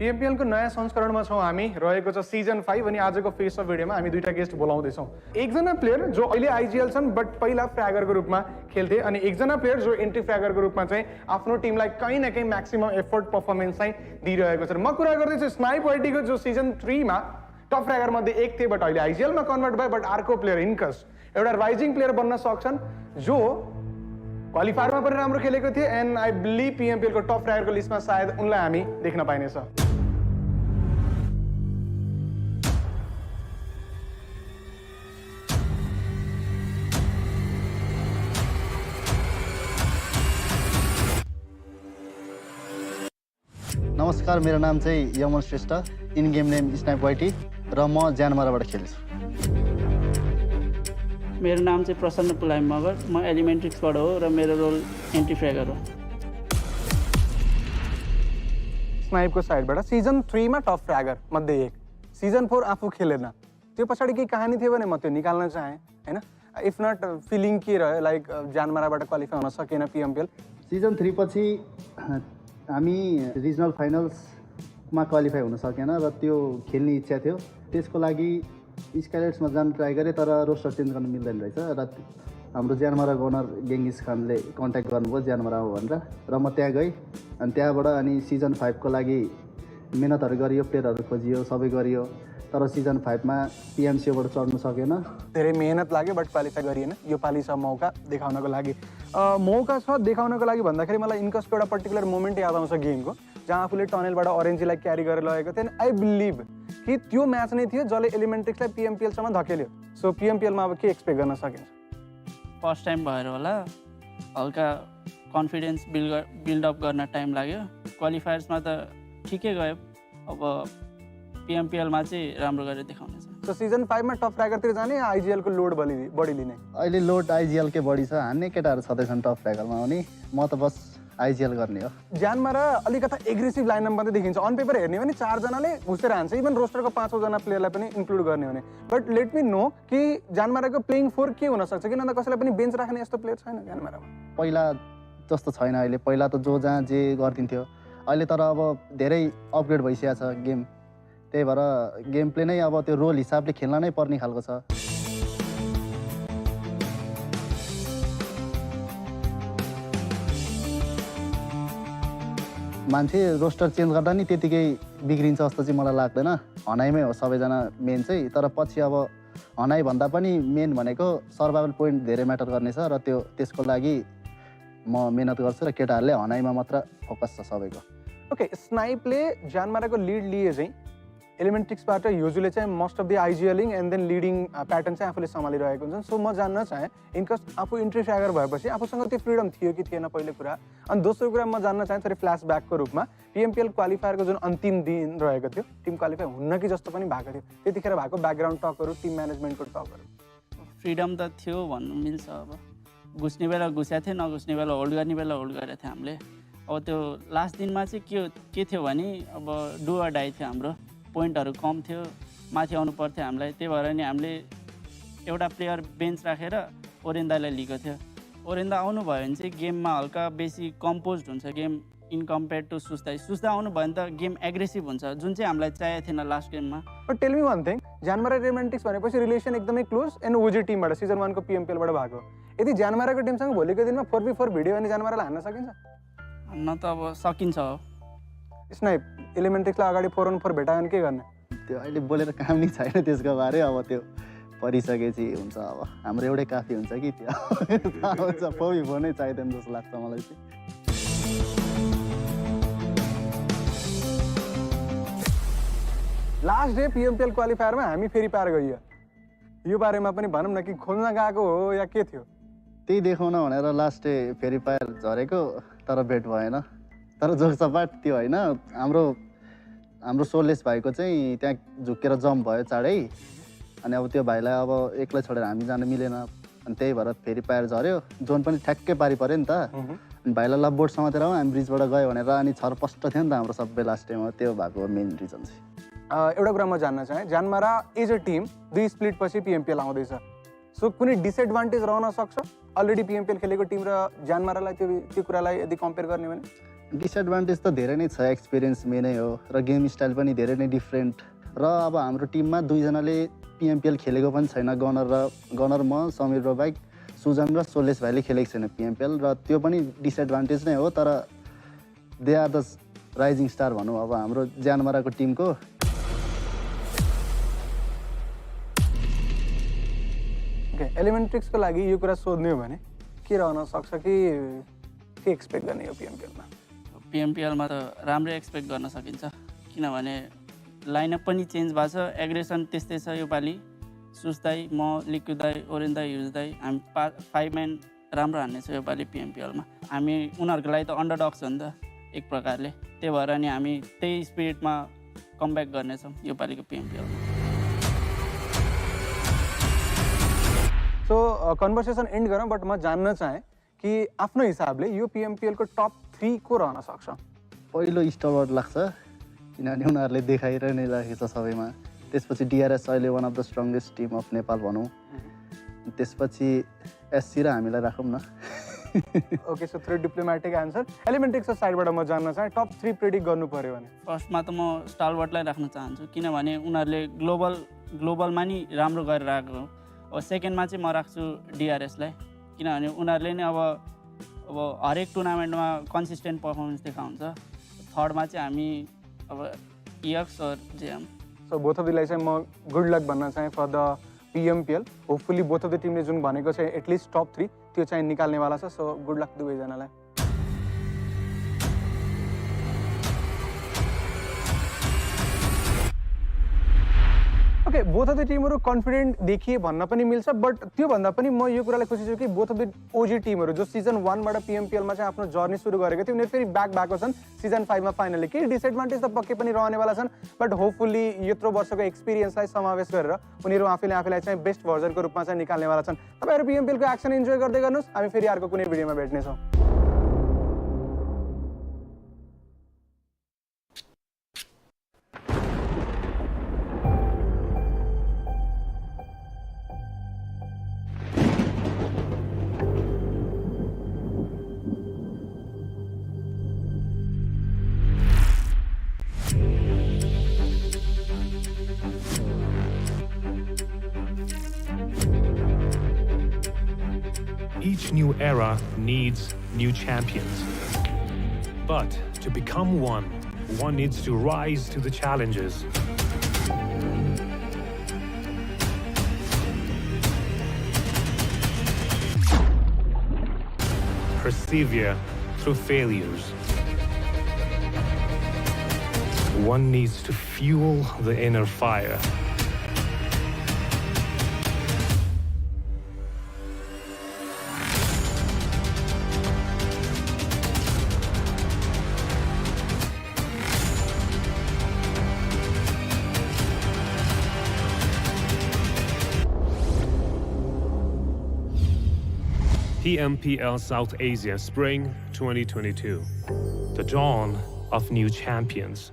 PMPL को नयाँ संस्करणमा छौं हामी रहेको छ सिजन 5 अनि आजको फेस अफ भिडियोमा हामी दुईटा गेस्ट बोलाउँदै छौं। एकजना प्लेयर जो अहिले आइजिएल छन् बट पहिला फ्र्यागरको रूपमा खेल्थे अनि एकजना प्लेयर जो एन्टी फ्र्यागरको रूपमा चाहिँ आफ्नो टिमलाई कहीं न कहीं म्याक्सिमम एफर्ट परफर्मेन्स चाहिँ दिइरहेको छ। म कुरा गर्दै छु स्नाइप वाइटीको जो सिजन 3 मा टप फ्र्यागर मध्ये एक थिए बट अहिले आइजिएल मा कन्भर्ट भयो बट अर्को प्लेयर इन्कस एउटा राइजिङ प्लेयर बन्न सक्छन् जो क्वालिफायरमा पनि राम्रो खेलेको थिए एन्ड आई बिलिभ PMPL को टप फ्र्यागरको लिस्टमा सायद उनलाई हामी देख्न पाइनेछ। नमस्कार, मेरो नाम चाहिँ यमन श्रेष्ठ, इन गेम नेम स्नाइप वाइटी र म ज्यानमाराबाट खेल्छु। मेरो नाम चाहिँ प्रसन्न पुलाइ मगर, म एलिमेन्ट्रिक्सबाट हो र मेरो रोल एन्टी फ्र्यागर हो। स्नाइपको साइडबाट सिजन 3 मा टप फ्र्यागर मध्ये एक, सिजन 4 आफू खेलेन। त्यो पछाडि केही कहानी थियो भने म त्यो निकाल्न चाहे हैन। इफ नट फिलिङ के रह्यो लाइक ज्यानमाराबाट क्वालिफाई हुन सकेन PMPL। सिजन 3 पछि हामी रिजनल फाइनल्समा क्वालिफाई हुन सकेन र त्यो खेल्ने इच्छा थियो। त्यसको लागि स्काइलाइट्समा जान ट्राई गरेँ तर रोस्टर चेन्ज गर्न मिल्दैन रहेछ र हाम्रो ज्यानमारा ओनर गेङ्गिस खानले कन्ट्याक्ट गर्नुभयो ज्यानमारा हो भनेर र म त्यहाँ गएँ। अनि त्यहाँबाट अनि सिजन 5 को लागि मेहनतहरू गरियो, प्लेयरहरू खोजियो, सबै गरियो। तर सिजन 5 मा PMCबाट चढ्नु सकेन। धेरै मेहनत लाग्यो बट क्वालिफाई गरिएन। यो पालि छ मौका देखाउनको लागि। मौका छ देखाउनको लागि भन्दाखेरि मलाई इन्कसको एउटा पर्टिकुलर मोमेन्ट याद आउँछ गेमको, जहाँ आफूले टनेलबाट अरेन्जीलाई क्यारी गरेर लगेको थियो। आई बिलिभ कि त्यो म्याच नै थियो जसले एलिमेन्ट्रिक्सलाई PMPLसम्म धकेल्यो। सो PMPLमा अब के एक्सपेक्ट गर्न सकिन्छ? फर्स्ट टाइम भएर होला, हल्का कन्फिडेन्स बिल्डअप गर्न टाइम लाग्यो। क्वालिफायर्समा त ठिकै गयो, अब PMPLमा चाहिँ राम्रो गरेर देखाउनेछ। सो सिजन 5 मा टप फ्र्यागरतिर जाने या आइजिएलको लोड बढी लिने? अहिले लोड आइजिएल कै बढी छ, हान्ने केटाहरू छँदैछन् टप फ्र्यागरमा आउने, म त बस आइजिएल गर्ने हो। JyanMaara अलिकता एग्रेसिभ लाइनअप मात्रै देखिन्छ। अन पेपर हेर्ने भने 4 जनाले घुसेर हान्छ, इभन रोस्टरको 5 जना प्लेयरलाई पनि इन्क्लुड गर्ने भने। बट लेट मी नो कि JyanMaaraको प्लेइङ फोर के हुन सक्छ, किन कसैलाई पनि बेन्च राख्ने यस्तो प्लेयर छैन JyanMaaraमा? पहिला जस्तो छैन अहिले, पहिला त जो जहाँ जे गरिदिन्थ्यो, अहिले तर अब धेरै अपग्रेड भइसकेको छ गेम, त्यही भएर गेम प्ले नै अब त्यो रोल हिसाबले खेल्न नै पर्ने खालको छ। मान्छे रोस्टर चेन्ज गर्दा नि त्यतिकै बिग्रिन्छ जस्तो चाहिँ मलाई लाग्दैन। हनाइमै हो सबैजना मेन चाहिँ, तर पछि अब हनाइ भन्दा पनि मेन भनेको सर्भाइभल पोइन्ट धेरै म्याटर गर्नेछ र त्यसको लागि म मेहनत गर्छु र केटाहरूले हनाइमा मात्र फोकस छ सबैको। ओके, स्नाइपले JyanMaaraको लिड लिए चाहिँ एलिमेन्ट्रिक्सबाट युजुअली चाहिँ most of the IGLing and then leading pattern चाहिँ आफूले सम्हालिरहेको हुन्छ। सो म जान्न चाहेँ इनकस आफू इन्ट्री फ्र्यागर भएपछि आफूसँग त्यो फ्रिडम थियो कि थिएन पहिलो कुरा, अनि दोस्रो कुरा म जान्न चाहेँ थोरै फ्ल्यासब्याकको रूपमा PMPL क्वालिफायरको जुन अन्तिम दिन रहेको थियो, टिम क्वालिफाई हुन्न कि जस्तो पनि भएको थियो, त्यतिखेर भएको ब्याकग्राउन्ड टकहरू, टिम म्यानेजमेन्टको टकहरू? फ्रिडम त थियो भन्नु मिल्छ। अब घुस्ने बेला घुसेको थियो, नघुस्ने बेला होल्ड गर्ने बेला होल्ड गरेको थियो हामीले। अब त्यो लास्ट दिनमा चाहिँ के थियो भने अब डु अर डाई थियो, हाम्रो पोइन्टहरू कम थियो, माथि आउनु पर्थ्यो हामीलाई। त्यही भएर नि हामीले एउटा प्लेयर बेन्च राखेर ओरेन्दालाई लिएको थियो। ओरेन्दा आउनुभयो भने चाहिँ गेममा हल्का बेसी कम्पोज हुन्छ गेम इन कम्पेयर टु सुस्दा आउनुभयो भने त गेम एग्रेसिभ हुन्छ, जुन चाहिँ हामीलाई चाहिएको थिएन लास्ट गेममा। But tell me one thing, JyanMaara एलिमेन्ट्रिक्स भनेपछि रिलेसन एकदमै क्लोज एन्ड ओजी टिमबाट सिजन 1 को PMPLबाट भएको। यदि JyanMaaraको टिमसँग भोलिको दिनमा 4v4 भिडियो भने JyanMaaraलाई हान्न सकिन्छ? न त अब सकिन्छ। स्नाइप एलिमेन्ट्रिक्सलाई अगाडि 4on4 भेटायो भने के गर्ने? त्यो अहिले बोलेर काम नै छैन त्यसको बारे, अब त्यो परिसकेपछि हुन्छ। अब हाम्रो एउटै काफी हुन्छ कि त्यो हुन्छ, 4v4 नै चाहिँदैन जस्तो लाग्छ मलाई चाहिँ। लास्ट डे PMPL क्वालिफायरमा हामी फेरि पार गइयो, यो बारेमा पनि भनौँ न कि खोज्न गएको हो या के थियो? त्यही देखाउन भनेर लास्ट डे फेरि पार झरेको, तर भेट भएन। तर जोक सपाट त्यो होइन, हाम्रो सोलेस भाइको चाहिँ त्यहाँ झुकेर जम्प भयो चाँडै, अनि अब त्यो भाइलाई अब एक्लै छोडेर हामी जान मिलेन, अनि त्यही भएर फेरि पार झऱ्यो। जोन पनि ठ्याक्कै पारि पऱ्यो नि त, अनि भाइलाई लभ बोर्ड समातेर हामी ब्रिजबाट गयो भनेर, अनि छरपष्ट थियो नि त हाम्रो सबै लास्ट टाइममा, त्यो भएको मेन रिजन चाहिँ। एउटा कुरा म जान्न चाहेँ, JyanMaara as a team 2 split पछि PMPL आउँदैछ, सो कुनै डिसएडभान्टेज रहन सक्छ अलरेडी PMPL खेलेको टिम र JyanMaaraलाई त्यो कुरालाई यदि कम्पेयर गर्ने भने? डिसएडभान्टेज त धेरै नै छ, एक्सपिरियन्स मेनै हो र गेम स्टाइल पनि धेरै नै डिफ्रेन्ट। र अब हाम्रो टिममा 2 जनाले PMPL खेलेको पनि छैन, गनर म, समीर र बाइक, सुजन र सोलेस भाइले खेलेको छैन PMPL, र त्यो पनि डिसएडभान्टेज नै हो। तर they are the rising star भनौँ अब हाम्रो JyanMaaraको टिमको। ओके, एलिमेन्ट्रिक्सको लागि यो कुरा सोध्ने हो भने के रहन सक्छ कि के एक्सपेक्ट गर्ने हो PMPLमा? PMPLमा त राम्रै एक्सपेक्ट गर्न सकिन्छ, किनभने लाइनअप पनि चेन्ज भएको छ, एग्रेसन त्यस्तै छ योपालि। सुस्दाई, म, लिक्युदाई, ओरेन्दाई, युजदाई, हामी 5 म्यान राम्रो हान्नेछौँ योपालि PMPLमा। हामी उनीहरूको लागि त अन्डरडग्स हो नि त एक प्रकारले, त्यही भएर नि हामी त्यही स्पिरिटमा कमब्याक गर्नेछौँ योपालिको PMPLमा। सो कन्भर्सेसन एन्ड गरौँ, बट म जान्न चाहेँ कि आफ्नो हिसाबले यो PMPLको टप 3 को रहन सक्छ? पहिलो स्टालवर्ट लाग्छ, किनभने उनीहरूले देखाएर नै राखेको छ सबैमा। त्यसपछि DRS अहिले one of the strongest team of Nepal भनौँ, त्यसपछि SC र हामीलाई राखौँ न। ओके, सो थ्रो डिप्लोमेटिक आन्सर। एलिमेन्ट्रिक्सको साइडबाट म जान्न चाहेँ टप 3 प्रेडिक्ट गर्नु पर्यो भने? फर्स्टमा त म स्टालवर्टलाई राख्न चाहन्छु, किनभने उनीहरूले ग्लोबलमा नि राम्रो गरेर आएको हो। अब सेकेन्डमा चाहिँ म राख्छु DRSलाई, किनभने उनीहरूले नै अब हरेक टुर्नामेन्टमा कन्सिस्टेन्ट पर्फर्मेन्स देखाउँछ। थर्डमा चाहिँ हामी अब EX और JM। So both of Dalai चाहिँ म गुड लक भन्न चाहेँ for the PMPL. Hopefully both of the टिमले जुन भनेको छ एटलिस्ट टप 3 त्यो चाहिँ निकाल्नेवाला छ. सो गुड लक दुवैजनालाई. ओके, बोथ अफ द टिमहरू कन्फिडेन्ट देखिए भन्न पनि मिल्छ, बट त्योभन्दा पनि म यो कुरालाई खुसी छु कि बोथ अफ द ओजी टिमहरू जो सिजन 1 बाट PMPL मा चाहिँ आफ्नो जर्नी सुरु गरेको थियो उनीहरू फेरि ब्याक भएको छन् सिजन 5 मा फाइनली. केही डिसएडभान्टेज त पक्कै पनि रहनेवाला छन्, बट होपफुल्ली यत्रो वर्षको एक्सपिरियन्सलाई समावेश गरेर उनीहरू आफैलाई चाहिँ बेस्ट भर्जनको रूपमा चाहिँ निकाल्नेवाला छन्. तपाईँहरू PMPL को एक्सन इन्जोय गर्दै गर्नुहोस्. हामी फेरि अर्को कुनै भिडियोमा भेट्नेछौँ. Each new era needs new champions. But to become one needs to rise to the challenges. Persevere through failures. One needs to fuel the inner fire. PMPL South Asia Spring 2022. The dawn of new champions.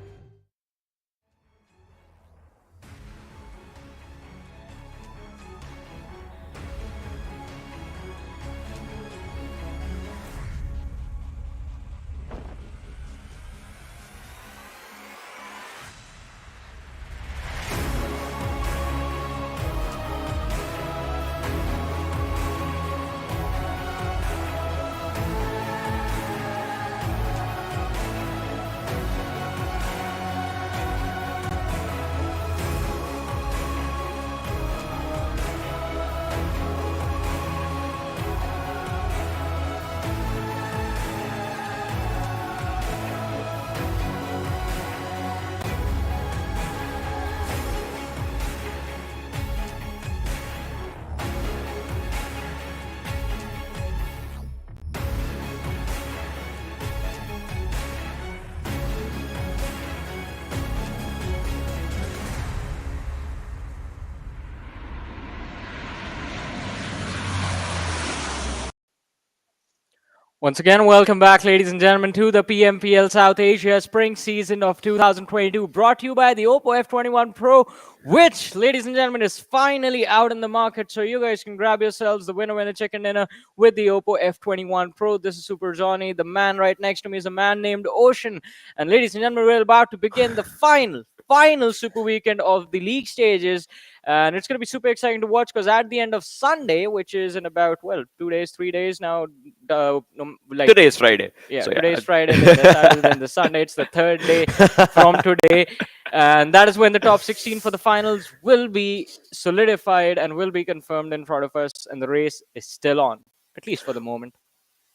Once again, welcome back, ladies and gentlemen, to the PMPL South Asia Spring Season of 2022, brought to you by the Oppo F21 Pro, which, ladies and gentlemen, is finally out in the market. So you guys can grab yourselves the winner chicken dinner with the Oppo F21 Pro. This is Super Johnny. The man right next to me is a man named Ocean. And ladies and gentlemen, we're about to begin the final Super Weekend of the league stages. And it's going to be super exciting to watch because at the end of Sunday, which is in about, 2 days, 3 days now. Today is Friday. Yeah, so today is Friday, then the Saturday, then the Sunday. It's the third day from today. And that is when the top 16 for the finals will be solidified and will be confirmed in front of us. And the race is still on, at least for the moment.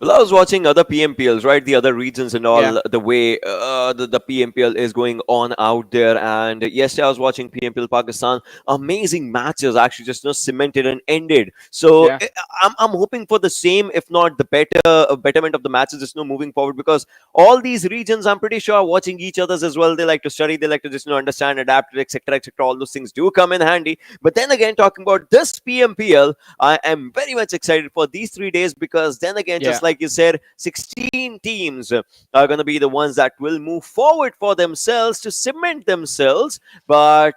Well, I was watching other PMPLs, right? The other regions and all, the way the PMPL is going on out there. And yesterday I was watching PMPL Pakistan. Amazing matches actually just cemented and ended. So I'm hoping for the same, if not the betterment of the matches just moving forward, because all these regions, I'm pretty sure, are watching each other's as well. They like to study, they like to just understand, adapt, etc., etc. All those things do come in handy. But then again, talking about this PMPL, I am very much excited for these 3 days, because then again, just like you said, 16 teams are going to be the ones that will move forward for themselves to cement themselves. But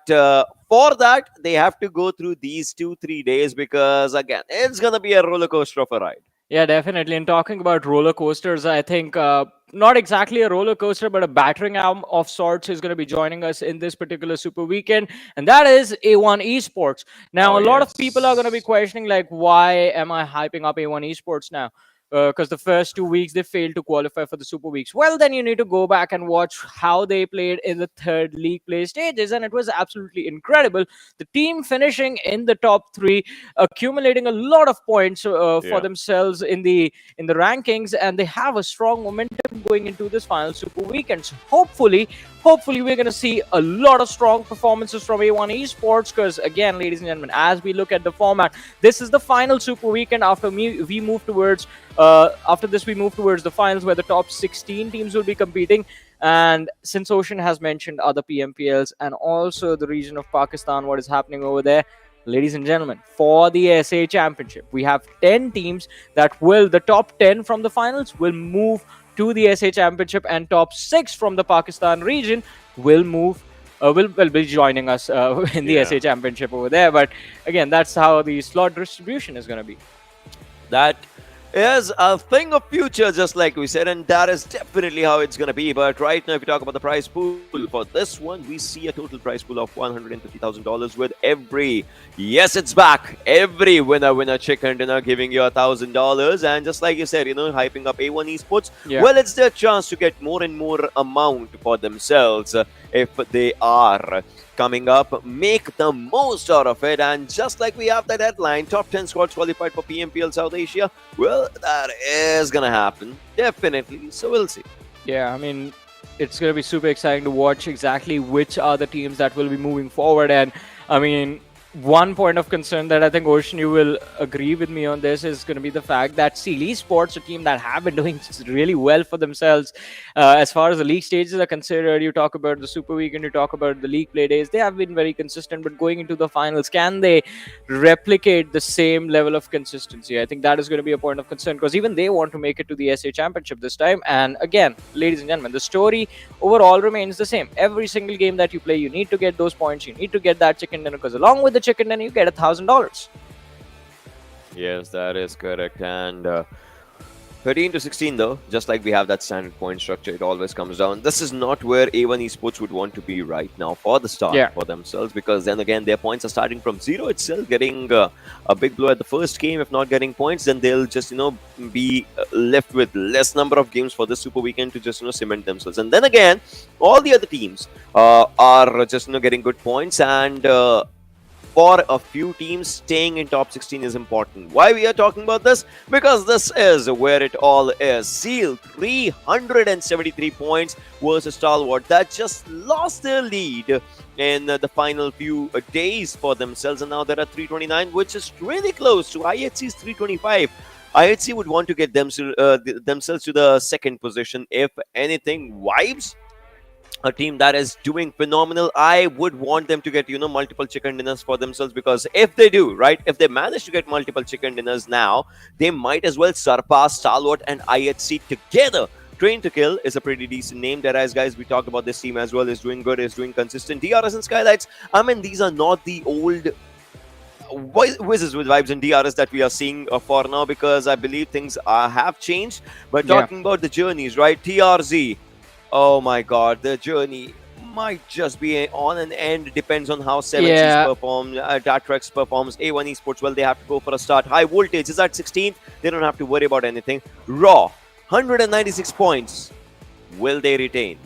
for that, they have to go through these 2-3 days, because again, it's going to be a roller coaster of a ride. Yeah, definitely. And talking about roller coasters, I think not exactly a roller coaster, but a battering ram of sorts is going to be joining us in this particular Super Weekend. And that is A1 Esports. Now, a lot of people are going to be questioning, like, why am I hyping up A1 Esports now? because the first 2 weeks they failed to qualify for the Super Weeks. Well, then you need to go back and watch how they played in the third league play stages, and it was absolutely incredible. The team finishing in the top three, accumulating a lot of points for Yeah. themselves in the rankings, and they have a strong momentum going into this final Super Weekend. So hopefully we're going to see a lot of strong performances from A1 Esports, because again, ladies and gentlemen, as we look at the format, this is the final Super Weekend. We move towards after this we move towards the finals, where the top 16 teams will be competing. And since Ocean has mentioned other PMPLs and also the region of Pakistan, what is happening over there, ladies and gentlemen, for the SA Championship, we have 10 teams the top 10 from the finals will move to the SA Championship, and top 6 from the Pakistan region will move. Will be joining us in the SA Championship over there. But again, that's how the slot distribution is going to be. That is a thing of future, just like we said, and that is definitely how it's going to be. But right now, if you talk about the prize pool for this one, we see a total prize pool of $150,000 with yes, it's back, every winner chicken dinner giving you $1,000. And just like you said, hyping up A1 Esports, well, it's their chance to get more and more amount for themselves if they are coming up. Make the most out of it. And just like we have that headline, top 10 squads qualified for PMPL South Asia, well, that is gonna happen, definitely. So we'll see. Yeah, I mean, it's gonna be super exciting to watch exactly which are the teams that will be moving forward. And I mean, one point of concern that I think, Ocean, you will agree with me on this, is going to be the fact that Skylightz Esports, a team that have been doing really well for themselves as far as the league stages are considered. You talk about the Super Weekend, you talk about the league play days, they have been very consistent, but going into the finals, can they replicate the same level of consistency? I think that is going to be a point of concern, because even they want to make it to the SA Championship this time. And again, ladies and gentlemen, the story overall remains the same. Every single game that you play, you need to get those points, you need to get that chicken dinner, because along with the chicken dinner, you get $1,000. Yes, that is correct. And 13 to 16, though, just like we have that standard point structure, it always comes down. This is not where A1 Esports would want to be right now for the start for themselves, because then again, their points are starting from zero itself, getting a big blow at the first game. If not getting points, then they'll just, be left with less number of games for the Super Weekend to just, cement themselves. And then again, all the other teams are just, getting good points. And for a few teams, staying in top 16 is important. Why we are talking about this? Because this is where it all is. Seal 373 points versus Stalwart, that just lost their lead in the final few days for themselves, and now they're at 329, which is really close to IHC's 325. IHC would want to get themselves to the second position. If anything, Vibes, a team that is doing phenomenal, I would want them to get, multiple chicken dinners for themselves, because if they do, right, if they manage to get multiple chicken dinners now, they might as well surpass Stalwart and IHC together. Train to Kill is a pretty decent name. Deadeyes Guys, we talked about this team as well, is doing good, is doing consistent. DRS and Skylightz, I mean, these are not the old Wizards with Vibes and DRS that we are seeing for now, because I believe things have changed. But talking about the journeys, right, TRZ, oh my god, the journey might just be on an end. Depends on how 70s perform, Atrax performs. A1 Esports, well, they have to go for a start. High Voltage is at 16th. They don't have to worry about anything. Raw, 196 points. Will they retain?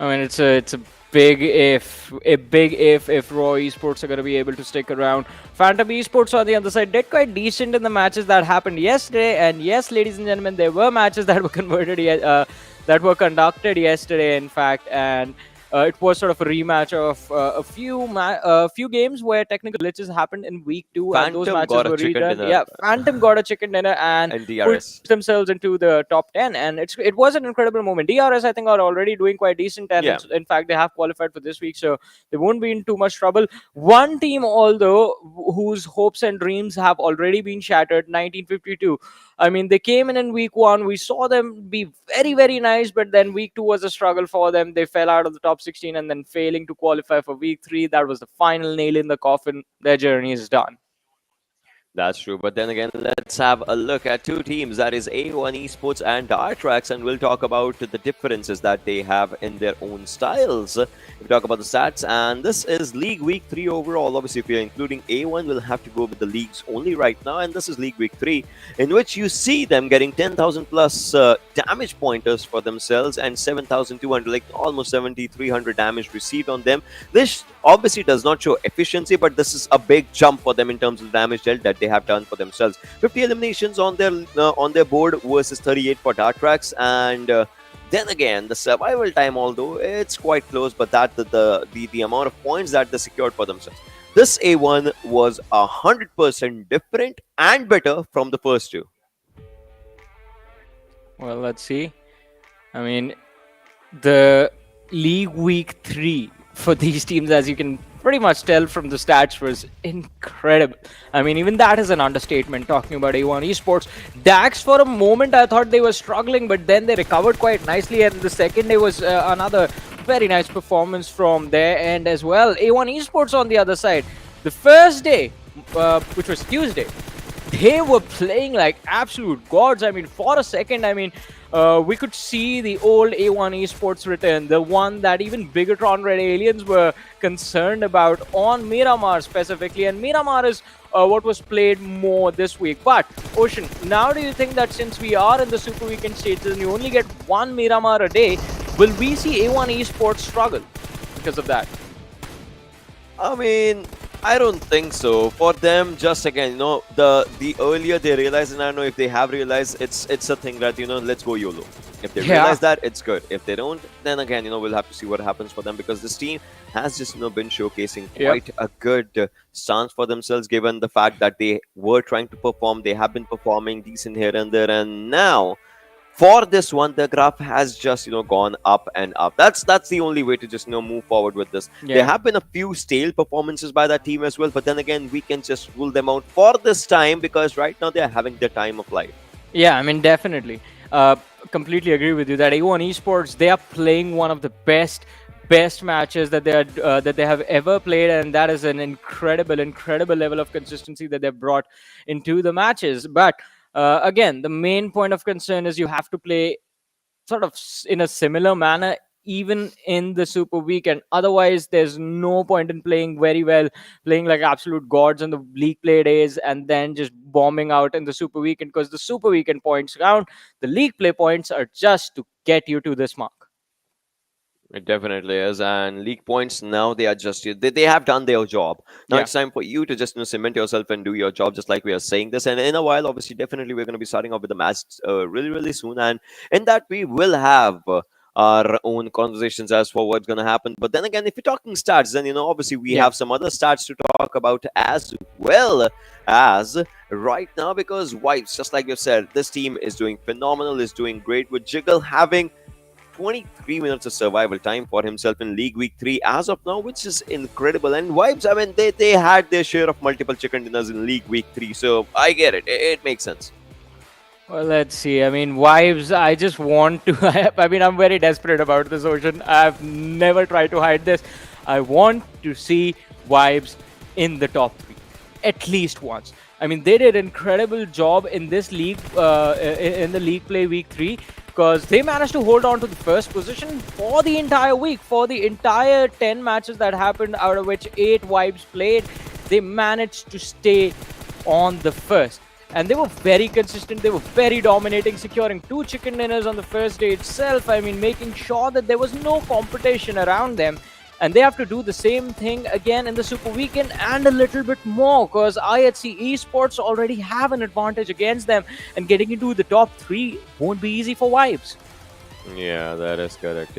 I mean, it's a big if Raw Esports are going to be able to stick around. Phantom Esports on the other side did quite decent in the matches that happened yesterday. And yes, ladies and gentlemen, there were matches that were that were conducted yesterday, in fact, and it was sort of a rematch of a few games where technical glitches happened in week 2, Phantom and those matches were redone. Yeah, Phantom got a chicken dinner and DRS pushed themselves into the top 10, and it was an incredible moment. DRS, I think, are already doing quite decent, and in fact, they have qualified for this week, so they won't be in too much trouble. One team, although, whose hopes and dreams have already been shattered, 1952. I mean, they came in week 1. We saw them be very, very nice, but then week 2 was a struggle for them. They fell out of the top 16 and then failing to qualify for week 3. That was the final nail in the coffin. Their journey is done. That's true. But then again, let's have a look at two teams. That is A1 Esports and Atrax, and we'll talk about the differences that they have in their own styles. We talk about the stats, and this is League Week 3 overall. Obviously, if you're including A1, we'll have to go with the leagues only right now, and this is League Week 3, in which you see them getting 10,000 plus damage pointers for themselves and 7,200, like almost 7,300 damage received on them. This obviously does not show efficiency, but this is a big jump for them in terms of damage dealt that they have done for themselves. 50 eliminations on their board versus 38 for Atrax, and then again the survival time, although it's quite close, but that the amount of points that they secured for themselves. This A1 was 100% different and better from the first two. Well, let's see. I mean, the League Week 3 for these teams, as you can pretty much tell from the stats, was incredible. I mean, even that is an understatement, talking about A1 Esports. Dax, for a moment, I thought they were struggling, but then they recovered quite nicely, and the second day was another very nice performance from their end as well. A1 Esports on the other side, the first day, which was Tuesday, they were playing like absolute gods. I mean, for a second, we could see the old A1 Esports return, the one that even Bigatron Red Aliens were concerned about on Miramar specifically. And Miramar is what was played more this week. But, Ocean, now do you think that since we are in the Super Weekend stages and you only get one Miramar a day, will we see A1 Esports struggle because of that? I mean, I don't think so. For them, just again, the earlier they realize, and I don't know if they have realized, it's a thing that, let's go YOLO. If they realize that, it's good. If they don't, then again, we'll have to see what happens for them, because this team has just, been showcasing quite a good stance for themselves, given the fact that they were trying to perform. They have been performing decent here and there, and now for this one, the graph has just gone up and up. That's the only way to just move forward with this. There have been a few stale performances by that team as well, but then again, we can just rule them out for this time, because right now they are having the time of life. Yeah, I mean, definitely. Completely agree with you that A1 Esports, they are playing one of the best matches that they have ever played, and that is an incredible level of consistency that they've brought into the matches. But again, the main point of concern is you have to play sort of in a similar manner even in the Super Weekend. Otherwise, there's no point in playing very well, playing like absolute gods on the league play days, and then just bombing out in the Super Weekend, because the Super Weekend points count. The league play points are just to get you to this mark. It definitely is, and league points now, they are just they have done their job. Now it's time for you to just cement yourself and do your job, just like we are saying this. And in a while, obviously, definitely we're going to be starting off with the match really soon, and in that we will have our own conversations as for what's going to happen. But then again, if you're talking stats, then obviously we have some other stats to talk about as well as right now, because Wipes, just like you said, this team is doing phenomenal, is doing great, with Jiggle having 23 minutes of survival time for himself in League Week 3 as of now, which is incredible. And Vibes, I mean, they had their share of multiple chicken dinners in League Week 3, so I get it. It makes sense. Well, let's see. I mean, Vibes, I just want to... I'm very desperate about this, Ocean. I've never tried to hide this. I want to see Vibes in the top 3, at least once. I mean, they did an incredible job in this league, in the League Play Week 3, because they managed to hold on to the first position for the entire week, for the entire 10 matches that happened, out of which 8 Vibes played. They managed to stay on the first. And they were very consistent, they were very dominating, securing 2 chicken dinners on the first day itself. I mean, making sure that there was no competition around them. And they have to do the same thing again in the Super Weekend, and a little bit more, because IHC Esports already have an advantage against them, and getting into the top 3 won't be easy for Vibes. Yeah, that is correct.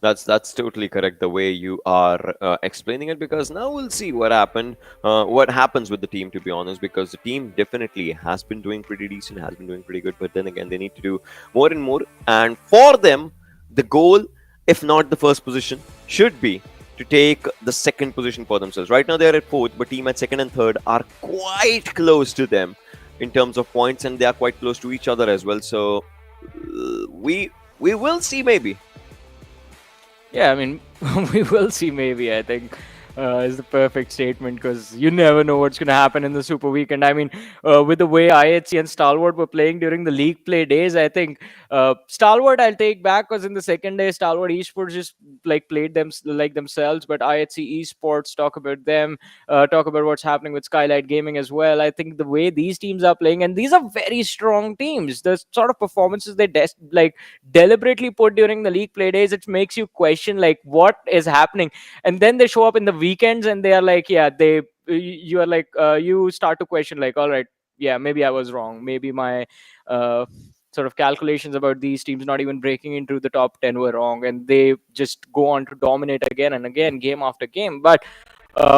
That's totally correct, the way you are explaining it, because now we'll see what happens with the team, to be honest, because the team definitely has been doing pretty decent, has been doing pretty good, but then again, they need to do more and more. And for them, the goal, if not the first position, should be to take the second position for themselves. Right now they're at 4th, but team at 2nd and 3rd are quite close to them in terms of points, and they are quite close to each other as well. So we will see, maybe. Yeah, I mean, we will see maybe, I think. is the perfect statement, because you never know what's going to happen in the Super Weekend. I mean, with the way IHC and Stalwart were playing during the league play days, I think Stalwart I'll take back, because in the second day, Stalwart Esports just like played them like themselves. But IHC Esports, talk about them, talk about what's happening with Skylightz Gaming as well. I think the way these teams are playing, and these are very strong teams, the sort of performances they like deliberately put during the league play days, it makes you question like what is happening. And then they show up in the weekends and they are like, yeah, you are like, you start to question like, all right, yeah, maybe I was wrong, maybe my sort of calculations about these teams not even breaking into the top 10 were wrong, and they just go on to dominate again and again, game after game. But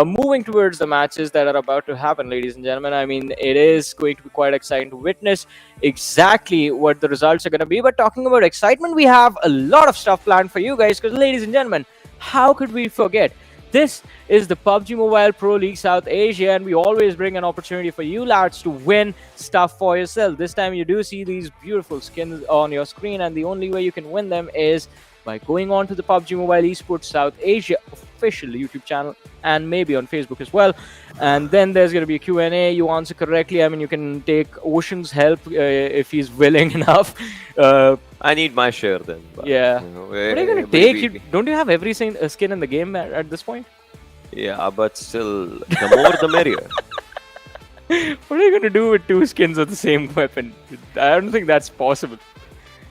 moving towards the matches that are about to happen, ladies and gentlemen, I mean, it is going to be quite exciting to witness exactly what the results are going to be. But talking about excitement, we have a lot of stuff planned for you guys, because, ladies and gentlemen, how could we forget? This is the PUBG Mobile Pro League South Asia, and we always bring an opportunity for you lads to win stuff for yourself. This time you do see these beautiful skins on your screen, and the only way you can win them is by going on to the PUBG Mobile Esports South Asia official YouTube channel, and maybe on Facebook as well. And then there's going to be a Q&A. You answer correctly, I mean, you can take Ocean's help if he's willing enough. I need my share then. But, yeah. You know, What are you going to take? Don't you have every skin in the game at this point? Yeah, but still, the more the merrier. What are you going to do with 2 skins of the same weapon? I don't think that's possible.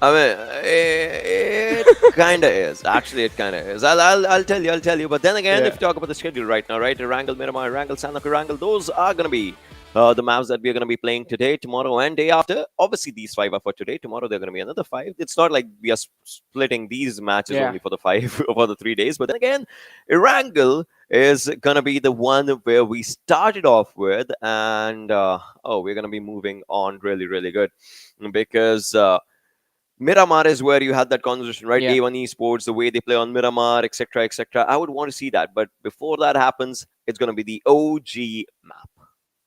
I mean, it kind of is. Actually, it kind of is. I'll tell you. But then again, if you talk about the schedule right now, right? Erangel, Miramar, Erangel, Sanhok, Erangel, those are going to be the maps that we're going to be playing today, tomorrow, and day after. Obviously, these 5 are for today. Tomorrow, they're going to be another 5. It's not like we are splitting these matches only for the 5 for the 3 days. But then again, Erangel is going to be the one where we started off with. And, we're going to be moving on really, really good. Because Miramar is where you had that conversation, right? Yeah. A1 Esports, the way they play on Miramar, etc., etc. I would want to see that. But before that happens, it's going to be the OG map.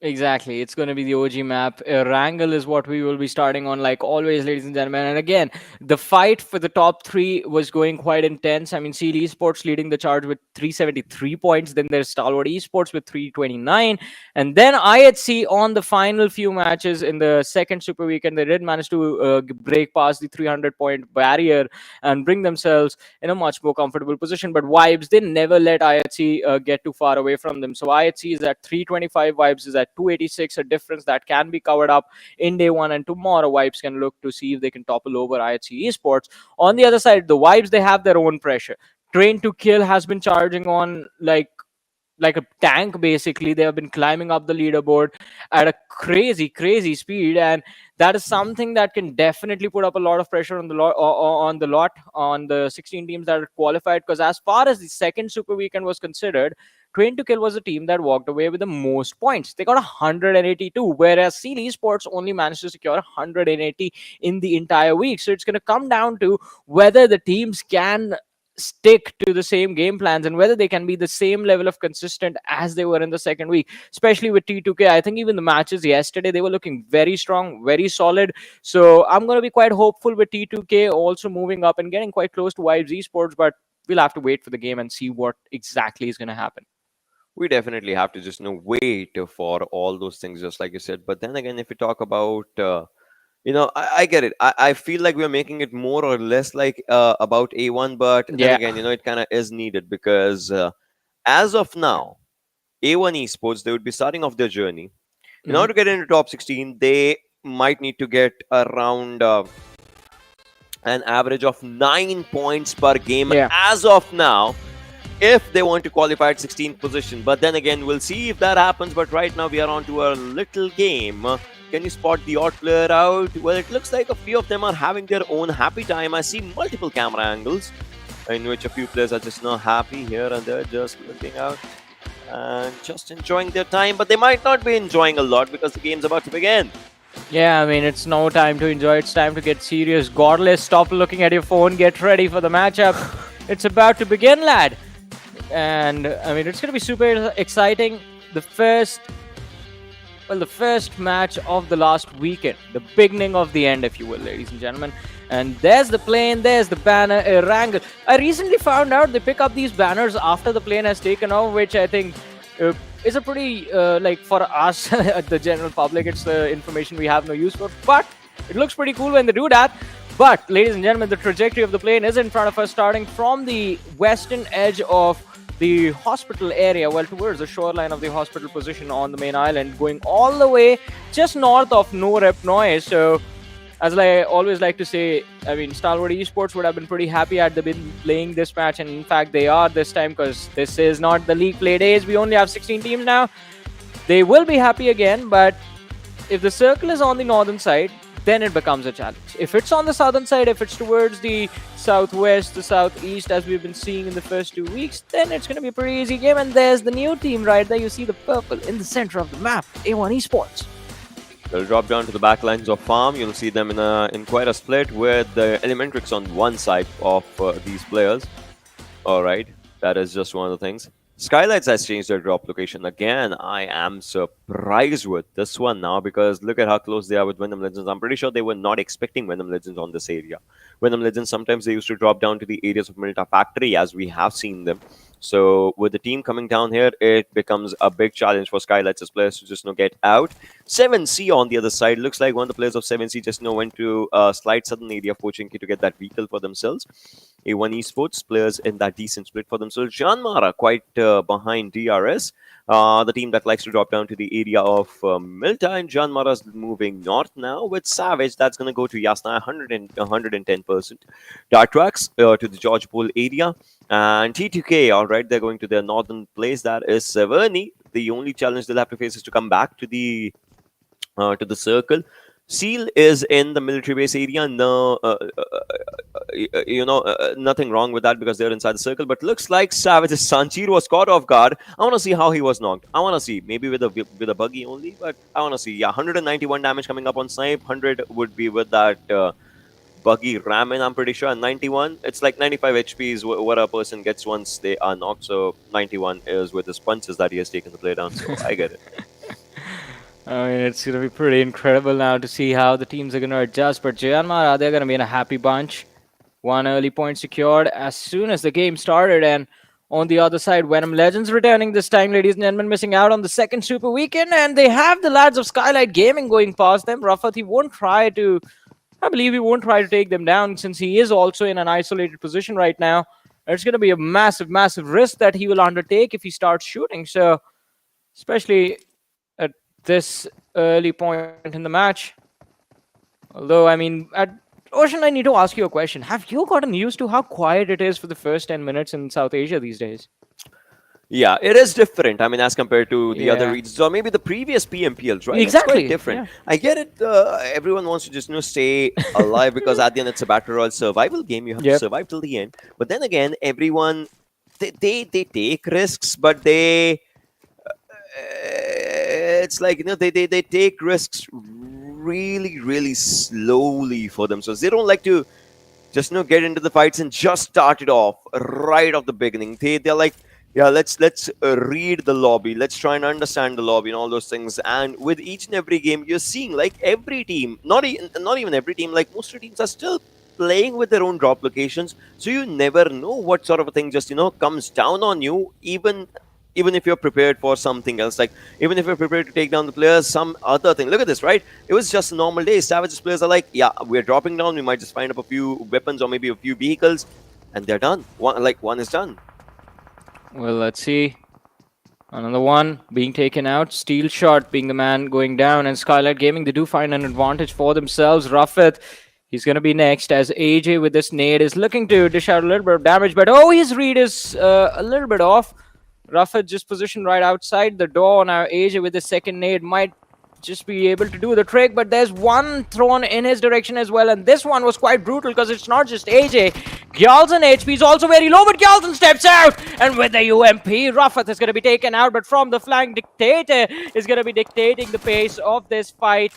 Exactly. It's going to be the OG map. Erangel is what we will be starting on, like always, ladies and gentlemen. And again, the fight for the top 3 was going quite intense. I mean, Seal Esports leading the charge with 373 points. Then there's Stalwart Esports with 329. And then IHC on the final few matches in the second Super Weekend, they did manage to break past the 300-point barrier and bring themselves in a much more comfortable position. But Vibes, they never let IHC get too far away from them. So IHC is at 325, Vibes is at 286, a difference that can be covered up in day 1, and tomorrow Vibes can look to see if they can topple over IHC Esports. On the other side, the Vibes, they have their own pressure. Train to Kill has been charging on like a tank. Basically, they have been climbing up the leaderboard at a crazy speed, and that is something that can definitely put up a lot of pressure on the 16 teams that are qualified. Because as far as the second Super Weekend was considered, Train to Kill was a team that walked away with the most points. They got 182, whereas Seal Esports only managed to secure 180 in the entire week. So it's going to come down to whether the teams can stick to the same game plans and whether they can be the same level of consistent as they were in the second week, especially with T2K. I think even the matches yesterday, they were looking very strong, very solid. So I'm going to be quite hopeful with T2K also moving up and getting quite close to Vibes Esports, but we'll have to wait for the game and see what exactly is going to happen. We definitely have to just wait for all those things, just like you said. But then again, if you talk about I get it. I feel like we're making it more or less like about A1, but then again, it kind of is needed because as of now, A1 Esports, they would be starting off their journey. In order to get into top 16, they might need to get around an average of 9 points per game as of now, if they want to qualify at 16th position. But then again, we'll see if that happens. But right now, we are on to a little game. Can you spot the odd player out? Well, it looks like a few of them are having their own happy time. I see multiple camera angles in which a few players are just happy here and there, just looking out and just enjoying their time. But they might not be enjoying a lot because the game's about to begin. Yeah, I mean, it's no time to enjoy. It's time to get serious. Godless, stop looking at your phone. Get ready for the matchup. It's about to begin, lad. And, I mean, it's going to be super exciting. The first well, the first match of the last weekend, the beginning of the end, if you will, ladies and gentlemen. And there's the plane, there's the banner, Erangel. I recently found out they pick up these banners after the plane has taken off, which I think is a pretty, like for us, the general public, it's the information we have no use for. But it looks pretty cool when they do that. But, ladies and gentlemen, the trajectory of the plane is in front of us, starting from the western edge of the hospital area, well, towards the shoreline of the hospital position on the main island, going all the way just north of No Rep Noise. So, as I always like to say, I mean, Stalwart Esports would have been pretty happy had they been playing this match, and in fact, they are this time, because this is not the league play days. We only have 16 teams now. They will be happy again, but if the circle is on the northern side, then it becomes a challenge. If it's on the southern side, if it's towards the southwest, the southeast, as we've been seeing in the first 2 weeks, then it's going to be a pretty easy game. And there's the new team right there. You see the purple in the center of the map, A1 Esports. They'll drop down to the back lines of farm. You'll see them in quite a split with the ElementriX on one side of these players. All right, that is just one of the things. Skylightz has changed their drop location again. I am surprised with this one now, because look at how close they are with Venom Legends. I'm pretty sure they were not expecting Venom Legends on this area. Venom Legends, sometimes they used to drop down to the areas of Milta Factory, as we have seen them. So with the team coming down here, it becomes a big challenge for Skylight's players to just get out. 7C on the other side. Looks like one of the players of 7C just went to slide southern area of Pochinki to get that vehicle for themselves. A1 Esports players in that decent split for themselves. JyanMaara quite behind DRS. The team that likes to drop down to the area of Milta, and JyanMaara's moving north now with Savage. That's going to go to Yasna, 110%. Atrax to the George Bull area. And T2K, all right, they're going to their northern place. That is Severny. The only challenge they'll have to face is to come back to the circle. Seal is in the military base area. No, nothing wrong with that, because they're inside the circle. But looks like Savage's Sanchir was caught off guard. I want to see how he was knocked. I want to see, maybe with a buggy only, but I want to see. Yeah, 191 damage coming up on Snipe. 100 would be with that buggy ram in, I'm pretty sure. And 91, it's like 95 HP is what a person gets once they are knocked. So 91 is with his punches that he has taken the play down. So I get it. I mean, it's going to be pretty incredible now to see how the teams are going to adjust. But JyanMaara, they're going to be in a happy bunch. One early point secured as soon as the game started. And on the other side, Venom Legends returning this time, ladies and gentlemen, missing out on the second Super Weekend. And they have the lads of Skylightz Gaming going past them. Rafat, he won't try to take them down, since he is also in an isolated position right now. It's going to be a massive, massive risk that he will undertake if he starts shooting. So, especially at this early point in the match. Although, I mean, Ocean, I need to ask you a question. Have you gotten used to how quiet it is for the first 10 minutes in South Asia these days? Yeah, it is different. I mean, as compared to the other regions, or maybe the previous PMPLs, right? Exactly. It's quite different. Yeah. I get it. Everyone wants to just stay alive, because at the end it's a battle royale survival game. You have to survive till the end. But then again, everyone they take risks, but they it's like they take risks really, really slowly for themselves. They don't like to just get into the fights and just start it off right off the beginning. They're like, yeah, let's read the lobby. Let's try and understand the lobby and all those things. And with each and every game, you're seeing like every team, not even every team, like most of the teams are still playing with their own drop locations. So you never know what sort of a thing just comes down on you, even if you're prepared for something else. Like even if you're prepared to take down the players, some other thing. Look at this, right? It was just a normal day. Savage's players are like, yeah, we're dropping down. We might just find up a few weapons or maybe a few vehicles, and they're done. One is done. Well, let's see. Another one being taken out. Steel Shot being the man going down. And Skylightz Gaming, they do find an advantage for themselves. Rafat, he's going to be next, as AJ with this nade is looking to dish out a little bit of damage. But his read is a little bit off. Rafat just positioned right outside the door. Now AJ with the second nade might just be able to do the trick, but there's one thrown in his direction as well, and this one was quite brutal, because it's not just AJ. Gyalzen HP is also very low, but Gyalzen steps out, and with the UMP, Rafat is going to be taken out, but from the flank, Dictator is going to be dictating the pace of this fight.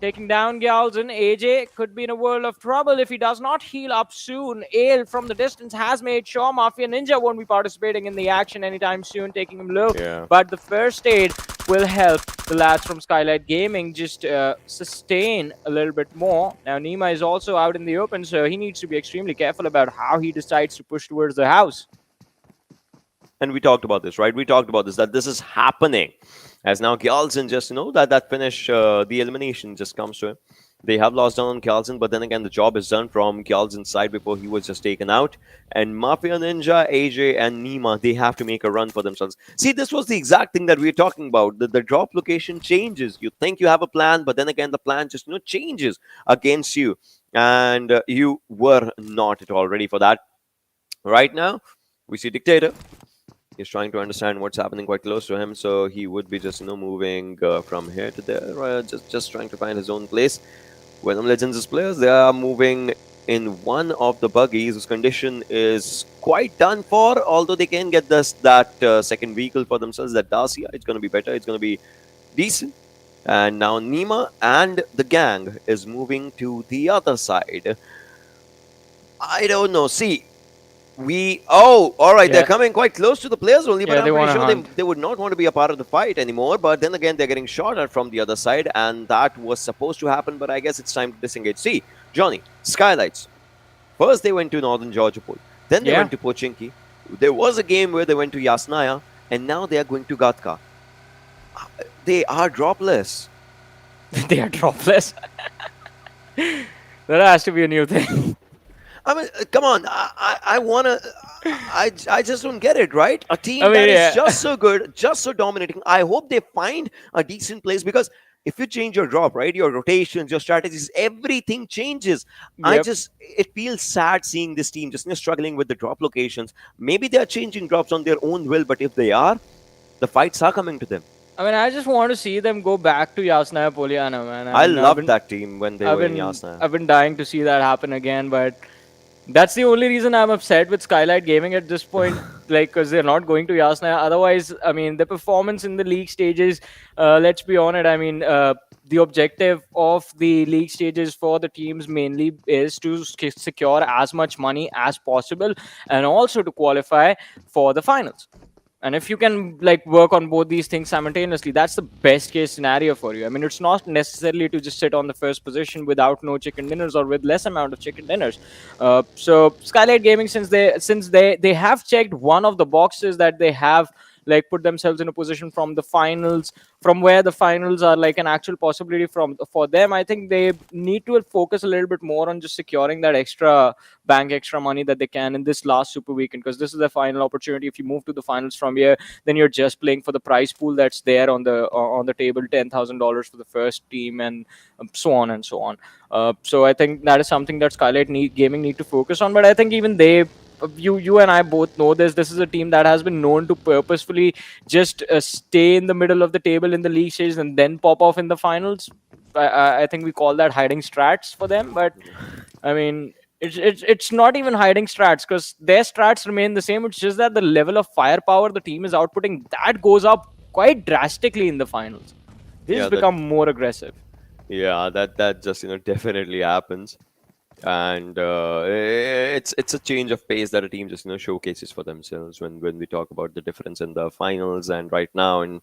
taking down Gyalzen. AJ could be in a world of trouble if he does not heal up soon. Ale from the distance has made sure Mafia Ninja won't be participating in the action anytime soon, taking him low. Yeah. But the first aid will help the lads from Skylightz Gaming just sustain a little bit more. Now Nima is also out in the open, so he needs to be extremely careful about how he decides to push towards the house. And we talked about this, right? We talked about this, that this is happening. As now Gyalzen just, that finish, the elimination just comes to him. They have lost down on Gyalzen, but then again, the job is done from Gyalzen's side before he was just taken out. And Mafia Ninja, AJ, and Nima, they have to make a run for themselves. See, this was the exact thing that we were talking about. The drop location changes. You think you have a plan, but then again, the plan just changes against you. And you were not at all ready for that. Right now, we see Dictator. He's trying to understand what's happening quite close to him, so he would be just moving from here to there, just trying to find his own place. Venom Legends' players, they are moving in one of the buggies whose condition is quite done for, although they can get that second vehicle for themselves, that Dacia. It's going to be better, it's going to be decent. And now Nima and the gang is moving to the other side. I don't know, see, all right, they're coming quite close to the players only, but I'm pretty sure they would not want to be a part of the fight anymore. But then again, they're getting shot at from the other side, and that was supposed to happen, but I guess it's time to disengage. See, Johnny, Skylightz. First they went to Northern Georgia Pool, then they went to Pochinki. There was a game where they went to Yasnaya, and now they are going to Gatka. They are dropless. They are dropless. That has to be a new thing. I mean, come on. I just don't get it, right? A team that is just so good, just so dominating. I hope they find a decent place, because if you change your drop, right, your rotations, your strategies, everything changes. Yep. It feels sad seeing this team just struggling with the drop locations. Maybe they are changing drops on their own will, but if they are, the fights are coming to them. I mean, I just want to see them go back to Yasnaya Polyana, man. I loved that team when they were in Yasnaya. I've been dying to see that happen again, but that's the only reason I'm upset with Skylightz Gaming at this point, like, because they're not going to Yasnaya. Otherwise, I mean, the performance in the league stages, let's be honest, I mean, the objective of the league stages for the teams mainly is to secure as much money as possible and also to qualify for the finals. And if you can work on both these things simultaneously, that's the best case scenario for you. I mean, it's not necessarily to just sit on the first position without no chicken dinners or with less amount of chicken dinners. So Skylightz Gaming, since they have checked one of the boxes that they have put themselves in a position from the finals, from where the finals are an actual possibility for them, I think they need to focus a little bit more on just securing that extra money that they can in this last super weekend, because this is the final opportunity. If you move to the finals from here, then you're just playing for the prize pool that's there on the table, $10,000 for the first team, and so on and so on. So I think that is something that Skylightz Gaming need to focus on. But I think even you and I both know this is a team that has been known to purposefully just stay in the middle of the table in the league stage and then pop off in the finals. I think we call that hiding strats for them, but I mean, it's not even hiding strats, because their strats remain the same. It's just that the level of firepower the team is outputting, that goes up quite drastically in the finals. They just become more aggressive. Yeah, that just definitely happens. And it's a change of pace that a team just showcases for themselves when we talk about the difference in the finals and right now, and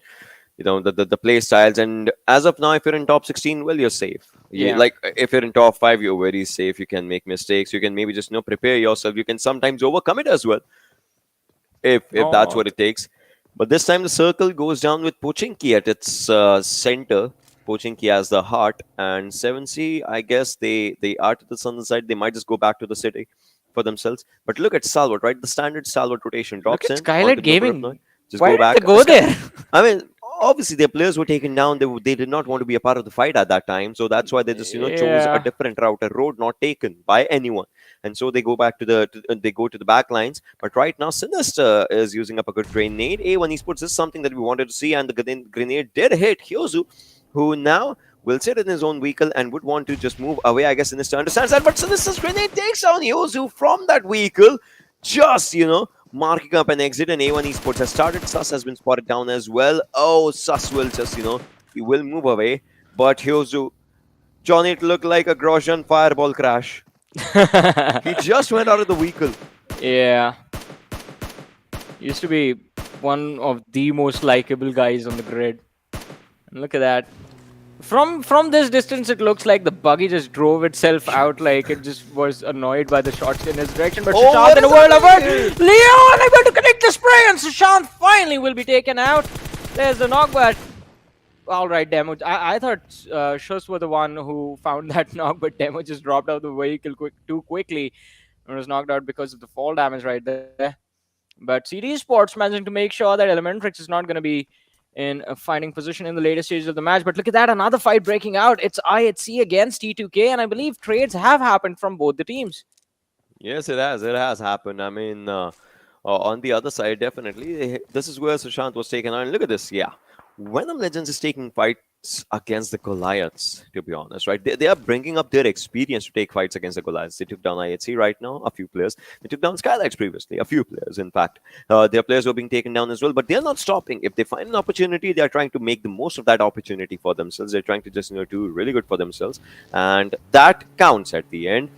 the play styles. And as of now, if you're in top 16, well, you're safe. If you're in top 5, you're very safe. You can make mistakes, you can maybe just prepare yourself, you can sometimes overcome it as well, if that's what it takes. But this time the circle goes down with Pochinki at its center. Pochinki as the heart, and 7C, I guess they are to the southern side. They might just go back to the city for themselves. But look at Stalwart, right? The standard Stalwart rotation drops in. Skylightz Gaming. Just Why go back. Did they go there? I mean, obviously their players were taken down. They did not want to be a part of the fight at that time, so that's why they just chose a different route, a road not taken by anyone. And so they go back to the back lines. But right now, Sinister is using up a good grenade. A1 Esports is something that we wanted to see, and the grenade did hit Hyozu, who now will sit in his own vehicle and would want to just move away. I guess Sinister understands that, but Sinister's grenade takes down Hyozu from that vehicle, just, marking up an exit. And A1 Esports has started. Sus has been spotted down as well. Oh, Sus will just, he will move away. But Hyozu Johnny, it looked like a Grosjean fireball crash. He just went out of the vehicle. Yeah. Used to be one of the most likable guys on the grid. And look at that. From this distance, it looks like the buggy just drove itself out, like it just was annoyed by the shots in his direction. But Sushant in a world of hurt. Leon able to connect the spray, and Sushant finally will be taken out. There's the knock, but all right, Demo. I thought Shus was the one who found that knock, but Demo just dropped out of the vehicle too quickly and was knocked out because of the fall damage right there. But CD Sports managing to make sure that ElementriX is not going to be in a fighting position in the later stages of the match. But look at that, another fight breaking out. It's IHC against T2K, and I believe trades have happened from both the teams. Yes, it has. It has happened. I mean, on the other side, definitely. This is where Sushant was taken on. Look at this. Yeah. Venom Legends is taking fights against the Goliaths, to be honest, right? They are bringing up their experience to take fights against the Goliaths. They took down IHC right now, a few players. They took down Skylightz previously, a few players, in fact. Their players were being taken down as well, but they're not stopping. If they find an opportunity, they're trying to make the most of that opportunity for themselves. They're trying to just, do really good for themselves. And that counts at the end.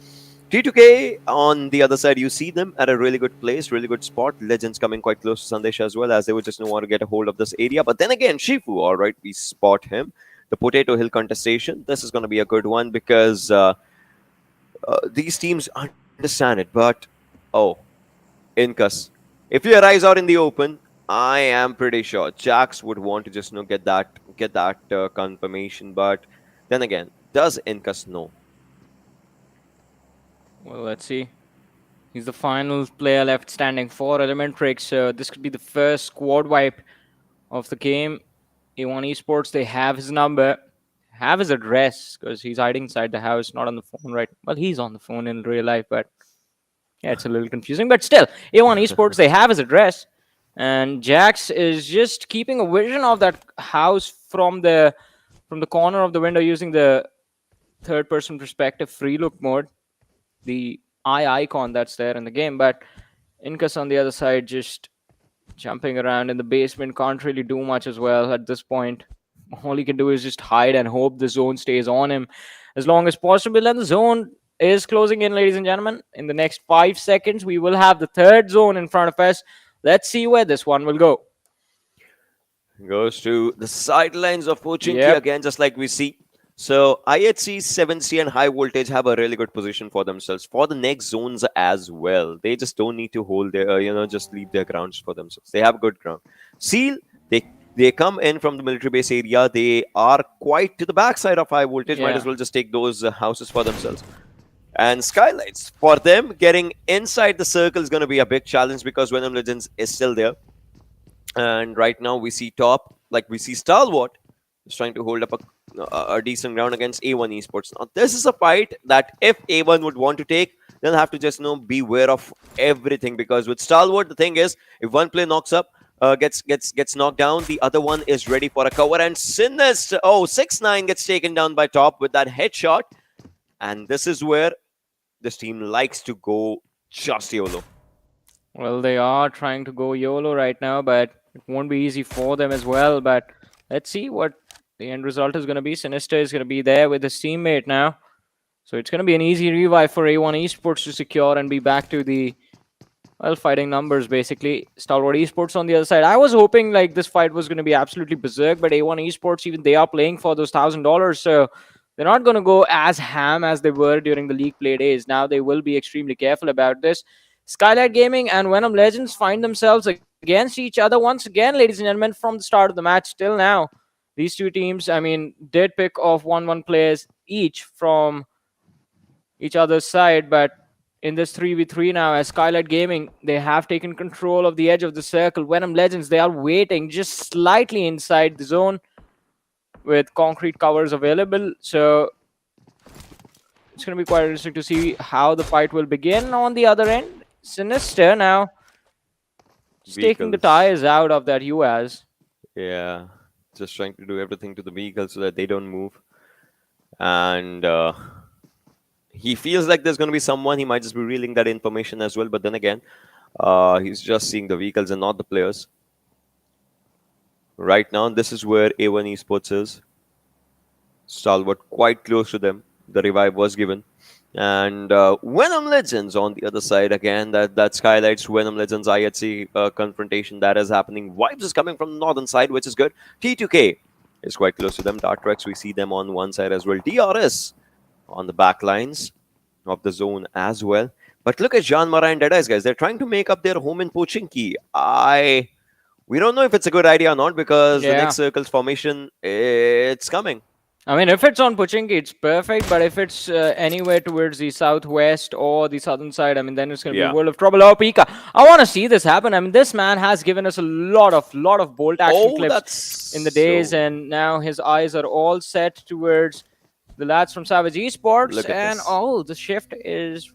T2K, on the other side, you see them at a really good place, really good spot. Legends coming quite close to Sandesh as well, as they would just want to get a hold of this area. But then again, Shifu, all right, we spot him. The Potato Hill contestation, this is going to be a good one because these teams understand it. But, Incus, if you arise out in the open, I am pretty sure Jax would want to just get that confirmation. But then again, does Incus know? Well, let's see. He's the final player left standing for ElementriX. This could be the first squad wipe of the game. A1 Esports, they have his number, have his address, because he's hiding inside the house, not on the phone, right? Well, he's on the phone in real life, but yeah, it's a little confusing. But still, A1 Esports, they have his address. And Jax is just keeping a vision of that house from the corner of the window using the third-person perspective free look mode. The eye icon that's there in the game, but Incus on the other side just jumping around in the basement, can't really do much as well at this point. All he can do is just hide and hope the zone stays on him as long as possible, and the zone is closing in, ladies and gentlemen. In the next 5 seconds, we will have the third zone in front of us. Let's see where this one will go. Goes to the sidelines of Pochinki again, just like we see. So IHC, 7C and High Voltage have a really good position for themselves for the next zones as well. They just don't need to hold their, just leave their grounds for themselves. They have good ground. Seal, they come in from the military base area. They are quite to the backside of High Voltage. Might as well just take those houses for themselves. And Skylightz, for them, getting inside the circle is going to be a big challenge because Venom Legends is still there. And right now we see top, like we see Stalwart is trying to hold up a decent ground against A1 Esports. Now, this is a fight that if A1 would want to take, they'll have to just beware of everything, because with Stalwart, the thing is, if one player knocks up, gets knocked down, the other one is ready for a cover, and Sinister, 6-9 gets taken down by top with that headshot, and this is where this team likes to go just YOLO. Well, they are trying to go YOLO right now, but it won't be easy for them as well. But let's see what the end result is going to be. Sinister is going to be there with his teammate now. So it's going to be an easy revive for A1 Esports to secure and be back to the, fighting numbers, basically. Stalwart Esports on the other side. I was hoping like this fight was going to be absolutely berserk, but A1 Esports, even they are playing for those $1,000. So they're not going to go as ham as they were during the league play days. Now they will be extremely careful about this. Skylightz Gaming and Venom Legends find themselves against each other once again, ladies and gentlemen, from the start of the match till now. These two teams, did pick off 1-1 players each from each other's side, but in this 3v3 now, as Skylightz Gaming, they have taken control of the edge of the circle. Venom Legends, they are waiting just slightly inside the zone with concrete covers available. So it's going to be quite interesting to see how the fight will begin on the other end. Sinister now just taking the tires out of that UAZ. Yeah, just trying to do everything to the vehicle so that they don't move. And he feels like there's going to be someone. He might just be reeling that information as well. But then again, he's just seeing the vehicles and not the players. Right now, this is where A1 Esports is. Stalwart quite close to them. The revive was given. And Venom Legends on the other side again. That Skylightz Venom Legends IHC confrontation that is happening. Vibes is coming from the northern side, which is good. T2K is quite close to them. Atrax, we see them on one side as well. DRS on the back lines of the zone as well. But look at JyanMaara and Deadeyes, guys. They're trying to make up their home in Pochinki. We don't know if it's a good idea or not because the next circle's formation, it's coming. I mean, if it's on Pochinki, it's perfect. But if it's anywhere towards the southwest or the southern side, I mean, then it's going to be a world of trouble. Oh, Pika, I want to see this happen. I mean, this man has given us a lot of bolt action clips in the days, and now his eyes are all set towards the lads from Savage Esports. And the shift is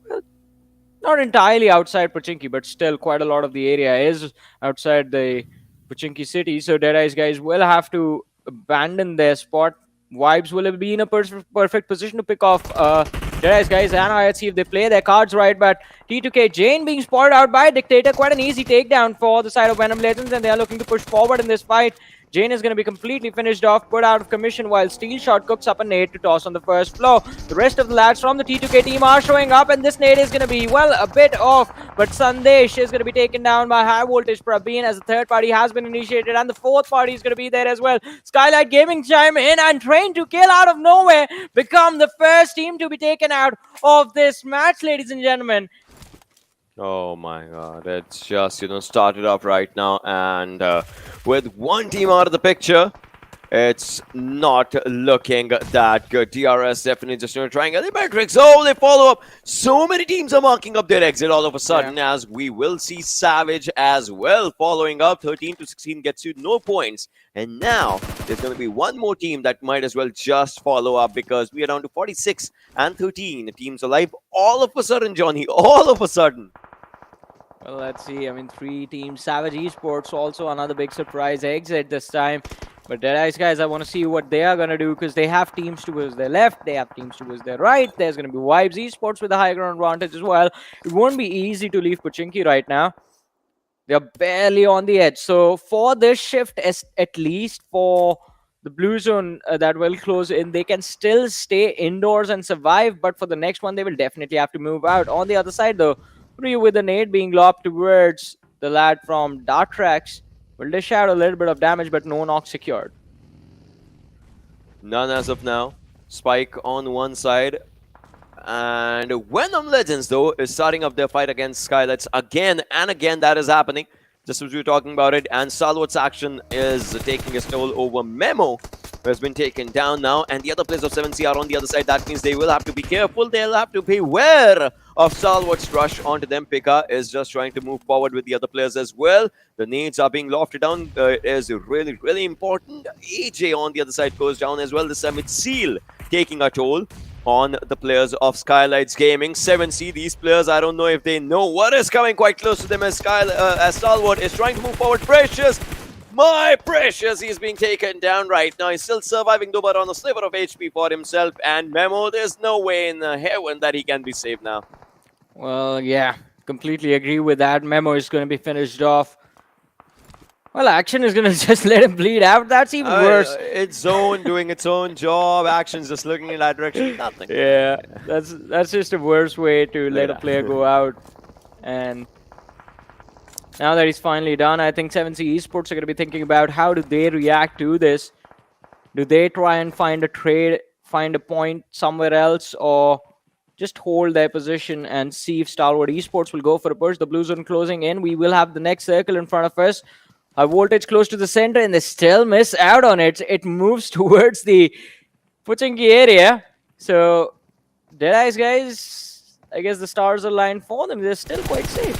not entirely outside Pochinki, but still quite a lot of the area is outside the Pochinki city. So Deadeyes guys will have to abandon their spot. Vibes will be in a perfect position to pick off Deadeyes guys and IHC if they play their cards right. But T2K Jane being spotted out by Dictator, quite an easy takedown for the side of Venom Legends, and they are looking to push forward in this fight. Jane is going to be completely finished off, put out of commission, while Steel Shot cooks up a nade to toss on the first floor. The rest of the lads from the T2K team are showing up, and this nade is going to be, well, a bit off. But Sandesh is going to be taken down by High Voltage Praveen as the third party has been initiated, and the fourth party is going to be there as well. Skylightz Gaming chime in and Train to Kill out of nowhere become the first team to be taken out of this match, ladies and gentlemen. Oh my god, it's just, started off right now, and with one team out of the picture, it's not looking that good. DRS definitely just trying ElementriX. Oh, they follow up. So many teams are marking up their exit all of a sudden, as we will see Savage as well following up. 13 to 16 gets you no points. And now there's going to be one more team that might as well just follow up, because we are down to 46 and 13 teams alive all of a sudden, Johnny, all of a sudden. Well, let's see. I mean, 3 teams. Savage Esports also another big surprise exit this time. But Deadeyes guys, I want to see what they are going to do, because they have teams towards their left, they have teams towards their right. There's going to be Vibes Esports with a high ground advantage as well. It won't be easy to leave Pochinki right now. They're barely on the edge. So for this shift, at least for the blue zone that will close in, they can still stay indoors and survive. But for the next one, they will definitely have to move out. On the other side, though, with the nade being lobbed towards the lad from Atrax, will dish out a little bit of damage, but no knock secured. None as of now. Spike on one side. And Venom Legends, though, is starting up their fight against Skylightz again and again. That is happening, just as we were talking about it. And Stalwart's action is taking its toll over Memo, who has been taken down now. And the other players of 7C are on the other side. That means they will have to be careful. They'll have to beware of Stalwart's rush onto them. Pika is just trying to move forward with the other players as well. The nades are being lofted down. It is really, really important. AJ on the other side goes down as well. This time it's Seal taking a toll on the players of Skylightz Gaming. 7C, these players, I don't know if they know what is coming quite close to them, as Stalwart is trying to move forward. Precious, my Precious, he's being taken down right now. He's still surviving, though, but on a sliver of HP for himself. And Memo, there's no way in heaven that he can be saved now. Well, yeah, completely agree with that. Memo is going to be finished off. Well, Action is going to just let him bleed out. That's even worse. It's Zone doing its own job. Action's just looking in that direction. Nothing. Yeah, that's just a worse way to let a player go out. And now that he's finally done, I think 7C Esports are going to be thinking about how do they react to this. Do they try and find a trade, find a point somewhere else, or just hold their position and see if Stalwart Esports will go for a push? The blue zone closing in. We will have the next circle in front of us. High voltage close to the center, and they still miss out on it. It moves towards the Pochinki area. So, Deadeyes guys, I guess the stars aligned for them. They're still quite safe.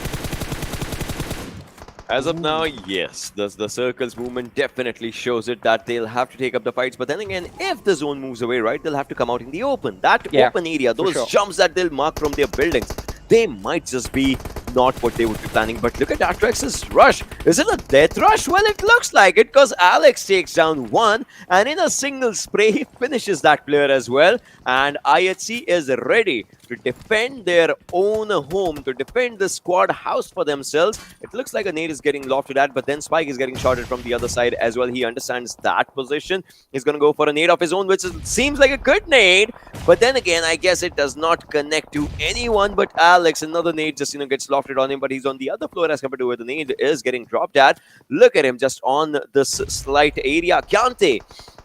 As of now, yes, the circle's movement definitely shows it that they'll have to take up the fights. But then again, if the zone moves away, right, they'll have to come out in the open. That open area, those jumps that they'll mark from their buildings, they might just be not what they would be planning. But look at Atrax's rush. Is it a death rush? Well, it looks like it, because Alex takes down one and in a single spray finishes that player as well. And IHC is ready to defend their own home, to defend the squad house for themselves. It looks like a nade is getting lofted at, but then Spike is getting shotted from the other side as well. He understands that position. He's going to go for a nade of his own, which seems like a good nade. But then again, I guess it does not connect to anyone but Alex. Another nade just, gets lofted on him, but he's on the other floor as compared to where the nade is getting dropped at. Look at him just on this slight area. Kyante,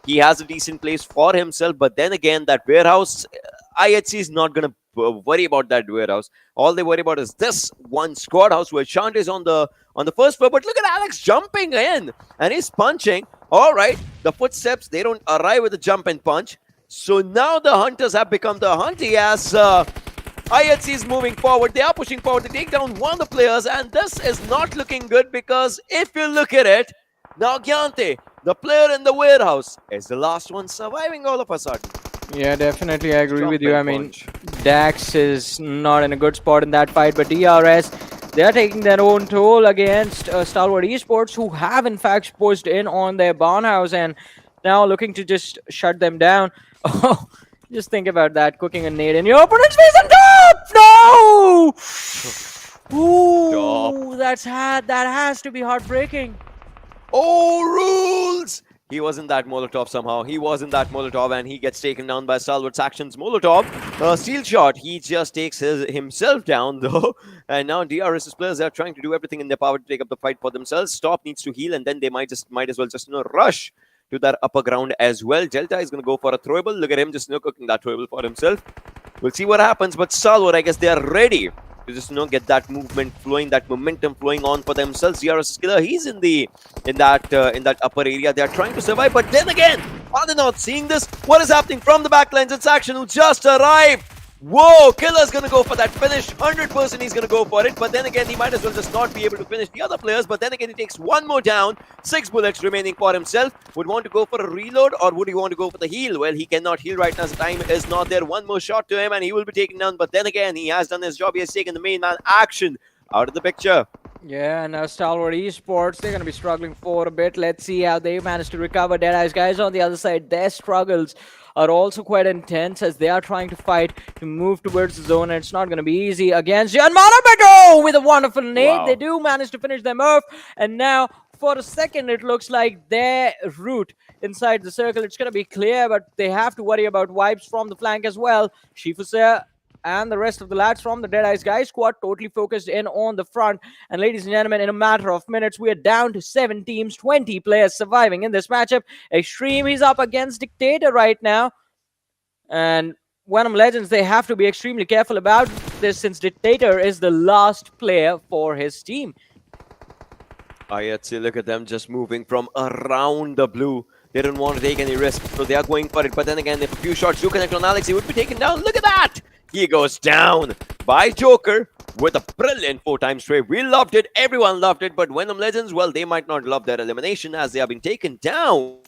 he has a decent place for himself, but then again, that warehouse, IHC is not going to worry about that warehouse. All they worry about is this one squad house where Shante is on the first floor. But look at Alex jumping in, and he's punching. All right, the footsteps, they don't arrive with a jump and punch. So now the hunters have become the hunty as IHC is moving forward. They are pushing forward to take down one of the players, and this is not looking good because if you look at it, now Gyante, the player in the warehouse, is the last one surviving all of a sudden. Yeah, definitely, I agree Drop with you. I and mean, punch. Dax is not in a good spot in that fight, but DRS, they are taking their own toll against Stalwart Esports, who have in fact pushed in on their barn house and now looking to just shut them down. Oh, just think about that, cooking a nade in your opponent's face on top! No! Ooh, that has to be heartbreaking. Oh, rules! He wasn't that Molotov somehow. He wasn't that Molotov, and he gets taken down by Stalwart's actions. Molotov, steel shot. He just takes himself down, though. And now DRS's players are trying to do everything in their power to take up the fight for themselves. Stop needs to heal, and then they might as well just rush to that upper ground as well. Delta is going to go for a throwable. Look at him just cooking that throwable for himself. We'll see what happens, but Stalwart, I guess they are ready to just get that movement flowing, that momentum flowing on for themselves. DRS killer, he's in that upper area. They are trying to survive, but then again, are they not seeing this? What is happening from the backlines? It's Action who just arrived. Whoa, Killer's gonna go for that finish. 100% he's gonna go for it, but then again, he might as well just not be able to finish the other players. But then again, he takes one more down. 6 bullets remaining for himself. Would want to go for a reload, or would he want to go for the heal? Well, he cannot heal right now. The time is not there. One more shot to him, and he will be taken down. But then again, he has done his job. He has taken the main man Action out of the picture. Yeah, now Stalwart Esports, they're going to be struggling for a bit. Let's see how they manage to recover. Deadeyes Guys on the other side, their struggles are also quite intense as they are trying to fight to move towards the zone, and it's not going to be easy against JyanMaara with a wonderful nade. Wow. They do manage to finish them off, and now for a second it looks like their route inside the circle, it's going to be clear, but they have to worry about wipes from the flank as well. Shifusa and the rest of the lads from the Deadeyes Guys squad totally focused in on the front. And ladies and gentlemen, in a matter of minutes, we are down to 7 teams, 20 players surviving in this matchup. Extreme, he's up against Dictator right now. And Venom Legends, they have to be extremely careful about this since Dictator is the last player for his team. IHC, look at them just moving from around the blue. They don't want to take any risks, so they are going for it. But then again, if a few shots do connect on Alex, he would be taken down. Look at that! He goes down by Joker with a brilliant 4-time straight. We loved it. Everyone loved it. But Venom Legends, well, they might not love their elimination as they have been taken down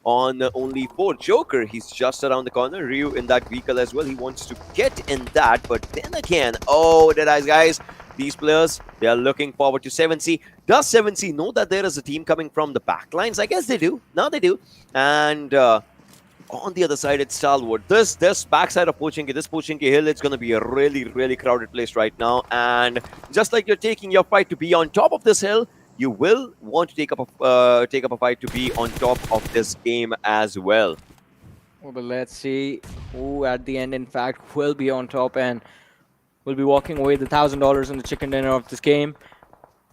on only 4. Joker, he's just around the corner. Ryu in that vehicle as well. He wants to get in that. But then again, oh, Deadeyes Guys, these players, they are looking forward to 7C. Does 7C know that there is a team coming from the backlines? I guess they do. Now they do. And on the other side, it's Stalwart. This backside of Pochinki, this Pochinki Hill, it's going to be a really, really crowded place right now. And just like you're taking your fight to be on top of this hill, you will want to take up a fight to be on top of this game as well. Well, but let's see who at the end, in fact, will be on top and will be walking away with $1,000 in the chicken dinner of this game.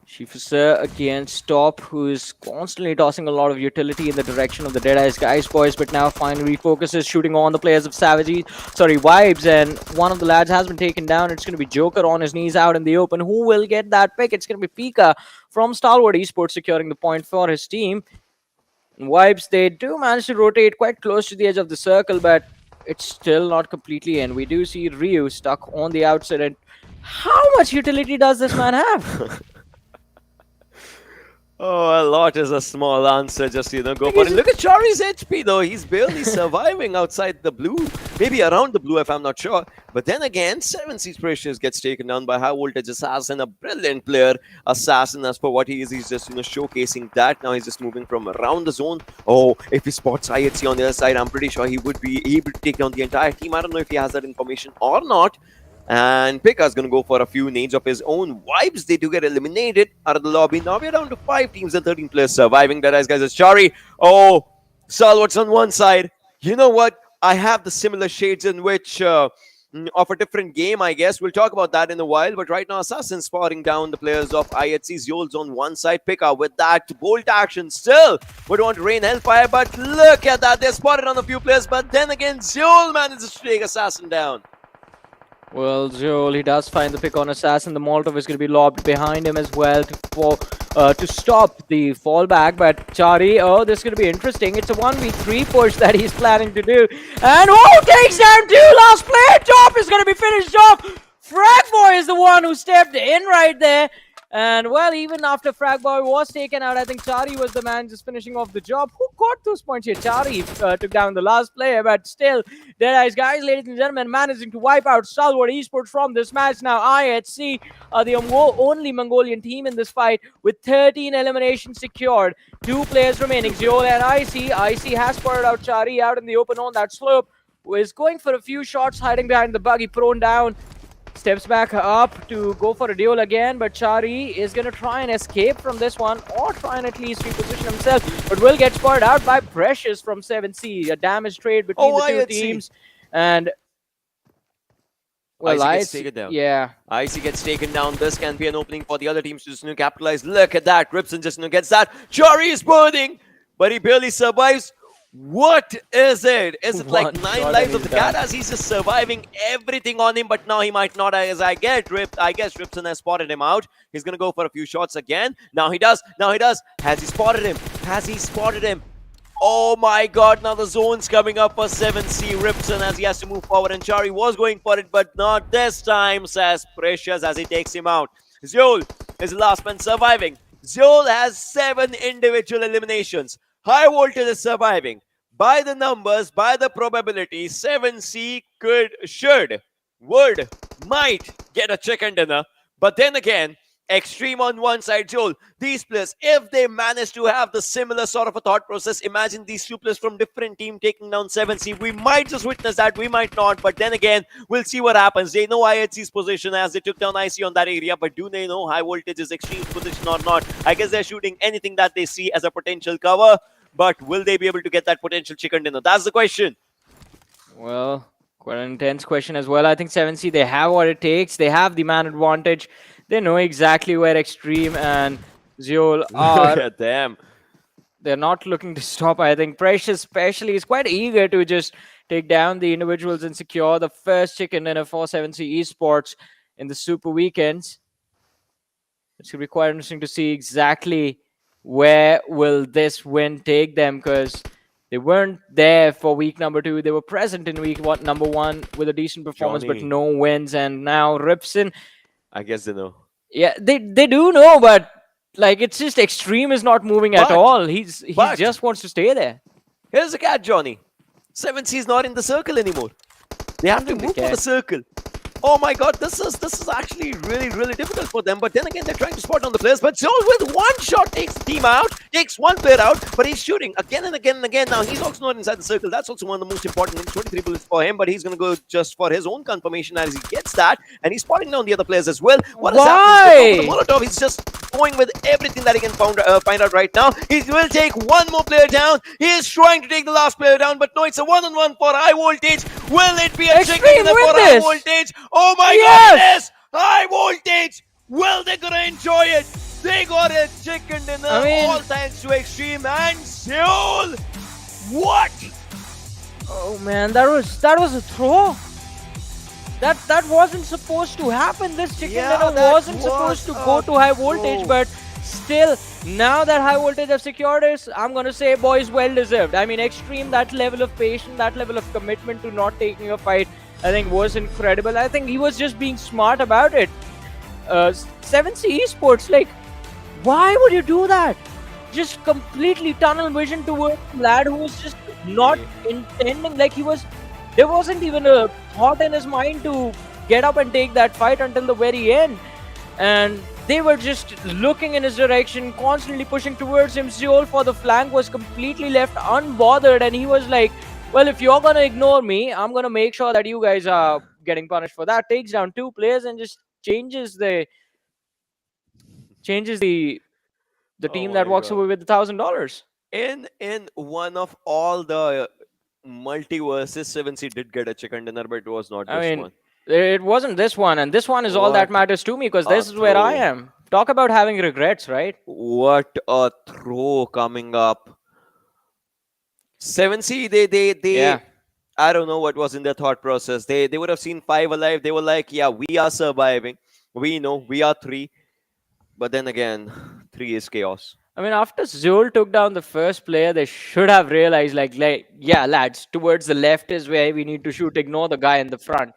Shifusa against Top, who is constantly tossing a lot of utility in the direction of the Deadeyes Guys boys, but now finally focuses, shooting on the players of Vibes, and one of the lads has been taken down. It's going to be Joker on his knees out in the open. Who will get that pick? It's going to be Pika from Stalwart Esports securing the point for his team. And Vibes, they do manage to rotate quite close to the edge of the circle, but it's still not completely in. We do see Ryu stuck on the outside, and how much utility does this man have? Oh, a lot is a small answer. Just, go for it. Look at Chari's HP, though. He's barely surviving outside the blue. Maybe around the blue, if I'm not sure. But then again, 7C's Precious gets taken down by High Voltage Assassin, a brilliant player. Assassin, as for what he is, he's just, showcasing that. Now he's just moving from around the zone. Oh, if he spots IHC on the other side, I'm pretty sure he would take down the entire team. I don't know if he has that information or not. And Pika's going to go for a few nades of his own. Vibes, they do get eliminated out of the lobby. Now we're down to 5 teams and 13 players surviving. Deadeyes Guys is Chari. Oh, Stalwart's on one side. You know what? I have the similar shades in which of a different game, I guess. We'll talk about that in a while. But right now, Assassin spotting down the players of IHC. Zol's on one side. Pika with that bolt action still would want to rain hellfire. But look at that. They're spotted on a few players. But then again, Zol manages to take Assassin down. Well, Joel, he does find the pick on Assassin. The Molotov is going to be lobbed behind him as well to stop the fallback. But Chari, oh, this is going to be interesting. It's a 1v3 push that he's planning to do. And oh, takes down 2. Last play. Top is going to be finished off. Fragboy is the one who stepped in right there. And well, even after Fragboy was taken out, I think Chari was the man just finishing off the job. Who got those points here? Chari took down the last player, but still, Deadeyes Guys, ladies and gentlemen, managing to wipe out Stalwart Esports from this match. Now, IHC are the only Mongolian team in this fight with 13 eliminations secured. 2 players remaining, Zeol and IC. IC has spotted out Chari out in the open on that slope. Who is going for a few shots, hiding behind the buggy, prone down. Steps back up to go for a duel again, but Chari is going to try and escape from this one or try and at least reposition himself, but will get spotted out by Precious from 7C. A damage trade between the two teams. And well, IC gets taken down. Yeah. IC gets taken down. This can be an opening for the other teams to just capitalize. Look at that. Ripson just gets that. Chari is burning, but he barely survives. What is it? Is it like 9 lives of the cat as he's just surviving everything on him? But now he might not, as I guess Ripson has spotted him out. He's going to go for a few shots again. Now he does. Has he spotted him? Oh my god, now the zone's coming up for 7C Ripson as he has to move forward. And Chari was going for it, but not this time, says Precious as he takes him out. Zeol is the last man surviving. Zeol has 7 individual eliminations. High Voltage is surviving. By the numbers, by the probability, 7C might get a chicken dinner. But then again, Extreme on one side, Joel. These players, if they manage to have the similar sort of a thought process, imagine these 2 players from different team taking down 7C. We might just witness that, we might not. But then again, we'll see what happens. They know IHC's position as they took down IC on that area. But do they know High Voltage's Extreme's position or not? I guess they're shooting anything that they see as a potential cover. But will they be able to get that potential chicken dinner? That's the question. Well, quite an intense question as well. I think 7C, they have what it takes. They have the man advantage. They know exactly where Extreme and Zeol are. Look at them. They're not looking to stop. I think Precious especially is quite eager to just take down the individuals and secure the first chicken dinner for 7C Esports in the Super Weekends. It's going to be quite interesting to see exactly where will this win take them, because they weren't there for week number 2. They were present in week number 1 with a decent performance, but no wins. And now Ripson, I guess they know. Yeah, they do know, but like it's just Extreme is not moving at all. He just wants to stay there. Here's the catch, Johnny. 7C is not in the circle anymore. They have to move for the circle. Oh my god, this is actually really difficult for them. But then again, they're trying to spot on the players. But Zol with one shot takes the team out, takes one player out, but he's shooting again and again and again. Now he's also not inside the circle. That's also one of the most important things. 23 bullets for him, but he's gonna go just for his own confirmation as he gets that, and he's spotting down the other players as well. What is happening? The Molotov, he's just going with everything that he can find out right now. He will take one more player down. He is trying to take the last player down, but no, it's a 1-on-1 for High Voltage. Will it be a chicken for High Voltage? Oh my god, it is! High Voltage! Well, they're gonna enjoy it! They got a chicken dinner, all thanks to Extreme and Seoul! What? Oh man, that was a throw. That wasn't supposed to happen. This chicken dinner wasn't supposed to go to High Voltage, but still, now that High Voltage have secured it, I'm gonna say, boys, well deserved. I mean, Extreme, that level of patience, that level of commitment to not taking a fight, I think was incredible. I think he was just being smart about it. 7C Esports, like, why would you do that? Just completely tunnel vision towards a lad who was just not intending, like there wasn't even a thought in his mind to get up and take that fight until the very end. And they were just looking in his direction, constantly pushing towards him. Zeol for the flank was completely left unbothered, and he was like, well, if you're gonna ignore me, I'm gonna make sure that you guys are getting punished for that, takes down 2 players and just changes the team Oh that my walks God. away with $1,000. In one of all the multiverses, 7C did get a chicken dinner, but it was not I this mean, one. it wasn't this one, and this one is all that What matters to me because a this is where I throw. am. Talk about having regrets, right? What a throw coming up. 7C, they Yeah. I don't know what was in their thought process. They would have seen 5 alive. They were like, yeah, we are surviving. We know we are 3. But then again, 3 is chaos. I mean, after Zul took down the first player, they should have realized, like, yeah, lads, towards the left is where we need to shoot. Ignore the guy in the front.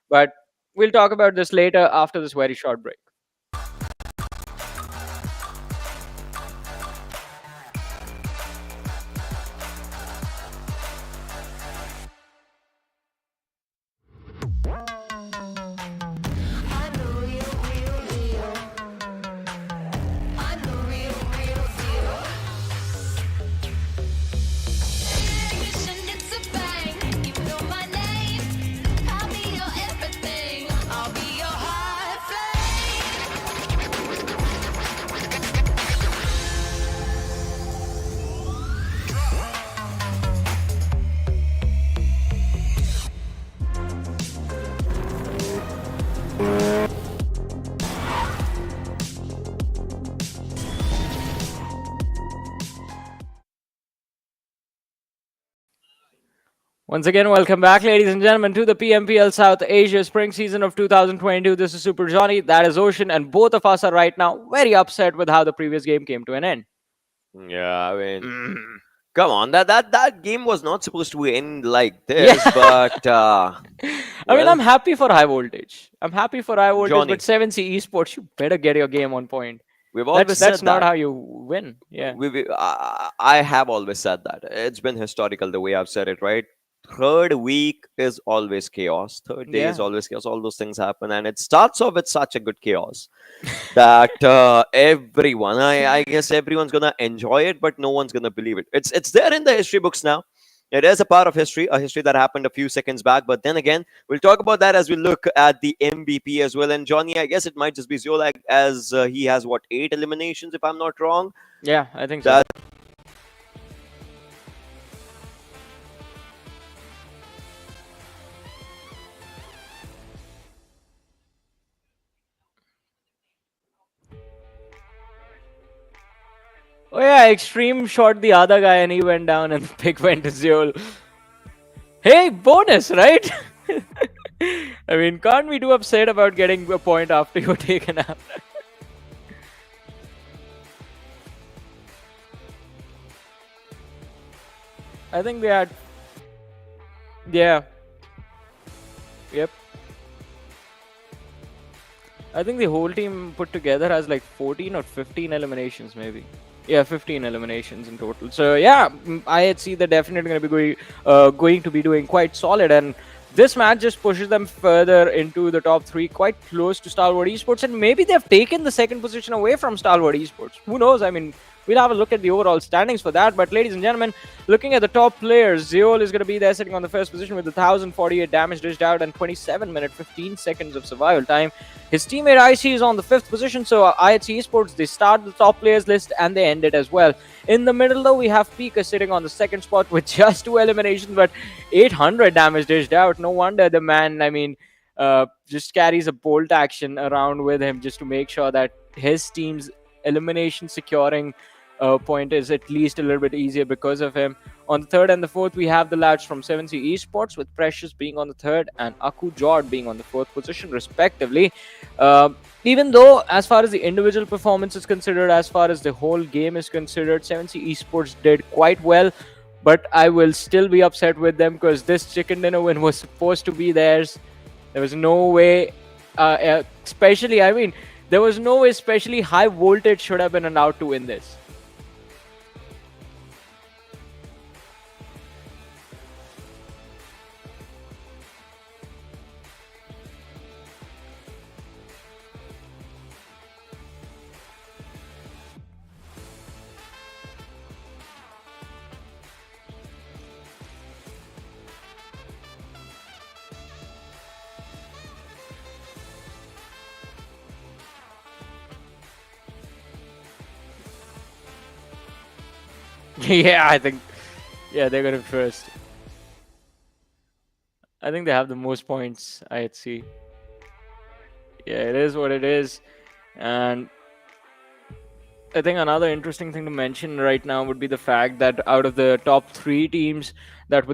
But we'll talk about this later after this very short break. Once again, welcome back, ladies and gentlemen, to the PMPL South Asia Spring Season of 2022. This is Super Johnny, that is Ocean, and both of us are right now very upset with how the previous game came to an end. Yeah, I mean, come on, that game was not supposed to end like this. Yeah. But I mean, well, I'm happy for high voltage. I'm happy for high voltage, Johnny. but 7C Esports, you better get your game on point. we've always That's said not that. how you win. Yeah. I have always said that. It's been historical the way I've said it, right? Third week is always chaos. Third day is Yeah. always chaos. All those things happen, and it starts off with such a good chaos that everyone, I guess, everyone's gonna enjoy it, but no one's gonna believe it. It's there in the history books now. It is a part of history, a history that happened a few seconds back. But then again, we'll talk about that as we look at the MVP as well. And Johnny, I guess it might just be Zio, as he has what, 8 eliminations, if I'm not wrong. Yeah, I think so. That Oh yeah, Extreme shot the other guy and he went down and the pick went to Zeol. Hey, bonus, right? I mean, can't be too upset about getting a point after you're taken out. I think they had... Yeah. Yep. I think the whole team put together has like 14 or 15 eliminations, maybe. Yeah, 15 eliminations in total. So yeah, IHC they're definitely going to be going to be doing quite solid, and this match just pushes them further into the top 3, quite close to Stalwart Esports, and maybe they've taken the second position away from Stalwart Esports. Who knows? I mean, we'll have a look at the overall standings for that. But ladies and gentlemen, looking at the top players, Zeol is going to be there sitting on the first position with 1,048 damage dished out and 27 minutes 15 seconds of survival time. His teammate IC is on the 5th position, so IHC Esports, they start the top players list and they end it as well. In the middle though, we have Pika sitting on the 2nd spot with just 2 eliminations but 800 damage dished out. No wonder the man, I mean, just carries a bolt action around with him just to make sure that his team's elimination securing point is at least a little bit easier because of him. On the 3rd and the 4th, we have the lads from 7C Esports, with Precious being on the 3rd and Aku Jord being on the 4th position, respectively. Even though, as far as the individual performance is considered, as far as the whole game is considered, 7C Esports did quite well. But I will still be upset with them because this chicken dinner win was supposed to be theirs. There was no way, especially, I mean, there was no way, especially high voltage should have been allowed to win this. Yeah, I think. Yeah, they're gonna be first. I think they have the most points. I'd see. Yeah, it is what it is, and I think another interesting thing to mention right now would be the fact that out of the top three teams that were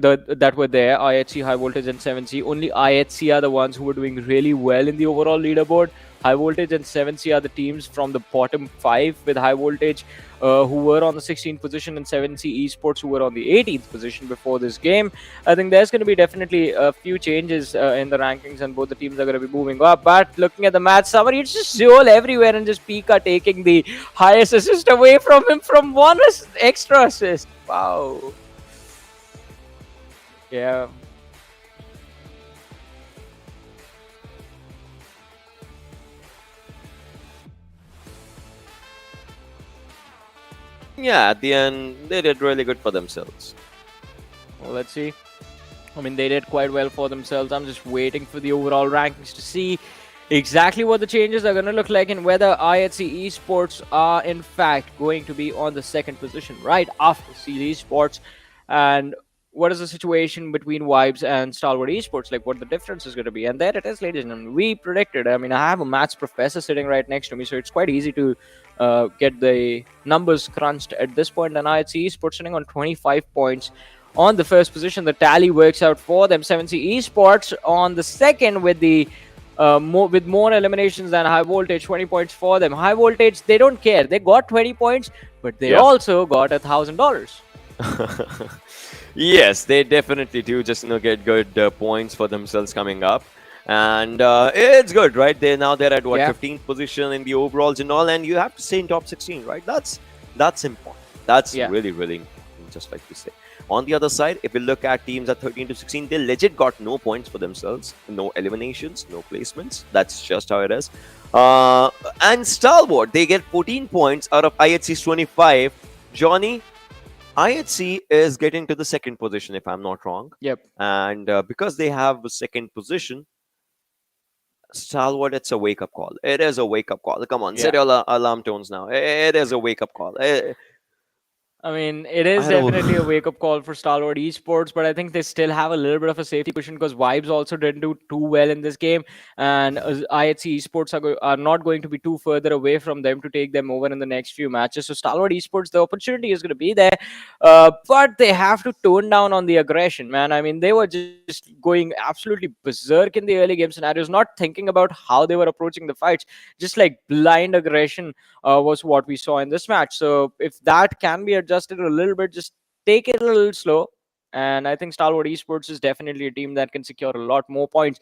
there, IHC, High Voltage, and 7C, only IHC are the ones who were doing really well in the overall leaderboard. High Voltage and 7C are the teams from the bottom five, with High Voltage who were on the 16th position and 7C Esports who were on the 18th position before this game. I think there's going to be definitely a few changes in the rankings, and both the teams are going to be moving up. But looking at the match summary, it's just Zeol everywhere, and just Pika taking the highest assist away from him from one extra assist. Wow. Yeah. Yeah, at the end, they did really good for themselves. Well, let's see. I mean, they did quite well for themselves. I'm just waiting for the overall rankings to see exactly what the changes are going to look like, and whether IHC Esports are in fact going to be on the second position right after Seal Esports, and what is the situation between Vibes and Stalwart Esports, like what the difference is going to be. And there it is, ladies and gentlemen. We predicted. I mean, I have a maths professor sitting right next to me, so it's quite easy to get the numbers crunched at this point. And IHC Esports sitting on 25 points on the first position. The tally works out for them. 7C Esports on the second with the more eliminations than High Voltage. 20 points for them. High Voltage, they don't care. They got 20 points, but they also got $1,000. Yes, they definitely do. Just get good points for themselves coming up, and it's good, right? They're at what 15th position in the overalls and all, and you have to stay in top 16, right? That's important. That's really important, just like you say. On the other side, if we look at teams at 13 to 16, they legit got no points for themselves, no eliminations, no placements. That's just how it is. And Stalwart, they get 14 points out of IHC's 25. Johnny, IHC is getting to the second position, if I'm not wrong. Yep. And because they have a second position, Stalwart, it's a wake-up call. It is a wake-up call. Come on, set your alarm tones now. It is a wake-up call. I mean, it is definitely a wake-up call for Stalwart Esports, but I think they still have a little bit of a safety cushion because Vibes also didn't do too well in this game, and IHC Esports are not going to be too further away from them to take them over in the next few matches. So Stalwart Esports, the opportunity is going to be there, but they have to tone down on the aggression, man. I mean, they were just going absolutely berserk in the early game scenarios, not thinking about how they were approaching the fights. Just like blind aggression was what we saw in this match. So if that can be adjusted a little bit, just take it a little slow, and I think Stalwart Esports is definitely a team that can secure a lot more points.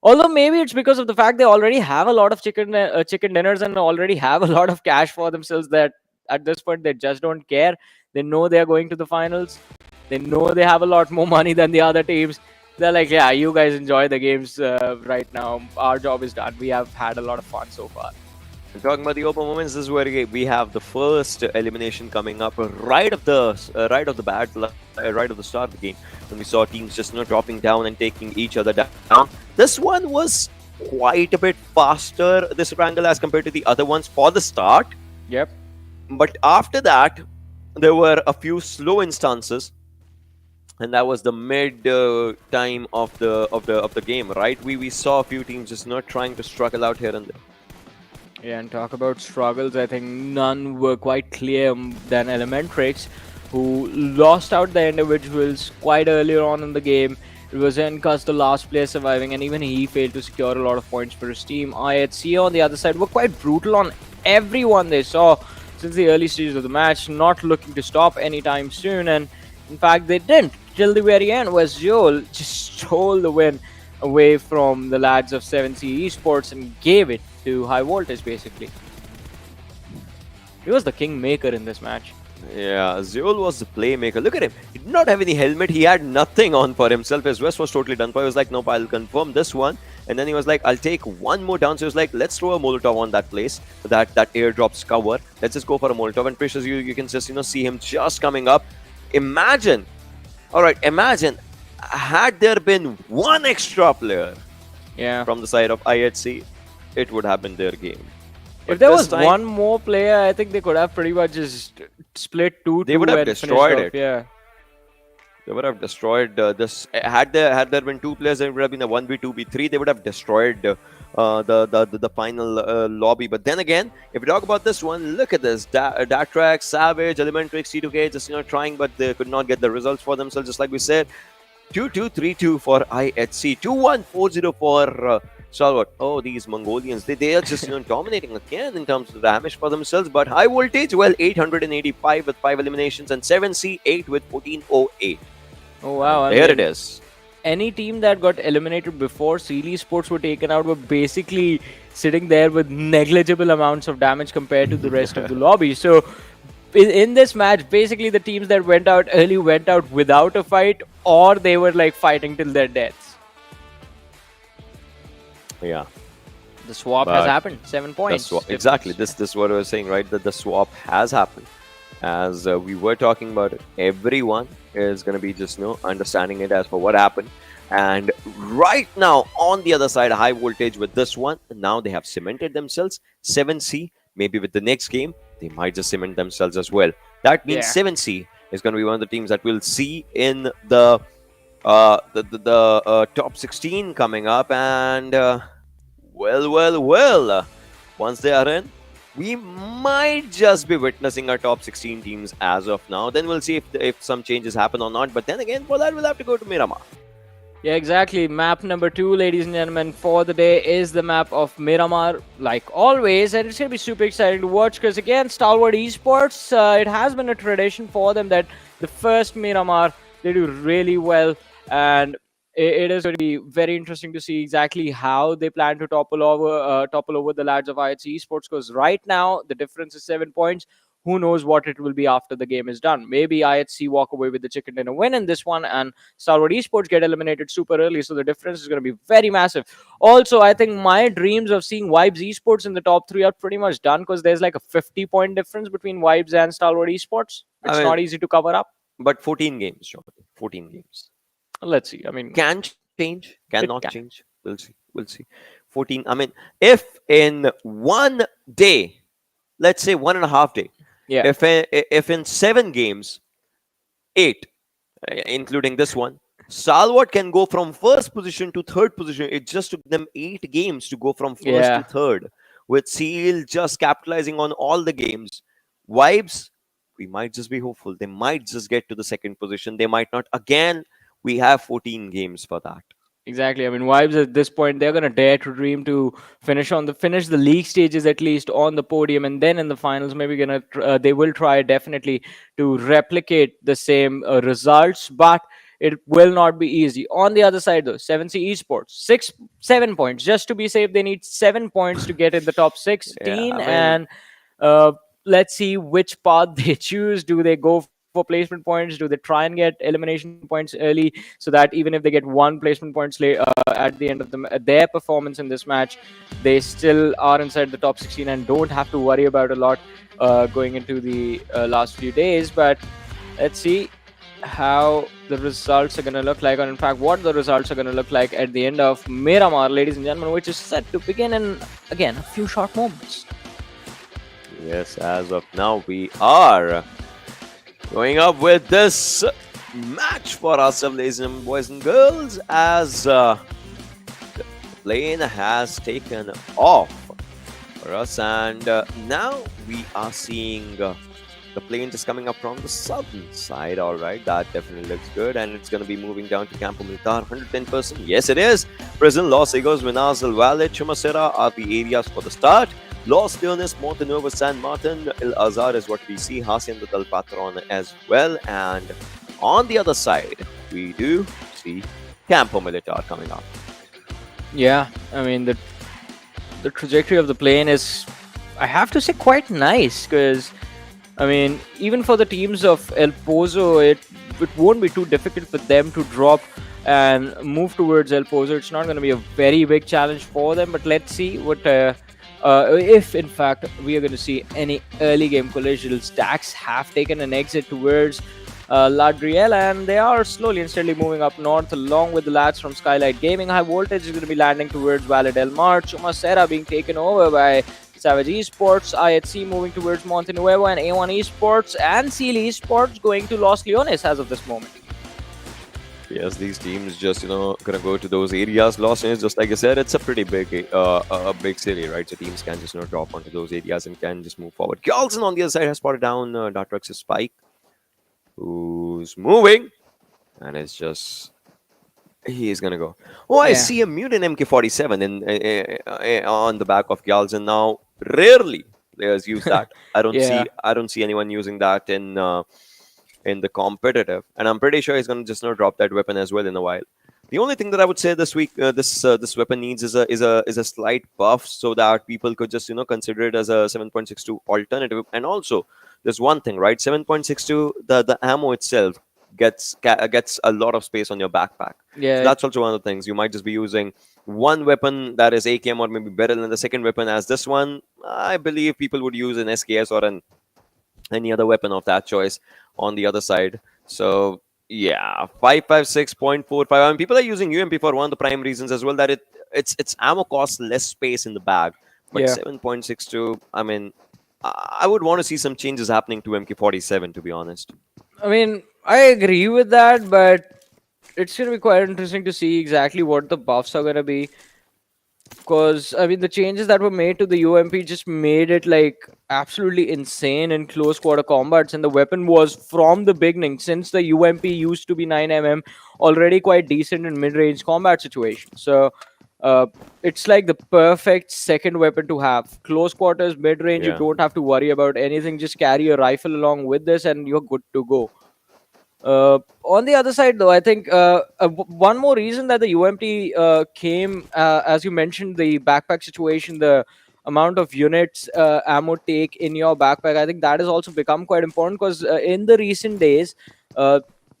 Although maybe it's because of the fact they already have a lot of chicken dinners and already have a lot of cash for themselves, that at this point they just don't care. They know they're going to the finals. They know they have a lot more money than the other teams. They're like, yeah, you guys enjoy the games right now. Our job is done. We have had a lot of fun so far. Talking about the open moments, this is where we have the first elimination coming up right of the start of the game, when we saw teams just dropping down and taking each other down. This one was quite a bit faster, this Erangel, as compared to the other ones for the start. Yep. But after that, there were a few slow instances, and that was the mid time of the game, right? We saw a few teams just trying to struggle out here and there. Yeah, and talk about struggles, I think none were quite clear than ElementriX, who lost out the individuals quite earlier on in the game. It was Enkus, the last player surviving, and even he failed to secure a lot of points for his team. IHC on the other side were quite brutal on everyone they saw since the early stages of the match, not looking to stop anytime soon, and in fact they didn't till the very end, where Zeol just stole the win away from the lads of 7C Esports and gave it to High Voltage, basically. He was the kingmaker in this match. Yeah, Zeol was the playmaker. Look at him. He did not have any helmet. He had nothing on for himself. His vest was totally done for. He was like, nope, I'll confirm this one. And then he was like, I'll take one more down. So he was like, let's throw a Molotov on that place, that airdrop's cover. Let's just go for a Molotov. And precious, you can just, see him just coming up. Imagine, imagine, had there been one extra player from the side of IHC, it would have been their game. If there this was time- one more player, I think they could have pretty much just split 2-2. They would have and destroyed finished off, it. Yeah. They would have destroyed this. Had there been 2 players, it would have been a 1v2v3. They would have destroyed the final lobby. But then again, if we talk about this one, look at this: Atrax, Savage, ElementriX, C2K, just trying, but they could not get the results for themselves. Just like we said, 2-2, 3-2 for IHC, 2-1, 4-0 for Stalwart. Oh, these Mongolians, they are just dominating again in terms of damage for themselves. But high voltage, well, 885 with 5 eliminations, and 7C 8 with 1408. Oh wow! There it is. Any team that got eliminated before Esports were taken out were basically sitting there with negligible amounts of damage compared to the rest of the lobby. So in this match, basically the teams that went out early went out without a fight, or they were like fighting till their deaths. Yeah. The swap has But happened. 7 points. Exactly. This is what I was saying, right? That the swap has happened. As we were talking about it, everyone is going to be just understanding it as for what happened. And right now, on the other side, high voltage with this one. Now they have cemented themselves. 7C, maybe with the next game, they might just cement themselves as well. That means 7C is going to be one of the teams that we'll see in the top 16 coming up. And well, once they are in, we might just be witnessing our top 16 teams as of now. Then we'll see if some changes happen or not. But then again, for that, we'll have to go to Miramar. Yeah, exactly. Map number 2, ladies and gentlemen, for the day is the map of Miramar, like always. And it's going to be super exciting to watch because, again, Stalwart Esports, it has been a tradition for them that the first Miramar, they do really well. And it is going to be very interesting to see exactly how they plan to topple over the lads of IHC Esports, because right now the difference is 7 points. Who knows what it will be after the game is done? Maybe IHC walk away with the chicken dinner win in this one, and Stalwart Esports get eliminated super early, so the difference is going to be very massive. Also, I think my dreams of seeing Vibes Esports in the top 3 are pretty much done, because there's like a 50-point difference between Vibes and Stalwart Esports. It's not easy to cover up. But 14 games, John. 14 games. Let's see. I mean, can change, cannot change. We'll see. 14. I mean, if in one day, let's say 1.5 day, if in 7 games, 8, including this one, Stalwart can go from first position to third position. It just took them 8 games to go from first to third, with Seal just capitalizing on all the games. Vibes, we might just be hopeful. They might just get to the second position. They might not. Again, we have 14 games for that. Exactly. I mean, Vibes at this point, they're going to dare to dream to finish the league stages at least on the podium, and then in the finals, maybe they will try definitely to replicate the same results, but it will not be easy. On the other side, though, 7C Esports, 7 points. Just to be safe, they need 7 points to get in the top 16, and let's see which path they choose. Do they go for placement points? Do they try and get elimination points early, so that even if they get 1 placement points at the end of their performance in this match, they still are inside the top 16 and don't have to worry about a lot going into the last few days? But let's see how the results are going to look like, or in fact what the results are going to look like at the end of Miramar, ladies and gentlemen, which is set to begin in, again, a few short moments. Yes, as of now, we are going up with this match for ourselves, ladies and boys and girls, as the plane has taken off for us, and now we are seeing the plane just coming up from the southern side. All right, that definitely looks good, and it's going to be moving down to Campo Militar, 110%. Yes, it is. Prison, Los Egos, Minas del Valle, Chumacera are the areas for the start. Los Leones, Montenegro, San Martin, El Azar is what we see, Hacienda del Patron as well. And on the other side, we do see Campo Militar coming up. Yeah, I mean, the trajectory of the plane is, I have to say, quite nice, because, I mean, even for the teams of El Pozo, it won't be too difficult for them to drop and move towards El Pozo. It's not going to be a very big challenge for them, but let's see what... if in fact we are going to see any early game collisions. Dax have taken an exit towards Ladriel, and they are slowly and steadily moving up north along with the lads from Skylightz Gaming. High voltage is going to be landing towards Valle del Mar. Chumacera being taken over by Savage Esports, IHC moving towards Montenuevo, and A1 Esports and Seal Esports going to Los Leones as of this moment. Yes, these teams just gonna go to those areas. Los Angeles, just like I said, it's a pretty big a big city, right? So teams can just drop onto those areas and can just move forward. Carlson on the other side has spotted down Atrax's Spike, who's moving, and it's just he is gonna go. Oh, I Yeah. see a mutant MK47 on the back of Carlson now. Rarely players use that. I don't Yeah. see anyone using that in the competitive, and I'm pretty sure he's going to just drop that weapon as well in a while. The only thing that I would say this week, this weapon needs is a slight buff so that people could just consider it as a 7.62 alternative. And also, there's one thing, right? 7.62, the ammo itself gets a lot of space on your backpack. Yeah. So that's also one of the things. You might just be using one weapon that is AKM or maybe better than the second weapon as this one. I believe people would use an SKS or any other weapon of that choice on the other side. So yeah, 556.45. I mean, people are using UMP for one of the prime reasons as well, that its ammo costs less space in the bag. But Yeah. 7.62, I mean, I would want to see some changes happening to MK47, to be honest. I mean, I agree with that, but it's going to be quite interesting to see exactly what the buffs are going to be. Because, I mean, the changes that were made to the UMP just made it like absolutely insane in close quarter combats. And the weapon was from the beginning, since the UMP used to be 9mm, already quite decent in mid range combat situations. So, it's like the perfect second weapon to have. Close quarters, mid range, Yeah. you don't have to worry about anything. Just carry a rifle along with this, and you're good to go. On the other side, though, I think one more reason that the UMP came, as you mentioned, the backpack situation, the amount of units ammo take in your backpack, I think that has also become quite important because in the recent days,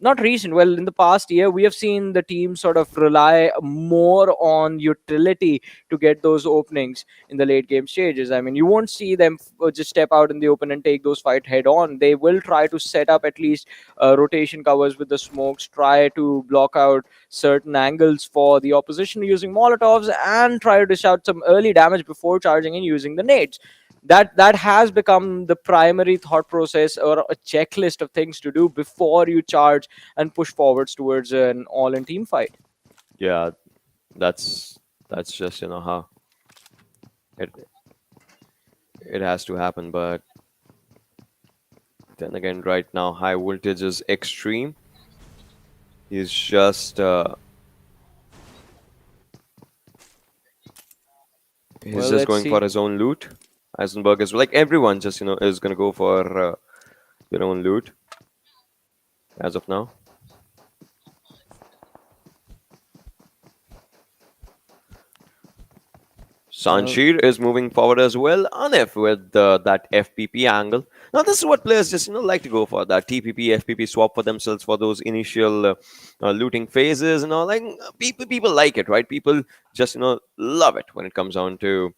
not recent, well, in the past year, we have seen the team sort of rely more on utility to get those openings in the late game stages. I mean, you won't see them just step out in the open and take those fight head on. They will try to set up at least rotation covers with the smokes, try to block out certain angles for the opposition using Molotovs, and try to dish out some early damage before charging in using the nades. That has become the primary thought process or a checklist of things to do before you charge and push forwards towards an all-in team fight. Yeah, that's just how it has to happen. But then again, right now high voltage is extreme. He's just Let's going see. for his own loot. Eisenberg is like everyone just is gonna go for their own loot as of now. Sanshir is moving forward as well. Anif with that FPP angle. Now this is what players just like to go for, that TPP FPP swap for themselves for those initial looting phases and all. Like people like it, right? People just love it when it comes down to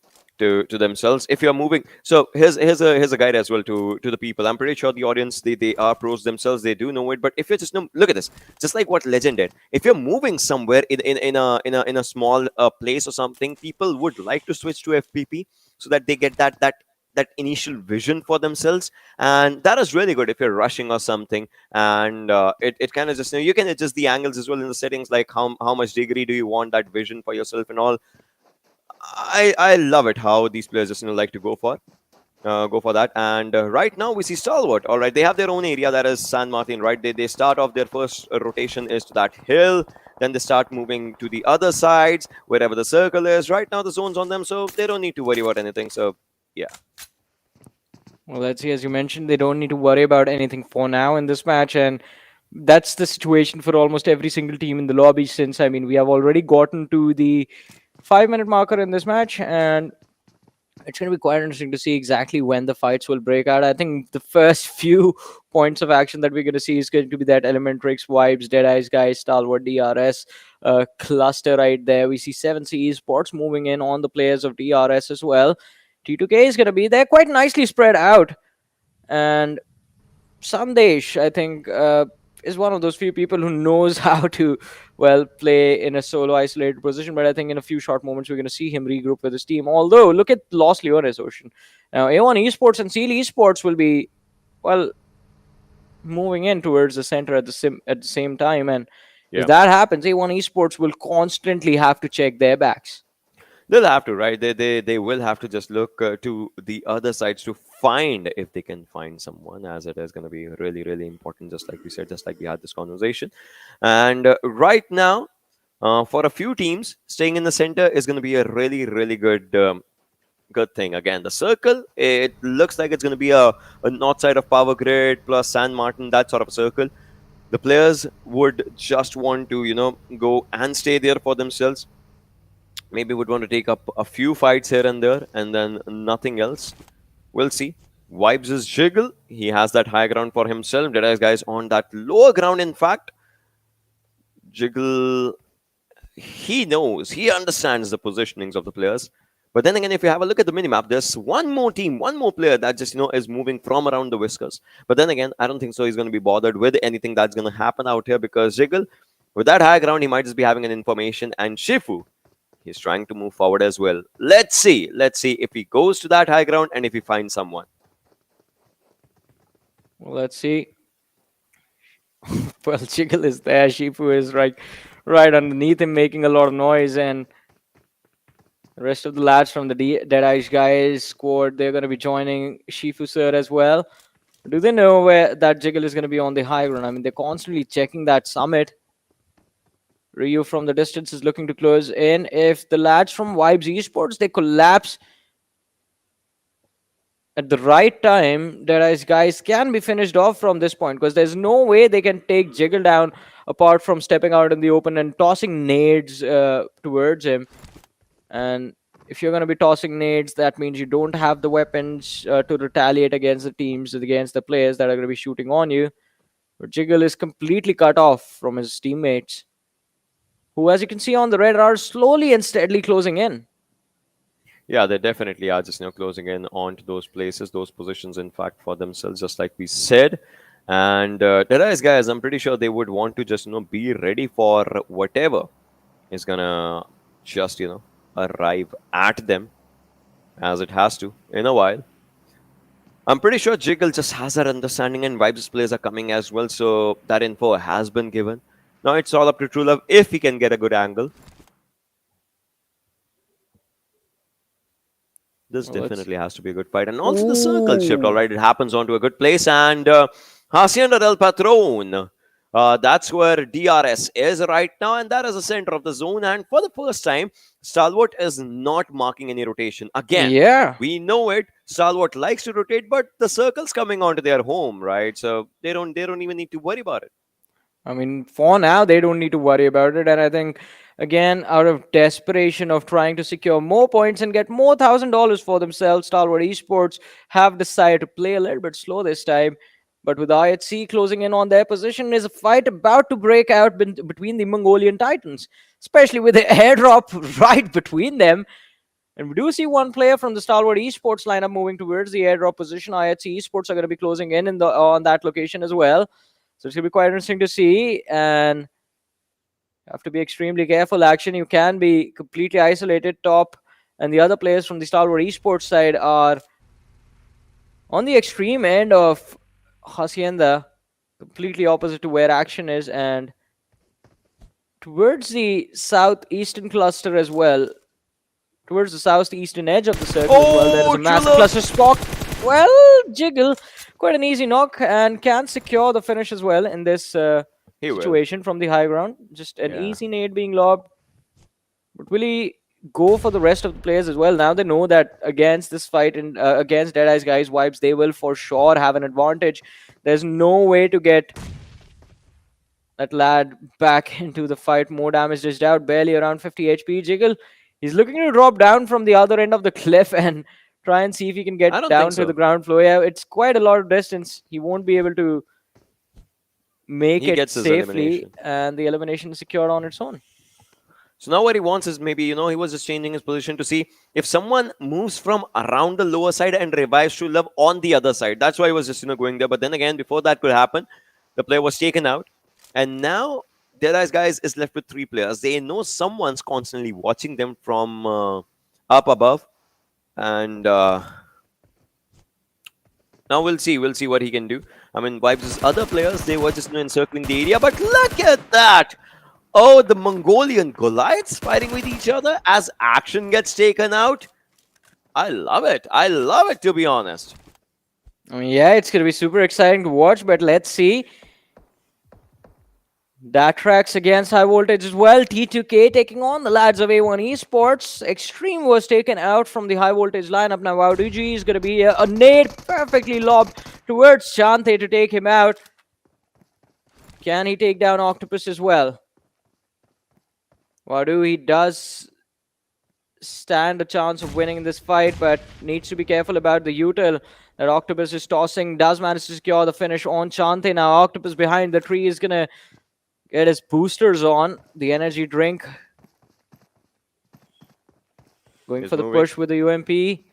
themselves. If you're moving, so here's a guide as well to the people. I'm pretty sure the audience, they are pros themselves, they do know it. But if you're just look at this, just like what Legend did. If you're moving somewhere in a small place or something, people would like to switch to FPP so that they get that initial vision for themselves, and that is really good if you're rushing or something. And it kind of just you can adjust the angles as well in the settings, like how much degree do you want that vision for yourself and all. I love it how these players just like to go for that. And right now we see Stalwart. All right, they have their own area, that is San Martin, right? They start off, their first rotation is to that hill, then they start moving to the other sides wherever the circle is. Right now the zone's on them, so they don't need to worry about anything. So yeah. Well, let's see, as you mentioned, they don't need to worry about anything for now in this match, and that's the situation for almost every single team in the lobby, since, I mean, we have already gotten to the 5-minute marker in this match, and it's going to be quite interesting to see exactly when the fights will break out. I think the first few points of action that we're going to see is going to be that ElementriX vibes, Deadeyes Guys, Stalwart DRS cluster right there. We see 7C Esports moving in on the players of DRS as well. T2K is going to be there, quite nicely spread out. And Sandesh, I think, is one of those few people who knows how to, well, play in a solo isolated position. But I think in a few short moments, we're going to see him regroup with his team. Although, look at Los Leones Ocean. Now, A1 Esports and Seal Esports will be, well, moving in towards the center at the same time. And if that happens, A1 Esports will constantly have to check their backs. They'll have to, right? They will have to just look to the other sides to find, if they can find someone, as it is going to be really, really important, just like we said, just like we had this conversation. And right now, for a few teams, staying in the center is going to be a really, really good thing. Again, the circle, it looks like it's going to be a north side of Power Grid plus San Martin, that sort of a circle. The players would just want to, go and stay there for themselves. Maybe would want to take up a few fights here and there, and then nothing else. We'll see. Vibes is Jiggle. He has that high ground for himself. Deadeyes Guys on that lower ground, in fact. Jiggle, he knows, he understands the positionings of the players. But then again, if you have a look at the minimap, there's one more team, one more player that just, is moving from around the whiskers. But then again, I don't think so he's going to be bothered with anything that's going to happen out here, because Jiggle, with that high ground, he might just be having an information. And Shifu, he's trying to move forward as well. Let's see if he goes to that high ground and if he finds someone. Well, let's see. Well, Jiggle is there. Shifu is right underneath him, making a lot of noise. And the rest of the lads from the Deadeyes Guys squad, they're going to be joining Shifu sir as well. Do they know where that Jiggle is going to be on the high ground? I mean, they're constantly checking that summit. Ryu from the distance is looking to close in. If the lads from Vibes Esports, they collapse at the right time, Deadeyes Guys can be finished off from this point, because there's no way they can take Jiggle down apart from stepping out in the open and tossing nades towards him. And if you're going to be tossing nades, that means you don't have the weapons to retaliate against the teams, against the players that are going to be shooting on you. But Jiggle is completely cut off from his teammates, who, as you can see on the red, are slowly and steadily closing in. Yeah, they definitely are just closing in onto those places, those positions, in fact, for themselves, just like we said. And Deadeyes Guys, I'm pretty sure they would want to just be ready for whatever is gonna just arrive at them, as it has to in a while. I'm pretty sure Jiggle just has that understanding, and Vibes players are coming as well, so that info has been given. Now it's all up to True Love if he can get a good angle. This definitely has to be a good fight. And also the circle shift, all right, it happens onto a good place. And Hacienda del Patron, that's where DRS is right now. And that is the center of the zone. And for the first time, Stalwart is not marking any rotation. Again, we know it. Stalwart likes to rotate, but the circle's coming onto their home, right? So they don't even need to worry about it. I mean, for now, they don't need to worry about it. And I think, again, out of desperation of trying to secure more points and get more $1,000 for themselves, Stalwart Esports have decided to play a little bit slow this time. But with IHC closing in on their position, is a fight about to break out between the Mongolian Titans, especially with the airdrop right between them. And we do see one player from the Stalwart Esports lineup moving towards the airdrop position. IHC Esports are going to be closing in on that location as well. So it's going to be quite interesting to see, and you have to be extremely careful. Action, you can be completely isolated top, and the other players from the Stalwart Esports side are on the extreme end of Hacienda, completely opposite to where Action is, and towards the southeastern cluster as well, towards the southeastern edge of the circle as well. There is a massive cluster spot. Well, Jiggle, quite an easy knock, and can secure the finish as well in this situation from the high ground. Just an easy nade being lobbed. But will he go for the rest of the players as well? Now they know that against this fight and against Deadeyes Guys Vibes, they will for sure have an advantage. There's no way to get that lad back into the fight. More damage dished out, barely around 50 HP. Jiggle, he's looking to drop down from the other end of the cliff and try and see if he can get down to the ground floor. Yeah, it's quite a lot of distance. He won't be able to make it safely, and the elimination is secured on its own. So now what he wants is maybe, he was just changing his position to see if someone moves from around the lower side and revives True Love on the other side. That's why he was just, going there. But then again, before that could happen, the player was taken out. And now Deadeyes Guys is left with 3 players. They know someone's constantly watching them from up above. And now we'll see. We'll see what he can do. I mean, Vibes' other players, they were just encircling the area. But look at that! Oh, the Mongolian Goliaths fighting with each other as action gets taken out. I love it. I love it, to be honest. I mean, yeah, it's going to be super exciting to watch, but let's see. Atrax against High Voltage as well. T2K taking on the lads of A1 Esports. Extreme was taken out from the High Voltage lineup. Now, Wauduji is going to be a nade perfectly lobbed towards Chante to take him out. Can he take down Octopus as well? Waudu, he does stand a chance of winning this fight, but needs to be careful about the util that Octopus is tossing. Does manage to secure the finish on Chante. Now, Octopus behind the tree is going to get his boosters on. The energy drink. Going He's for the moving. push with the UMP.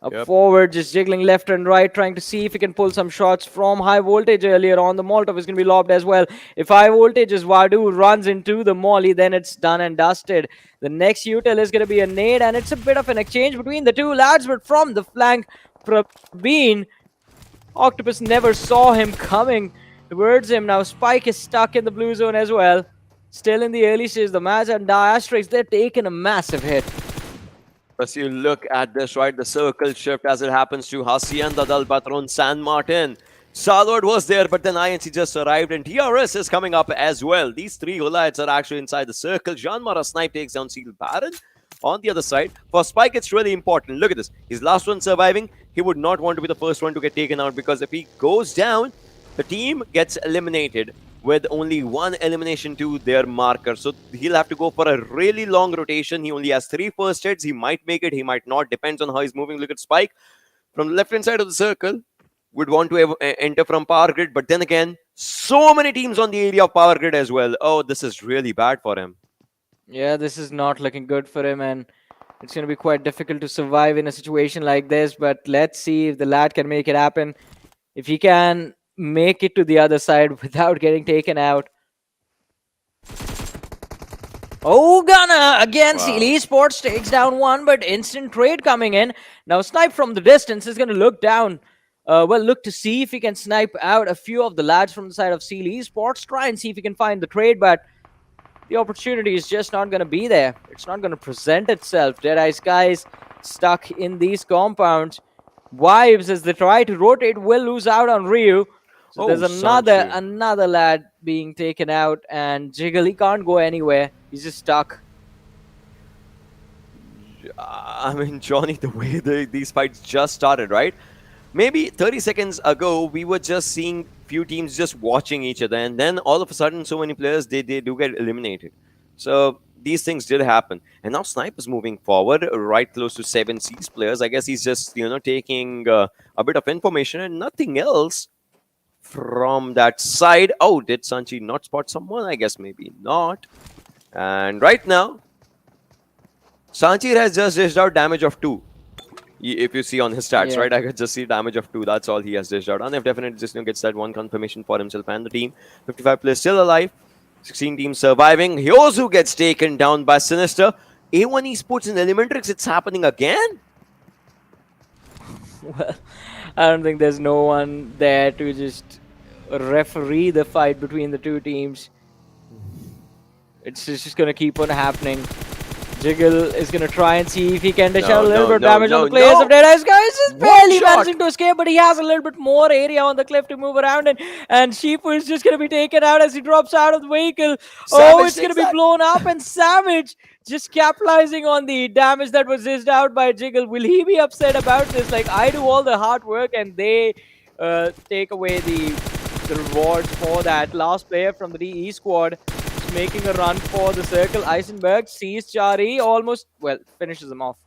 Up Yep. forward, just jiggling left and right, trying to see if he can pull some shots from High Voltage earlier on. The Molotov is going to be lobbed as well. If High Voltage's Wadu runs into the Molly, then it's done and dusted. The next util is going to be a nade, and it's a bit of an exchange between the two lads, but from the flank, Praveen, Octopus never saw him coming towards him. Now Spike is stuck in the blue zone as well. Still in the early stage, the Maz and DRS, they're taking a massive hit. As you look at this, right, the circle shift as it happens to Hacienda del Patron San Martin. Stalwart was there, but then INC just arrived, and DRS is coming up as well. These 3 Goliaths are actually inside the circle. JyanMaara Snipe takes down Seal Baron. On the other side, for Spike, it's really important. Look at this. He's last one surviving. He would not want to be the first one to get taken out, because if he goes down, the team gets eliminated with only 1 elimination to their marker. So he'll have to go for a really long rotation. He only has 3 first hits. He might make it, he might not. Depends on how he's moving. Look at Spike. From the left-hand side of the circle, would want to enter from Power Grid. But then again, so many teams on the area of Power Grid as well. Oh, this is really bad for him. Yeah, this is not looking good for him, and it's going to be quite difficult to survive in a situation like this. But let's see if the lad can make it happen. If he can make it to the other side without getting taken out. Oh, Gunner against Esports takes down one, but instant trade coming in. Now, Snipe from the distance is going to look down. Look to see if he can snipe out a few of the lads from the side of Seal Esports. Try and see if he can find the trade, but the opportunity is just not going to be there. It's not going to present itself. Deadeyes Guys stuck in these compounds. Vibes, as they try to rotate, will lose out on Ryu. So there's another lad being taken out, and Jiggle, he can't go anywhere. He's just stuck. I mean, Johnny, the way these fights just started, right? Maybe 30 seconds ago, we were just seeing few teams just watching each other, and then all of a sudden, so many players, they do get eliminated. So these things did happen. And now Snipe is moving forward, right close to 7C's players. I guess he's just, taking a bit of information and nothing else from that side. Oh, did Sanchi not spot someone? I guess maybe not. And right now, Sanchi has just dished out damage of 2. If you see on his stats, right? I could just see damage of 2. That's all he has dished out. And if definitely just gets that 1 confirmation for himself and the team. 55 players still alive. 16 teams surviving. Hyozu gets taken down by Sinister. A1 Esports and ElementriX, it's happening again? Well, I don't think there's no one there to just referee the fight between the two teams. It's just going to keep on happening. Jiggle is going to try and see if he can dish out a little bit of damage on the players of Deadeyes Guys. Just barely managing to escape, but he has a little bit more area on the cliff to move around in. And Shifu is just going to be taken out as he drops out of the vehicle. Oh, it's going to be blown up, and Savage just capitalizing on the damage that was dished out by Jiggle. Will he be upset about this? Like, I do all the hard work and they take away the rewards for that. Last player from the DE squad making a run for the circle. Eisenberg sees Chari, almost, finishes him off.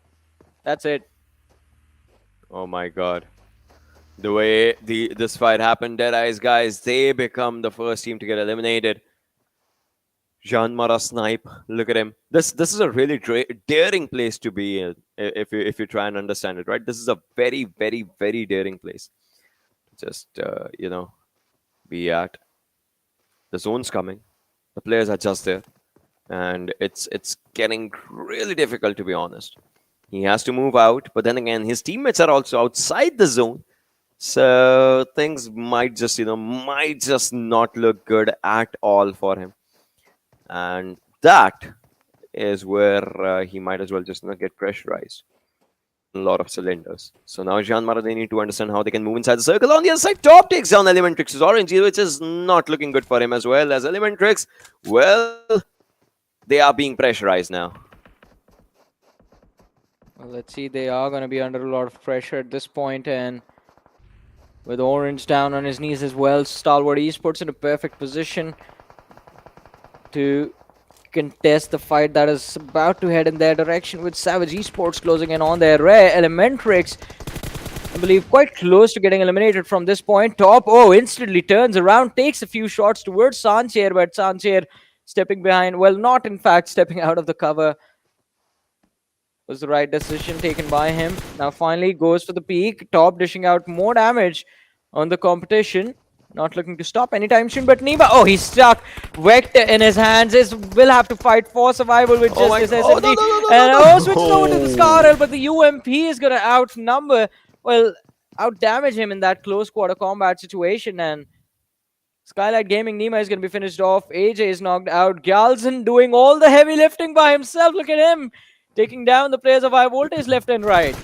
That's it. Oh my god. The way this fight happened, Deadeyes Guys, they become the first team to get eliminated. JyanMaara Snipe, look at him. This is a really daring place to be in, if you try and understand it, right? This is a very, very, very daring place to just, be at. The zone's coming. The players are just there. And it's getting really difficult, to be honest. He has to move out, but then again, his teammates are also outside the zone. So things might just, might just not look good at all for him. And that is where he might as well just get pressurized. A lot of cylinders. So now JyanMaara, they need to understand how they can move inside the circle. On the other side, top takes down ElementriX's orange, which is not looking good for him, as well as ElementriX. Well, they are being pressurized now. Well, let's see, they are going to be under a lot of pressure at this point, and with Orange down on his knees as well, Stalwart Esports in a perfect position to contest the fight that is about to head in their direction, with Savage Esports closing in on their rear. ElementriX, I believe, quite close to getting eliminated from this point. Top, instantly turns around, takes a few shots towards Sancher, but Sancher stepping behind, well, not in fact stepping out of the cover, was the right decision taken by him. Now finally goes for the peak. Top dishing out more damage on the competition. Not looking to stop anytime soon, but Nima, he's stuck. Vector in his hands, will have to fight for survival with just his SMG. Switches over to the Scarrel, but the UMP is going to out-damage him in that close quarter combat situation. And Skylightz Gaming, Nima is going to be finished off. AJ is knocked out. Galzen doing all the heavy lifting by himself. Look at him, taking down the players of high voltage left and right.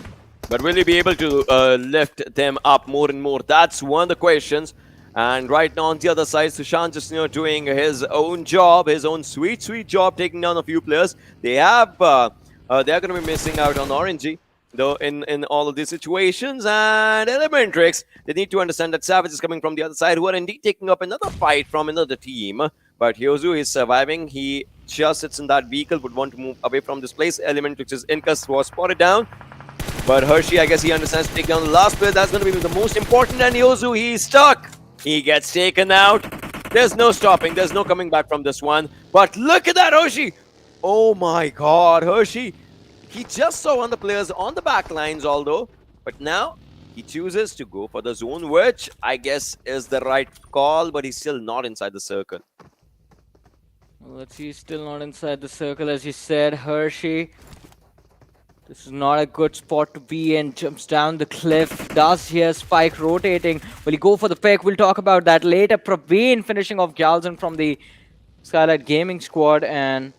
But will he be able to lift them up more and more? That's one of the questions. And right now on the other side, Sushant just doing his own job, his own sweet job, taking down a few players. They have they're going to be missing out on Orangey, though, in all of these situations. And ElementriX, they need to understand that Savage is coming from the other side, who are indeed taking up another fight from another team. But Hyozu is surviving. He just sits in that vehicle, would want to move away from this place. ElementriX's Incus was spotted down. But Hershey, I guess he understands to take down the last player. That's going to be the most important. And Hyozu, he's stuck. He gets taken out. There's no stopping. There's no coming back from this one. But look at that, Hershey. Oh my God, Hershey. He just saw one of the players on the back lines, although. But now he chooses to go for the zone, which I guess is the right call. But he's still not inside the circle. Well, let's see, he's still not inside the circle, as you said. Hershey, this is not a good spot to be in. Jumps down the cliff. Does hear Spike rotating. Will he go for the pick? We'll talk about that later. Praveen finishing off Galzen from the Skylightz Gaming squad. And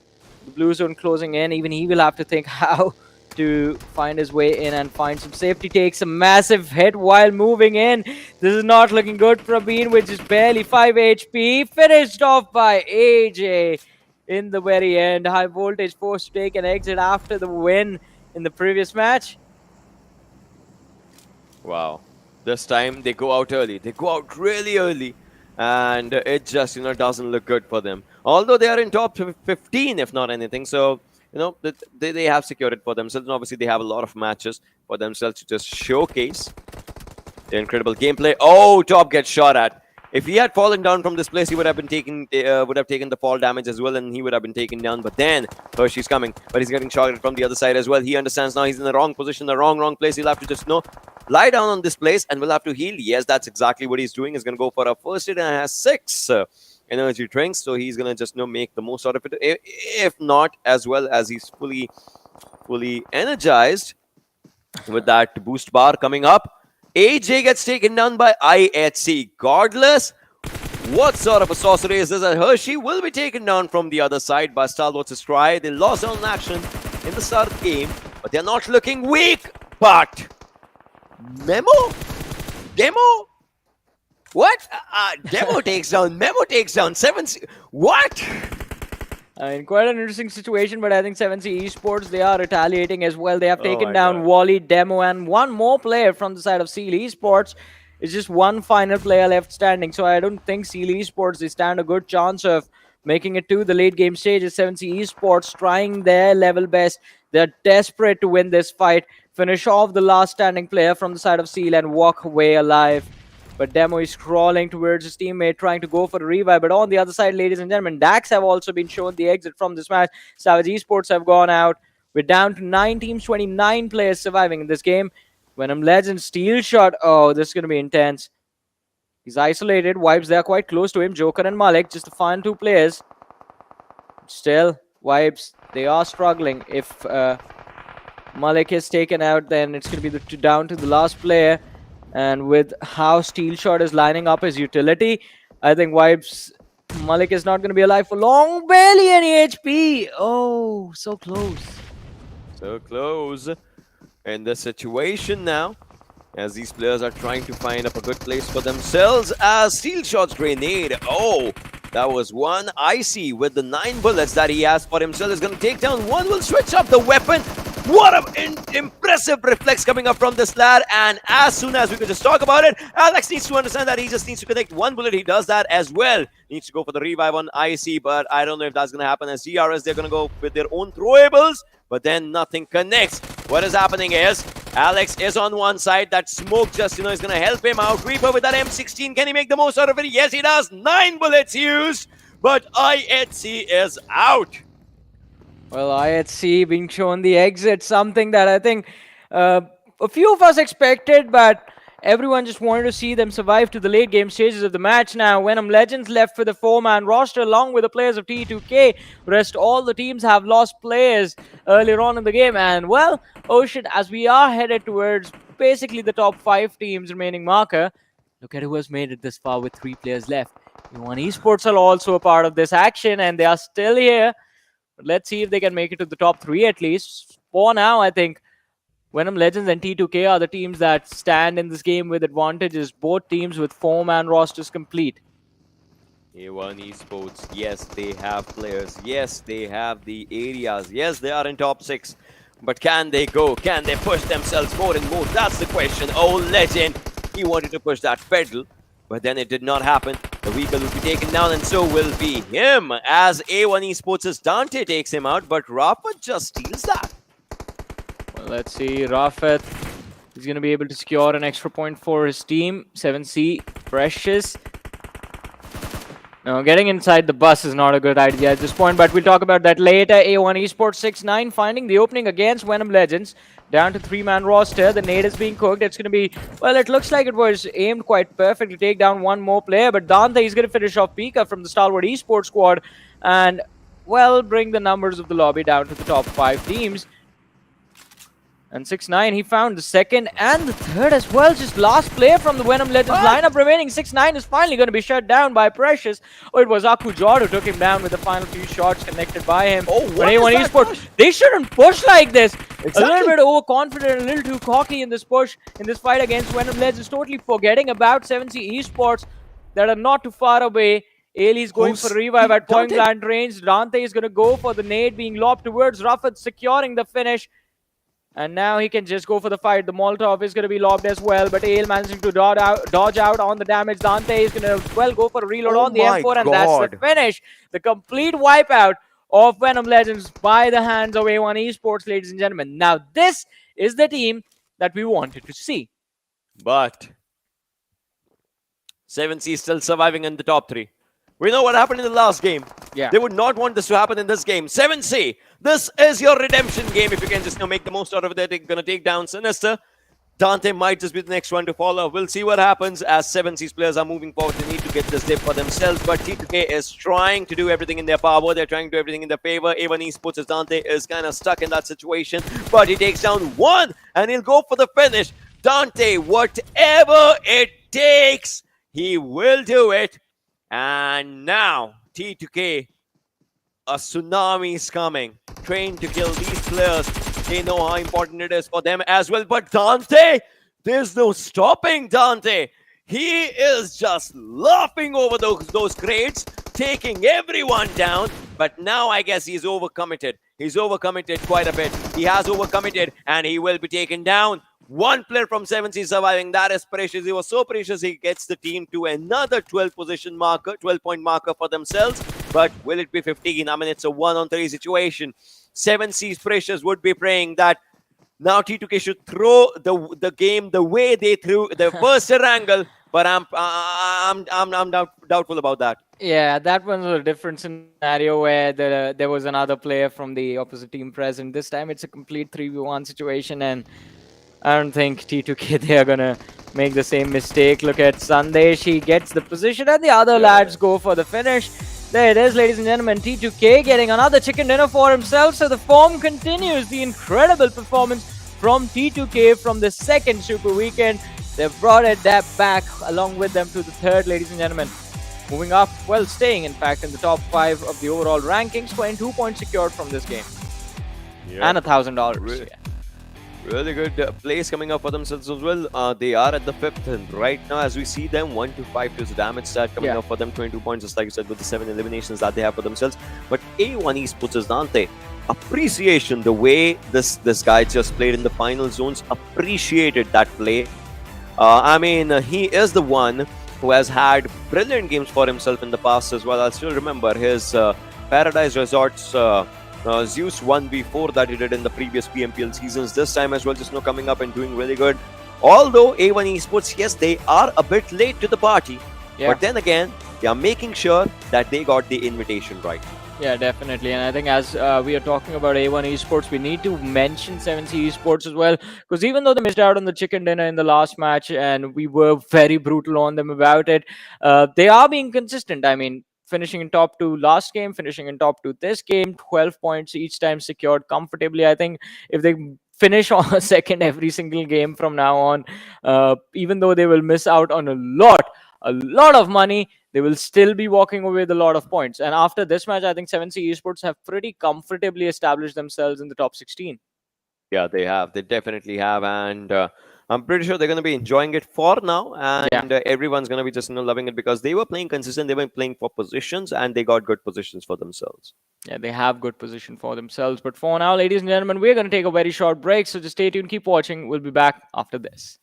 the blue zone closing in. Even he will have to think how to find his way in and find some safety. Takes a massive hit while moving in. This is not looking good. Praveen, which is barely 5 HP. Finished off by AJ in the very end. High voltage forced to take an exit after the win in the previous match. Wow. This time they go out early. They go out really early. And it just, doesn't look good for them. Although they are in top 15, if not anything. So, they have secured it for themselves. And obviously, they have a lot of matches for themselves to just showcase their incredible gameplay. Top gets shot at. If he had fallen down from this place, he would have taken the fall damage as well, and he would have been taken down. But then Hershey's coming, but he's getting shot at from the other side as well. He understands now he's in the wrong position, the wrong place. He'll have to just lie down on this place, and will have to heal. Yes, that's exactly what he's doing. He's going to go for a first aid, and has 6 energy drinks, so he's going to just make the most out of it. If not, as well as he's fully energized with that boost bar coming up. AJ gets taken down by IHC. Godless, what sort of a sorcery is this? Hershey will be taken down from the other side by Stalwart's try. They lost on action in the start of the game, but they're not looking weak. But Demo? What? Demo takes down. Memo takes down. 7. What? I mean, quite an interesting situation, but I think 7C Esports, they are retaliating as well. They have taken down Wally, Demo, and one more player from the side of Seal Esports. It's just one final player left standing, so I don't think Seal Esports, they stand a good chance of making it to the late game stage. 7C Esports trying their level best. They're desperate to win this fight, finish off the last standing player from the side of Seal, and walk away alive. But Demo is crawling towards his teammate, trying to go for a revive. But on the other side, ladies and gentlemen, Dax have also been shown the exit from this match. Savage Esports have gone out. We're down to 9 teams, 29 players surviving in this game. Venom Legends, steal shot. Oh, this is going to be intense. He's isolated. Vibes, they are quite close to him. Joker and Malik, just the final two players. Still, Vibes, they are struggling. If Malik is taken out, then it's going to be down to the last player. And with how Steel Shot is lining up his utility, I think Vibes, Malik is not going to be alive for long. Barely any HP. Oh, so close. So close in the situation now, as these players are trying to find up a good place for themselves. As Steel Shot's grenade, oh, that was one. Icy with the 9 bullets that he has for himself is going to take down one. Will switch up the weapon. What an impressive reflex coming up from this lad. And as soon as we could just talk about it, Alex needs to understand that he just needs to connect one bullet. He does that as well. Needs to go for the revive on Icy, but I don't know if that's going to happen. As DRS, they're going to go with their own throwables, but then nothing connects. What is happening is Alex is on one side. That smoke just, is going to help him out. Reaper with that M16. Can he make the most out of it? Yes, he does. 9 bullets used, but IHC is out. Well, IHC being shown the exit, something that I think a few of us expected, but everyone just wanted to see them survive to the late game stages of the match. Now, Venom Legends left for the 4-man roster along with the players of T2K. Rest all the teams have lost players earlier on in the game. And, well, Ocean, as we are headed towards basically the top 5 teams remaining marker, look at who has made it this far with 3 players left. E1 Esports are also a part of this action, and they are still here. But let's see if they can make it to the top 3 at least. For now, I think Venom Legends and T2K are the teams that stand in this game with advantages. Both teams with 4-man rosters complete. E1 Esports, yes, they have players. Yes, they have the areas. Yes, they are in top 6. But can they go? Can they push themselves more and more? That's the question. Oh, Legend, he wanted to push that pedal, but then it did not happen. The vehicle will be taken down, and so will be him. As A1 Esports' Dante takes him out, but Rafa just steals that. Well, let's see. Rafat is going to be able to secure an extra point for his team. 7C, Precious. No, getting inside the bus is not a good idea at this point, but we'll talk about that later. A1 Esports 6-9 finding the opening against Venom Legends. Down to 3-man roster. The nade is being cooked. It's going to be, well, it looks like it was aimed quite perfectly to take down one more player, but Dante is going to finish off Pika from the Stalwart Esports squad and, well, bring the numbers of the lobby down to the top 5 teams. And 6-9, he found the second and the third as well. Just last player from the Venom Legends lineup remaining. 6-9 is finally going to be shut down by Precious. Oh, it was Akujor who took him down with the final few shots connected by him. Oh, what A1 is that Esports, push? they shouldn't push like this. Exactly. A little bit overconfident, a little too cocky in this push, in this fight against Venom Legends. Totally forgetting about 7C Esports that are not too far away. Ailey's going for revive at point blank range. Dante is going to go for the nade being lobbed towards Rafat, securing the finish. And now he can just go for the fight. The Molotov is going to be lobbed as well, but Ale managing to dodge out on the damage. Dante is going to, well, go for a reload on the M4, and that's the finish. The complete wipeout of Venom Legends by the hands of A1 Esports, ladies and gentlemen. Now, this is the team that we wanted to see. But 7C is still surviving in the top 3. We know what happened in the last game. Yeah. They would not want this to happen in this game. 7C, this is your redemption game. If you can just make the most out of it, they're going to take down Sinister. Dante might just be the next one to follow. We'll see what happens as 7C's players are moving forward. They need to get this dip for themselves, but T2K is trying to do everything in their power. They're trying to do everything in their favor. A1 Esports as Dante is kind of stuck in that situation, but he takes down one, and he'll go for the finish. Dante, whatever it takes, he will do it. And now, T2K, a tsunami is coming. Trained to kill these players. They know how important it is for them as well. But Dante, there's no stopping Dante. He is just laughing over those crates, taking everyone down. But now I guess he's overcommitted. He's overcommitted quite a bit. He has overcommitted, and he will be taken down. One player from 7C surviving, that is Precious. He was so precious, he gets the team to another 12-point marker for themselves. But will it be 15? I mean, it's a 1-on-3 situation. 7C's Precious would be praying that now T2K should throw the game the way they threw the first Erangel. But I'm doubtful about that. Yeah, that one was a different scenario where there was another player from the opposite team present. This time it's a complete 3v1 situation, and I don't think T2K they are gonna make the same mistake. Look at Sandesh, he gets the position and the other lads go for the finish. There it is, ladies and gentlemen, T2K getting another chicken dinner for himself. So the form continues, the incredible performance from T2K from the second Super Weekend. They've brought it that back along with them to the third, ladies and gentlemen. Moving up, well, staying in fact in the top 5 of the overall rankings, 22 points secured from this game. And $1,000. Really good place coming up for themselves as well. They are at the 5th, and right now, as we see them, 1 to 5 to the damage stat coming up for them, 22 points, just like you said, with the 7 eliminations that they have for themselves. But A1 Esports is Dante. Appreciation, the way this guy just played in the final zones, appreciated that play. I mean, he is the one who has had brilliant games for himself in the past as well. I still remember his Paradise Resorts Zeus 1v4 that he did in the previous PMPL seasons. This time as well, just coming up and doing really good. Although A1 Esports, yes, they are a bit late to the party, but then again, they are making sure that they got the invitation right. Yeah, definitely. And I think as we are talking about A1 Esports, we need to mention 7C Esports as well. Because even though they missed out on the chicken dinner in the last match and we were very brutal on them about it, they are being consistent. I mean, finishing in top 2 last game, finishing in top 2 this game, 12 points each time secured comfortably. I think if they finish on a second every single game from now on, even though they will miss out on a lot of money, they will still be walking away with a lot of points. And after this match, I think 7C Esports have pretty comfortably established themselves in the top 16. Yeah, they have. They definitely have. And I'm pretty sure they're going to be enjoying it for now. And everyone's going to be just loving it because they were playing consistent. They were playing for positions and they got good positions for themselves. Yeah, they have good position for themselves. But for now, ladies and gentlemen, we're going to take a very short break. So just stay tuned, keep watching. We'll be back after this.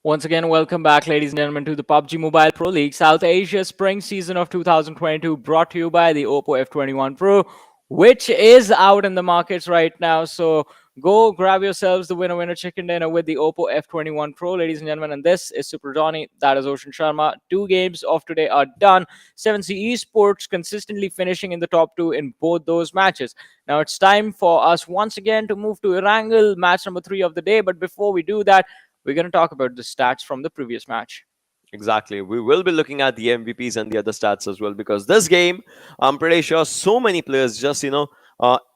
Once again, welcome back, ladies and gentlemen, to the PUBG Mobile Pro League South Asia Spring Season of 2022, brought to you by the Oppo F21 Pro, which is out in the markets right now. So go grab yourselves the winner chicken dinner with the Oppo F21 Pro, ladies and gentlemen. And this is Super Johnny, that is Ocean Sharma. 2 games of today are done. 7C Esports consistently finishing in the top 2 in both those matches. Now it's time for us once again to move to Erangel, match number 3 of the day. But before we do that, we're going to talk about the stats from the previous match. Exactly. We will be looking at the MVPs and the other stats as well, because this game, I'm pretty sure so many players just,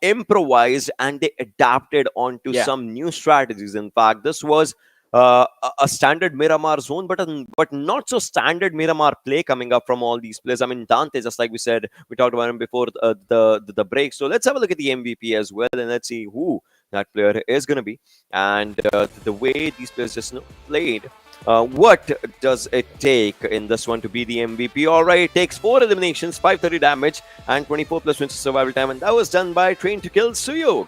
improvised and they adapted onto some new strategies. In fact, this was a standard Miramar zone, but not so standard Miramar play coming up from all these players. I mean, Dante, just like we said, we talked about him before the break. So let's have a look at the MVP as well, and let's see who that player is going to be, and the way these players just played. What does it take in this one to be the MVP? All right, it takes 4 eliminations, 530 damage, and 24 plus wins survival time, and that was done by Train to Kill Suyuk.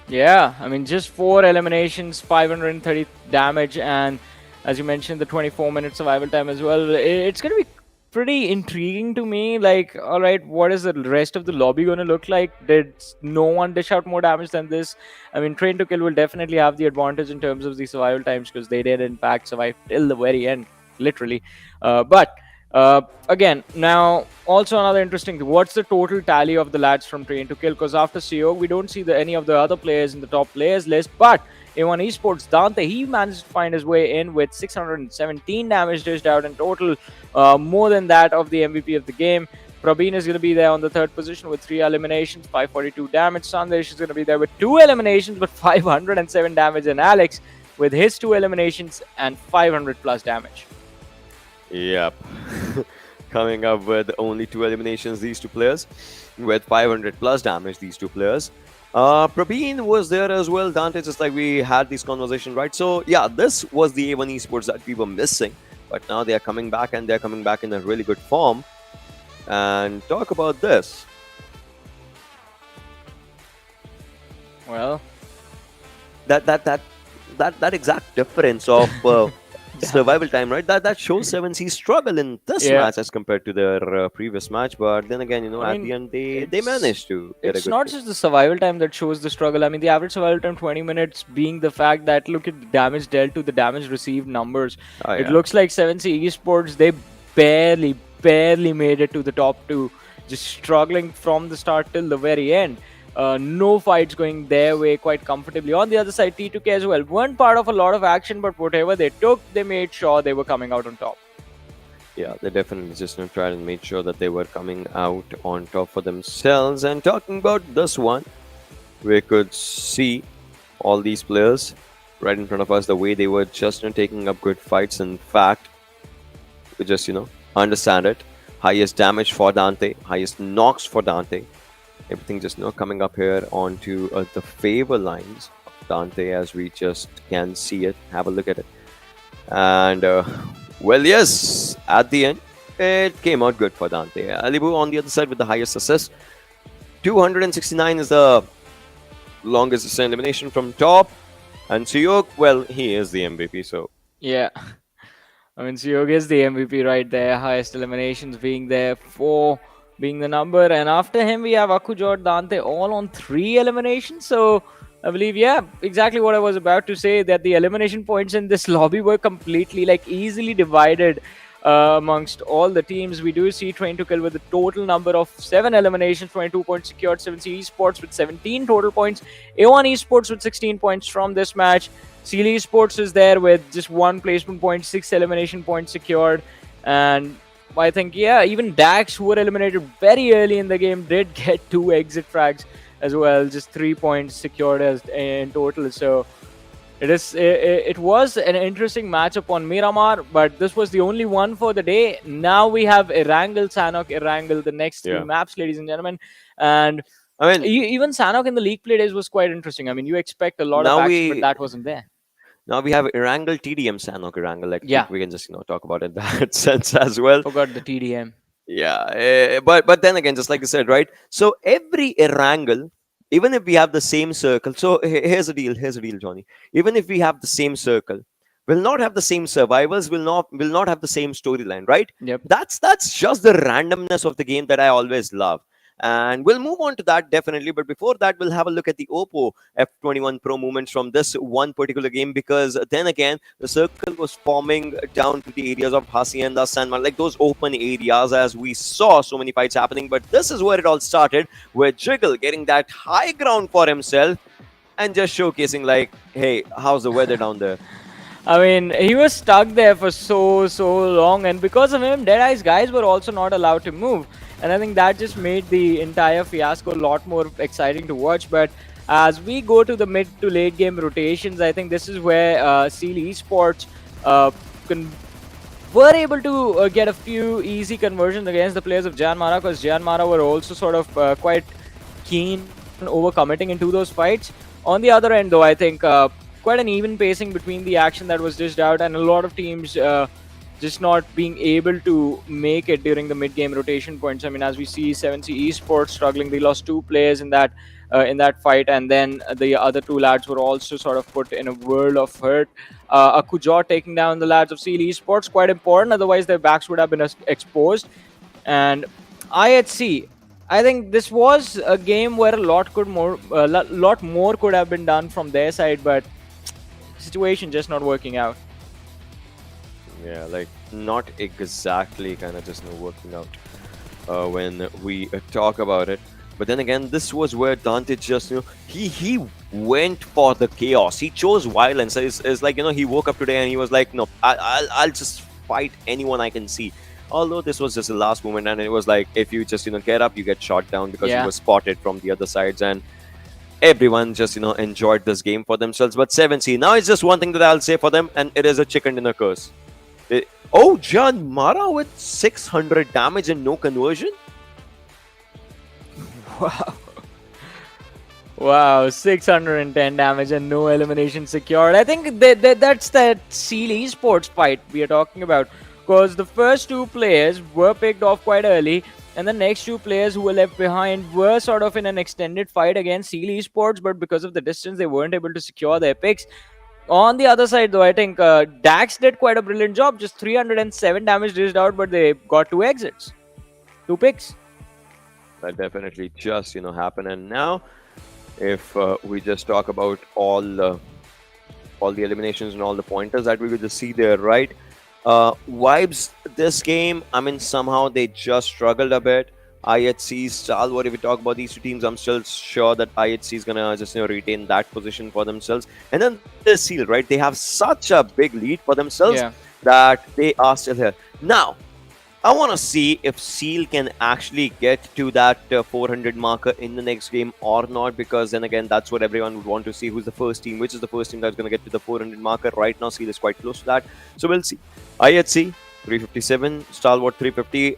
Yeah, I mean, just 4 eliminations, 530 damage, and as you mentioned, the 24-minute survival time as well. It's going to be pretty intriguing to me. Like, all right, what is the rest of the lobby going to look like? Did no one dish out more damage than this? I mean, Train to Kill will definitely have the advantage in terms of the survival times, because they did in fact survive till the very end, literally. But again, now also another interesting thing, what's the total tally of the lads from Train to Kill? Because after Seo, we don't see any of the other players in the top players list, but A1 Esports, Dante, he managed to find his way in with 617 damage dished out in total, more than that of the MVP of the game. Prabeen is going to be there on the 3rd position with 3 eliminations, 542 damage. Sandesh is going to be there with 2 eliminations, but 507 damage. And Alex, with his 2 eliminations and 500 plus damage. Yep. Coming up with only 2 eliminations, these 2 players, with 500 plus damage, these 2 players. Prabeen was there as well, Dante, just like we had this conversation, right? So yeah, this was the A1 Esports that we were missing, but now they are coming back, and they're coming back in a really good form. And talk about this. Well, that exact difference of survival time, right? That shows 7C struggle in this match as compared to their previous match. But then again, at the end, they managed to get a it's good not kill. just the survival time that shows the struggle. I mean, the average survival time 20 minutes being the fact that look at the damage dealt to the damage received numbers. It looks like 7C Esports, they barely made it to the top 2, just struggling from the start till the very end. No fights going their way quite comfortably. On the other side, T2K as well weren't part of a lot of action, but whatever they took, they made sure they were coming out on top. Yeah, they definitely just tried and made sure that they were coming out on top for themselves. And talking about this one, we could see all these players right in front of us, the way they were just taking up good fights. In fact, we just understand it. Highest damage for Dante, highest knocks for Dante. Everything just coming up here onto the favor lines of Dante, as we just can see it. Have a look at it. And well, yes, at the end it came out good for Dante. Alibu on the other side with the highest assist. 269 is the longest assist elimination from top. And Suyok, well, he is the MVP, so yeah. I mean, Suyok is the MVP right there. Highest eliminations being there, 4 being the number. And after him, we have Akujot, Dante, all on 3 eliminations. So I believe, yeah, exactly what I was about to say, that the elimination points in this lobby were completely, easily divided amongst all the teams. We do see Train to Kill with a total number of 7 eliminations, 22 points secured. 7C Esports with 17 total points. A1 Esports with 16 points from this match. Seal Esports is there with just 1 placement point, 6 elimination points secured. And I think, yeah, even Dax, who were eliminated very early in the game, did get 2 exit frags as well, just 3 points secured as in total. So it was an interesting matchup on Miramar, but this was the only one for the day. Now we have Erangel, Sanhok, Erangel, the next 3 maps, ladies and gentlemen. And I mean, even Sanhok in the league play days was quite interesting. I mean, you expect a lot of action, but that wasn't there. Now we have Erangel, TDM, Sanhok, Erangel. We can just talk about it in that sense as well. Forgot the TDM. Yeah, but then again, just like you said, right? So every Erangel, even if we have the same circle, so here's the deal, Johnny. Even if we have the same circle, we'll not have the same survivors, will not have the same storyline, right? Yep. That's just the randomness of the game that I always love. And we'll move on to that definitely. But before that, we'll have a look at the Oppo F21 Pro movements from this one particular game, because then again, the circle was forming down to the areas of Hacienda, Sanmar, like those open areas, as we saw so many fights happening. But this is where it all started, with Jiggle getting that high ground for himself and just showcasing like, hey, how's the weather down there? I mean, he was stuck there for so long, and because of him, Deadeyes Guys were also not allowed to move. And I think that just made the entire fiasco a lot more exciting to watch. But as we go to the mid to late game rotations, I think this is where Seal Esports were able to get a few easy conversions against the players of JyanMaara, because JyanMaara were also sort of quite keen on overcommitting into those fights. On the other end, though, I think quite an even pacing between the action that was dished out, and a lot of teams just not being able to make it during the mid-game rotation points. I mean, as we see 7C Esports struggling, they lost 2 players in that fight, and then the other 2 lads were also sort of put in a world of hurt. Akujot taking down the lads of Seal Esports, quite important, otherwise their backs would have been exposed. And IHC, I think this was a game where a lot more could have been done from their side, but situation just not working out. Yeah, like not exactly kind of just working out when we talk about it. But then again, this was where Dante just he went for the chaos. He chose violence. It's like he woke up today and he was like, no, I'll just fight anyone I can see. Although this was just the last moment, and it was like, if you just get up, you get shot down, because he was spotted from the other sides. And everyone just enjoyed this game for themselves. But 7C, now it's just one thing that I'll say for them, and it is a chicken dinner curse. Oh, JyanMaara with 600 damage and no conversion. Wow. Wow, 610 damage and no elimination secured. I think that's that Seal Esports fight we are talking about. Because the first two players were picked off quite early, and the next two players who were left behind were sort of in an extended fight against Seal Esports, but because of the distance, they weren't able to secure their picks. On the other side, though, I think Dax did quite a brilliant job. Just 307 damage dished out, but they got 2 exits. 2 picks. That definitely just happened. And now, if we just talk about all the eliminations and all the pointers that we could just see there, right? Vibes this game, I mean, somehow they just struggled a bit. IHC, Stalwart, if we talk about these two teams, I'm still sure that IHC is gonna just retain that position for themselves. And then the Seal, right? They have such a big lead for themselves that they are still here. Now, I want to see if Seal can actually get to that 400 marker in the next game or not, because then again, that's what everyone would want to see. Who's the first team? Which is the first team that's going to get to the 400 marker? Right now, Seal is quite close to that. So we'll see. IHC 357, Stalwart 350.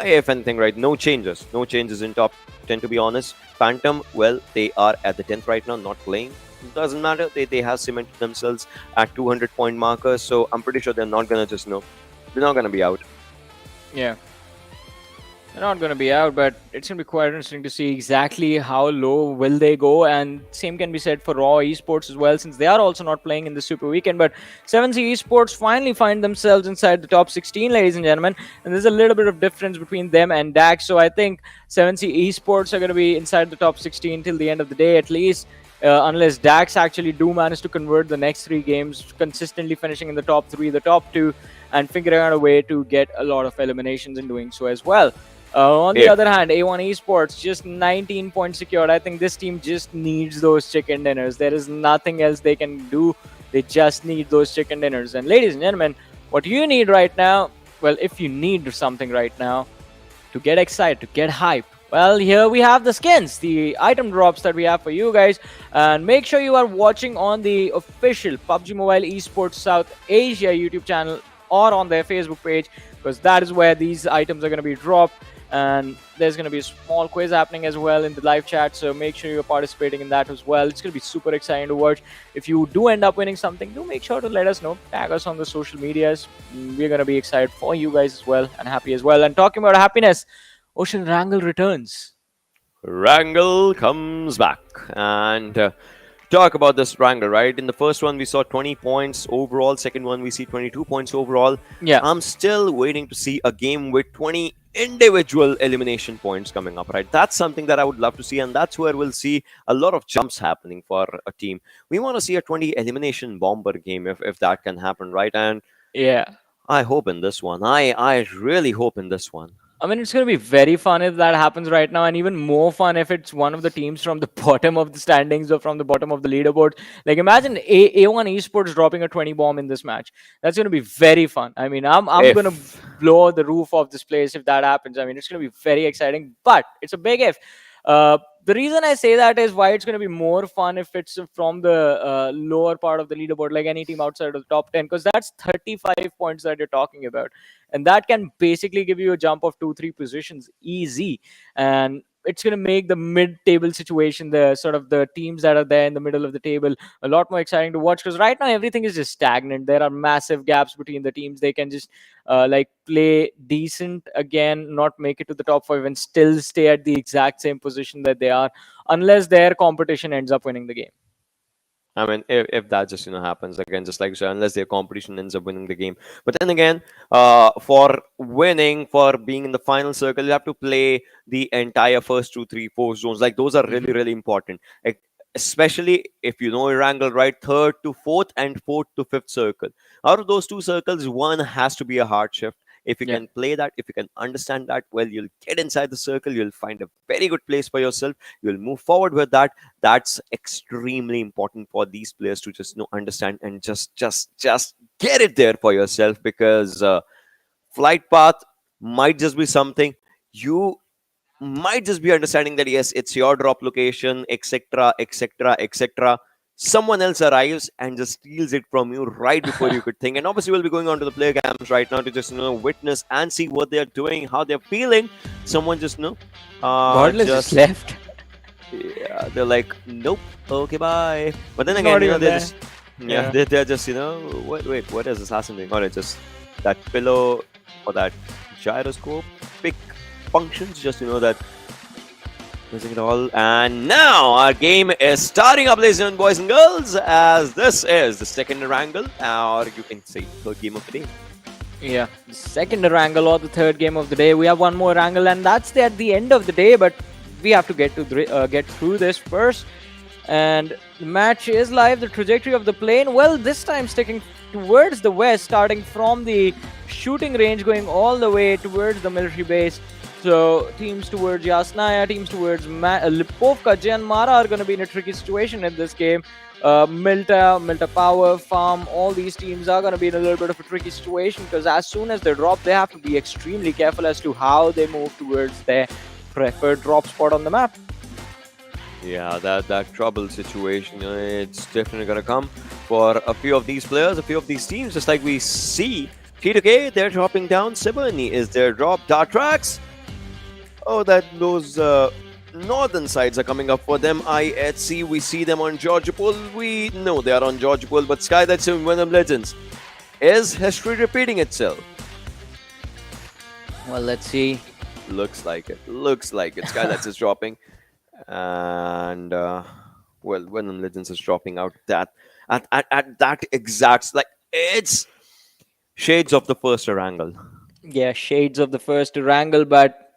If anything, right? No changes. No changes in top 10, to be honest. Phantom, well, they are at the 10th right now, not playing. Doesn't matter. They have cemented themselves at 200 point markers. So I'm pretty sure they're not going to just they're not going to be out. Yeah. They're not going to be out, but it's going to be quite interesting to see exactly how low will they go. And same can be said for Raw Esports as well, since they are also not playing in the Super Weekend. But 7C Esports finally find themselves inside the top 16, ladies and gentlemen. And there's a little bit of difference between them and Dax. So I think 7C Esports are going to be inside the top 16 till the end of the day at least. Unless Dax actually do manage to convert the next 3 games, consistently finishing in the top 3, the top 2, and figuring out a way to get a lot of eliminations in doing so as well. On the other hand, A1 Esports, just 19 points secured. I think this team just needs those chicken dinners. There is nothing else they can do. They just need those chicken dinners. And ladies and gentlemen, what you need right now, well, if you need something right now to get excited, to get hype, well, here we have the skins, the item drops that we have for you guys. And make sure you are watching on the official PUBG Mobile Esports South Asia YouTube channel or on their Facebook page, because that is where these items are going to be dropped. And there's going to be a small quiz happening as well in the live chat, so make sure you're participating in that as well. It's going to be super exciting to watch. If you do end up winning something, do make sure to let us know. Tag us on the social medias. We're going to be excited for you guys as well, and happy as well. And talking about happiness, Ocean Erangel returns. Erangel comes back. And talk about this Erangel, right? In the first one, we saw 20 points overall. Second one, we see 22 points overall. Yeah. I'm still waiting to see a game with 20 individual elimination points coming up, right? That's something that I would love to see, and that's where we'll see a lot of jumps happening for a team. We want to see a 20 elimination bomber game if that can happen, right? And yeah, I hope in this one. I really hope in this one. I mean, it's going to be very fun if that happens right now, and even more fun if it's one of the teams from the bottom of the standings or from the bottom of the leaderboard. Like, imagine A1 Esports dropping a 20 bomb in this match. That's going to be very fun. I mean, I'm going to blow the roof of this place if that happens. I mean, it's going to be very exciting, but it's a big if. The reason I say that is why it's going to be more fun if it's from the lower part of the leaderboard, like any team outside of the top 10, because that's 35 points that you're talking about. And that can basically give you a jump of 2-3 positions easy. And it's going to make the mid-table situation, the sort of the teams that are there in the middle of the table, a lot more exciting to watch, because right now everything is just stagnant. There are massive gaps between the teams. They can just like play decent again, not make it to the top 5, and still stay at the exact same position that they are, unless their competition ends up winning the game. I mean, if that just happens again, just like so, unless their competition ends up winning the game. But then again, for winning, for being in the final circle, you have to play the entire first 2, 3, 4 zones. Like, those are really, really important. Like, especially if you know Erangel, right? 3rd to 4th and 4th to 5th circle. Out of those 2 circles, one has to be a hard shift. If you can play that, if you can understand that, well, you'll get inside the circle. You'll find a very good place for yourself. You'll move forward with that. That's extremely important for these players to just understand and just get it there for yourself, because flight path might just be something you might just be understanding that yes, it's your drop location, etc., etc., etc. Someone else arrives and just steals it from you right before you could think. And obviously, we'll be going on to the player cams right now to just witness and see what they're doing, how they're feeling. Someone just Godless just left. yeah, they're like, nope, okay, bye. But then He's again, not they're even there. just they're just wait, what is assassin doing? Alright, just that pillow or that gyroscope pick functions, just that using it all. And now our game is starting up, ladies and boys and girls, as this is the second Erangel, or you can say third game of the day. Yeah, the second Erangel or the third game of the day. We have one more Erangel, and that's at the end of the day. But we have to get through this first. And the match is live. The trajectory of the plane, well, this time sticking towards the west, starting from the shooting range, going all the way towards the military base. So teams towards Yasnaya, teams towards Lipovka, JyanMaara are going to be in a tricky situation in this game. Milta Power, Farm, all these teams are going to be in a little bit of a tricky situation because as soon as they drop, they have to be extremely careful as to how they move towards their preferred drop spot on the map. Yeah, that trouble situation, it's definitely gonna come for a few of these players, a few of these teams. Just like we see T2K, they're dropping down. Sibani is their drop. Atrax, oh, those northern sides are coming up for them. IHC, we see them on Georgopol. We know they are on Georgopol, but Skylightz and Venom Legends. Is history repeating itself? Well, let's see. Looks like it. Skylightz is dropping. And well, Venom Legends is dropping out that at that exact, like, it's shades of the first Erangel. Yeah, shades of the first Erangel, but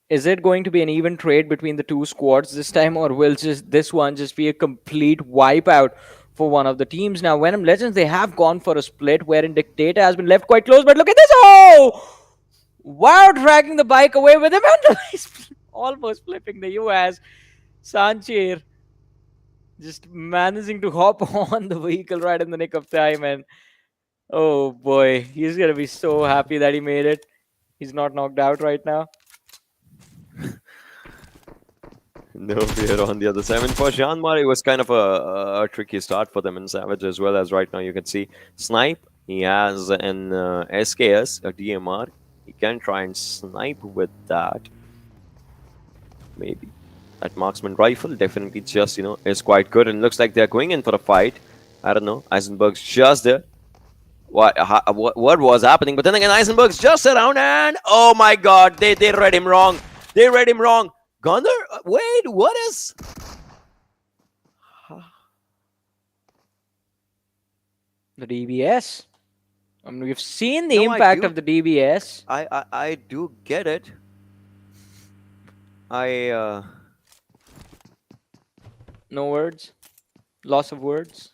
is it going to be an even trade between the two squads this time, or will this one just be a complete wipeout for one of the teams? Now, Venom Legends, they have gone for a split wherein Dictator has been left quite close, but look at this! Oh! Wow, dragging the bike away with him, and he's almost flipping the US. Sanchir just managing to hop on the vehicle right in the nick of time, and oh boy, he's gonna be so happy that he made it. He's not knocked out right now. No fear on the other side. I mean, for JyanMaara, it was kind of a tricky start for them in Savage as well, as right now you can see Snipe. He has an SKS, a DMR. He can try and snipe with that. Maybe. That marksman rifle definitely just, is quite good. And looks like they're going in for a fight. I don't know. Eisenberg's just there. What was happening? But then again, Eisenberg's just around and oh my god, they read him wrong. They read him wrong. Gunther? Wait, what is... The DBS. I mean, we've seen the impact of the DBS. I do get it. No words. Loss of words.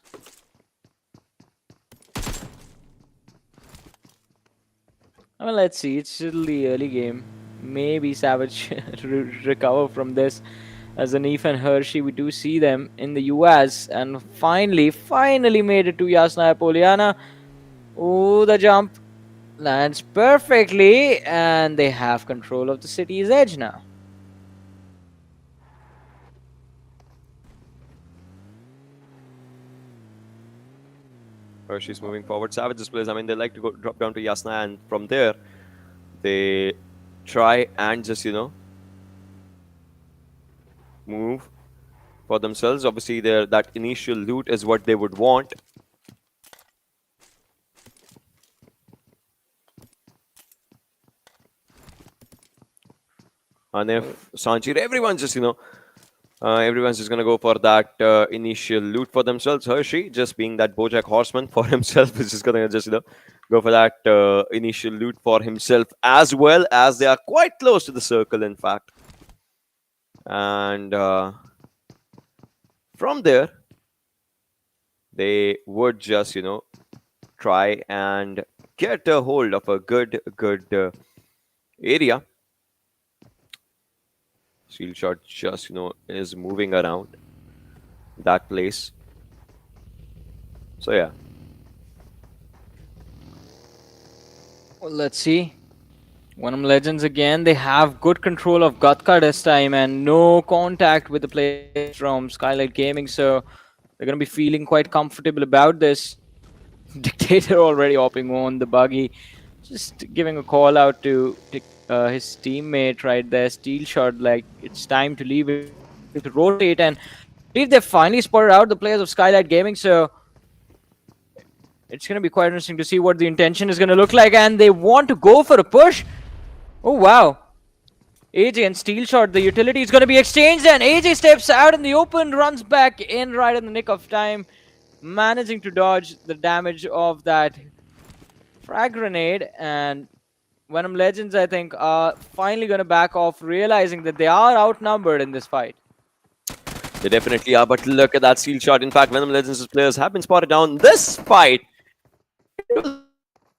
I mean, let's see. It's still the early game. Maybe Savage recover from this. As Anif and Hershey, we do see them in the US. And finally made it to Yasnaya Poliana. Oh, the jump lands perfectly. And they have control of the city's edge now. Hershey's moving forward. Savage displays, I mean, they like to drop down to Yasna, and from there, they try and just, move for themselves. Obviously, that initial loot is what they would want. And if Sanchir, everyone's just, everyone's just going to go for that initial loot for themselves. Hershey, just being that Bojack horseman for himself, is just going to just, go for that initial loot for himself, as well as they are quite close to the circle, in fact. And from there, they would just, try and get a hold of a good area. Shield shot just, is moving around that place. So, yeah. Well, let's see. Venom Legends again, they have good control of Gatka this time and no contact with the players from Skylightz Gaming, so they're going to be feeling quite comfortable about this. Dictator already hopping on the buggy, just giving a call out to his teammate right there, Steel Shot, like it's time to leave it, to rotate, and I believe they've finally spotted out the players of Skylightz Gaming, so it's going to be quite interesting to see what the intention is going to look like, and they want to go for a push. Oh, wow. AJ and Steel Shot, the utility is going to be exchanged, and AJ steps out in the open, runs back in right in the nick of time, managing to dodge the damage of that frag grenade. And Venom Legends, I think, are finally going to back off, realizing that they are outnumbered in this fight. They definitely are, but look at that Steel Shot. In fact, Venom Legends' players have been spotted down. This fight,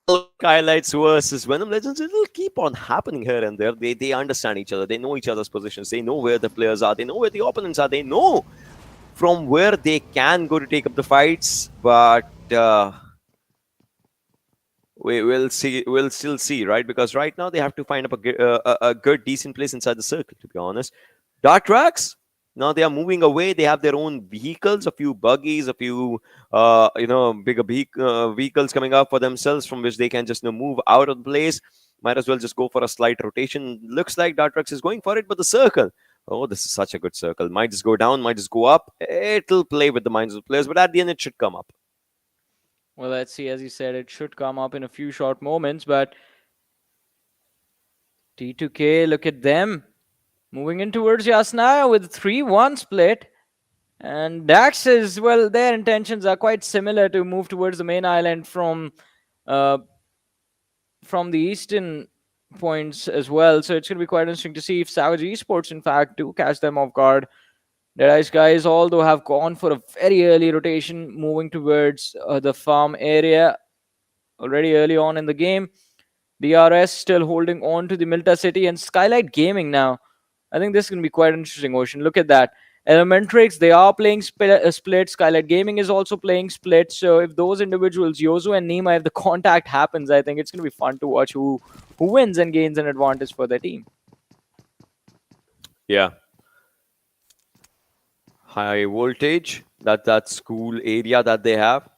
Skylightz versus Venom Legends, it will keep on happening here and there. They understand each other. They know each other's positions. They know where the players are. They know where the opponents are. They know from where they can go to take up the fights. But we'll see. We'll still see, right? Because right now they have to find up a good, decent place inside the circle. To be honest, Atrax. Now they are moving away. They have their own vehicles, a few buggies, a few, bigger vehicles coming up for themselves from which they can just move out of the place. Might as well just go for a slight rotation. Looks like Atrax is going for it, but the circle. Oh, this is such a good circle. Might just go down, might just go up. It'll play with the minds of the players, but at the end it should come up. Well, let's see. As you said, it should come up in a few short moments, but T2K, look at them. Moving in towards Yasnaya with 3-1 split. And Dax is, well, their intentions are quite similar to move towards the main island from the eastern points as well. So it's going to be quite interesting to see if Savage Esports, in fact, do catch them off guard. Deadeyes Guys, although, have gone for a very early rotation, moving towards the farm area already early on in the game. DRS still holding on to the Milta City, and Skylightz Gaming now. I think this is going to be quite interesting, Ocean. Look at that. ElementriX, they are playing split. Skylightz Gaming is also playing split. So if those individuals, Yozu and Nima, if the contact happens, I think it's going to be fun to watch who wins and gains an advantage for their team. Yeah. High voltage, that school area that they have.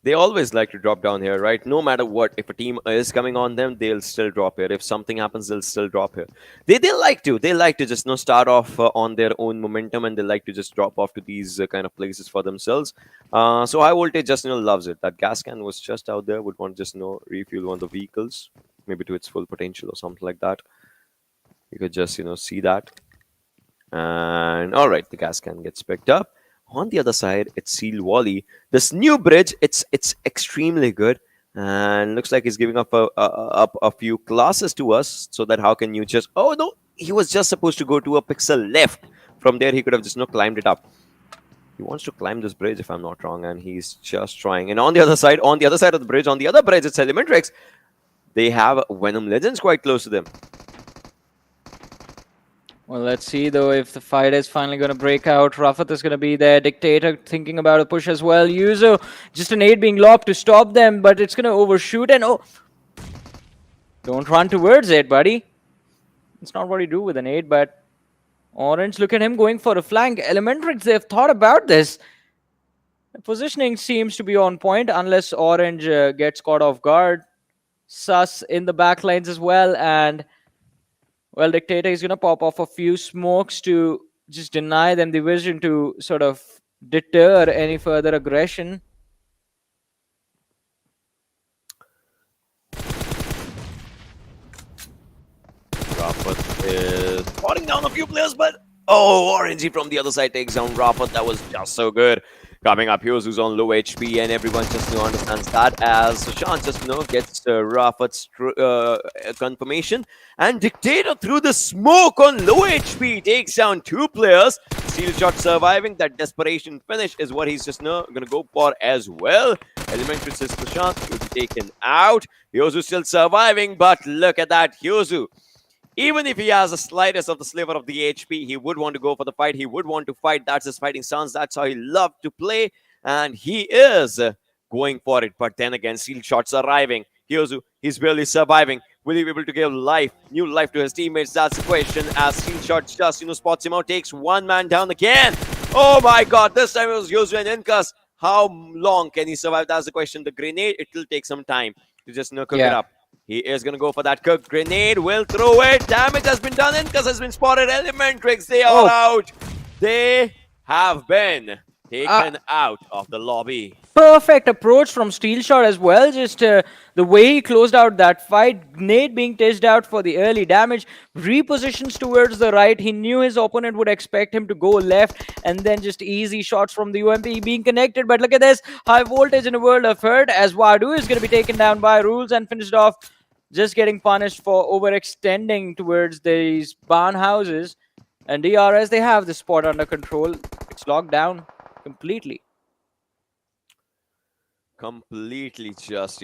They always like to drop down here, right? No matter what, if a team is coming on them, they'll still drop here. If something happens, they'll still drop here. They like to just start off on their own momentum, and they like to just drop off to these kind of places for themselves. So high voltage just loves it. That gas can was just out there. Would want to just refuel one of the vehicles, maybe to its full potential or something like that. You could just see that. And all right, the gas can gets picked up. On the other side, it's Seal Wally. This new bridge, it's extremely good, and looks like he's giving up a few classes to us. So that how can you just? Oh no, he was just supposed to go to a pixel left. From there, he could have just climbed it up. He wants to climb this bridge, if I'm not wrong, and he's just trying. And on the other side of the bridge, it's ElementriX. They have Venom Legends quite close to them. Well, let's see, though, if the fight is finally going to break out. Rafat is going to be there. Dictator thinking about a push as well. Yuzo, just an 8 being lobbed to stop them, but it's going to overshoot. And oh, don't run towards it, buddy. It's not what you do with an 8, but Orange, look at him going for a flank. ElementriX, they've thought about this. The positioning seems to be on point, unless Orange gets caught off guard. Sus in the back lines as well, and well, Dictator is going to pop off a few smokes to just deny them the vision to sort of deter any further aggression. Rafat is spotting down a few players, but oh, Orangey from the other side takes down Rafat. That was just so good. Coming up, here's who's on low HP, and everyone just understands that as Sushant just gets Rafat's confirmation, and Dictator through the smoke on low HP takes down 2 players. Steel Shot surviving. That desperation finish is what he's just gonna go for as well. ElementriX is Sushant will be taken out. Hyozu still surviving, but look at that, Hyozu. Even if he has the slightest of the sliver of the HP, he would want to go for the fight. He would want to fight. That's his fighting stance. That's how he loved to play. And he is going for it. But then again, Steel Shot's arriving. Hyozu, he's barely surviving. Will he be able to give new life to his teammates? That's the question. As Steel Shot just, spots him out, takes one man down again. Oh my God, this time it was Yosu and Incas. How long can he survive? That's the question. The grenade, it will take some time to just, cook it up. He is going to go for that cook. Grenade will throw it. Damage has been done. Incas has been spotted. ElementriX, they are out. They have been taken out of the lobby. Perfect approach from Steel Shot as well. Just the way he closed out that fight. Grenade being dished out for the early damage. Repositions towards the right. He knew his opponent would expect him to go left. And then just easy shots from the UMP being connected. But look at this. High voltage in a world of hurt. As Wadu is going to be taken down by Rules and finished off. Just getting punished for overextending towards these barn houses. And DRS, they have the spot under control. It's locked down completely. Completely just,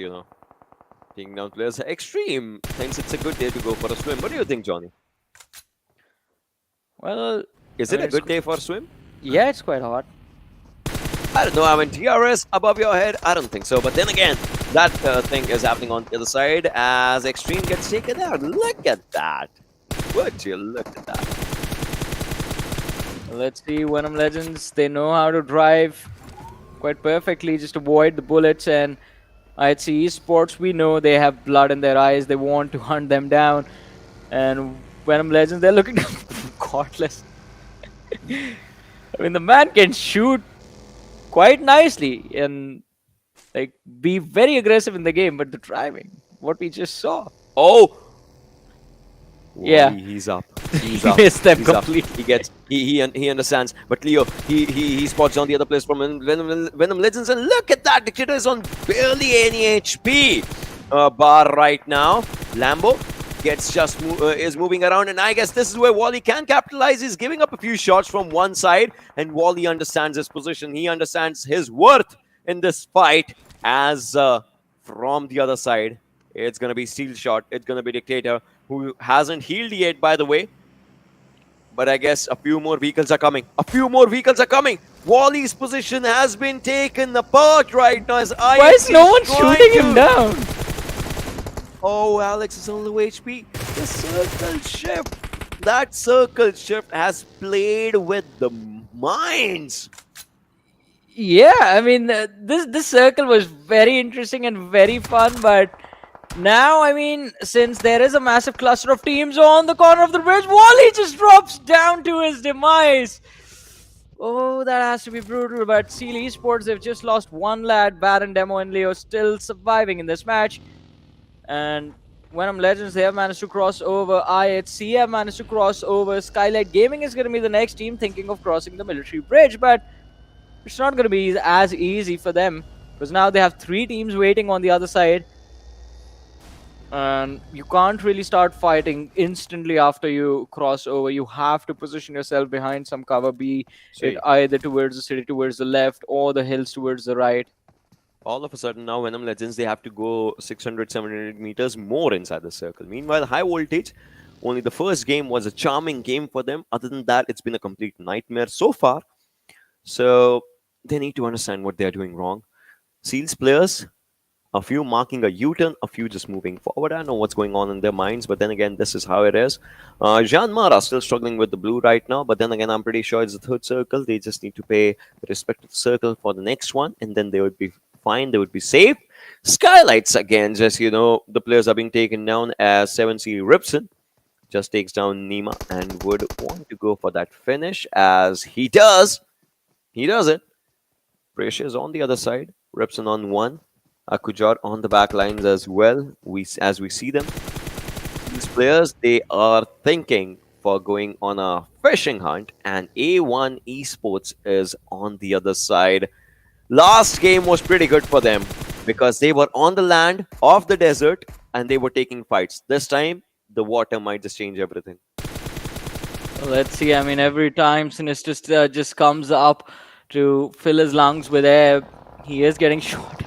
taking down players. Extreme thinks it's a good day to go for a swim. What do you think, Johnny? Well, is it a good day for a swim? Yeah, it's quite hot. I don't know. I mean, DRS above your head? I don't think so. But then again, that thing is happening on the other side as Extreme gets taken out. Look at that. Would you look at that? Let's see, Venom Legends, they know how to drive quite perfectly, just avoid the bullets. And Atrax Esports, we know they have blood in their eyes. They want to hunt them down. And Venom Legends, they're looking godless. I mean, the man can shoot quite nicely and like be very aggressive in the game, but the driving, what we just saw. Oh! Yeah, he's up. He's he up. missed them He's completely. Up. He understands. But Leo, he spots down the other players from Venom Legends, and look at that. Dictator is on barely any HP bar right now. Lambo gets is moving around, and I guess this is where Wally can capitalize. He's giving up a few shots from one side, and Wally understands his position. He understands his worth in this fight. As from the other side, it's gonna be Steel Shot. It's gonna be Dictator, who hasn't healed yet, by the way. But I guess a few more vehicles are coming. A few more vehicles are coming. Wally's position has been taken apart right now. As why is no one shooting him down? Oh, Alex is on low HP. The circle shift. That circle shift has played with the minds. Yeah, I mean, this circle was very interesting and very fun, but now, I mean, since there is a massive cluster of teams on the corner of the bridge, Wally just drops down to his demise. Oh, that has to be brutal, but Seal Esports, they've just lost one lad. Baron, Demo, and Leo still surviving in this match. And Venom Legends, they have managed to cross over. IHC have managed to cross over. Skylightz Gaming is going to be the next team thinking of crossing the military bridge, but it's not going to be as easy for them because now they have 3 teams waiting on the other side. And you can't really start fighting instantly after you cross over. You have to position yourself behind some cover, be it either towards the city, towards the left, or the hills towards the right. All of a sudden now, Venom Legends, they have to go 600, 700 meters more inside the circle. Meanwhile, high voltage, only the first game was a charming game for them. Other than that, it's been a complete nightmare so far. So they need to understand what they're doing wrong. Seals players, a few marking a U-turn, a few just moving forward. I don't know what's going on in their minds, but then again, this is how it is. JyanMaara still struggling with the blue right now, but then again, I'm pretty sure it's the third circle. They just need to pay the respective circle for the next one, and then they would be fine. They would be safe. Skylightz again, just, the players are being taken down as 7C Ripson just takes down Nima and would want to go for that finish as he does. He does it. Precious on the other side. Ripson on 1. Akujar on the back lines as well. As we see them, these players, they are thinking for going on a fishing hunt, and A1 Esports is on the other side. Last game was pretty good for them because they were on the land of the desert and they were taking fights. This time, the water might just change everything. Let's see. I mean, every time Sinister just comes up to fill his lungs with air, he is getting shot.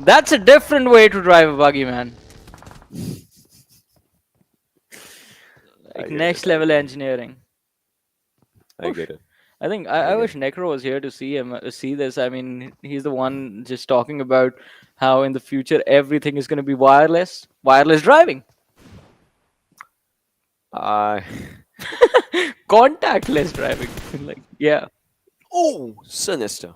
That's a different way to drive a buggy, man. Like next level engineering. I get it. I think I wish Necro was here to see this. I mean, he's the one just talking about how in the future everything is going to be wireless driving. Uh, Contactless driving. Like, yeah. oh, sinister.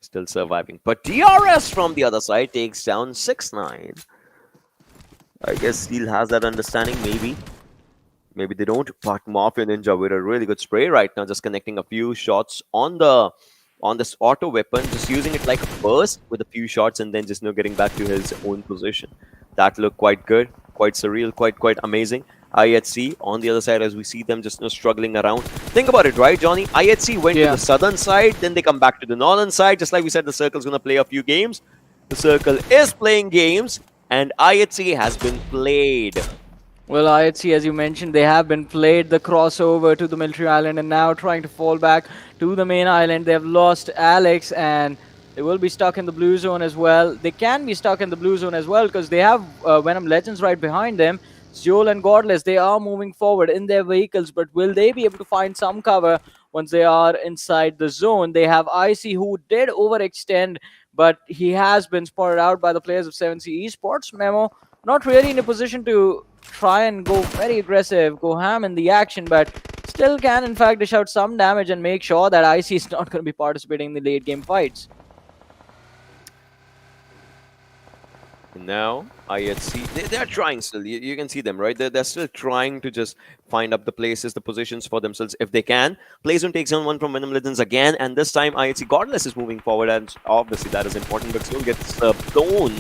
Still surviving. But DRS from the other side takes down 6-9. I guess Steel has that understanding, maybe. Maybe they don't. But Mafia Ninja with a really good spray right now, just connecting a few shots on this auto weapon, just using it like a burst with a few shots and then just getting back to his own position. That looked quite good, quite surreal, quite amazing. IHC on the other side as we see them just struggling around. Think about it, right, Johnny? IHC went to the southern side, then they come back to the northern side. Just like we said, the Circle's going to play a few games. The Circle is playing games, and IHC has been played. Well, IHC, as you mentioned, they have been played the crossover to the military island and now trying to fall back to the main island. They have lost Alex and they will be stuck in the blue zone as well. They can be stuck in the blue zone as well because they have Venom Legends right behind them. Joel and Godless, they are moving forward in their vehicles, but will they be able to find some cover once they are inside the zone? They have IC who did overextend, but he has been spotted out by the players of 7C Esports. Memo, not really in a position to try and go very aggressive, go ham in the action, but still can in fact dish out some damage and make sure that IC is not going to be participating in the late game fights. Now, IHC, they're trying still. You can see them, right? They're still trying to just find up the places, the positions for themselves if they can. Playzone takes down one from Venom Legends again, and this time IHC Godless is moving forward, and obviously that is important, but still gets blown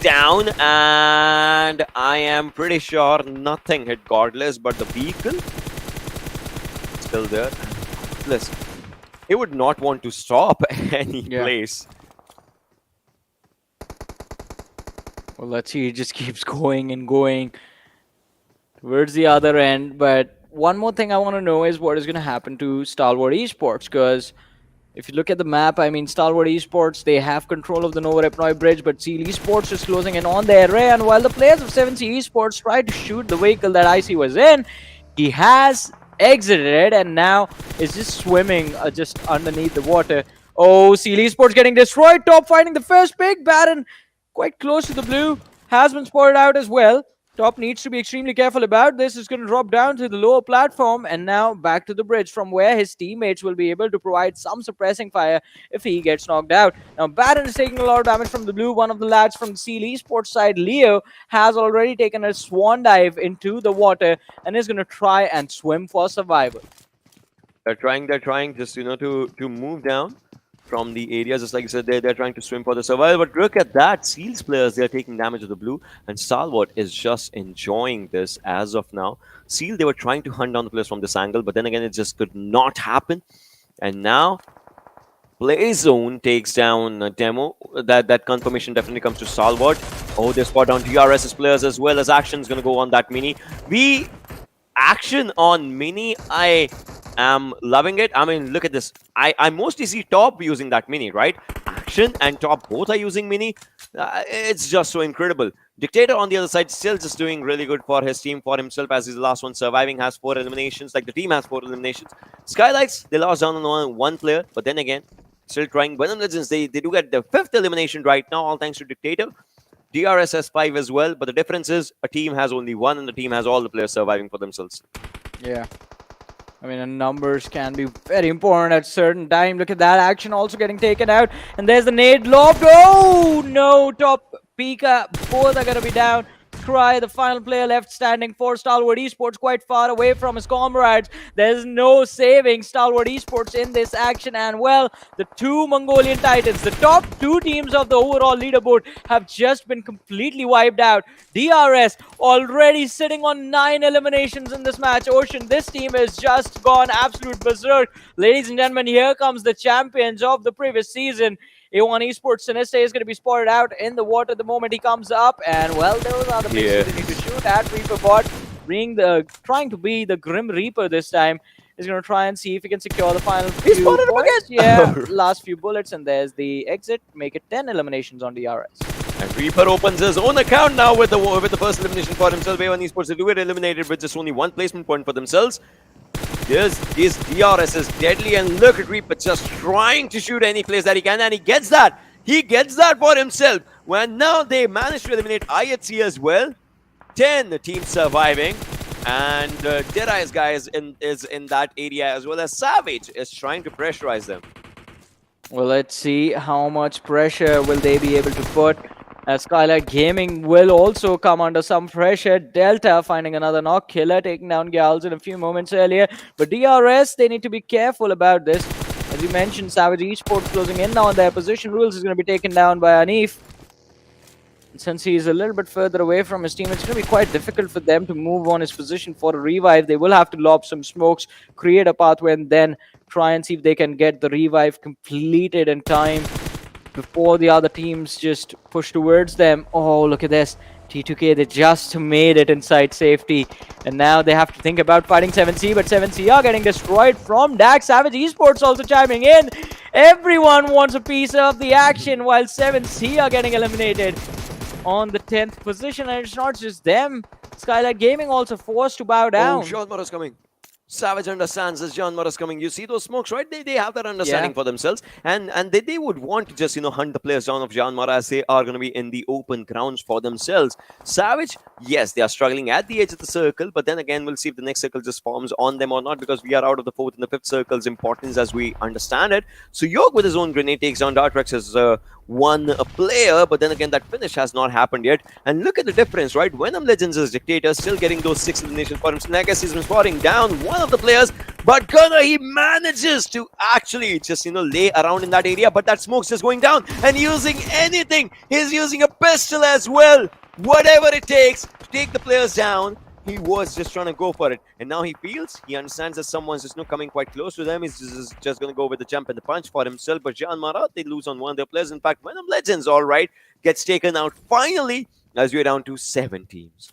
down, and I am pretty sure nothing hit Godless, but the vehicle still there. Godless, he would not want to stop any place. Well, let's see, it just keeps going and going towards the other end. But one more thing I want to know is what is going to happen to Stalwart Esports, because if you look at the map, I mean, Stalwart Esports, they have control of the Nova Repnoy Bridge, but Seal Esports is closing in on their array. And while the players of 7C Esports tried to shoot the vehicle that IC was in, he has exited it and now is just swimming just underneath the water. Oh, Seal Esports getting destroyed. Top finding the first pick. Baron quite close to the blue, has been spotted out as well. Top needs to be extremely careful about this. Is going to drop down to the lower platform and now back to the bridge from where his teammates will be able to provide some suppressing fire if he gets knocked out. Now Baron is taking a lot of damage from the blue. One of the lads from the Seal Esports side, Leo, has already taken a swan dive into the water and is going to try and swim for survival. They're trying just, to move down from the area, just like you said, they're trying to swim for the survival. But look at that, Seals players, they're taking damage of the blue, and Stalwart is just enjoying this as of now. Seal, they were trying to hunt down the players from this angle, but then again, it just could not happen. And now, Playzone takes down Demo. That confirmation definitely comes to Stalwart. Oh, they spot down DRS's players as well as Action's going to go on that Mini. Action on Mini, I am loving it. I mean, look at this. I mostly see Top using that Mini, right? Action and Top both are using Mini. It's just so incredible. Dictator on the other side still just doing really good for his team, for himself, as he's the last one surviving, has 4 eliminations. Like the team has 4 eliminations. Skylightz, they lost down on one player, but then again, still trying. Venom Legends, they do get the 5th elimination right now, all thanks to Dictator. DRS has 5 as well, but the difference is a team has only 1 and the team has all the players surviving for themselves. Yeah. I mean, numbers can be very important at certain time. Look at that action also getting taken out. And there's the nade lobbed. Oh, no. Top, Pika, both are going to be down. Cry, the final player left standing for Stalwart Esports, quite far away from his comrades. There's no saving Stalwart Esports in this action. And well, the 2 Mongolian Titans, the top 2 teams of the overall leaderboard, have just been completely wiped out. DRS already sitting on 9 eliminations in this match. Ocean, this team has just gone absolute berserk. Ladies and gentlemen, here comes the champions of the previous season. A1 Esports Sinister is going to be spotted out in the water the moment he comes up. And well, those are the picks they need to shoot at. Reaper bot trying to be the Grim Reaper this time. He's going to try and see if he can secure the final few spotted him again. Yeah, last few bullets, and there's the exit. Make it 10 eliminations on DRS. And Reaper opens his own account now with the first elimination for himself. A1 Esports, they do get eliminated with just only 1 placement point for themselves. This DRS is deadly, and look at Reaper just trying to shoot any place that he can, and he gets that. He gets that for himself. When now they manage to eliminate IHC as well. 10 teams surviving. And Deadeyes Guys is in that area, as well as Savage is trying to pressurize them. Well, let's see how much pressure will they be able to put. As Skylightz Gaming will also come under some pressure. Delta finding another knock. Killer taking down Gals in a few moments earlier. But DRS, they need to be careful about this. As you mentioned, Savage Esports closing in now on their position. Rules is going to be taken down by Anif. Since he's a little bit further away from his team, it's going to be quite difficult for them to move on his position for a revive. They will have to lob some smokes, create a pathway, and then try and see if they can get the revive completed in time before the other teams just push towards them. Oh, look at this. T2K, they just made it inside safety. And now they have to think about fighting 7C, but 7C are getting destroyed from Dax. Savage Esports also chiming in. Everyone wants a piece of the action while 7C are getting eliminated on the 10th position. And it's not just them. Skylightz Gaming also forced to bow down. Oh, JyanMaara's coming. Savage understands as JyanMaara's coming. You see those smokes, right? They have that understanding for themselves. And they would want to just, hunt the players down of JyanMaara as they are going to be in the open grounds for themselves. Savage, yes, they are struggling at the edge of the circle. But then again, we'll see if the next circle just forms on them or not, because we are out of the 4th and the 5th circle's importance as we understand it. So York with his own grenade takes down Atrax as one player, but then again that finish has not happened yet. And look at the difference, right? Venom Legends is Dictator, still getting those 6 eliminations for him. I guess he's been spotting down one of the players, but Gunnar, he manages to actually just lay around in that area, but that smoke's just going down and using anything. He's using a pistol as well, whatever it takes to take the players down. He was just trying to go for it, and now he understands that someone's just coming quite close to them. He's just going to go with the jump and the punch for himself. But JyanMaara, they lose on one of their players. In fact, Venom Legends, all right, gets taken out finally as we're down to 7 teams.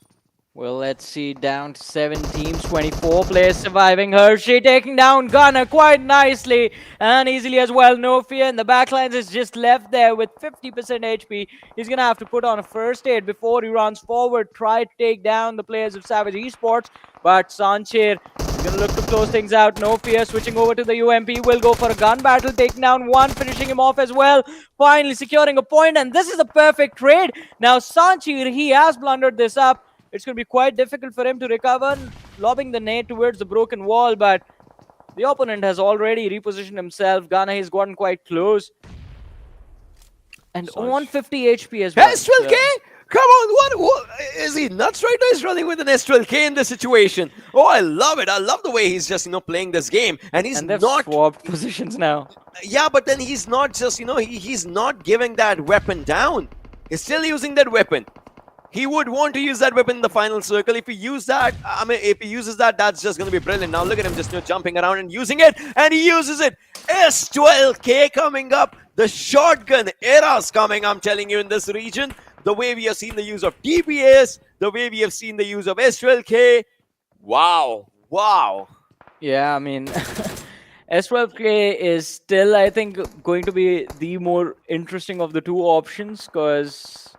Well, let's see, down to 7 teams, 24 players surviving. Hershey taking down Gunner quite nicely and easily as well. No fear, and the backlines is just left there with 50% HP. He's going to have to put on a first aid before he runs forward, try to take down the players of Savage Esports. But Sanchir is going to look to close things out. No fear, switching over to the UMP, will go for a gun battle, taking down one, finishing him off as well. Finally securing a point, and this is a perfect trade. Now Sanchir, he has blundered this up. It's going to be quite difficult for him to recover, lobbing the nade towards the broken wall, but the opponent has already repositioned himself. Ghana has gotten quite close. And on 50 HP as well. S12K? Come on, what is he nuts right now? He's running with an S12K in this situation. Oh, I love it. I love the way he's just, playing this game. And he's they've not swapped positions now. Yeah, but then he's not just, he's not giving that weapon down. He's still using that weapon. He would want to use that weapon in the final circle. If he uses that, that's just going to be brilliant. Now look at him just jumping around and using it. And he uses it. S12K coming up. The shotgun era's coming, I'm telling you, in this region. The way we have seen the use of DPS, the way we have seen the use of S12K. Wow. Wow. Yeah, I mean, S12K is still, I think, going to be the more interesting of the two options, because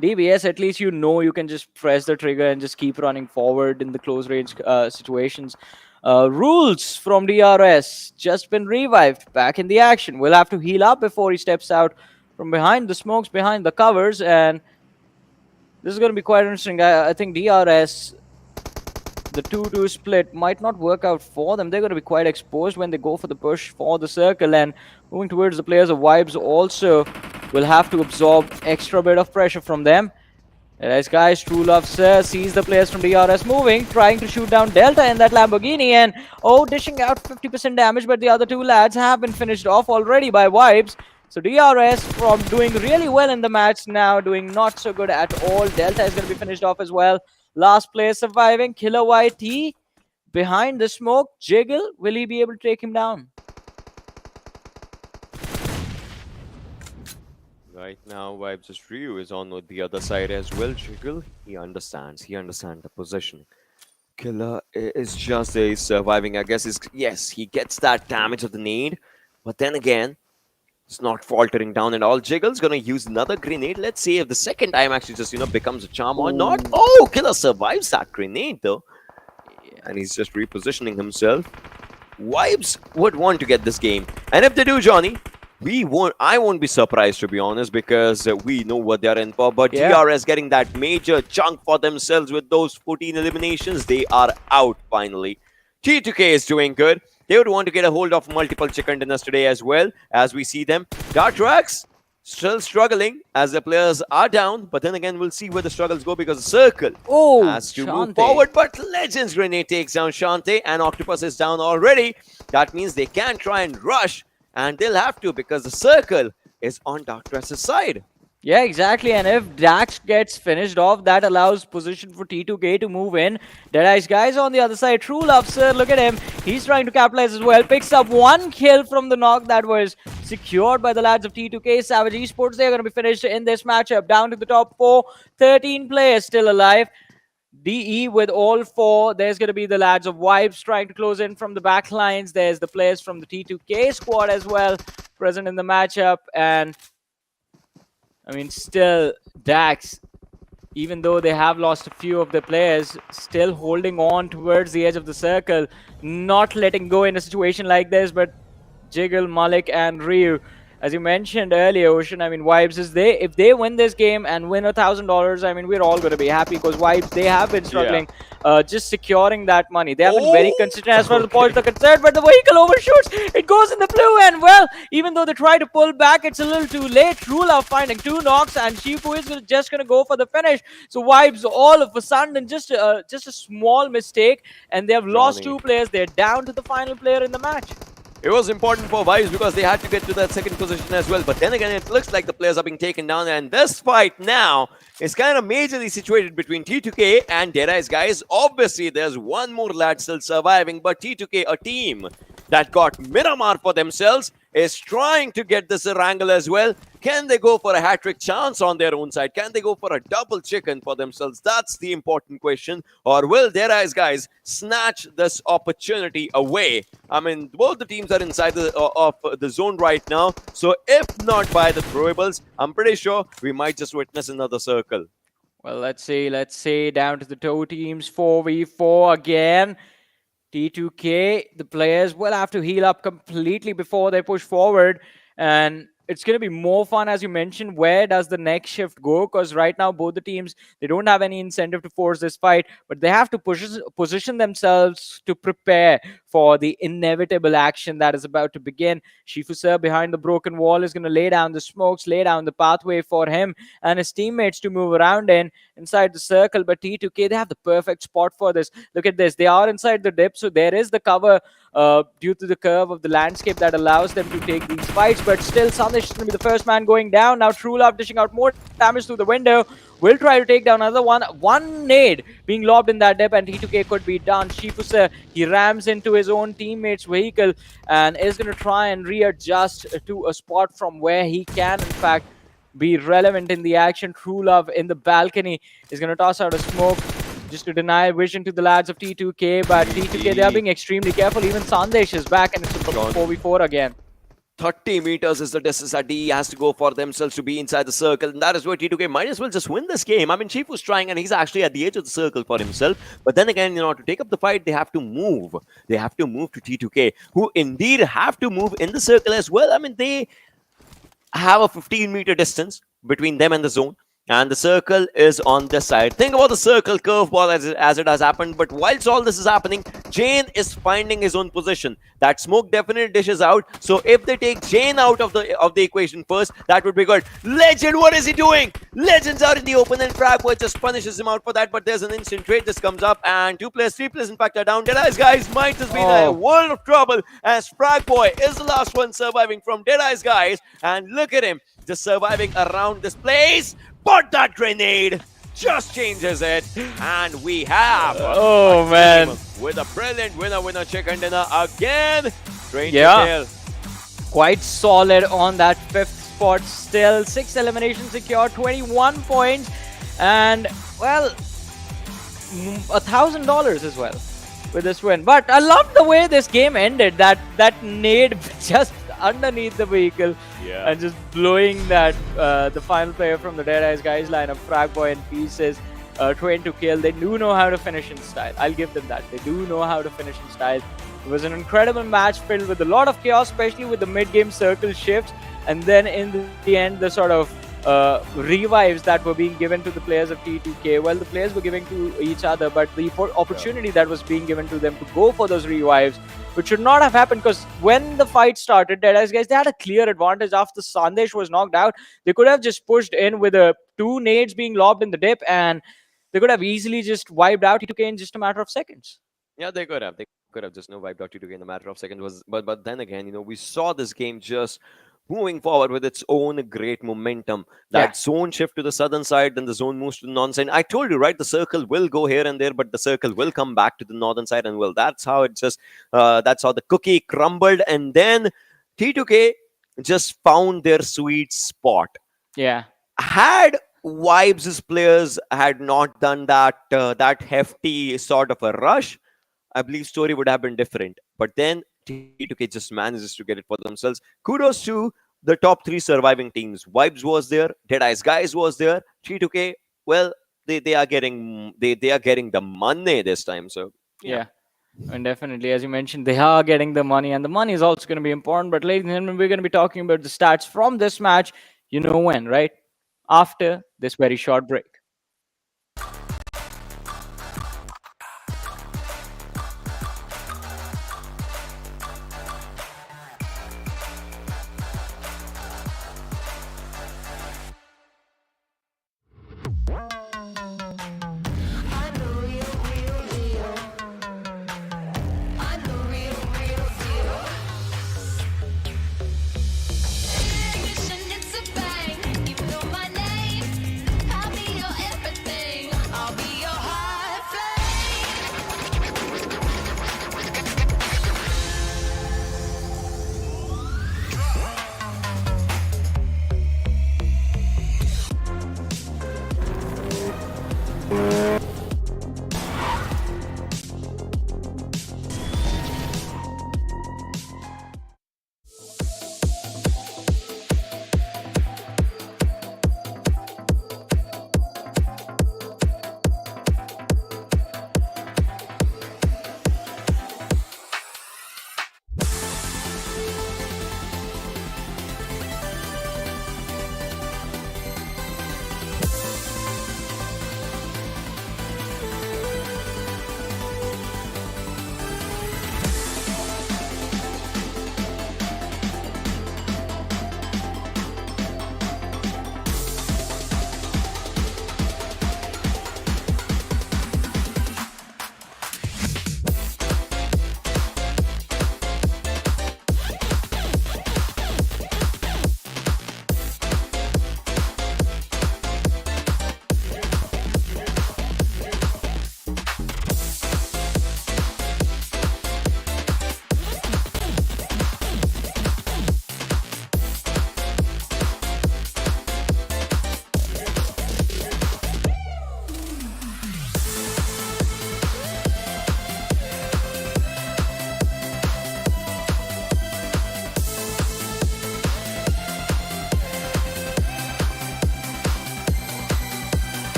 DBS, at least you can just press the trigger and just keep running forward in the close range situations. Rules from DRS just been revived, back in the action. We'll have to heal up before he steps out from behind the smokes, behind the covers, and this is going to be quite interesting. I think DRS, the 2-2 split might not work out for them. They're going to be quite exposed when they go for the push for the circle, and moving towards the players of Vibes also will have to absorb extra bit of pressure from them. Deadeyes Guys, True Love Sir sees the players from DRS moving, trying to shoot down Delta in that Lamborghini, and dishing out 50% damage, but the other two lads have been finished off already by Vibes. So DRS, from doing really well in the match, now doing not so good at all. Delta is going to be finished off as well. Last player surviving, Killer YT behind the smoke. Jiggle, will he be able to take him down? Right now, Vibes' Ryu is on with the other side as well. Jiggle, he understands the position. Killer is just surviving, I guess. Yes, he gets that damage of the nade, but then again, it's not faltering down at all. Jiggle's gonna use another grenade. Let's see if the second time actually just becomes a charm or not. Oh, Killer survives that grenade though, and he's just repositioning himself. Vibes would want to get this game, and if they do, Johnny, I won't be surprised, to be honest, because we know what they're in for. But Yeah. DRS getting that major chunk for themselves with those 14 eliminations. They are out finally. T2K is doing good. They would want to get a hold of multiple chicken dinners today as well, as we see them. Atrax still struggling as the players are down, but then again, we'll see where the struggles go because the circle Oh, has to move Shante. forward. But Legends Grenade takes down Shante, and Octopus is down already. That means they can try and rush, and they'll have to because the circle is on Darktrax's side. Yeah, exactly. And if Dax gets finished off, that allows position for T2K to move in. Deadeyes Guys on the other side. True Love, sir. Look at him. He's trying to capitalize as well. Picks up one kill from the knock that was secured by the lads of T2K. Savage Esports, they're going to be finished in this matchup. Down to the top 4. 13 players still alive. DE with all 4. There's going to be the lads of Vibes trying to close in from the back lines. There's the players from the T2K squad as well present in the matchup. And I mean, still, Dax, even though they have lost a few of the players, still holding on towards the edge of the circle, not letting go in a situation like this. But Jiggle, Malik, and Ryu, as you mentioned earlier, Ocean, I mean, Vibes, if they win this game and win $1,000, I mean, we're all going to be happy because Vibes, they have been struggling just securing that money. They have been very consistent as far as the points are concerned, but the vehicle overshoots. It goes in the blue, and well, even though they try to pull back, it's a little too late. True Love finding 2 knocks, and Shifu is just going to go for the finish. So Vibes, all of a sudden, just a small mistake, and they have lost 2 players. They're down to the final player in the match. It was important for Vibes because they had to get to that second position as well. But then again, it looks like the players are being taken down. And this fight now is kind of majorly situated between T2K and Deadeyes Guys. Obviously, there's one more lad still surviving. But T2K, a team that got Miramar for themselves, is trying to get this Erangel as well. Can they go for a hat-trick chance on their own side? Can they go for a double chicken for themselves? That's the important question. Or will Deadeyes Guys snatch this opportunity away? I mean, both the teams are inside of the zone right now. So if not by the throwables, I'm pretty sure we might just witness another circle. Well, let's see, down to the toe teams, 4v4 again. T2K, the players will have to heal up completely before they push forward. And it's going to be more fun, as you mentioned. Where does the next shift go? Because right now, both the teams, they don't have any incentive to force this fight, but they have to position themselves to prepare for the inevitable action that is about to begin. Shifu sir behind the broken wall is going to lay down the smokes, lay down the pathway for him and his teammates to move around inside the circle. But T2K, they have the perfect spot for this. Look at this. They are inside the dip, so there is the cover due to the curve of the landscape that allows them to take these fights. But still, Sanhok is going to be the first man going down. Now True Love dishing out more damage through the window. Will try to take down another one. One nade being lobbed in that dip, and T2K could be done. Shifu, he rams into his own teammate's vehicle and is going to try and readjust to a spot from where he can, in fact, be relevant in the action. True Love in the balcony is going to toss out a smoke just to deny vision to the lads of T2K, but T2K, they are being extremely careful. Even Sandesh is back, and it's a 4v4 again. 30 meters is the distance that DE has to go for themselves to be inside the circle, and that is where T2K might as well just win this game. I mean, Chief was trying, and he's actually at the edge of the circle for himself. But then again, you know, to take up the fight, they have to move. They have to move to T2K, who indeed have to move in the circle as well. I mean, they have a 15-meter distance between them and the zone, and the circle is on this side. Think about the circle curveball as it has happened. But whilst all this is happening, Jane is finding his own position. That smoke definitely dishes out. So if they take Jane out of the equation first, that would be good. Legend, what is he doing? Legend's out in the open, and Fragboy just punishes him out for that. But there's an instant trade. This comes up, and 2 players, 3 players in fact are down. Deadeyes Guys might have been in a world of trouble, as Fragboy is the last one surviving from Deadeyes Guys. And look at him, just surviving around this place. But that grenade just changes it, and we have with a brilliant winner chicken dinner again. Train to kill. Quite solid on that 5th spot still. 6 eliminations secured, 21 points, and well, $1,000 as well with this win. But I love the way this game ended. That nade just underneath the vehicle and just blowing that the final player from the Deadeyes Guys lineup, Fragboy in pieces. Train to kill. They do know how to finish in style. I'll give them that. They do know how to finish in style. It was an incredible match filled with a lot of chaos, especially with the mid-game circle shifts. and then in the end, the sort of revives that were being given to the players of T2K, well, the players were giving to each other, but the opportunity that was being given to them to go for those revives, which should not have happened, because when the fight started, Deadeyes Guys, they had a clear advantage. After Sandesh was knocked out, they could have just pushed in with two nades being lobbed in the dip, and they could have easily just wiped out T2K in just a matter of seconds. Yeah, they could have. They could have just wiped out T2K in a matter of seconds. But then again, we saw this game just moving forward with its own great momentum. That zone shift to the southern side, then the zone moves to the northern side. I told you, right? The circle will go here and there, but the circle will come back to the northern side, and well, that's how that's how the cookie crumbled, and then T2K just found their sweet spot. Yeah. Had Vibes' players had not done that hefty sort of a rush, I believe story would have been different. But then T2K just manages to get it for themselves. Kudos to the top three surviving teams. Vibes was there, Deadeyes Guys was there. T2K, well, they are getting the money this time. So yeah. And definitely, as you mentioned, they are getting the money, and the money is also going to be important. But ladies and gentlemen, we're going to be talking about the stats from this match. You know when, right? After this very short break. It's a bang, you know my name. Call me your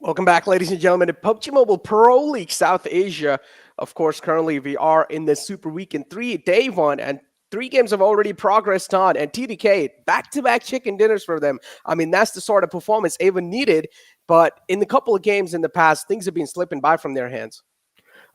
Welcome back, ladies and gentlemen, to PUBG Mobile Pro League South Asia. Of course, currently we are in the Super Weekend 3, day 1, and 3 games have already progressed on. And TDK, back-to-back chicken dinners for them. I mean, that's the sort of performance Avon needed, but in the couple of games in the past, things have been slipping by from their hands.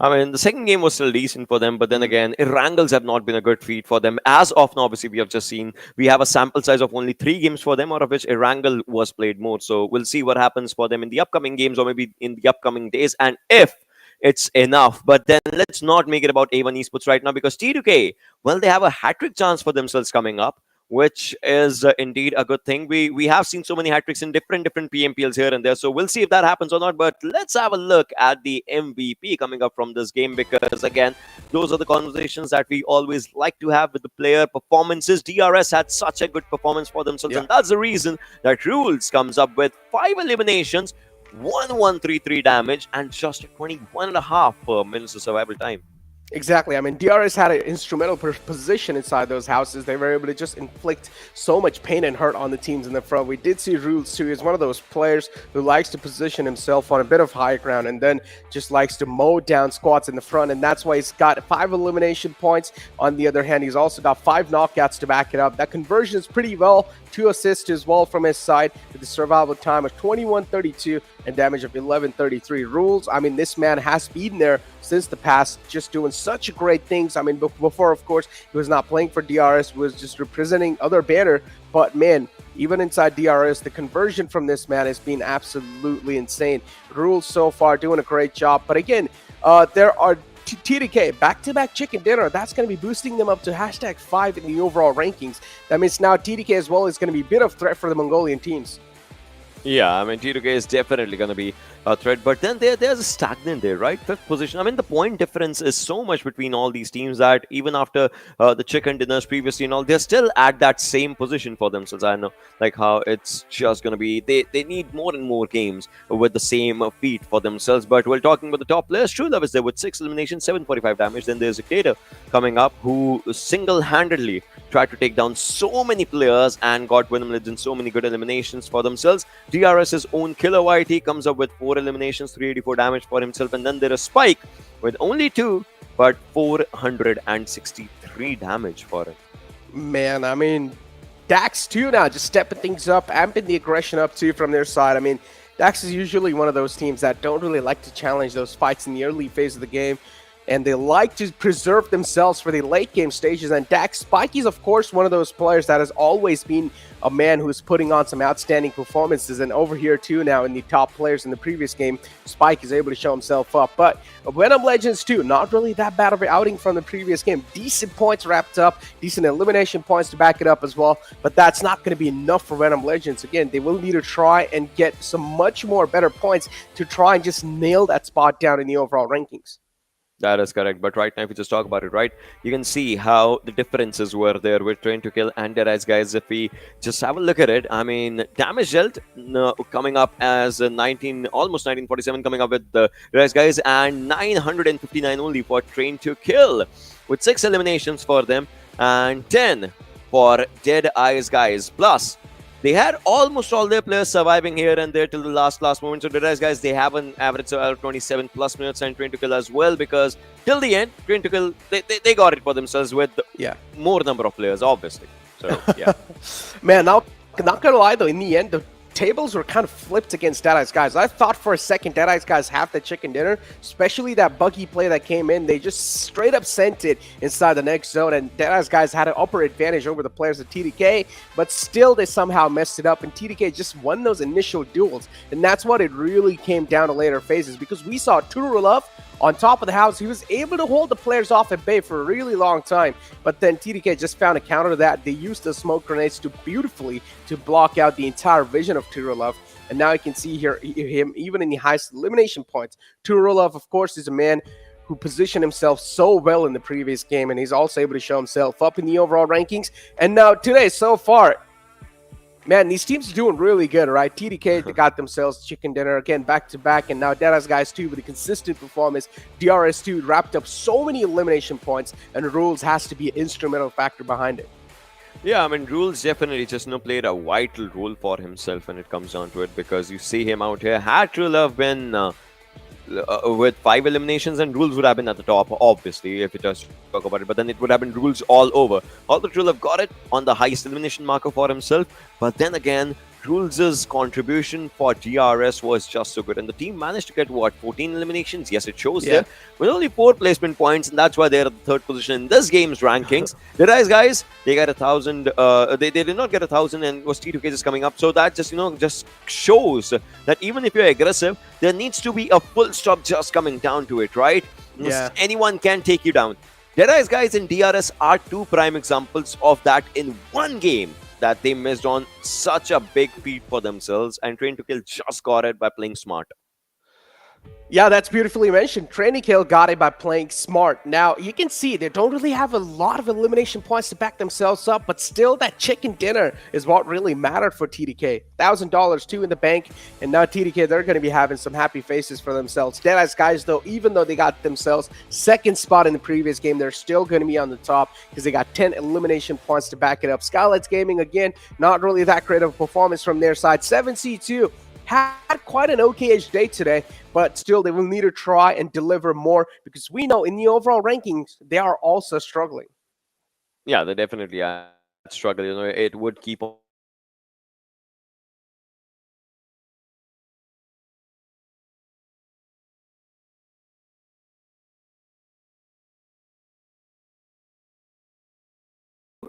I mean, the second game was still decent for them, but then again, Erangels have not been a good feat for them. As of now, obviously, we have just seen we have a sample size of only 3 games for them, out of which Erangel was played more. So we'll see what happens for them in the upcoming games or maybe in the upcoming days, and if it's enough. But then let's not make it about A1 Esports right now, because T2K, well, they have a hat-trick chance for themselves coming up, which is indeed a good thing. We have seen so many hat-tricks in different PMPLs here and there, so we'll see if that happens or not. But let's have a look at the MVP coming up from this game, because again, those are the conversations that we always like to have with the player performances. DRS had such a good performance for themselves, and that's the reason that Rules comes up with 5 eliminations, 1133 damage, and just 21.5 minutes of survival time. Exactly. I mean, DRS had an instrumental position inside those houses. They were able to just inflict so much pain and hurt on the teams in the front. We did see Rules too. He's one of those players who likes to position himself on a bit of high ground and then just likes to mow down squads in the front. And that's why he's got 5 elimination points. On the other hand, he's also got 5 knockouts to back it up. That conversion is pretty well. 2 assists as well from his side, with the survival time of 21.32 and damage of 11.33. Rules, I mean, this man has been there since the past, just doing such great things. I mean, before, of course, he was not playing for DRS, was just representing other banner. But man, even inside DRS, the conversion from this man has been absolutely insane. Rules so far doing a great job. But again, there are TDK, back-to-back chicken dinner. That's going to be boosting them up to #5 in the overall rankings. That means now TDK as well is going to be a bit of threat for the Mongolian teams. Yeah, I mean, T2K is definitely going to be a threat, but then there's a stagnant there, right? 5th position. I mean, the point difference is so much between all these teams that even after the chicken dinners previously and all, they're still at that same position for themselves. I know, like, how it's just going to be, they need more and more games with the same feat for themselves. But we're talking about the top players. True Love is there with 6 eliminations, 745 damage. Then there's Dictator coming up, who single-handedly tried to take down so many players and got Venom Legends so many good eliminations for themselves. DRS's own Killer YT comes up with 4 eliminations, 384 damage for himself. And then there is Spike with only 2, but 463 damage for him. Man, I mean, Dax too now, just stepping things up, amping the aggression up too from their side. I mean, Dax is usually one of those teams that don't really like to challenge those fights in the early phase of the game, and they like to preserve themselves for the late game stages. And Dax, Spikey's of course one of those players that has always been a man who's putting on some outstanding performances, and over here too now in the top players in the previous game, Spike is able to show himself up. But Venom Legends too, not really that bad of an outing from the previous game. Decent points wrapped up, decent elimination points to back it up as well, but that's not going to be enough for Venom Legends. Again, they will need to try and get some much more better points to try and just nail that spot down in the overall rankings. That is correct. But right now, if you just talk about it, right, you can see how the differences were there with Train to Kill and Deadeyes Guys. If we just have a look at it, I mean, damage dealt coming up as almost 1947 coming up with the Deadeyes Guys, and 959 only for Train to Kill, with 6 eliminations for them and 10 for Deadeyes Guys. Plus, they had almost all their players surviving here and there till the last moment. So Deadeyes Guys, they have an average of 27 plus minutes, and Train to Kill as well, because till the end, Train to Kill, they got it for themselves with more number of players, obviously. So, yeah. Man, now, not gonna lie though, in the end, the tables were kind of flipped against Deadeyes Guys. I thought for a second Deadeyes Guys have the chicken dinner, especially that buggy play that came in. They just straight up sent it inside the next zone, and Deadeyes Guys had an upper advantage over the players of TDK, but still they somehow messed it up, and TDK just won those initial duels. And that's what it really came down to later phases, because we saw Turulov on top of the house. He was able to hold the players off at bay for a really long time, but then TDK just found a counter to that. They used the smoke grenades beautifully to block out the entire vision of Turulov, and now you can see here him even in the highest elimination points. Turulov, of course, is a man who positioned himself so well in the previous game, and he's also able to show himself up in the overall rankings. And now today, so far, man, these teams are doing really good, right? TDK, they got themselves chicken dinner again, back-to-back, and now Deadeyes Guys too with a consistent performance. DRS too wrapped up so many elimination points, and Rules has to be an instrumental factor behind it. Yeah, I mean, Rules definitely just played a vital role for himself when it comes down to it, because you see him out here. Had to have been with 5 eliminations, and Rules would have been at the top, obviously, if it does talk about it. But then it would have been Rules all over. Although Trulov got it on the highest elimination marker for himself, but then again, Rules' contribution for DRS was just so good, and the team managed to get what, 14 eliminations? Yes, it shows there, with only 4 placement points, and that's why they're at the 3rd position in this game's rankings. Deadeyes Guys, they got 1,000. They did not get 1,000, and was T2K just coming up. So that just just shows that even if you're aggressive, there needs to be a full stop just coming down to it, right? Yeah. Anyone can take you down. Deadeyes Guys and DRS are 2 prime examples of that in one game, that they missed on such a big feat for themselves, and Train to Kill just got it by playing smart. Yeah, that's beautifully mentioned. Train to Kill got it by playing smart. Now, you can see they don't really have a lot of elimination points to back themselves up, but still that chicken dinner is what really mattered for TDK. $1,000 too in the bank, and now TDK, they're going to be having some happy faces for themselves. Deadeyes Guys, though, even though they got themselves 2nd spot in the previous game, they're still going to be on the top because they got 10 elimination points to back it up. Skylightz Gaming, again, not really that great of a performance from their side. 7C2 had quite an okay-ish day today, but still they will need to try and deliver more, because we know in the overall rankings they are also struggling. Yeah, they definitely are struggling. It would keep on.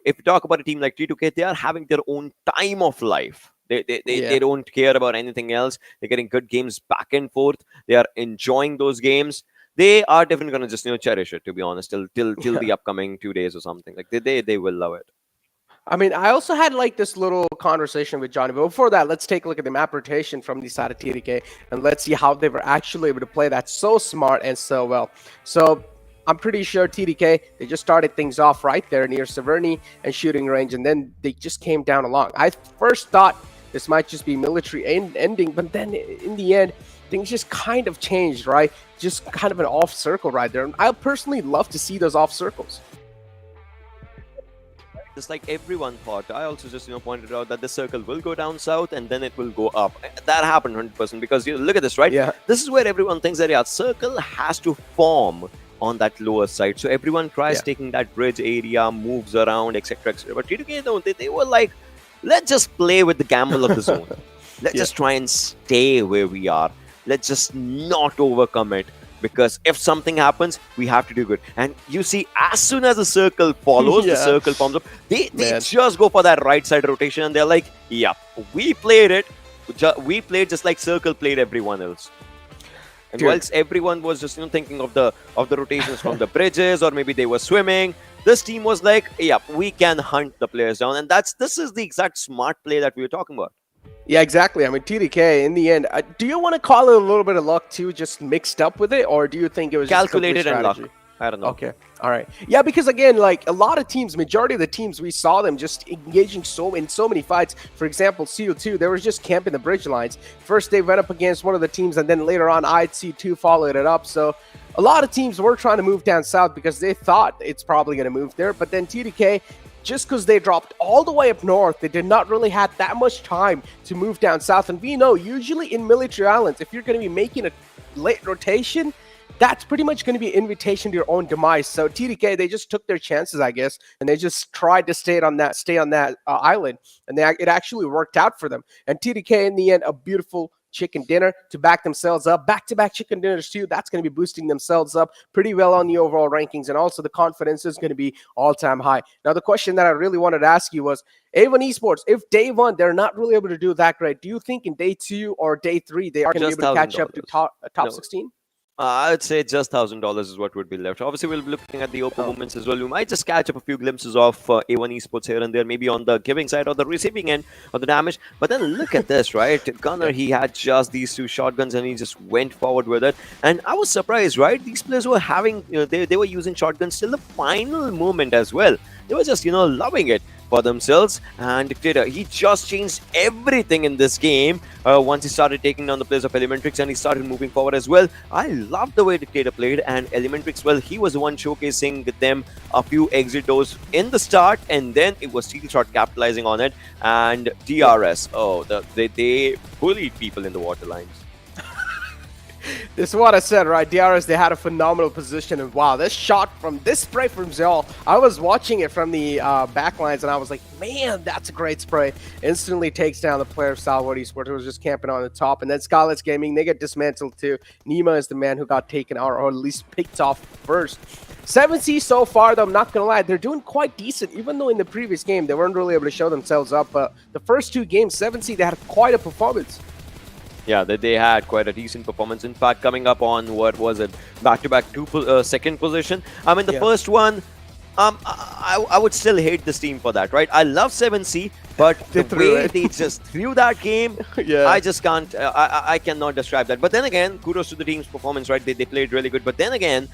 If you talk about a team like T2K, they are having their own time of life. They don't care about anything else. They're getting good games back and forth. They are enjoying those games. They are definitely gonna just cherish it, to be honest, till the upcoming 2 days or something. Like they will love it. I mean, I also had like this little conversation with Johnny, but before that, let's take a look at the map rotation from the side of TDK, and let's see how they were actually able to play that so smart and so well. So I'm pretty sure TDK, they just started things off right there near Severny and shooting range, and then they just came down along. I first thought this might just be military ending, but then in the end, things just kind of changed, right? Just kind of an off circle right there. And I personally love to see those off circles. Just like everyone thought, I also just pointed out that the circle will go down south and then it will go up. That happened 100%, because look at this, right? Yeah. This is where everyone thinks that circle has to form on that lower side. So everyone tries taking that bridge area, moves around, etc. etc. But TDK, they were like, let's just play with the gamble of the zone. Let's just try and stay where we are. Let's just not overcome it, because if something happens, we have to do good. And you see, as soon as the circle follows, the circle forms up, they just go for that right side rotation, and they're like, yeah, we played it. We played just like circle played everyone else. And whilst everyone was just thinking of the rotations from the bridges, or maybe they were swimming, this team was like, yeah, we can hunt the players down. And this is the exact smart play that we were talking about. Yeah, exactly. I mean, TDK, in the end, do you want to call it a little bit of luck too, just mixed up with it, or do you think it was calculated just and luck? I don't know. Okay. All right. Yeah, because again, like a lot of teams, majority of the teams, we saw them just engaging in so many fights. For example, CO2, they were just camping the bridge lines. First, they went up against one of the teams, and then later on, IC2 followed it up. So a lot of teams were trying to move down south because they thought it's probably going to move there. But then TDK, just because they dropped all the way up north, they did not really have that much time to move down south. And we know, usually in military islands, if you're going to be making a late rotation, that's pretty much going to be an invitation to your own demise. So TDK, they just took their chances, I guess, and they just tried to stay on that island, and it actually worked out for them. And TDK, in the end, a beautiful chicken dinner to back themselves up. Back-to-back chicken dinners too. That's going to be boosting themselves up pretty well on the overall rankings, and also the confidence is going to be all-time high. Now, the question that I really wanted to ask you was, A1 Esports, if day 1 they're not really able to do that great, do you think in day 2 or day 3 they are going to be able to catch up to top 16? I'd say just $1,000 is what would be left. Obviously, we'll be looking at the open movements as well. We might just catch up a few glimpses of A1 Esports here and there, maybe on the giving side or the receiving end of the damage. But then look at this, right? Gunner, he had just these 2 shotguns and he just went forward with it. And I was surprised, right? These players were having, they were using shotguns till the final moment as well. They were just, loving it. for themselves. And Dictator, he just changed everything in this game once he started taking down the players of ElementriX and he started moving forward as well. I love the way Dictator played, and ElementriX, well, he was the one showcasing them a few exit doors in the start, and then it was Steel Shot capitalizing on it. And DRS, they bullied people in the water lines. This is what I said, right? DRS, they had a phenomenal position, and wow, this shot from this spray from Zell, I was watching it from the backlines, and I was like, man, that's a great spray. Instantly takes down the player of Stalwart Esports, who was just camping on the top, and then Skylightz Gaming, they get dismantled too. Nima is the man who got taken out, or at least picked off first. 7C so far, though, I'm not going to lie, they're doing quite decent, even though in the previous game, they weren't really able to show themselves up, but the first two games, 7C, they had quite a performance. Yeah, they had quite a decent performance. In fact, coming up on what was it, back-to-back second position. I mean, the first one, I would still hate this team for that, right? I love 7C, but the way they just threw that game, I just can't, I cannot describe that. But then again, kudos to the team's performance, right? They played really good. But then again,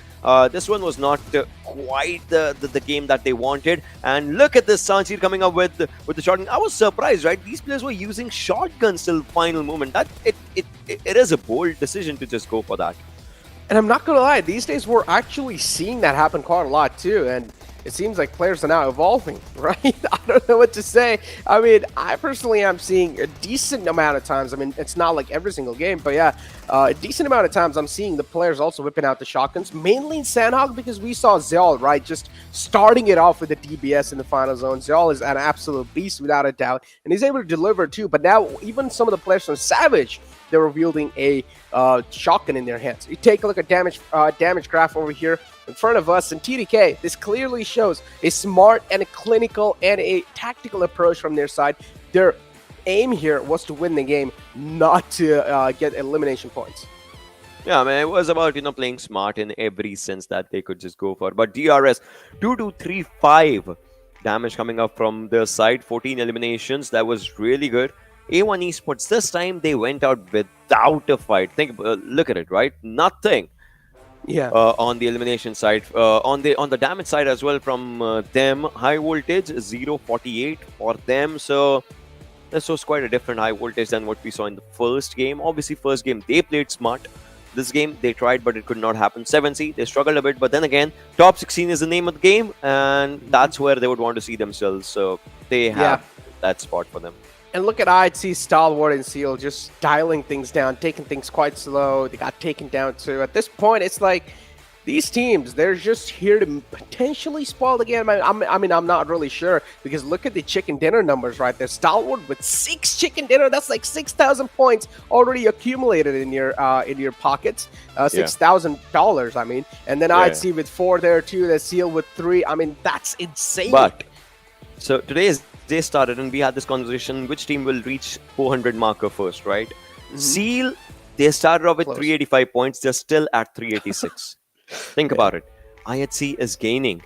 this one was not quite the game that they wanted. And look at this Sanchir coming up with the shotgun. I was surprised, right? These players were using shotguns till final moment. That it is a bold decision to just go for that. And I'm not gonna lie, these days we're actually seeing that happen quite a lot too. And it seems like players are now evolving, right? I don't know what to say. I mean, I personally am seeing a decent amount of times. I mean, it's not like every single game, but yeah, a decent amount of times I'm seeing the players also whipping out the shotguns, mainly in Sanhok, because we saw Zell, right, just starting it off with the DBS in the final zone. Zell is an absolute beast without a doubt, and he's able to deliver too. But now even some of the players from Savage, they're wielding a shotgun in their hands. You take a look at damage graph over here in front of us, and TDK, this clearly shows a smart and a clinical and a tactical approach from their side. Their aim here was to win the game, not to get elimination points. Yeah, I mean, it was about, playing smart in every sense that they could just go for. But DRS, 2235 damage coming up from their side, 14 eliminations. That was really good. A1 Esports, this time they went out without a fight. Look at it, right? Nothing. Yeah. On the elimination side, on the damage side as well from them, high voltage 0.48 for them. So this was quite a different high voltage than what we saw in the first game. Obviously, first game they played smart. This game they tried, but it could not happen. 7C, they struggled a bit, but then again, top 16 is the name of the game, and that's where they would want to see themselves. So they have that spot for them. And look at IHC, Stalwart, and Seal just dialing things down, taking things quite slow. They got taken down too. At this point, it's like these teams, they're just here to potentially spoil the game. I mean, I'm not really sure, because look at the chicken dinner numbers right there. Stalwart with 6 chicken dinner, that's like 6,000 points already accumulated in your pockets. $6,000, I mean. And then IHC with 4 there too. The Seal with 3. I mean, that's insane. But so today's day started and we had this conversation, which team will reach 400 marker first, right? Seal, they started off with 385 points. They're still at 386. Think about it. IHC is gaining.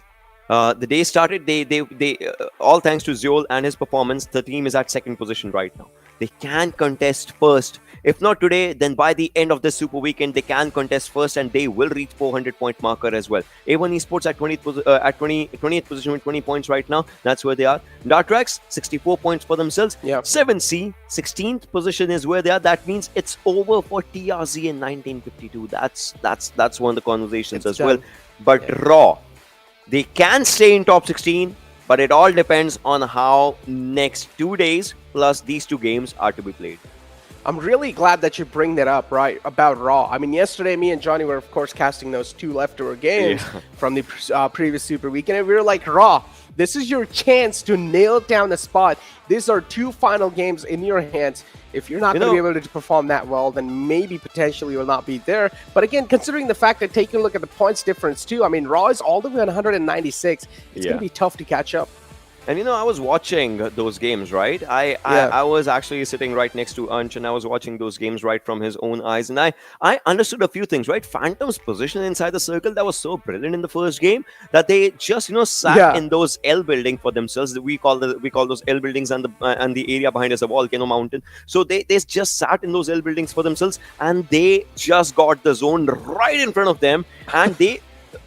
The day started, they all thanks to Zeol and his performance, the team is at second position right now. They can contest first. If not today, then by the end of the Super Weekend, they can contest first and they will reach 400-point marker as well. A1 Esports at 20th position with 20 points right now. That's where they are. Atrax, 64 points for themselves. 7C, 16th position is where they are. That means it's over for TRZ in 1952. That's one of the conversations as well. But Raw, they can stay in top 16, but it all depends on how next 2 days plus these 2 games are to be played. I'm really glad that you bring that up, right, about Raw. I mean, yesterday, me and Johnny were, of course, casting those 2 leftover games from the previous Super Weekend, and we were like, Raw, this is your chance to nail down the spot. These are 2 final games in your hands. If you're not going to be able to perform that well, then maybe potentially you'll not be there. But again, considering the fact that taking a look at the points difference too, I mean, Raw is all the way on 196. It's going to be tough to catch up. And I was watching those games, right? I was actually sitting right next to Ansh, and I was watching those games right from his own eyes, and I understood a few things, right? Phantom's position inside the circle, that was so brilliant in the first game that they just sat in those L building for themselves. We call those L buildings and the area behind us a volcano mountain. So they just sat in those L buildings for themselves, and they just got the zone right in front of them, and they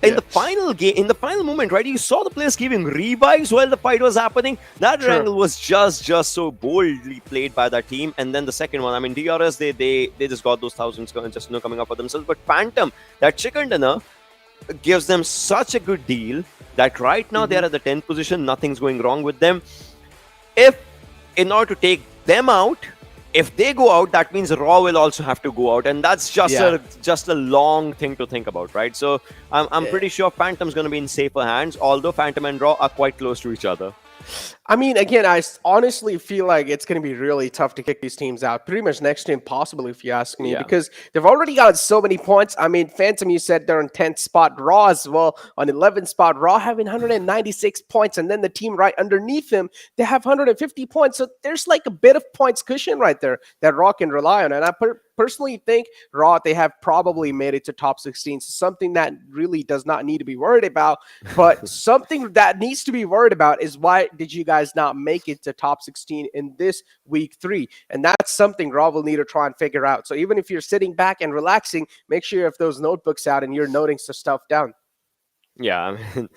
in the final game, in the final moment, right? You saw the players giving revives while the fight was happening. That Erangel was just so boldly played by that team. And then the second one, I mean, DRS, they just got those thousands just coming up for themselves. But Phantom, that chicken dinner, gives them such a good deal that right now they're at the 10th position. Nothing's going wrong with them. If in order to take them out, if they go out, that means Raw will also have to go out, and that's just a long thing to think about, right? So I'm pretty sure Phantom's going to be in safer hands, although Phantom and Raw are quite close to each other. I mean, again, I honestly feel like it's going to be really tough to kick these teams out. Pretty much next to impossible, if you ask me, because they've already got so many points. I mean, Phantom, you said they're on 10th spot. Raw as well on 11th spot. Raw having 196 points, and then the team right underneath them, they have 150 points. So there's like a bit of points cushion right there that Raw can rely on. And I personally think Raw, they have probably made it to top 16. So something that really does not need to be worried about. But something that needs to be worried about is why did you guys not make it to top 16 in this week 3? And that's something Raw will need to try and figure out. So even if you're sitting back and relaxing, make sure you have those notebooks out and you're noting some stuff down. Yeah, I mean,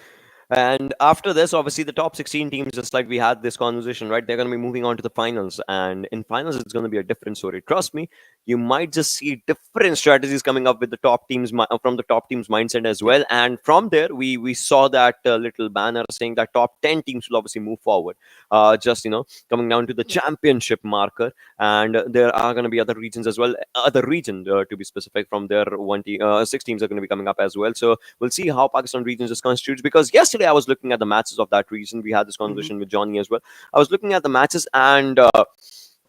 and after this, obviously, the top 16 teams, just like we had this conversation, right? They're going to be moving on to the finals. And in finals, it's going to be a different story. Trust me, you might just see different strategies coming up with the top teams, from the top teams' mindset as well. And from there, we saw that little banner saying that top 10 teams will obviously move forward. Just, coming down to the championship marker. And there are going to be other regions as well. Other region, to be specific, from their 6 teams are going to be coming up as well. So we'll see how Pakistan region just constitutes. Because yesterday, I was looking at the matches of that region. We had this conversation with Johnny as well. I was looking at the matches, and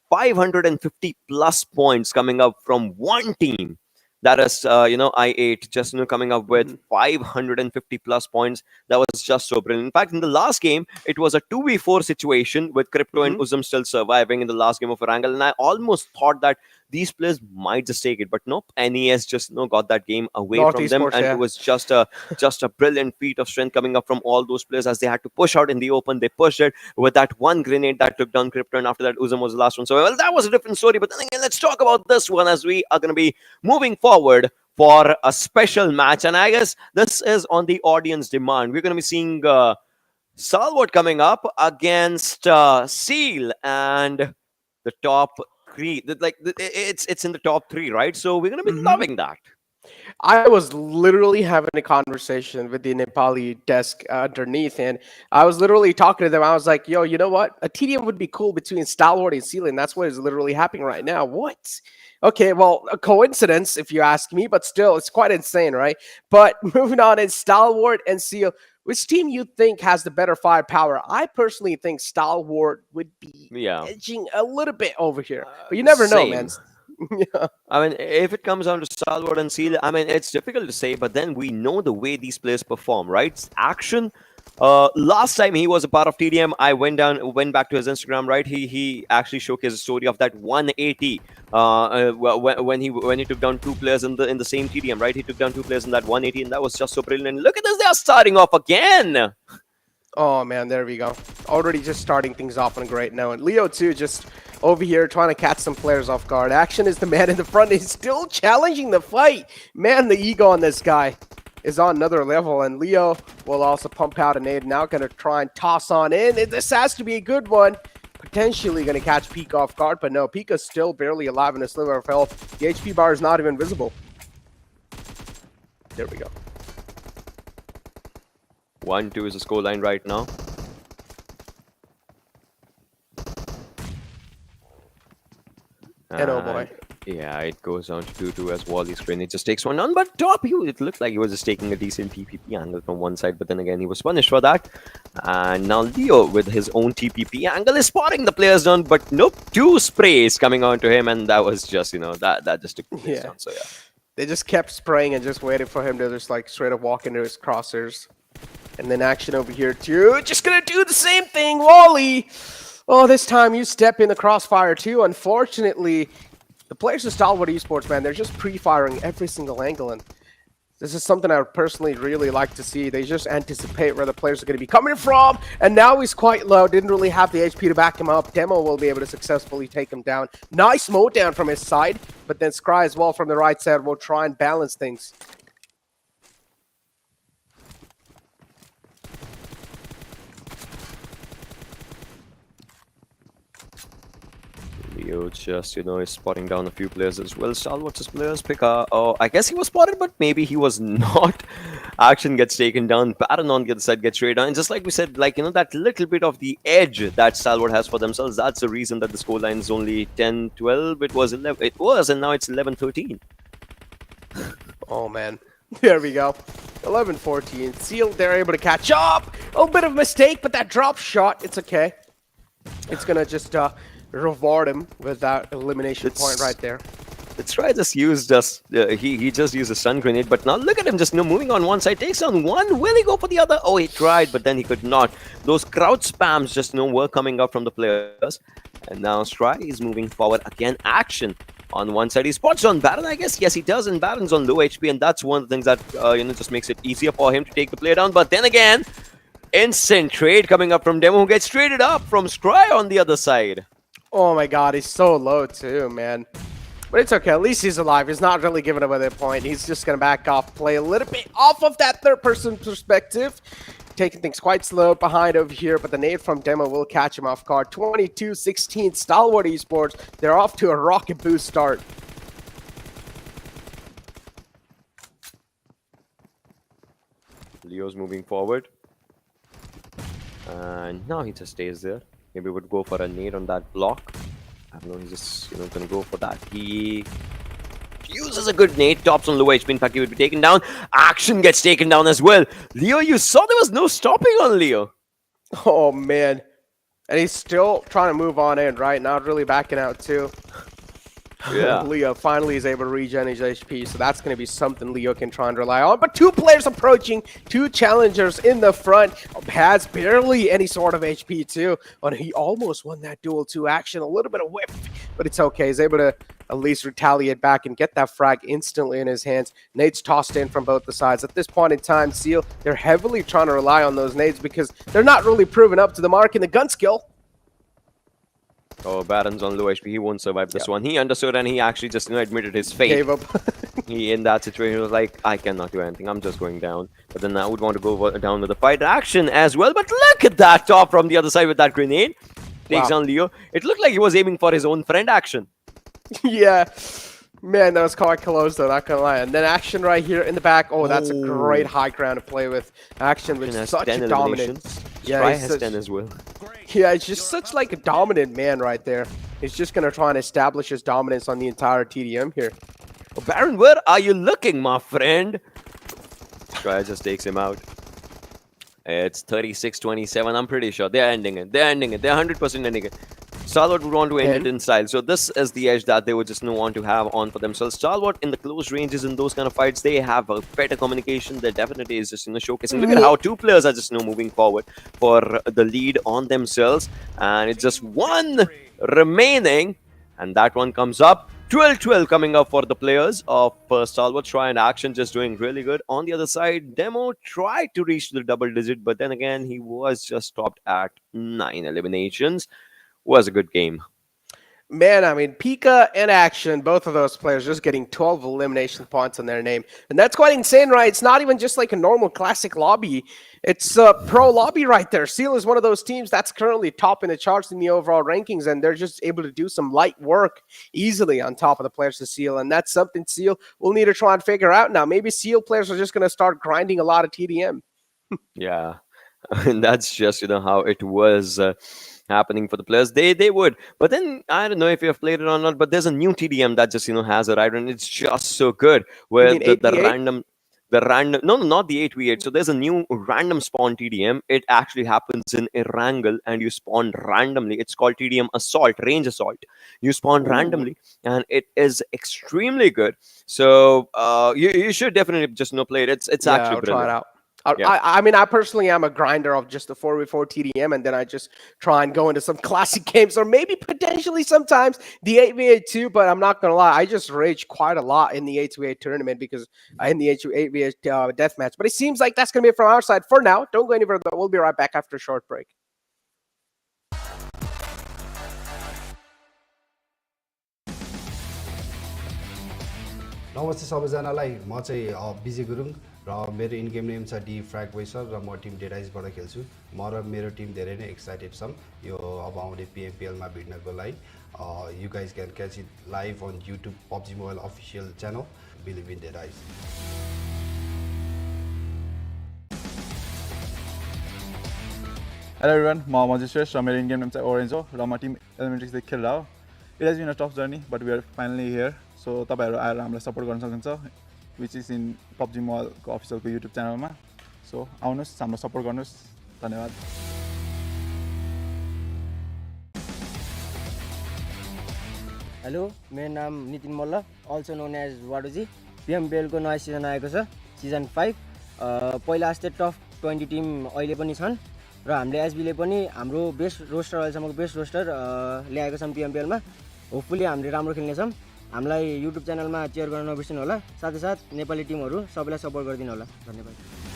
550 plus points coming up from one team. That is, I8 just coming up with 550 plus points. That was just so brilliant. In fact, in the last game, it was a 2v4 situation with Crypto and Uzum still surviving in the last game of Erangel. And I almost thought that these players might just take it, but nope. NES just got that game away from them, and it was just a brilliant feat of strength coming up from all those players as they had to push out in the open. They pushed it with that one grenade that took down Crypto, and after that, Uzum was the last one. So well, that was a different story. But then again, let's talk about this one as we are going to be moving forward for a special match, and I guess this is on the audience demand. We're going to be seeing Stalwart coming up against Seal, and the top 3, it's in the top 3, right? So we're gonna be loving that. I was literally having a conversation with the Nepali desk underneath, and I was literally talking to them. I was like, yo, you know what? A TDM would be cool between Stalwart and Seal, and that's what is literally happening right now. What? Okay, well, a coincidence, if you ask me, but still, it's quite insane, right? But moving on, it's Stalwart and Seal. Which team you think has the better firepower? I personally think Stalwart would be edging a little bit over here. But you never know, man. I mean, if it comes down to Stalwart and Seal, I mean, it's difficult to say, but then we know the way these players perform, right? Action. Last time he was a part of TDM, I went back to his Instagram, right? He actually showcased a story of that 180 when he took down 2 players in the same TDM, right? He took down 2 players in that 180, and that was just so brilliant. And look at this, they are starting off again. Oh man, there we go. Already just starting things off on a great note. And Leo too, just over here trying to catch some players off guard. Action is the man in the front. He's still challenging the fight. Man, the ego on this guy is on another level, and Leo will also pump out a nade now, going to try and toss on in. This has to be a good one. Potentially going to catch Pika off guard, but no, Pika's still barely alive in a sliver of health. The HP bar is not even visible. There we go. 1-2 is the scoreline right now. And oh boy. Yeah, it goes down to 2-2 as Wally's grenade just takes one down. But top, it looked like he was just taking a decent TPP angle from one side, but then again, he was punished for that. And now Leo, with his own TPP angle, is spotting the players down, but nope, 2 sprays coming onto him, and that was just, that just took the players down. So yeah. They just kept spraying and just waited for him to just like straight up walk into his crosshairs. And then Action over here too, just gonna do the same thing, Wally! Oh, this time you step in the crossfire too. Unfortunately, the players of Stalwart Esports, man, they're just pre-firing every single angle, and this is something I would personally really like to see. They just anticipate where the players are going to be coming from, and now he's quite low, didn't really have the HP to back him up. Demo will be able to successfully take him down. Nice mode down from his side, but then Scry as well from the right side will try and balance things. Leo just, is spotting down a few players as well. Stalwart's players pick oh, I guess he was spotted, but maybe he was not. Action gets taken down. Baron on the other side gets straight down. And just like we said, that little bit of the edge that Stalwart has for themselves, that's the reason that the scoreline is only 10-12. It was 11. It was, and now it's 11-13. Oh, man. There we go. 11-14. Seal, they're able to catch up. A bit of mistake, but that drop shot, it's okay. It's going to just reward him with that elimination point right there. Let's try just used he just used a stun grenade, but now look at him just moving on one side, takes on one. Will he go for the other? Oh, he tried, but then he could not. Those crowd spams just were coming up from the players, and now Stry is moving forward again. Action on one side. He spots on Baron, I guess. Yes, he does, and Baron's on low HP, and that's one of the things that just makes it easier for him to take the player down. But then again, instant trade coming up from Demo, who gets traded up from Stry on the other side. Oh my god, he's so low too, man. But it's okay, at least he's alive. He's not really giving away the point. He's just going to back off, play a little bit off of that third-person perspective. Taking things quite slow behind over here, but the nade from Demo will catch him off guard. 22-16, Stalwart Esports. They're off to a rocket boost start. Leo's moving forward. And now he just stays there. Maybe would go for a nade on that block. I don't know, he's just, gonna go for that. He uses a good nade, tops on low HP. In fact, he would be taken down. Action gets taken down as well. Leo, you saw there was no stopping on Leo. Oh, man. And he's still trying to move on in, right? Not really backing out, too. Yeah. Leo finally is able to regen his HP, so that's going to be something Leo can try and rely on. But two players approaching, two challengers in the front. Has barely any sort of HP too, and he almost won that duel 2 action. A little bit of whip, but it's okay. He's able to at least retaliate back and get that frag instantly in his hands. Nades tossed in from both the sides. At this point in time, Seal, they're heavily trying to rely on those nades because they're not really proven up to the mark in the gun skill. Oh, Baron's on low HP. He won't survive this one. He understood, and he actually just admitted his fate. Gave up. He, in that situation, was like, I cannot do anything. I'm just going down. But then I would want to go down with the fight action as well. But look at that top from the other side with that grenade. Takes down Leo. It looked like he was aiming for his own friend action. Yeah. Man, that was quite close, though, not gonna lie. And then Action right here in the back. Oh, that's a great high ground to play with. Action with such a dominant. Yeah, he has 10 as well. Yeah, it's just such like a dominant man right there. He's just gonna try and establish his dominance on the entire TDM here. Oh, Baron, where are you looking, my friend? Try just takes him out. It's 36-27. I'm pretty sure they're ending it. They're ending it. They're 100% ending it. Stalwart would want to end it in style. So this is the edge that they would just want to have on for themselves. Stalwart in the close ranges in those kind of fights, they have a better communication. There definitely is just showcasing. Look at how two players are just moving forward for the lead on themselves. And it's just one remaining. And that one comes up. 12-12 coming up for the players of Stalwart. Try and Action just doing really good. On the other side, Demo tried to reach the double digit, but then again, he was just stopped at 9 eliminations. Was a good game. Man, I mean, Pika and Action, both of those players just getting 12 elimination points on their name. And that's quite insane, right? It's not even just like a normal classic lobby. It's a pro lobby right there. Seal is one of those teams that's currently top in the charts in the overall rankings, and they're just able to do some light work easily on top of the players of Seal. And that's something Seal will need to try and figure out now. Maybe Seal players are just going to start grinding a lot of TDM. Yeah, and that's just, how it was happening for the players. They would. But then, I don't know if you have played it or not, but there's a new TDM that just, has arrived, and it's just so good. Where the random, no, not the 8v8. So there's a new random spawn TDM. It actually happens in Erangel, and you spawn randomly. It's called TDM Assault, Range Assault. You spawn randomly, and it is extremely good. So you should definitely just play it. It's actually I'll brilliant. try it out. Yeah. I mean, I personally am a grinder of just the 4v4 TDM, and then I just try and go into some classic games, or maybe potentially sometimes the 8v8 too, but I'm not going to lie, I just rage quite a lot in the 8v8 tournament because in the 8v8 deathmatch. But it seems like that's going to be it from our side for now. Don't go any further. We'll be right back after a short break. नमस्ते सबैजनालाई म चाहिँ विजय गुरुङ र मेरो in game name छ D फ्र्याग Vesara र म Tim डेडाइजबाट खेल्छु म र मेरो टिम धेरै नै एक्साइटेड छौँ यो अब आउने पिएमपिएलमा भिड्नको लागि you guys can catch it live on YouTube PUBG mobile official channel believe in डेडाइज Hello everyone, म मजिद श्रेष्ठ र मेरो इन गेम नेम चाहिँ ओरेन्ज हो र म टिम ElementriX खेलेर हो it has been a tough journey but we are finally here so तपाईँहरू आएर हामीलाई सपोर्ट गर्न सक्नुहुन्छ विच इज इन PUBG मोबाइलको अफिसियलको युट्युब च्यानलमा सो आउनुहोस् हाम्रो सपोर्ट गर्नुहोस् धन्यवाद हेलो मेरो नाम नितिन मल्ल अल्सो नोन एज वाडोजी पिएमपिएलको नयाँ सिजन आएको छ सिजन 5 पहिला जस्तै टप 20 टिम अहिले पनि छन् र हामीले एसबीले पनि हाम्रो बेस्ट रोस्टर अहिलेसम्मको बेस्ट रोस्टर ल्याएको छौँ पिएमपिएलमा होपफुली हामीले राम्रो खेल्नेछौँ हामीलाई युट्युब च्यानलमा चेयर गर्न नबिर्सनु होला साथै साथ नेपाली टिमहरू सबैलाई सपोर्ट गरिदिनु होला धन्यवाद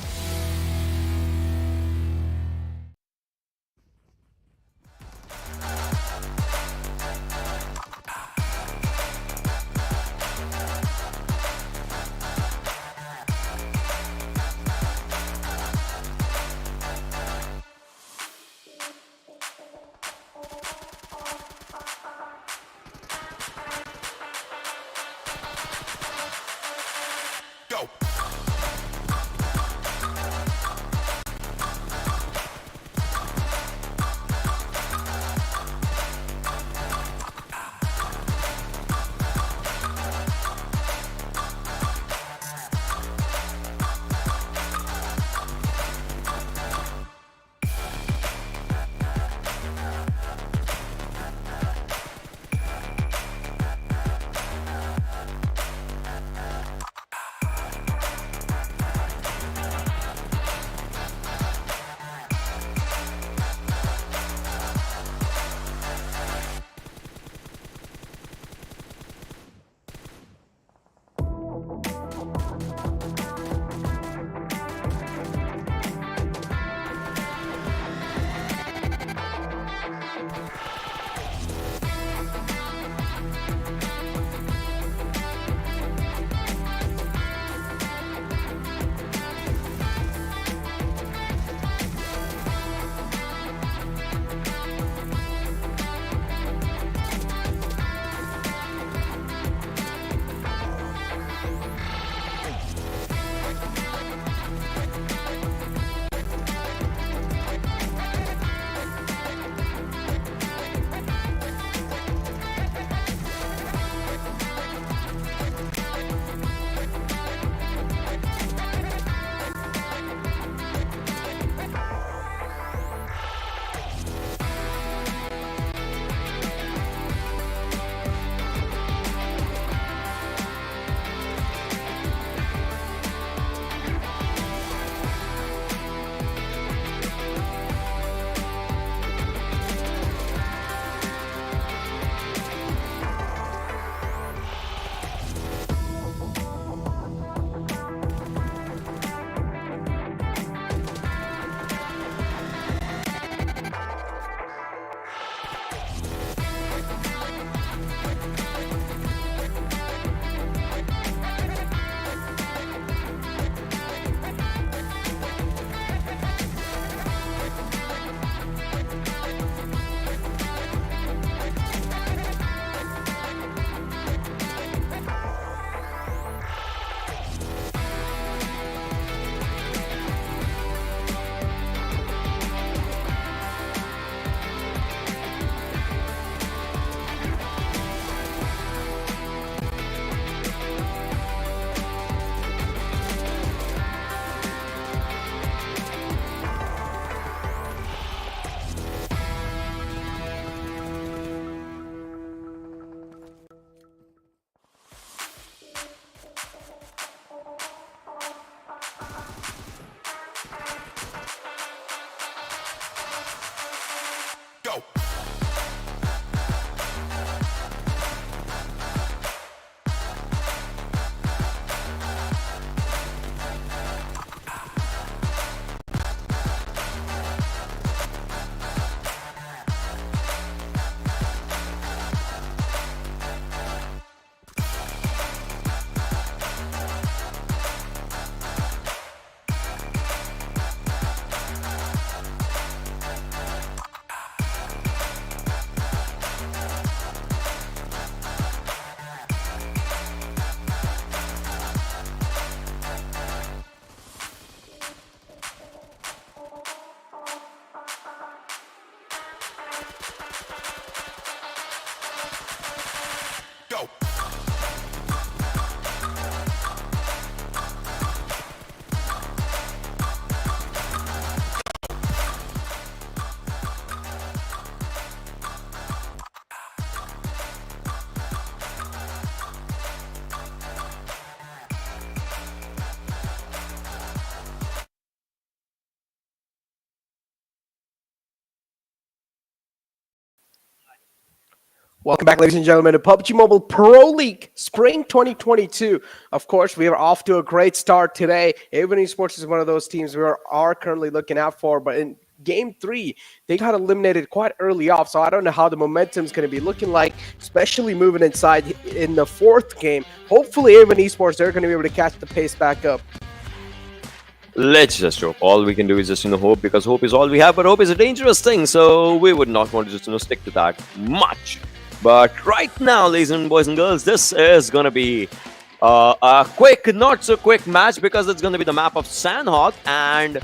Welcome back, ladies and gentlemen, to PUBG Mobile Pro League Spring 2022. Of course, we are off to a great start today. Venom Esports is one of those teams we are currently looking out for, but in Game 3, they got eliminated quite early off, so I don't know how the momentum is going to be looking like, especially moving inside in the 4th game. Hopefully, Venom Esports, they're going to be able to catch the pace back up. Let's just hope. All we can do is just, hope, because hope is all we have, but hope is a dangerous thing, so we would not want to just, stick to that much. But right now, ladies and boys and girls, this is going to be a quick, not so quick match, because it's going to be the map of Sanhok. And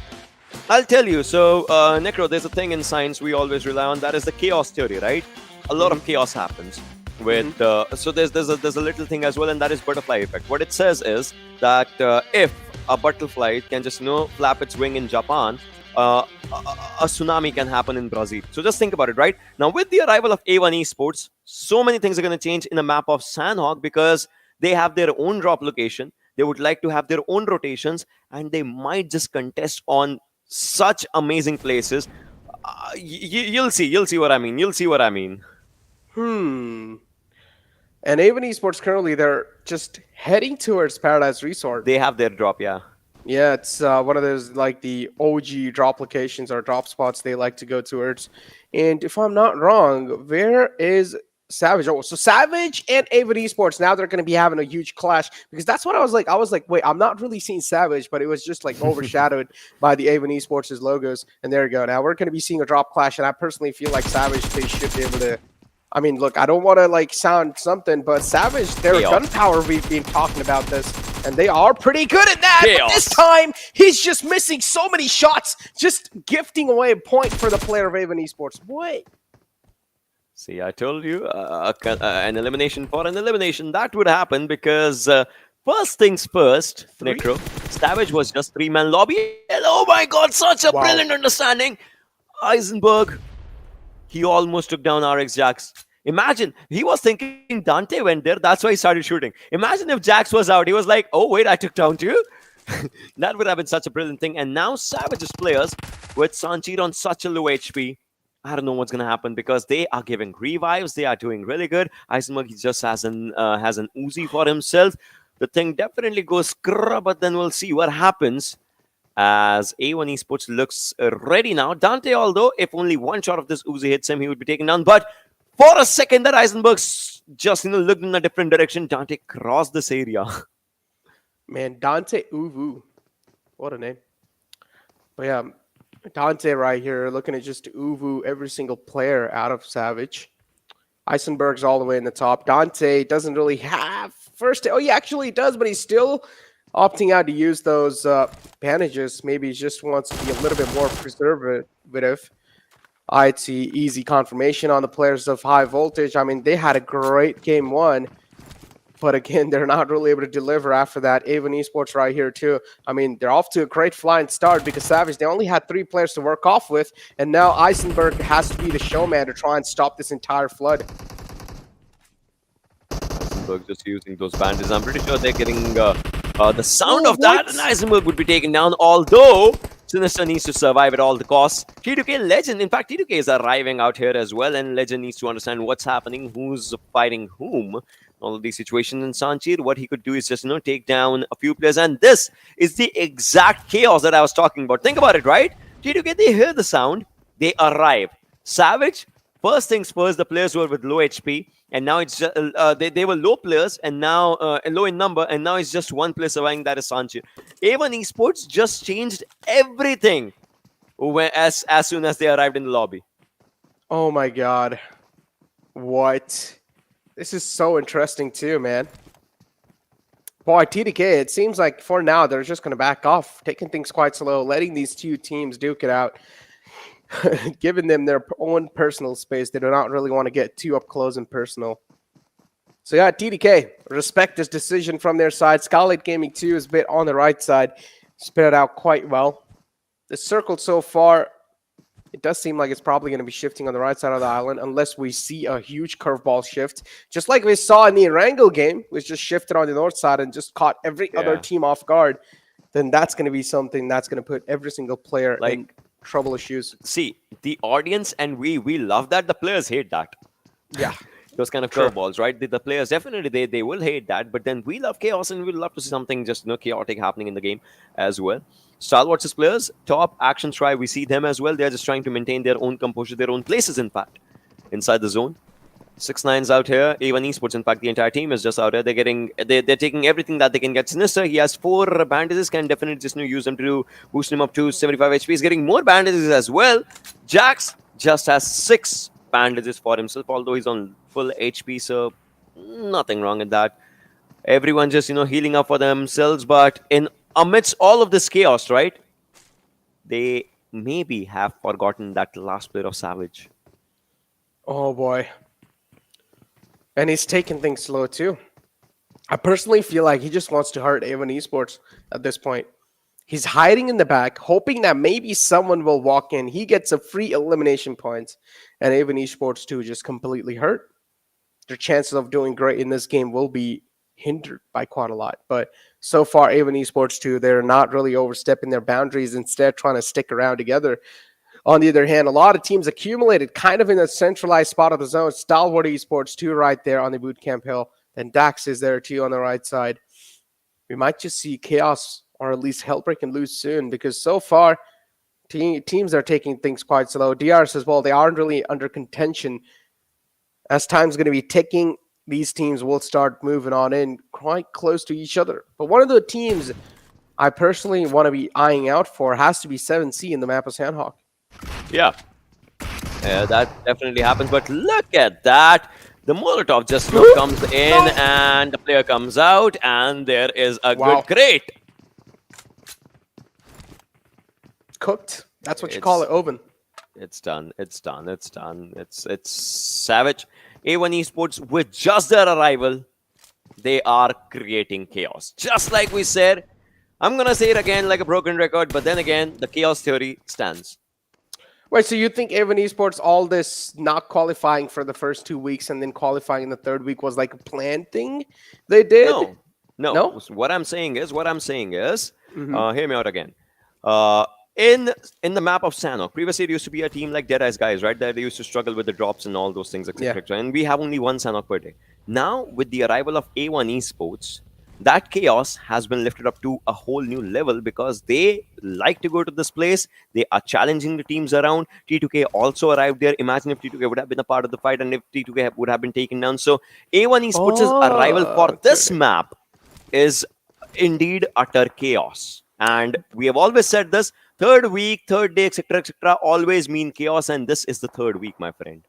I'll tell you, so Necro, there's a thing in science we always rely on, that is the chaos theory, right? A lot of chaos happens with, so there's a little thing as well, and that is butterfly effect. What it says is that if a butterfly can just, flap its wing in Japan, a tsunami can happen in Brazil. So just think about it, right? Now, with the arrival of A1 Esports, so many things are going to change in the map of Sanhok, because they have their own drop location. They would like to have their own rotations, and they might just contest on such amazing places. You'll see what I mean. You'll see what I mean. And A1 Esports currently, they're just heading towards Paradise Resort. They have their drop, yeah. Yeah, it's one of those, like, the OG drop locations or drop spots they like to go towards. And if I'm not wrong, where is Savage? Oh, so Savage and A1 Esports, now they're going to be having a huge clash, because that's what I was like, wait, I'm not really seeing Savage, but it was just like overshadowed by the A1 Esports' logos. And there you go. Now we're going to be seeing a drop clash, and I personally feel like Savage, they should be able to. I mean, look, I don't want to like sound something, but Savage, their gunpowder, we've been talking about this, and they are pretty good at that. But this time, he's just missing so many shots, just gifting away a point for the player of A1 Esports. Boy. See, I told you, an elimination for an elimination, that would happen, because first things first, Necro, Savage was just 3-man lobby, and oh my god, such a brilliant understanding. Eisenberg, he almost took down RX Jax. Imagine, he was thinking Dante went there, that's why he started shooting. Imagine if Jax was out, he was like, oh wait, I took down too? That would have been such a brilliant thing. And now Savage's players, with Sanchir on such a low HP, I don't know what's going to happen, because they are giving revives, they are doing really good. Eisenberg, he just has an Uzi for himself. The thing definitely goes scrub, but then we'll see what happens. As A1 Esports looks ready now. Dante, although, if only one shot of this Uzi hits him, he would be taken down. But for a second, that Eisenberg just looked in a different direction. Dante crossed this area. Man, Dante Uvu. What a name. But yeah, Dante right here looking at just Uvu every single player out of Savage. Eisenberg's all the way in the top. Dante doesn't really have first. Oh, he actually does, but he's still opting out to use those bandages. Maybe he just wants to be a little bit more preservative. I see easy confirmation on the players of high voltage. I mean, they had a great game 1, but again, they're not really able to deliver after that. A1 Esports right here too. I mean, they're off to a great flying start, because Savage, they only had 3 players to work off with, and now Eisenberg has to be the showman to try and stop this entire flood. Eisenberg just using those bandages. I'm pretty sure they're getting the sound of that, and Eisenberg would be taken down, although Sinister needs to survive at all the costs. T2K Legend, in fact, T2K is arriving out here as well, and Legend needs to understand what's happening, who's fighting whom. All of these situations in Sanchir, what he could do is just, take down a few players, and this is the exact chaos that I was talking about. Think about it, right? T2K, they hear the sound, they arrive. Savage, first things first, the players were with low HP, and now it's just, they were low players, and now low in number, and now it's just one player surviving, that is Sanchir. A1 Esports just changed everything as soon as they arrived in the lobby. Oh my god. What? This is so interesting too, man. Boy, TDK, it seems like for now they're just going to back off, taking things quite slow, letting these two teams duke it out, giving them their own personal space. They do not really want to get too up close and personal. So yeah, TDK, respect this decision from their side. Skylightz Gaming too is a bit on the right side. Spit it out quite well. The circle so far, it does seem like it's probably going to be shifting on the right side of the island unless we see a huge curveball shift. Just like we saw in the Erangel game, which just shifted on the north side and just caught every other team off guard. Then that's going to be something that's going to put every single player in trouble issues. See, the audience and we love that. The players hate that. Yeah. those kind of curveballs, right? The players definitely they will hate that, but then we love chaos and we love to see something just chaotic happening in the game as well. Stalwart's players, top action try, we see them as well. They're just trying to maintain their own composure, their own places, in fact, inside the zone. 6ix9ine's out here. A1 Esports, in fact, the entire team is just out here. They're taking everything that they can get. Sinister, he has 4 bandages, can definitely just use them to boost him up to 75 HP. He's getting more bandages as well. Jax just has 6 bandages for himself, although he's on full HP, so nothing wrong with that. Everyone just healing up for themselves, but amidst all of this chaos, right, they maybe have forgotten that last player of Savage. Oh boy. And he's taking things slow too. I personally feel like he just wants to hurt A1 Esports at this point. He's hiding in the back, hoping that maybe someone will walk in. He gets a free elimination points, and A1 Esports too just completely hurt. Their chances of doing great in this game will be hindered by quite a lot. But so far, A1 Esports too, they're not really overstepping their boundaries, instead trying to stick around together. On the other hand, a lot of teams accumulated kind of in a centralized spot of the zone. Stalwart Esports too right there on the bootcamp hill. Then Dax is there too on the right side. We might just see chaos or at least Hellbreak and lose soon, because so far teams are taking things quite slow. DRS as well, they aren't really under contention. As time's going to be ticking, these teams will start moving on in quite close to each other. But one of the teams I personally want to be eyeing out for has to be 7C in the map of Sanhok. Yeah, that definitely happens. But look at that. The Molotov just comes in and the player comes out, and there is a good crate. Cooked. That's what you call it, oven. It's done. It's done. It's done. It's Savage. A1 Esports, with just their arrival, they are creating chaos. Just like we said, I'm going to say it again like a broken record, but then again, the chaos theory stands. Wait, so you think A1 Esports, all this not qualifying for the first 2 weeks and then qualifying in the third week was like a planned thing they did? No. What I'm saying is, hear me out again. In the map of Sanhok, previously it used to be a team like Deadeyes Guys, right? That they used to struggle with the drops and all those things, etc. Yeah. And we have only one Sanhok per day. Now, with the arrival of A1 Esports, that chaos has been lifted up to a whole new level, because they like to go to this place. They are challenging the teams around. T2K also arrived there. Imagine if T2K would have been a part of the fight and if T2K would have been taken down. So A1 Esports' arrival for this map is indeed utter chaos. And we have always said this, third week, third day, etc., always mean chaos. And this is the third week, my friend.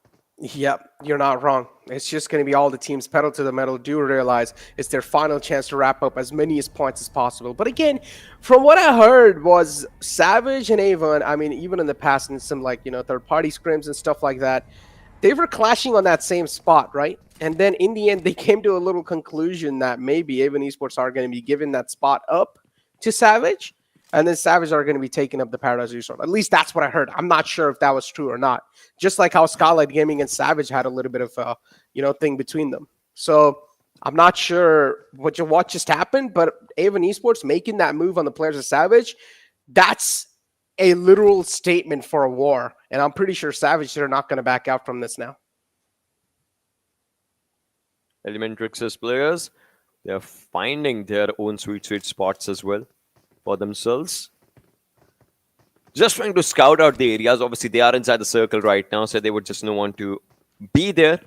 Yep, you're not wrong. It's just going to be all the teams pedal to the metal, do realize it's their final chance to wrap up as many points as possible. But again, from what I heard was Savage and Avon, I mean, even in the past in some third-party scrims and stuff like that, they were clashing on that same spot, right? And then in the end, they came to a little conclusion that maybe Avon Esports are going to be giving that spot up to Savage. And then Savage are going to be taking up the Paradise Resort. At least that's what I heard. I'm not sure if that was true or not. Just like how Skylightz Gaming and Savage had a little bit of a, thing between them. So I'm not sure what just happened, but A1 Esports making that move on the players of Savage, that's a literal statement for a war. And I'm pretty sure Savage are not going to back out from this now. ElementriX's players, they're finding their own sweet spots as well for themselves. Just trying to scout out the areas. Obviously, they are inside the circle right now, so they would just want to be there.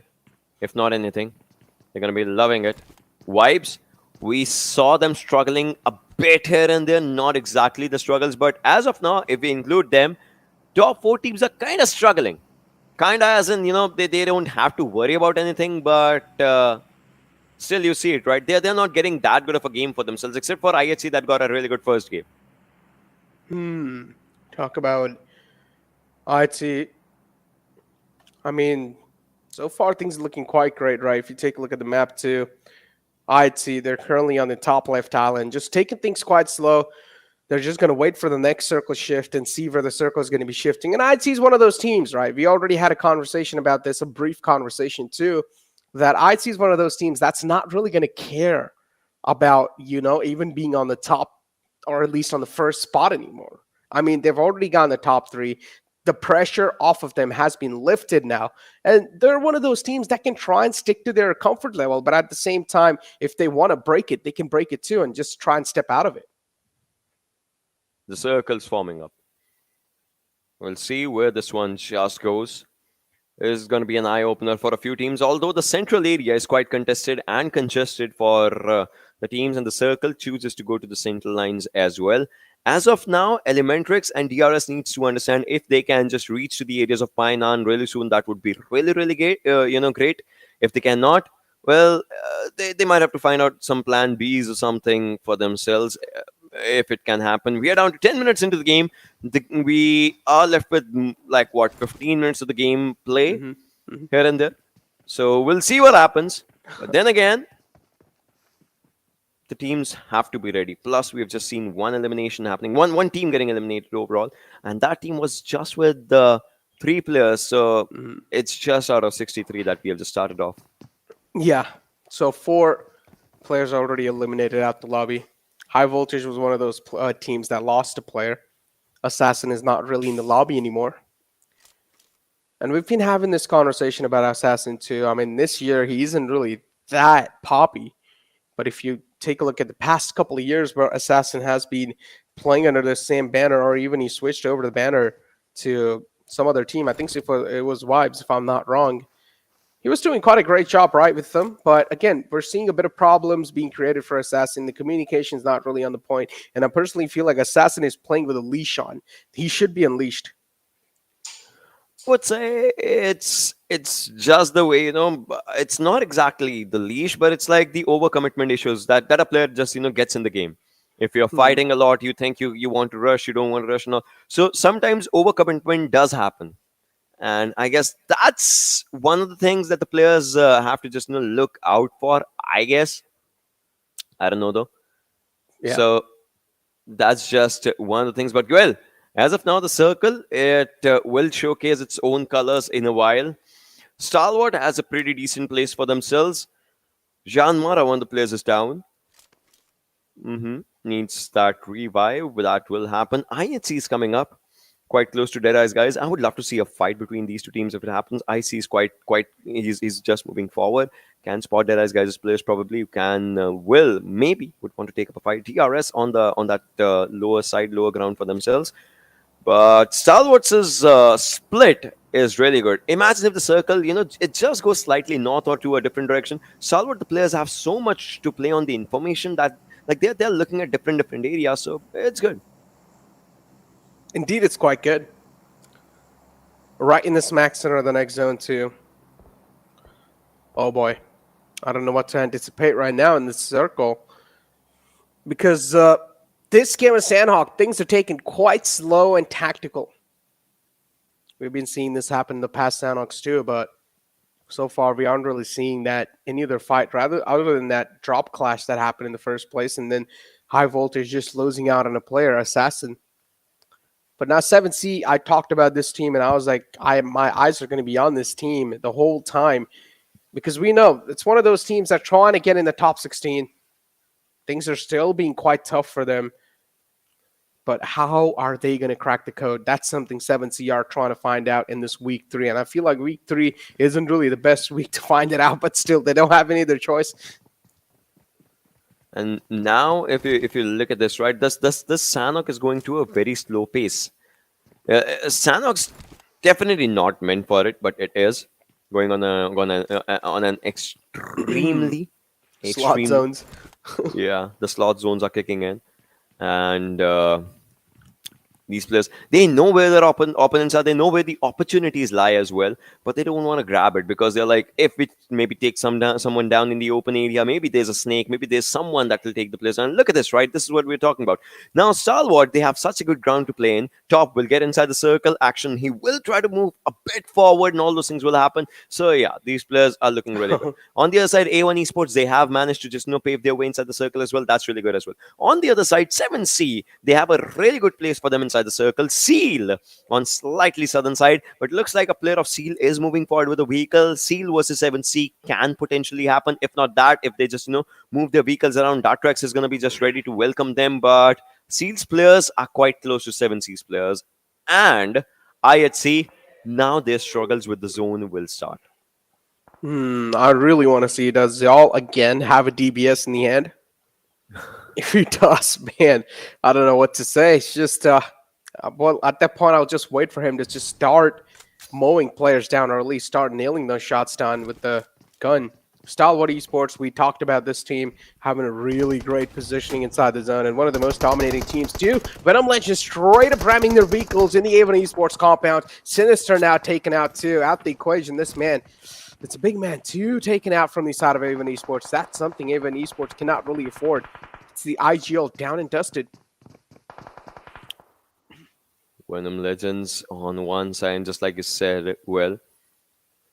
If not anything, they're going to be loving it. Vibes, we saw them struggling a bit here and there. Not exactly the struggles, but as of now, if we include them, top 4 teams are kind of struggling. Kind of as in, they don't have to worry about anything, but still you see it, right? They're not getting that good of a game for themselves, except for IHC that got a really good first game. Talk about IHC. I mean, so far things are looking quite great, right? If you take a look at the map too, IHC, they're currently on the top left island, just taking things quite slow. They're just going to wait for the next circle shift and see where the circle is going to be shifting. And IHC is one of those teams, right? We already had a conversation about this, a brief conversation too, that IHC is one of those teams that's not really going to care about, even being on the top or at least on the first spot anymore. I mean, they've already gotten the top 3. the pressure off of them has been lifted now. And they're one of those teams that can try and stick to their comfort level, but at the same time, if they want to break it, they can break it too and just try and step out of it. The circle's forming up. We'll see where this one just goes. This is going to be an eye-opener for a few teams, although the central area is quite contested and congested for the teams, and the circle chooses to go to the central lines as well. As of now, ElementriX and DRS needs to understand if they can just reach to the areas of Painan really soon. That would be really great. Great. If they cannot, well, they might have to find out some plan Bs or something for themselves. If it can happen. We are down to 10 minutes into the game. We are left with 15 minutes of the game play here and there. So we'll see what happens. But then again, the teams have to be ready. Plus, we have just seen one elimination happening. One team getting eliminated overall. And that team was just with the 3 players. So it's just out of 63 that we have just started off. Yeah. So 4 players already eliminated out the lobby. High Voltage was one of those teams that lost a player. Assassin is not really in the lobby anymore. And we've been having this conversation about Assassin too. I mean, this year he isn't really that poppy. But if you take a look at the past couple of years where Assassin has been playing under the same banner, or even he switched over the banner to some other team, I think it was Vibes, if I'm not wrong. He was doing quite a great job, right, with them. But again, we're seeing a bit of problems being created for Assassin. The communication is not really on the point. And I personally feel like Assassin is playing with a leash on. He should be unleashed. I would say it's just the way, it's not exactly the leash, but it's like the overcommitment issues that a player just, gets in the game. If you're fighting a lot, you think you want to rush, you don't want to rush. No. So sometimes overcommitment does happen. And I guess that's one of the things that the players have to just look out for, I guess. I don't know, though. Yeah. So that's just one of the things. But, well, as of now, the circle, it will showcase its own colors in a while. Stalwart has a pretty decent place for themselves. JyanMaara, one of the players, is down. Needs that revive. That will happen. IHC is coming up. Quite close to Deadeyes Guys. I would love to see a fight between these two teams if it happens. IC is he's just moving forward. Can spot Deadeyes Guys' players probably. Would want to take up a fight. DRS on that lower ground for themselves. But Stalwart's split is really good. Imagine if the circle, it just goes slightly north or to a different direction. Stalwart, the players have so much to play on the information that they're looking at different areas. So it's good. Indeed, it's quite good. Right in the smack center of the next zone, too. Oh, boy. I don't know what to anticipate right now in this circle. Because this game of Sanhok, things are taken quite slow and tactical. We've been seeing this happen in the past Sanhoks, too, but so far we aren't really seeing that in either fight, rather other than that drop clash that happened in the first place, and then High Voltage just losing out on a player, Assassin. But now 7C, I talked about this team, and I was like, my eyes are going to be on this team the whole time. Because we know it's one of those teams that are trying to get in the top 16. Things are still being quite tough for them. But how are they going to crack the code? That's something 7C are trying to find out in this week 3. And I feel like week 3 isn't really the best week to find it out, but still, they don't have any other choice. And now, if you look at this, right, this Sanhok is going to a very slow pace. Sanhok's definitely not meant for it, but it is going on an extremely slot zones. Yeah, the slot zones are kicking in, and these players, they know where their opponents are, they know where the opportunities lie as well, but they don't want to grab it because they're like, if we maybe take someone down in the open area, maybe there's a snake, maybe there's someone that will take the place. And look at this, right? This is what we're talking about. Now, Stalwart, they have such a good ground to play in. Top will get inside the circle action. He will try to move a bit forward and all those things will happen. So yeah, these players are looking really good. On the other side, A1 Esports, they have managed to just pave their way inside the circle as well. That's really good as well. On the other side, 7C, they have a really good place for them inside the circle. Seal on slightly southern side, but looks like a player of Seal is moving forward with a vehicle. Seal versus 7C can potentially happen. If not that, if they just move their vehicles around, Atrax is going to be just ready to welcome them. But Seal's players are quite close to 7C's players, and IHC, now their struggles with the zone will start. I really want to see, does Zal again have a DBS in the hand? If he does, man, I don't know what to say. It's just, well, at that point, I'll just wait for him to just start mowing players down, or at least start nailing those shots down with the gun. Stalwart Esports, we talked about this team having a really great positioning inside the zone and one of the most dominating teams too. Venom Legends straight up ramming their vehicles in the Avon Esports compound. Sinister now taken out too. Out the equation, this man, it's a big man too, taken out from the side of Avon Esports. That's something Avon Esports cannot really afford. It's the IGL down and dusted. Venom Legends on one side, just like you said, well,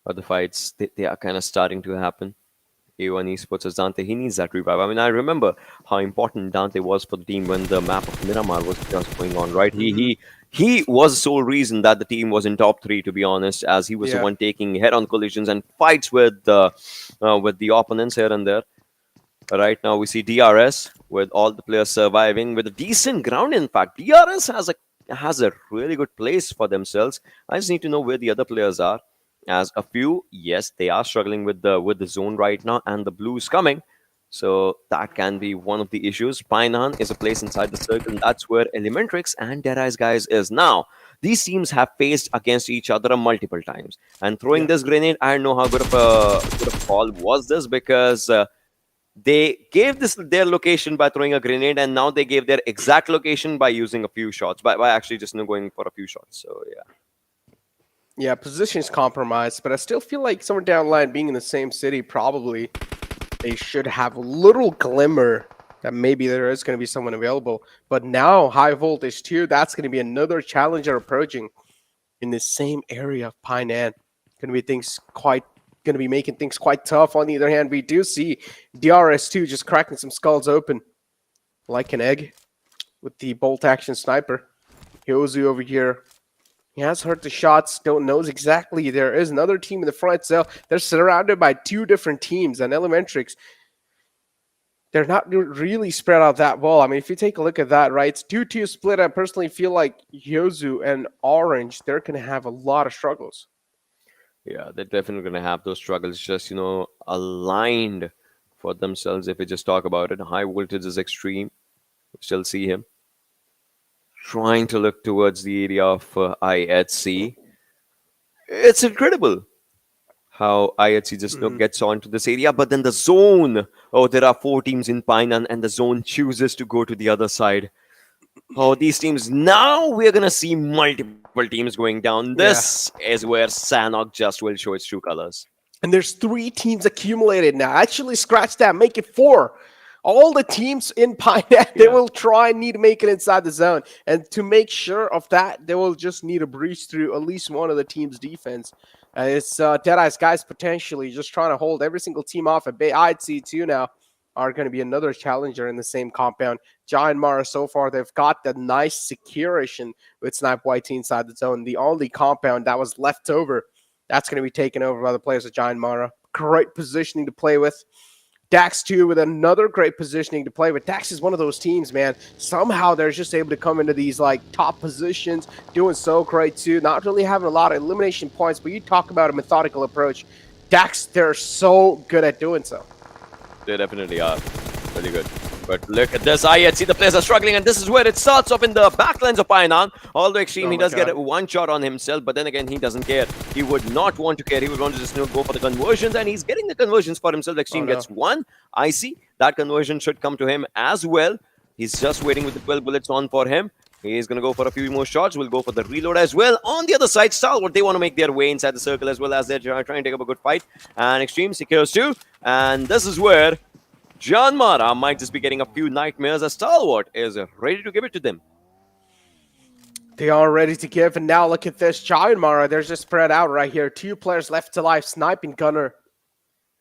other fights, they are kind of starting to happen. A1 Esports as Dante, he needs that revive. I mean, I remember how important Dante was for the team when the map of Miramar was just going on, right? He was the sole reason that the team was in top 3, to be honest, as he was the one taking head-on collisions and fights with the opponents here and there. Right now, we see DRS with all the players surviving with a decent ground. In fact, DRS has a really good place for themselves. I just need to know where the other players are. As a few, yes, they are struggling with the zone right now, and the blue is coming, so that can be one of the issues. Painan is a place inside the circle, and that's where ElementriX and Deadeyes Guys is now. These teams have faced against each other multiple times, and throwing this grenade, I don't know how good of a call was this, because they gave their location by throwing a grenade, and now they gave their exact location by using a few shots, by actually just going for a few shots. So yeah. Yeah, position is compromised, but I still feel like somewhere down the line, being in the same city, probably they should have a little glimmer that maybe there is going to be someone available. But now, high voltage too, that's going to be another challenger approaching in the same area of Painan. Going to be making things quite tough. On the other hand, we do see DRS2 just cracking some skulls open like an egg with the bolt action sniper. Hyozu over here. He has heard the shots, knows exactly. There is another team in the front, so they're surrounded by 2 different teams. And ElementriX, they're not really spread out that well. I mean, if you take a look at that, right, it's 2-2 split. I personally feel like Hyozu and Orange, they're going to have a lot of struggles. Yeah, they're definitely going to have those struggles, just, aligned for themselves. If we just talk about it, high voltage is extreme. We still see him trying to look towards the area of IHC. It's incredible how IHC just gets onto this area, but then the zone. Oh, there are 4 teams in Painan, and the zone chooses to go to the other side. Oh, these teams. Now we're going to see multiple teams going down. This is where Sanhok just will show its true colors. And there's 3 teams accumulated now. Actually, scratch that. Make it 4. All the teams in Painan, they will try and need to make it inside the zone. And to make sure of that, they will just need to breach through at least one of the team's defense. It's Deadeyes Guys potentially just trying to hold every single team off at bay. I'd see 2 now are going to be another challenger in the same compound. JyanMaara, so far, they've got the nice securation with Snipe YT inside the zone. The only compound that was left over, that's going to be taken over by the players of JyanMaara. Great positioning to play with. Dax too with another great positioning to play with. Dax is one of those teams, man. Somehow they're just able to come into these like top positions, doing so great too. Not really having a lot of elimination points, but you talk about a methodical approach. Dax, they're so good at doing so. They definitely are really good. But look at this. IHC, the players are struggling, and this is where it starts off in the backlines of Painan. Although Extreme, he does get one shot on himself, but then again, he doesn't care. He would not want to care. He would want to just go for the conversions, and he's getting the conversions for himself. Extreme gets one. I see that conversion should come to him as well. He's just waiting with the 12 bullets on for him. He's going to go for a few more shots. We'll go for the reload as well. On the other side, Stalwart, they want to make their way inside the circle as well, as they're trying to take up a good fight. And Extreme secures too. And this is where JyanMaara might just be getting a few nightmares, as Stalwart is ready to give it to them. They are ready to give, and now look at this. JyanMaara, they're just spread out right here. 2 players left alive, sniping Gunner.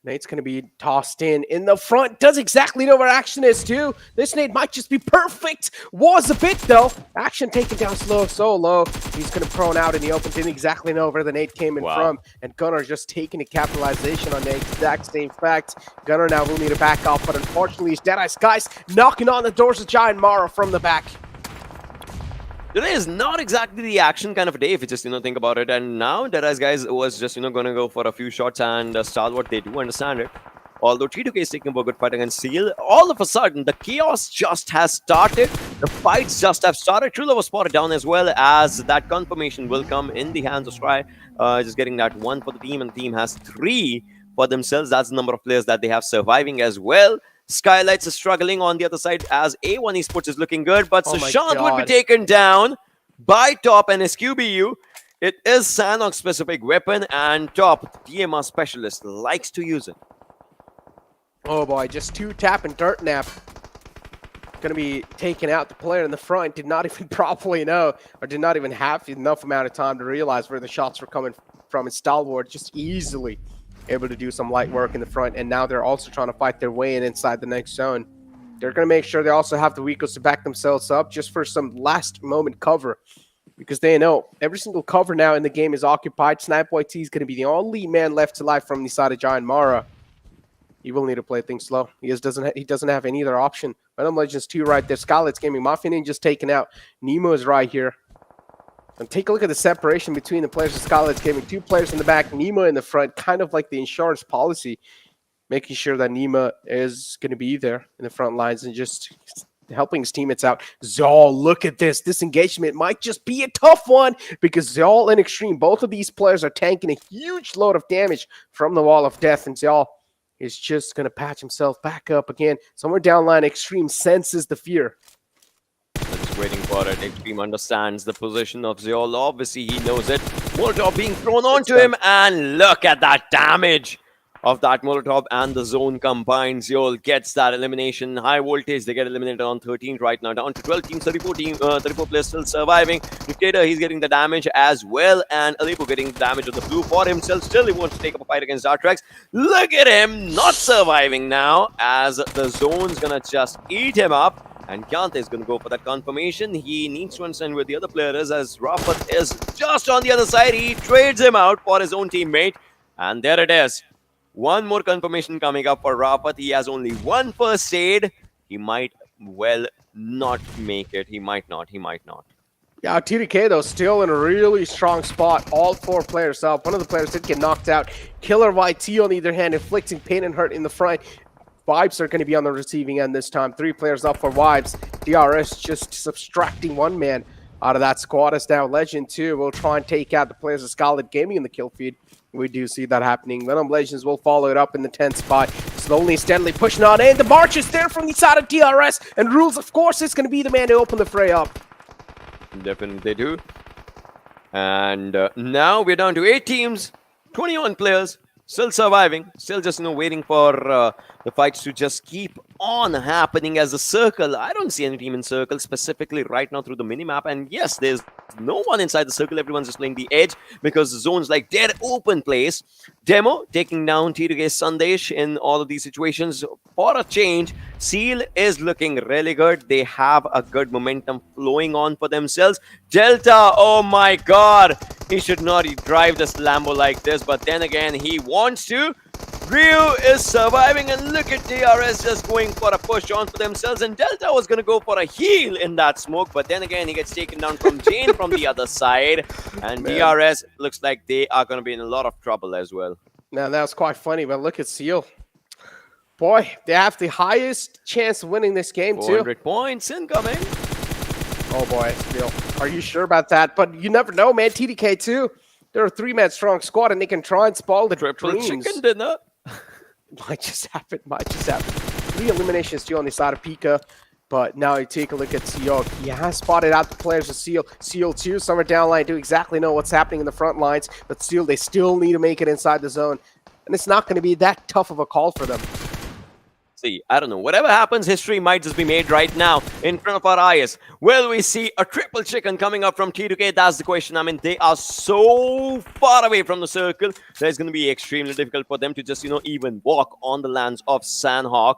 Nate's going to be tossed in the front. Does exactly know where Action is too. This nade might just be perfect. Was a bit though. Action taken down slow, so low. He's going to prone out in the open. Didn't exactly know where the nade came in from. And Gunner just taking a capitalization on the exact same fact. Gunner now will need to back off, but unfortunately, it's Deadeyes Guys knocking on the doors of JyanMaara from the back. Today is not exactly the action kind of a day if you just, think about it. And now Deadeyes Guys was just, going to go for a few shots and Stalwart, they do understand it. Although T2K is taking a good fight against Seal, all of a sudden the chaos just has started. The fights just have started. True Love was spotted down as well, as that confirmation will come in the hands of Scry. Just getting that 1 for the team, and the team has 3 for themselves. That's the number of players that they have surviving as well. Skylightz is struggling on the other side as A1 Esports is looking good, but Sushant would be taken down by Top and SQBU. It is Sanhok specific weapon, and Top, the DMR specialist, likes to use it. Oh boy, just 2 tap and dirt nap. Gonna be taking out. The player in the front did not even properly know, or did not even have enough amount of time to realize where the shots were coming from. And Stalwart just easily able to do some light work in the front, and now they're also trying to fight their way in inside the next zone. They're going to make sure they also have the Weekos to back themselves up just for some last moment cover, because they know every single cover now in the game is occupied. Snapboy T is going to be the only man left alive from the side of JyanMaara. He will need to play things slow. He doesn't have any other option. Venom Legends 2 right there. Skylightz Gaming. Mafia Ninja's taken out. Nemo is right here. And take a look at the separation between the players of Skylightz Gaming. 2 players in the back, Nemo in the front, kind of like the insurance policy, making sure that Nemo is going to be there in the front lines and just helping his teammates out. Zol, look at this. This engagement might just be a tough one, because Zol and Extreme, both of these players are tanking a huge load of damage from the Wall of Death, and Zol is just going to patch himself back up again. Somewhere down line, Extreme senses the fear. Just waiting for it. Extreme understands the position of Zeol. Obviously, he knows it. Molotov being thrown onto him, and look at that damage of that Molotov and the zone combined. Zeol gets that elimination. High voltage, they get eliminated on 13 right now. Down to 12 teams, 34 players still surviving. Dictator, he's getting the damage as well, and Aleppo getting the damage of the blue for himself. Still, he wants to take up a fight against Atrax. Look at him, not surviving now, as the zone's gonna just eat him up. And Kyante is going to go for that confirmation. He needs to understand where the other player is, as Rafat is just on the other side. He trades him out for his own teammate. And there it is. One more confirmation coming up for Rafat. He has only 1 first aid. He might well not make it. He might not. Yeah, TDK, though, still in a really strong spot. All 4 players up. One of the players did get knocked out. Killer YT, on the other hand, inflicting pain and hurt in the front. Vibes are going to be on the receiving end this time. 3 players up for Vibes. DRS just subtracting 1 man out of that squad. As now Legend 2 will try and take out the players of Skylightz Gaming in the kill feed. We do see that happening. Venom Legends will follow it up in the 10th spot. Slowly and steadily pushing on in. The march is there from the side of DRS. And Rules, of course, is going to be the man to open the fray up. Definitely they do. And now we're down to 8 teams, 21 players. Still surviving, still just waiting for the fights to just keep on happening as a circle. I don't see any team in circle specifically right now through the minimap. And yes, there's no one inside the circle. Everyone's just playing the edge, because the zone's like dead open place. Demo taking down T2K Sandesh in all of these situations. For a change, Seal is looking really good. They have a good momentum flowing on for themselves. Delta, oh my god, he should not drive this Lambo like this, but then again, he wants to. Ryu is surviving, and look at DRS just going for a push on for themselves, and Delta was going to go for a heal in that smoke, but then again, he gets taken down from Jane from the other side, and DRS looks like they are going to be in a lot of trouble as well. Now, that was quite funny, but look at Seal. Boy, they have the highest chance of winning this game, 400 points incoming. Oh boy, Seal. Are you sure about that? But you never know, man. TDK too. They're a 3-man strong squad, and they can try and spoil the triple dreams. Chicken dinner. Might just happen. 3 eliminations still on the side of Pika. But now you take a look at Seok. He has spotted out the players of Seal. Seal too, somewhere down line, do exactly know what's happening in the front lines. But Seal, they still need to make it inside the zone. And it's not going to be that tough of a call for them. See, I don't know. Whatever happens, history might just be made right now in front of our eyes. Will we see a triple chicken coming up from T2K? That's the question. I mean, they are so far away from the circle that it's going to be extremely difficult for them to just, even walk on the lands of Sanhok.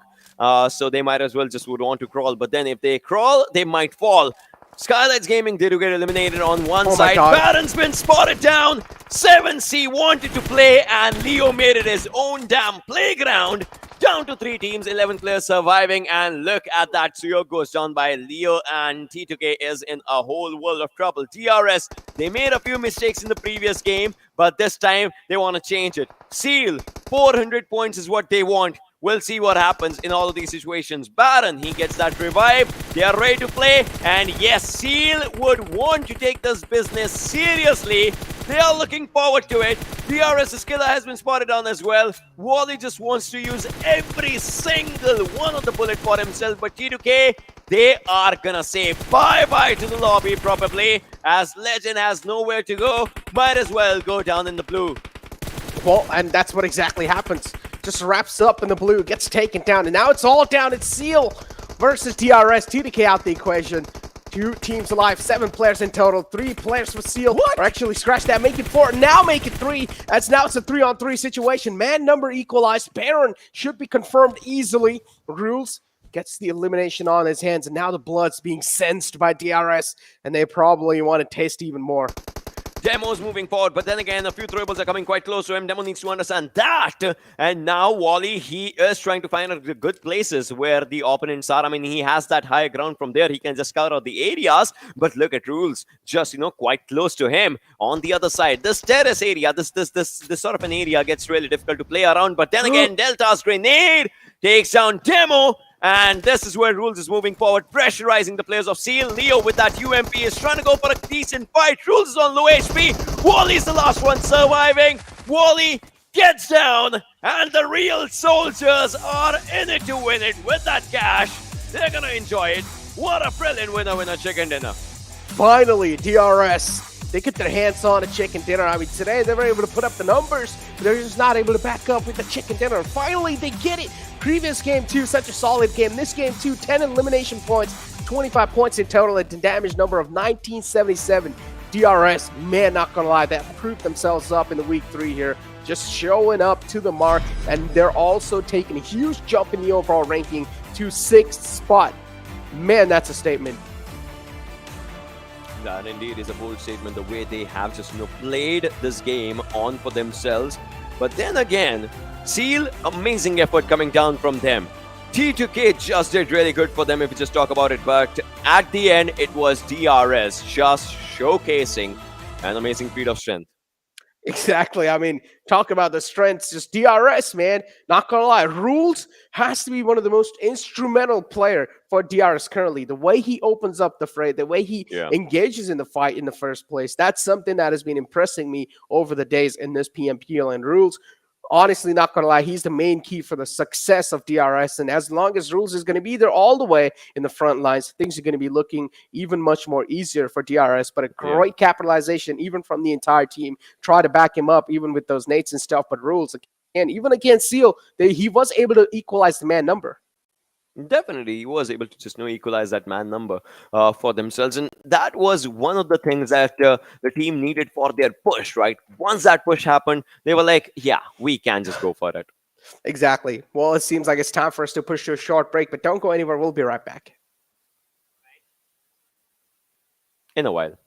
So they might as well just would want to crawl. But then if they crawl, they might fall. Skylightz Gaming did get eliminated on one side. Baron's been spotted down. 7C wanted to play, and Leo made it his own damn playground. Down to 3 teams, 11 players surviving, and look at that trio goes down by Leo, and T2K is in a whole world of trouble. DRS, they made a few mistakes in the previous game, but this time they want to change it. Seal, 400 points is what they want. We'll see what happens in all of these situations. Baron, he gets that revive. They are ready to play. And yes, Seal would want to take this business seriously. They are looking forward to it. DRS's killer has been spotted on as well. Wally just wants to use every single one of the bullet for himself. But T2K, they are gonna say bye-bye to the lobby probably. As Legend has nowhere to go, might as well go down in the blue. Well, and that's what exactly happens. Just wraps up in the blue, gets taken down, and now it's all down. It's Seal versus DRS. T2K out the equation. 2 teams alive, 7 players in total. 3 players for Seal. Or actually, scratch that, make it 4. Now make it 3. As now it's a 3-on-3 situation. Man number equalized. Baron should be confirmed easily. Rules gets the elimination on his hands, and now the blood's being sensed by DRS, and they probably want to taste even more. Demo's moving forward, but then again, a few throwables are coming quite close to him. Demo needs to understand that. And now Wally, he is trying to find out the good places where the opponents are. I mean, he has that high ground from there. He can just scout out the areas. But look at Rules, just, quite close to him. On the other side, this terrace area, this sort of an area gets really difficult to play around. But then again, Delta's grenade takes down Demo. And this is where Rules is moving forward, pressurizing the players of Seal. Leo with that UMP is trying to go for a decent fight. Rules is on low HP. Wally's the last one surviving. Wally gets down, and the real soldiers are in it to win it with that cash. They're going to enjoy it. What a brilliant winner chicken dinner. Finally, DRS. They get their hands on a chicken dinner. I mean, today they were able to put up the numbers, but they're just not able to back up with the chicken dinner. Finally, they get it. Previous game 2, such a solid game. This game 2, 10 elimination points, 25 points in total, and a damage number of 1977. DRS, man, not gonna lie, that proved themselves up in the week 3 here. Just showing up to the mark, and they're also taking a huge jump in the overall ranking to 6th spot. Man, that's a statement. That indeed is a bold statement, the way they have just played this game on for themselves. But then again, Seal, amazing effort coming down from them. T2K just did really good for them if we just talk about it, but at the end it was DRS just showcasing an amazing feat of strength. Exactly. I mean, talk about the strengths, just DRS, man. Not gonna lie, Rules has to be one of the most instrumental player for DRS currently. The way he opens up the fray, the way he engages in the fight in the first place, that's something that has been impressing me over the days in this PMPL. And Rules, honestly, not gonna lie, he's the main key for the success of DRS. And as long as Rules is going to be there all the way in the front lines, things are going to be looking even much more easier for DRS. But a great capitalization, even from the entire team. Try to back him up, even with those nates and stuff. But Rules, and even against Seal, he was able to equalize the man number. Definitely, he was able to just equalize that man number for themselves, and that was one of the things that the team needed for their push. Right, once that push happened, they were like, "Yeah, we can just go for it." Exactly. Well, it seems like it's time for us to push to a short break, but don't go anywhere. We'll be right back in a while.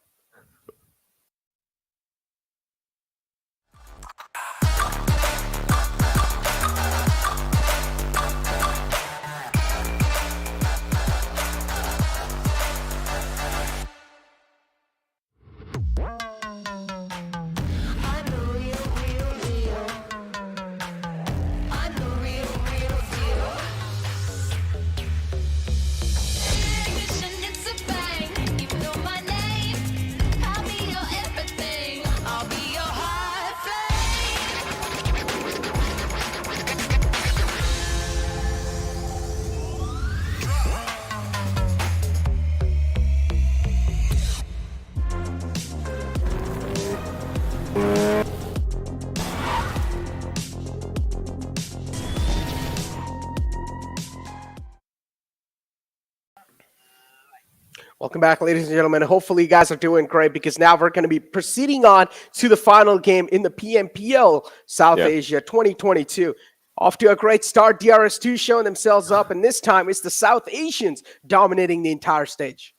Welcome back, ladies and gentlemen. Hopefully you guys are doing great, because now we're going to be proceeding on to the final game in the PMPL South Asia 2022. Off to a great start. DRS2 showing themselves up, and this time it's the South Asians dominating the entire stage.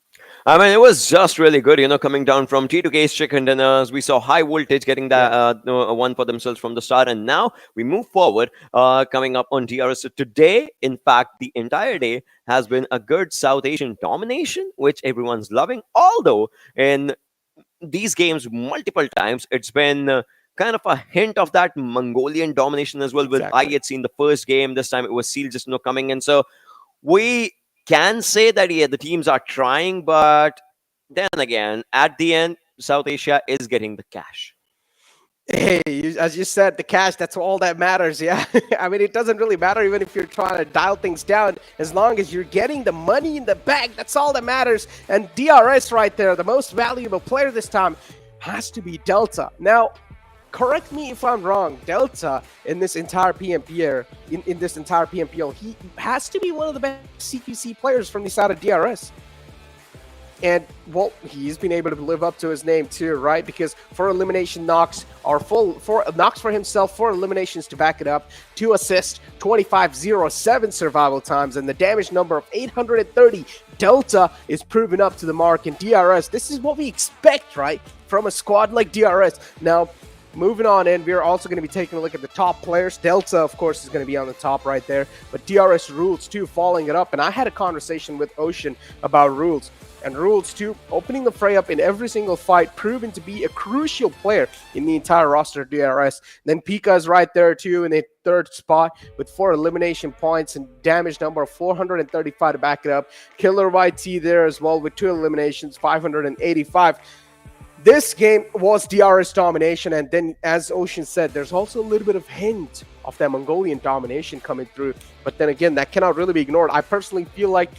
I mean, it was just really good, coming down from T2K's chicken dinners. We saw high voltage getting that one for themselves from the start. And now we move forward, coming up on DRS. So today, in fact, the entire day has been a good South Asian domination, which everyone's loving. Although, in these games, multiple times, it's been kind of a hint of that Mongolian domination as well. With I had seen the first game. This time it was Seal just coming in. So we can say that the teams are trying, but then again, at the end, South Asia is getting the cash. Hey, as you said, the cash, that's all that matters, yeah? I mean, it doesn't really matter even if you're trying to dial things down. As long as you're getting the money in the bag, that's all that matters. And DRS right there, the most valuable player this time, has to be Delta. Now, correct me if I'm wrong, Delta in this entire PMPL, in this entire PMPL, he has to be one of the best CQC players from the side of DRS. And, well, he's been able to live up to his name too, right? Because 4 elimination knocks are knocks for himself, 4 eliminations to back it up, 2 assists, 25-0-7 survival times, and the damage number of 830. Delta is proven up to the mark, and DRS, this is what we expect, right? From a squad like DRS. Now, moving on in, we're also going to be taking a look at the top players. Delta, of course, is going to be on the top right there, but DRS Rules too, following it up. And I had a conversation with Ocean about Rules. And Rules too, opening the fray up in every single fight, proven to be a crucial player in the entire roster of DRS. Then Pika is right there too in a 3rd spot with 4 elimination points and damage number of 435 to back it up. Killer YT there as well with 2 eliminations, 585. This game was DRS domination, and then, as Ocean said, there's also a little bit of hint of that Mongolian domination coming through. But then again, that cannot really be ignored. I personally feel like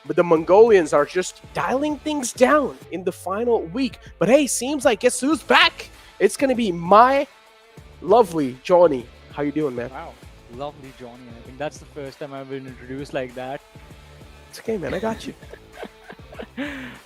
the Mongolians are just dialing things down in the final week. But hey, seems like guess who's back? It's going to be my lovely Johnny. How you doing, man? Wow, lovely Johnny. I think that's the first time I've been introduced like that. It's okay, man. I got you.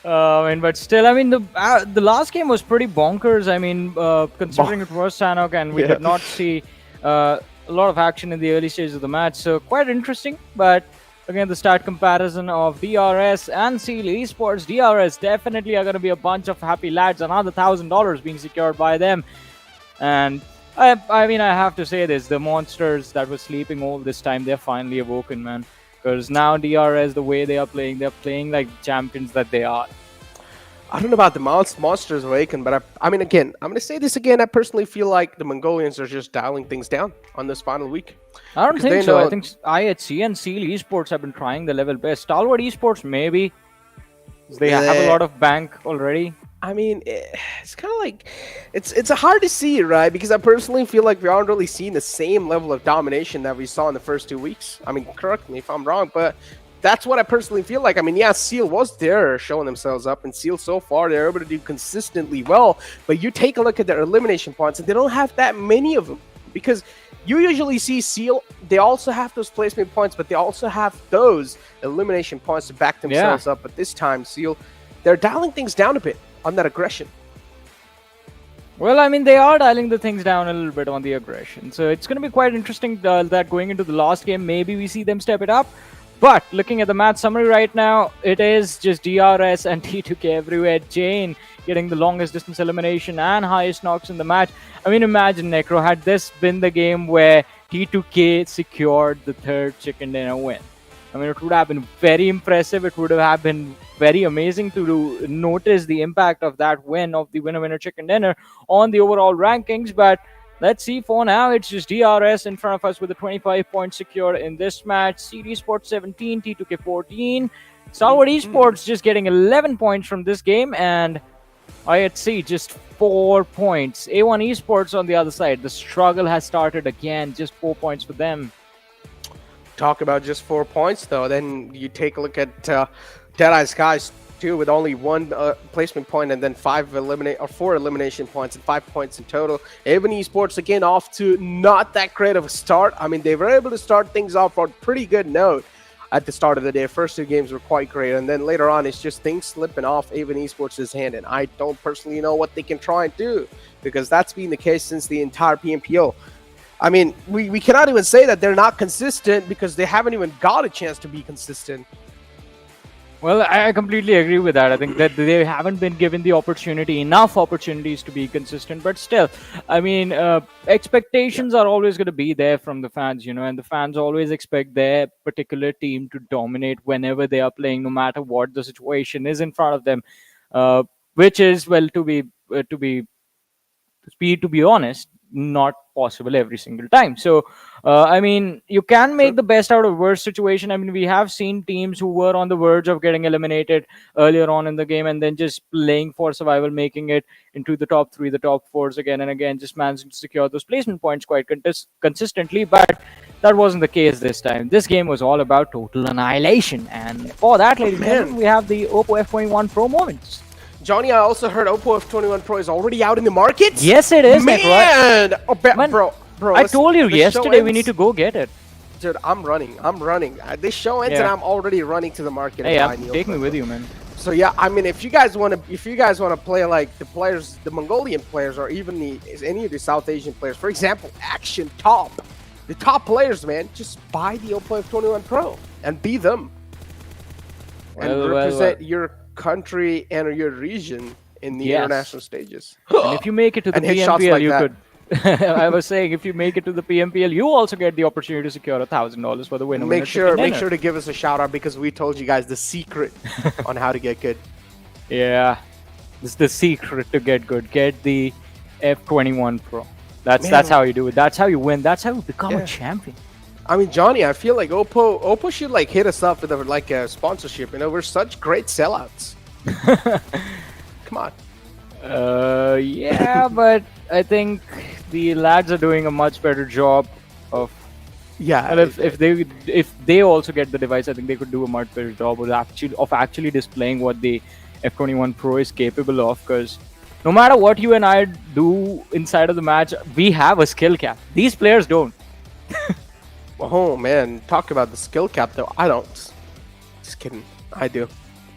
But still, I mean, the last game was pretty bonkers. I mean, considering it was Sanhok and we did not see a lot of action in the early stages of the match, so quite interesting. But again, the start comparison of DRS and Seal Esports. DRS definitely are going to be a bunch of happy lads. Another $1,000 being secured by them. And I mean, I have to say this: the monsters that were sleeping all this time, they're finally awoken, man. Because now DRS, the way they're playing like champions that they are. I don't know about the monsters awaken, but I mean, again, I'm going to say this again. I personally feel like the Mongolians are just dialing things down on this final week. I don't think so. I think IHC and Seal Esports have been trying the level best. Stalwart Esports, maybe. They have a lot of bank already. I mean, it's kind of like, it's hard to see, right? Because I personally feel like we aren't really seeing the same level of domination that we saw in the first 2 weeks. I mean, correct me if I'm wrong, but that's what I personally feel like. I mean, yeah, Seal was there showing themselves up, and Seal so far, they're able to do consistently well. But you take a look at their elimination points, and they don't have that many of them. Because you usually see Seal, they also have those placement points, but they also have those elimination points to back themselves up. But this time, Seal, they're dialing things down a bit on that aggression. Well, I mean, they are dialing the things down a little bit on the aggression. So it's going to be quite interesting that going into the last game, maybe we see them step it up. But looking at the match summary right now, it is just DRS and T2K everywhere. Jane getting the longest distance elimination and highest knocks in the match. I mean, imagine, Necro, had this been the game where T2K secured the 3rd chicken dinner win. I mean, it would have been very impressive. It would have been very amazing to notice the impact of that win of the winner chicken dinner on the overall rankings. But let's see. For now, it's just DRS in front of us with a 25 points secure in this match. Seal Esports 17, T2K 14. Stalwart Esports just getting 11 points from this game, and IHC just 4 points. A1 Esports on the other side. The struggle has started again. Just 4 points for them. Talk about just 4 points, though. Then you take a look at Deadeyes Guys too, with only 1 placement point and then 4 elimination points and 5 points in total. A1 Esports again off to not that great of a start. I mean, they were able to start things off on a pretty good note at the start of the day. First 2 games were quite great, and then later on, it's just things slipping off A1 Esports' hand, and I don't personally know what they can try and do, because that's been the case since the entire PMPL. I mean, we cannot even say that they're not consistent, because they haven't even got a chance to be consistent. Well, I completely agree with that. I think that they haven't been given the enough opportunities to be consistent. But still, I mean, expectations are always going to be there from the fans, and the fans always expect their particular team to dominate whenever they are playing, no matter what the situation is in front of them. Which is, well, to be honest, not possible every single time. So I mean, you can make the best out of worst situation. I mean, we have seen teams who were on the verge of getting eliminated earlier on in the game and then just playing for survival, making it into the top 3, the top 4s again and again, just managing to secure those placement points quite consistently. But that wasn't the case this time. This game was all about total annihilation, and for that, ladies and gentlemen, we have the Oppo F21 Pro moments. Johnny, I also heard Oppo F21 Pro is already out in the market. Yes, it is, man. Bro, I told you yesterday we need to go get it. Dude, I'm running. This show ends and I'm already running to the market. Hey, take me with you, man. So yeah, I mean, if you guys want to play like the players, the Mongolian players, or even any of the South Asian players, for example, Action Top, the top players, man, just buy the Oppo F21 Pro and be them, and represent your country and your region in the international stages. And if you make it to the PMPL, you could. I was saying, if you make it to the PMPL, you also get the opportunity to secure $1,000 for the winner. Make sure to give us a shout out, because we told you guys the secret on how to get good. Yeah, this is the secret to get good. Get the F21 Pro. That's how you do it. That's how you win. That's how you become a champion. I mean, Johnny, I feel like Oppo should like hit us up with a sponsorship. We're such great sellouts. Come on. Yeah, but I think the lads are doing a much better job of. Yeah. And if they also get the device, I think they could do a much better job of actually displaying what the F21 Pro is capable of. Because no matter what you and I do inside of the match, we have a skill cap. These players don't. Oh man, talk about the skill cap though. I don't. Just kidding. I do,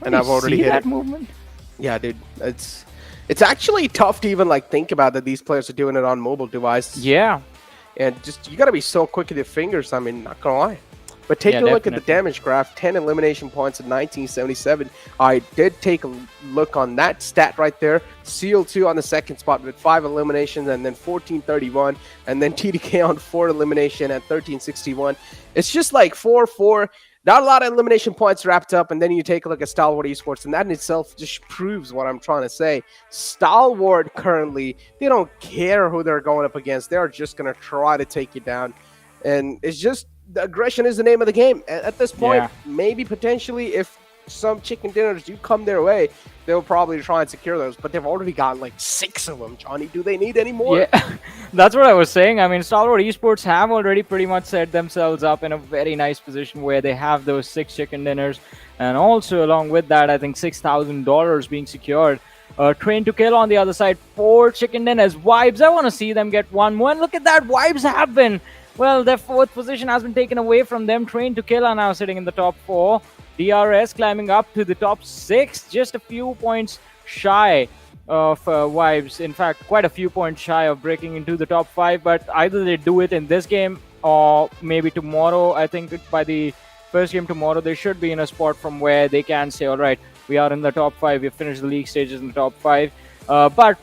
and I've already hit that it. movement. Yeah, dude. It's actually tough to even like think about that these players are doing it on mobile devices. Yeah. And just you gotta be so quick with your fingers. I mean, not gonna lie. But take a look at the damage graph. 10 elimination points in 1977. I did take a look on that stat right there. Seal2 on the second spot with 5 eliminations, and then 1431, and then TDK on 4 elimination at 1361. It's just like 4-4. Not a lot of elimination points wrapped up, and then you take a look at Stalwart Esports, and that in itself just proves what I'm trying to say. Stalwart currently, they don't care who they're going up against. They're just going to try to take you down. And it's just, the aggression is the name of the game. At this point, maybe potentially if some chicken dinners do come their way, they'll probably try and secure those. But they've already got like 6 of them, Johnny. Do they need any more? Yeah, that's what I was saying. I mean, Stalwart Esports have already pretty much set themselves up in a very nice position where they have those 6 chicken dinners. And also along with that, I think $6,000 being secured. Train to Kill on the other side, 4 chicken dinners. Vibes, I want to see them get one more. And look at that, Vibes have been. Well, their 4th position has been taken away from them. Train to Kill are now sitting in the top 4. DRS climbing up to the top 6, just a few points shy of Vibes. In fact, quite a few points shy of breaking into the top 5. But either they do it in this game or maybe tomorrow. I think by the first game tomorrow, they should be in a spot from where they can say, all right, we are in the top 5. We've finished the league stages in the top 5. But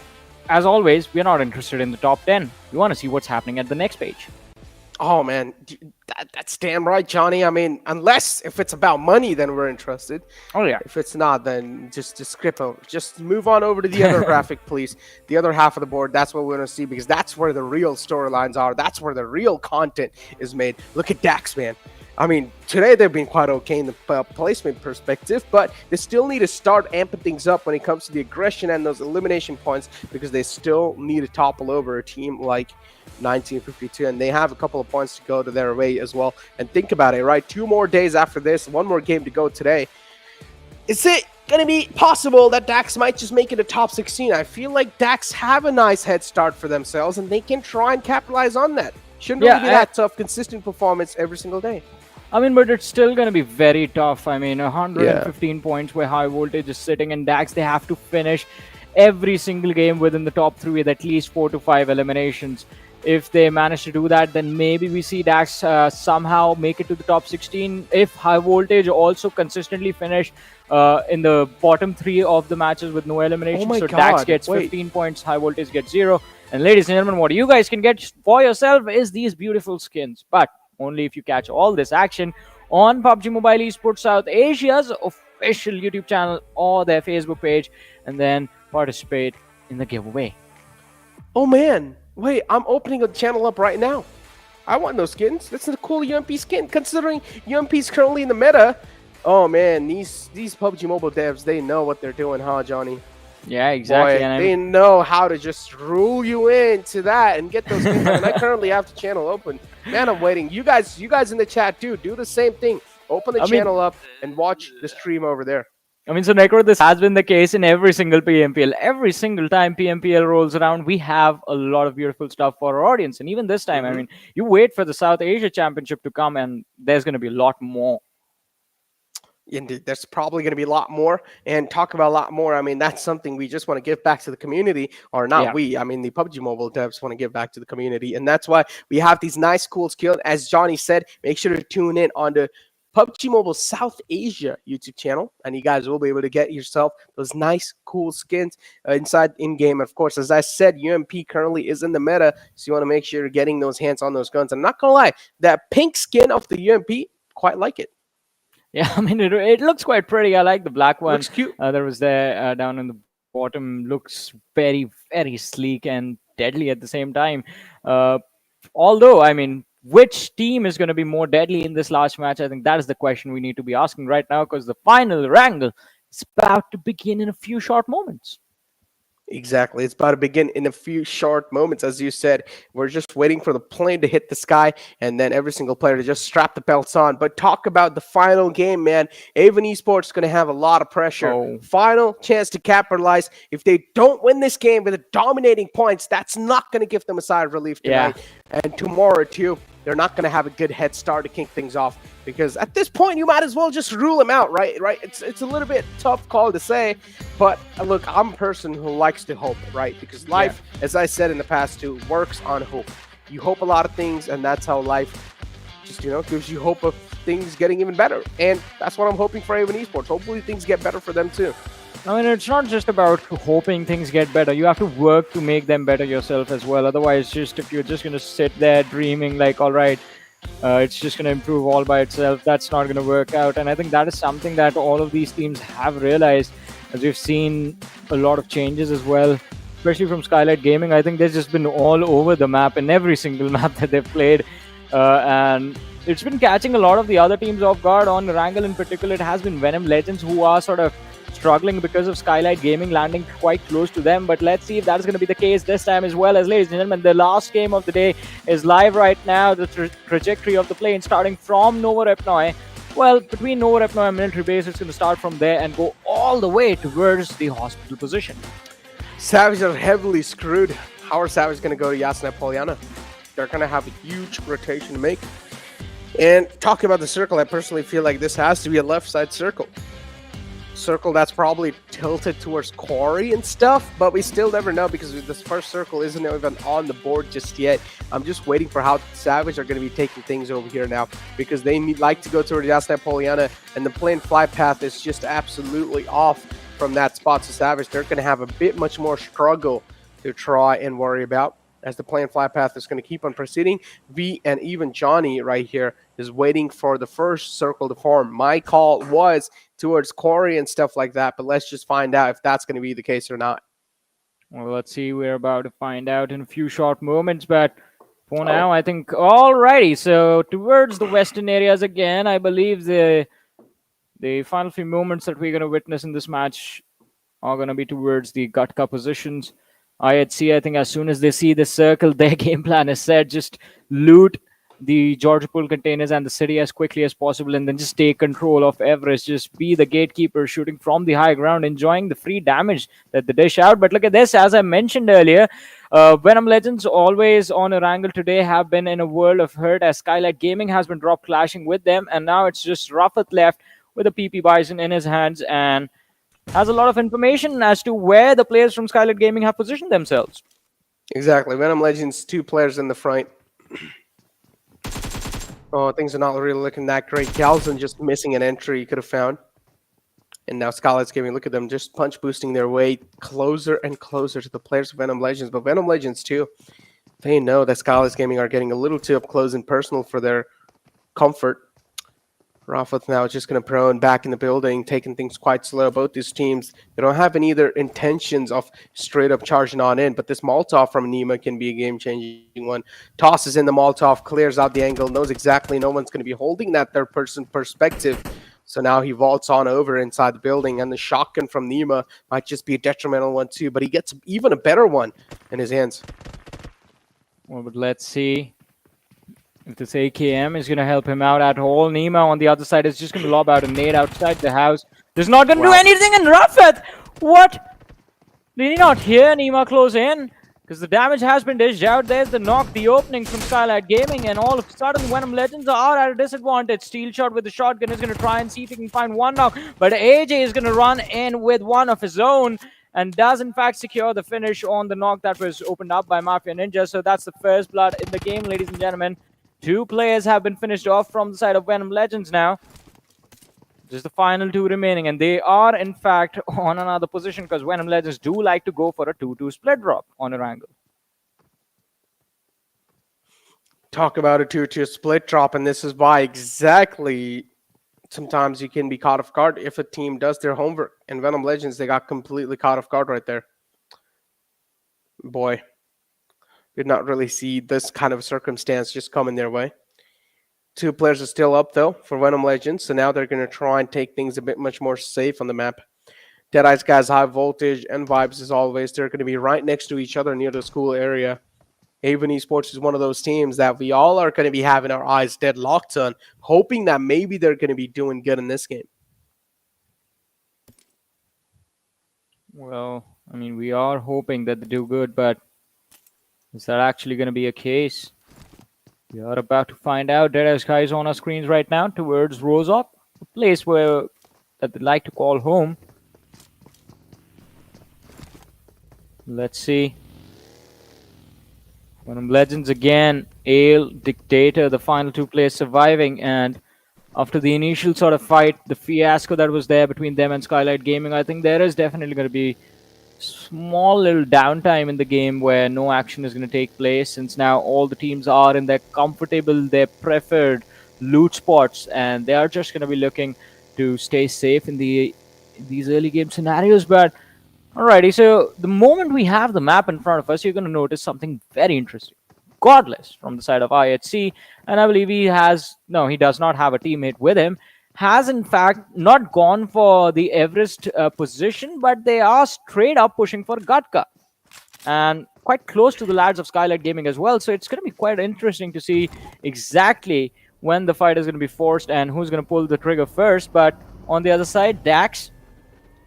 as always, we're not interested in the top 10. We want to see what's happening at the next page. Oh, man, that's damn right, Johnny. I mean, if it's about money, then we're interested. Oh, yeah. If it's not, then just skip over. Just move on over to the other graphic, please. The other half of the board, that's what we're going to see, because that's where the real storylines are. That's where the real content is made. Look at Dax, man. I mean, today they've been quite okay in the placement perspective, but they still need to start amping things up when it comes to the aggression and those elimination points, because they still need to topple over a team like 1952, and they have a couple of points to go to their way as well. And think about it, right? 2 more days after this, 1 more game to go today. Is it going to be possible that Dax might just make it a top 16? I feel like Dax have a nice head start for themselves, and they can try and capitalize on that. Shouldn't really be that tough, consistent performance every single day. I mean, but it's still going to be very tough. I mean, 115 points where High Voltage is sitting in Dax. They have to finish every single game within the top 3 with at least 4 to 5 eliminations. If they manage to do that, then maybe we see Dax somehow make it to the top 16. If High Voltage also consistently finish in the bottom 3 of the matches with no elimination, my so Dax God, gets wait. 15 points, High Voltage gets 0. And ladies and gentlemen, what you guys can get for yourself is these beautiful skins, but only if you catch all this action on PUBG Mobile Esports South Asia's official YouTube channel or their Facebook page, and then participate in the giveaway. Oh man, wait, I'm opening a channel up right now. I want those skins. That's a cool UMP skin, considering UMP is currently in the meta. Oh man, these PUBG Mobile devs, they know what they're doing, huh, Johnny? Yeah, exactly. Boy, And I they mean, know how to just rule you into that and get those skins. And I currently have the channel open. Man, I'm waiting. You guys in the chat too, do the same thing. Open the channel up and watch the stream over there. so Necro, this has been the case in every single PMPL. Every single time PMPL rolls around, we have a lot of beautiful stuff for our audience. And even this time, I mean, you wait for the South Asia Championship to come, and there's going to be a lot more. Indeed, there's probably going to be a lot more, and talk about a lot more. I mean, that's something we just want to give back to the community, or not Yeah. we. I mean, the PUBG Mobile devs want to give back to the community, and that's why we have these nice, cool skills. As Johnny said, make sure to tune in on the PUBG Mobile South Asia YouTube channel, and you guys will be able to get yourself those nice, cool skins inside in-game. Of course, as I said, UMP currently is in the meta, so you want to make sure you're getting those hands on those guns. I'm not going to lie, that pink skin of the UMP, quite like it. Yeah, I mean, it looks quite pretty. I like the black one. Looks cute. There was there down in the bottom. Looks very, very sleek and deadly at the same time. Although, I mean, which team is going to be more deadly in this last match? I think that is the question we need to be asking right now, because the final Erangel is about to begin in a few short moments. Exactly. It's about to begin in a few short moments. As you said, we're just waiting for the plane to hit the sky, and then every single player to just strap the belts on. But talk about the final game, man. Avon Esports is going to have a lot of pressure. Final chance to capitalize. If they don't win this game with a dominating points, that's not going to give them a sigh of relief tonight. And tomorrow, too, they're not going to have a good head start to kick things off, because at this point you might as well just rule them out, right? It's a little bit tough call to say, but look, I'm a person who likes to hope, right? Because life, as I said in the past too, works on hope. You hope a lot of things, and that's how life just gives you hope of things getting even better. And that's what I'm hoping for Avon Esports. Hopefully things get better for them too. I mean, it's not just about hoping things get better. You have to work to make them better yourself as well. Otherwise, if you're just going to sit there dreaming like, all right, it's just going to improve all by itself, that's not going to work out. And I think that is something that all of these teams have realized, as we've seen a lot of changes as well, especially from Skylightz Gaming. I think they've just been all over the map in every single map that they've played. And it's been catching a lot of the other teams off guard. On Erangel in particular, it has been Venom Legends who are sort of struggling because of Skylightz Gaming landing quite close to them. But let's see if that is going to be the case this time as well. As ladies and gentlemen, the last game of the day is live right now. The trajectory of the plane starting from Nova Repnoi. Well, between Nova Repnoi and military base, it's going to start from there and go all the way towards the hospital position. Savage are heavily screwed. How are Savage going to go to Yasna Poliana? They're going to have a huge rotation to make. And talking about the circle, I personally feel like this has to be a left side circle. Circle that's probably tilted towards Quarry and stuff, but we still never know, because this first circle isn't even on the board just yet. I'm just waiting for how Savage are going to be taking things over here now, because they like to go toward Yasna Poliana, and the plane fly path is just absolutely off from that spot. So Savage, they're going to have a bit much more struggle to try and worry about, as the plane fly path is going to keep on proceeding. V and even Johnny right here is waiting for the first circle to form. My call was towards Quarry and stuff like that, but let's just find out if that's going to be the case or not. Well, let's see. We're about to find out in a few short moments, but for now, I think, alrighty. So towards the western areas again, I believe the final few moments that we're going to witness in this match are going to be towards the Gutka positions. IHC, I think as soon as they see the circle, their game plan is set. Just loot the Georgia Pool containers and the city as quickly as possible, and then just take control of Everest. Just be the gatekeeper, shooting from the high ground, enjoying the free damage that they dish out. But look at this, as I mentioned earlier, Venom Legends, always on Erangel today, have been in a world of hurt, as Skylightz Gaming has been dropped clashing with them, and now it's just Rafat left with a PP Bison in his hands, and has a lot of information as to where the players from Skylightz Gaming have positioned themselves. Exactly. Venom Legends, 2 players in the front. Oh, things are not really looking that great. Galzin just missing an entry he could have found. And now Skylightz Gaming, look at them just punch boosting their way closer and closer to the players of Venom Legends. But Venom Legends too, they know that Skylightz Gaming are getting a little too up close and personal for their comfort. Rafath now just going to prone back in the building, taking things quite slow. Both these teams, they don't have any either intentions of straight up charging on in, but this Molotov from Nima can be a game-changing one. Tosses in the Molotov, clears out the angle, knows exactly no one's going to be holding that third-person perspective. So now he vaults on over inside the building, and the shotgun from Nima might just be a detrimental one too, but he gets even a better one in his hands. Well, but let's see if this AKM is going to help him out at all. Nima on the other side is just going to lob out a nade outside the house. There's not going to do anything in Rafat. What? Did he not hear Nima close in? Because the damage has been dished out. There's the knock, the opening from Skylightz Gaming, and all of a sudden Venom Legends are at a disadvantage. Steel Shot with the shotgun is going to try and see if he can find one knock, but AJ is going to run in with one of his own and does in fact secure the finish on the knock that was opened up by Mafia Ninja. So that's the first blood in the game, ladies and gentlemen. 2 players have been finished off from the side of Venom Legends now. Just the final 2 remaining, and they are in fact on another position because Venom Legends do like to go for a 2-2 split drop on Erangel. Talk about a 2-2 split drop, and this is why exactly sometimes you can be caught off guard if a team does their homework. And Venom Legends, they got completely caught off guard right there. Boy, did not really see this kind of circumstance just coming their way. 2 players are still up, though, for Venom Legends, so now they're going to try and take things a bit much more safe on the map. Deadeyes Guys, high voltage and vibes as always. They're going to be right next to each other near the school area. Haven Esports is one of those teams that we all are going to be having our eyes dead locked on, hoping that maybe they're going to be doing good in this game. Well, I mean, we are hoping that they do good, but is that actually going to be a case? We are about to find out. Deadeyes Guys on our screens right now towards Rosop, a place where that they like to call home. Let's see. Venom Legends again, Ale, Dictator, the final 2 players surviving, and after the initial sort of fight, the fiasco that was there between them and Skylightz Gaming, I think there is definitely going to be small little downtime in the game where no action is going to take place, since now all the teams are in their comfortable, their preferred loot spots, and they are just going to be looking to stay safe in these early game scenarios. But alrighty, so the moment we have the map in front of us, you're going to notice something very interesting. Godless from the side of IHC, and I believe he does not have a teammate with him, has in fact not gone for the Everest position, but they are straight up pushing for Gatka, and quite close to the lads of Skylightz Gaming as well. So it's going to be quite interesting to see exactly when the fight is going to be forced and who's going to pull the trigger first. But on the other side, Dax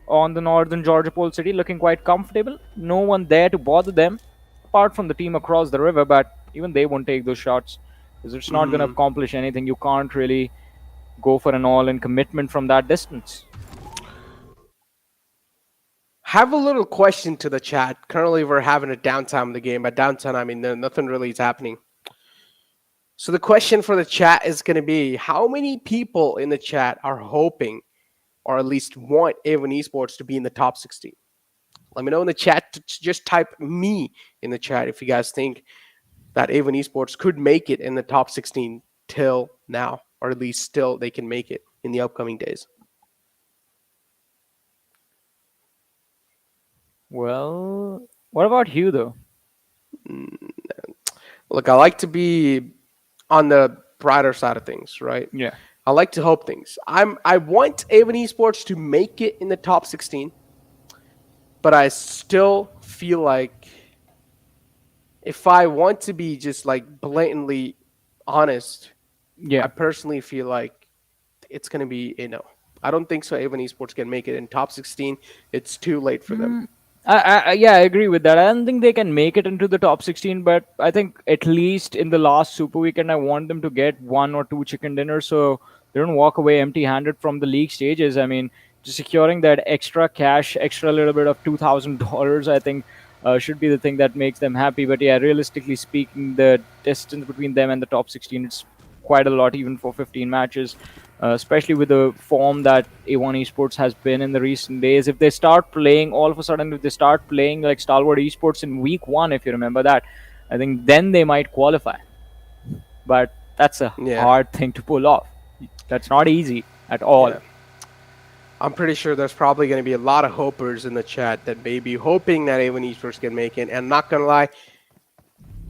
on the northern Georgia Pole City looking quite comfortable. No one there to bother them apart from the team across the river, but even they won't take those shots because it's not going to accomplish anything. You can't really go for an all-in commitment from that distance. Have a little question to the chat. Currently, we're having a downtime in the game. By downtime, I mean nothing really is happening. So the question for the chat is going to be, how many people in the chat are hoping or at least want Avon Esports to be in the top 16? Let me know in the chat. Just type me in the chat if you guys think that Avon Esports could make it in the top 16 till now, or at least still they can make it in the upcoming days. Well, what about you, though? Look, I like to be on the brighter side of things, right? Yeah. I like to hope things. I want Avon Esports to make it in the top 16, but I still feel like if I want to be just like blatantly honest, I personally feel like it's going to be a no. I don't think so. Avon Esports can make it in top 16. It's too late for them. I agree with that. I don't think they can make it into the top 16, but I think at least in the last Super Weekend, I want them to get 1 or 2 chicken dinners so they don't walk away empty-handed from the league stages. I mean, just securing that extra cash, extra little bit of $2,000, I think should be the thing that makes them happy. But yeah, realistically speaking, the distance between them and the top 16 is quite a lot, even for 15 matches. Especially with the form that A1 Esports has been in the recent days. If they start playing, all of a sudden, if they start playing like Stalwart Esports in week 1, if you remember that, I think then they might qualify. But that's a hard thing to pull off. That's not easy at all. Yeah. I'm pretty sure there's probably going to be a lot of hopers in the chat that may be hoping that A1 Esports can make it. And not going to lie,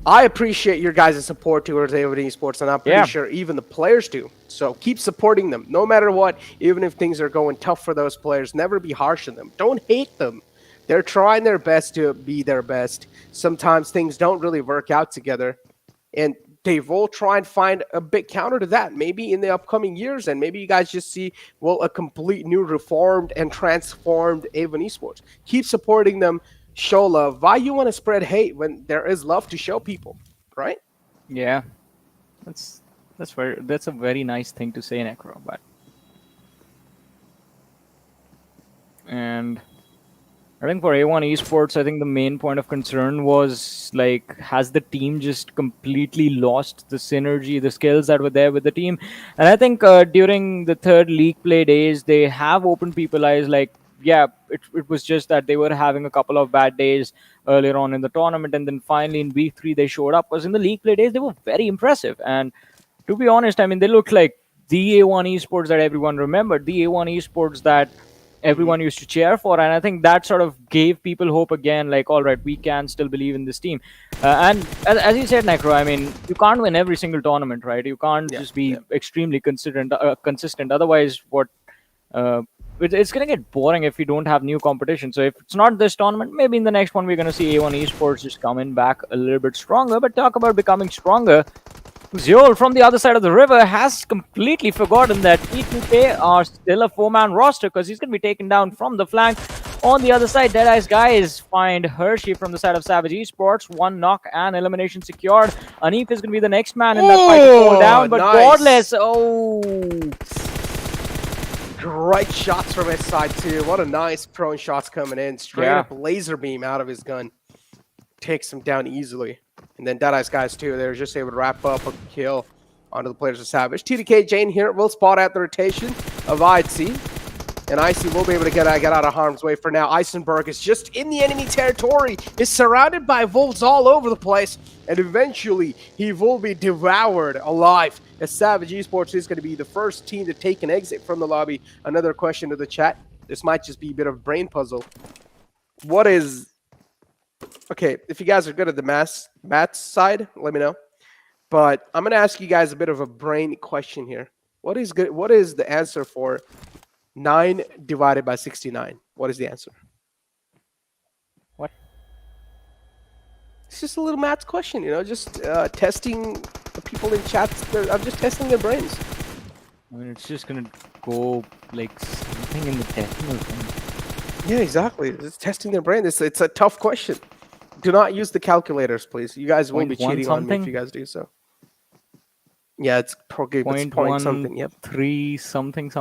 I appreciate your guys' support towards A1 Esports, and I'm pretty sure even the players do. So keep supporting them, no matter what, even if things are going tough for those players. Never be harsh on them. Don't hate them. They're trying their best to be their best. Sometimes things don't really work out together, and they will try and find a big counter to that, maybe in the upcoming years, and maybe you guys just see, well, a complete new reformed and transformed A1 Esports. Keep supporting them. Show love. Why you want to spread hate when there is love to show people, right? Yeah, that's a very nice thing to say, Necro. But and I think for A1 Esports, I think the main point of concern was like, has the team just completely lost the synergy, the skills that were there with the team? And I think during the third league play days, they have opened people's eyes. Like, yeah, it was just that they were having a couple of bad days earlier on in the tournament, and then finally in week 3 they showed up. Because in the league play days they were very impressive, and to be honest, I mean, they looked like the A1 Esports that everyone remembered, the A1 Esports that everyone used to cheer for. And I think that sort of gave people hope again, like, all right, we can still believe in this team. And as you said, Necro, I mean, you can't win every single tournament, right? You can't just be extremely consistent. Otherwise, what it's going to get boring if we don't have new competition. So if it's not this tournament, maybe in the next one we're going to see A1 Esports just coming back a little bit stronger. But talk about becoming stronger. Zol from the other side of the river has completely forgotten that P2K are still a 4-man roster, because he's going to be taken down from the flank. On the other side, Deadeyes Guys find Hershey from the side of Savage Esports. 1 knock and elimination secured. Anif is going to be the next man in that fight to fall down, but Godless, Great shots from his side too. What a nice prone shots coming in. Straight up laser beam out of his gun. Takes him down easily. And then Deadeyes Guys too, they're just able to wrap up a kill onto the players of Savage. TDK Jane here will spot out the rotation of IC. And Icy will be able to get out of harm's way for now. Eisenberg is just in the enemy territory, is surrounded by wolves all over the place, and eventually he will be devoured alive, as Savage Esports is going to be the first team to take an exit from the lobby. Another question to the chat. This might just be a bit of a brain puzzle. What is... Okay, if you guys are good at the math side, let me know. But I'm going to ask you guys a bit of a brain question here. What is the answer for 9 divided by 69? What is the answer? What? It's just a little math question, you know, just testing the people in chats. I'm just testing their brains. I mean, it's just going to go like something in the decimal thing. Yeah, exactly. It's testing their brain. It's a tough question. Do not use the calculators, please. You guys won't be cheating on me if you guys do so. Yeah, it's probably point something. Yep. 3 something.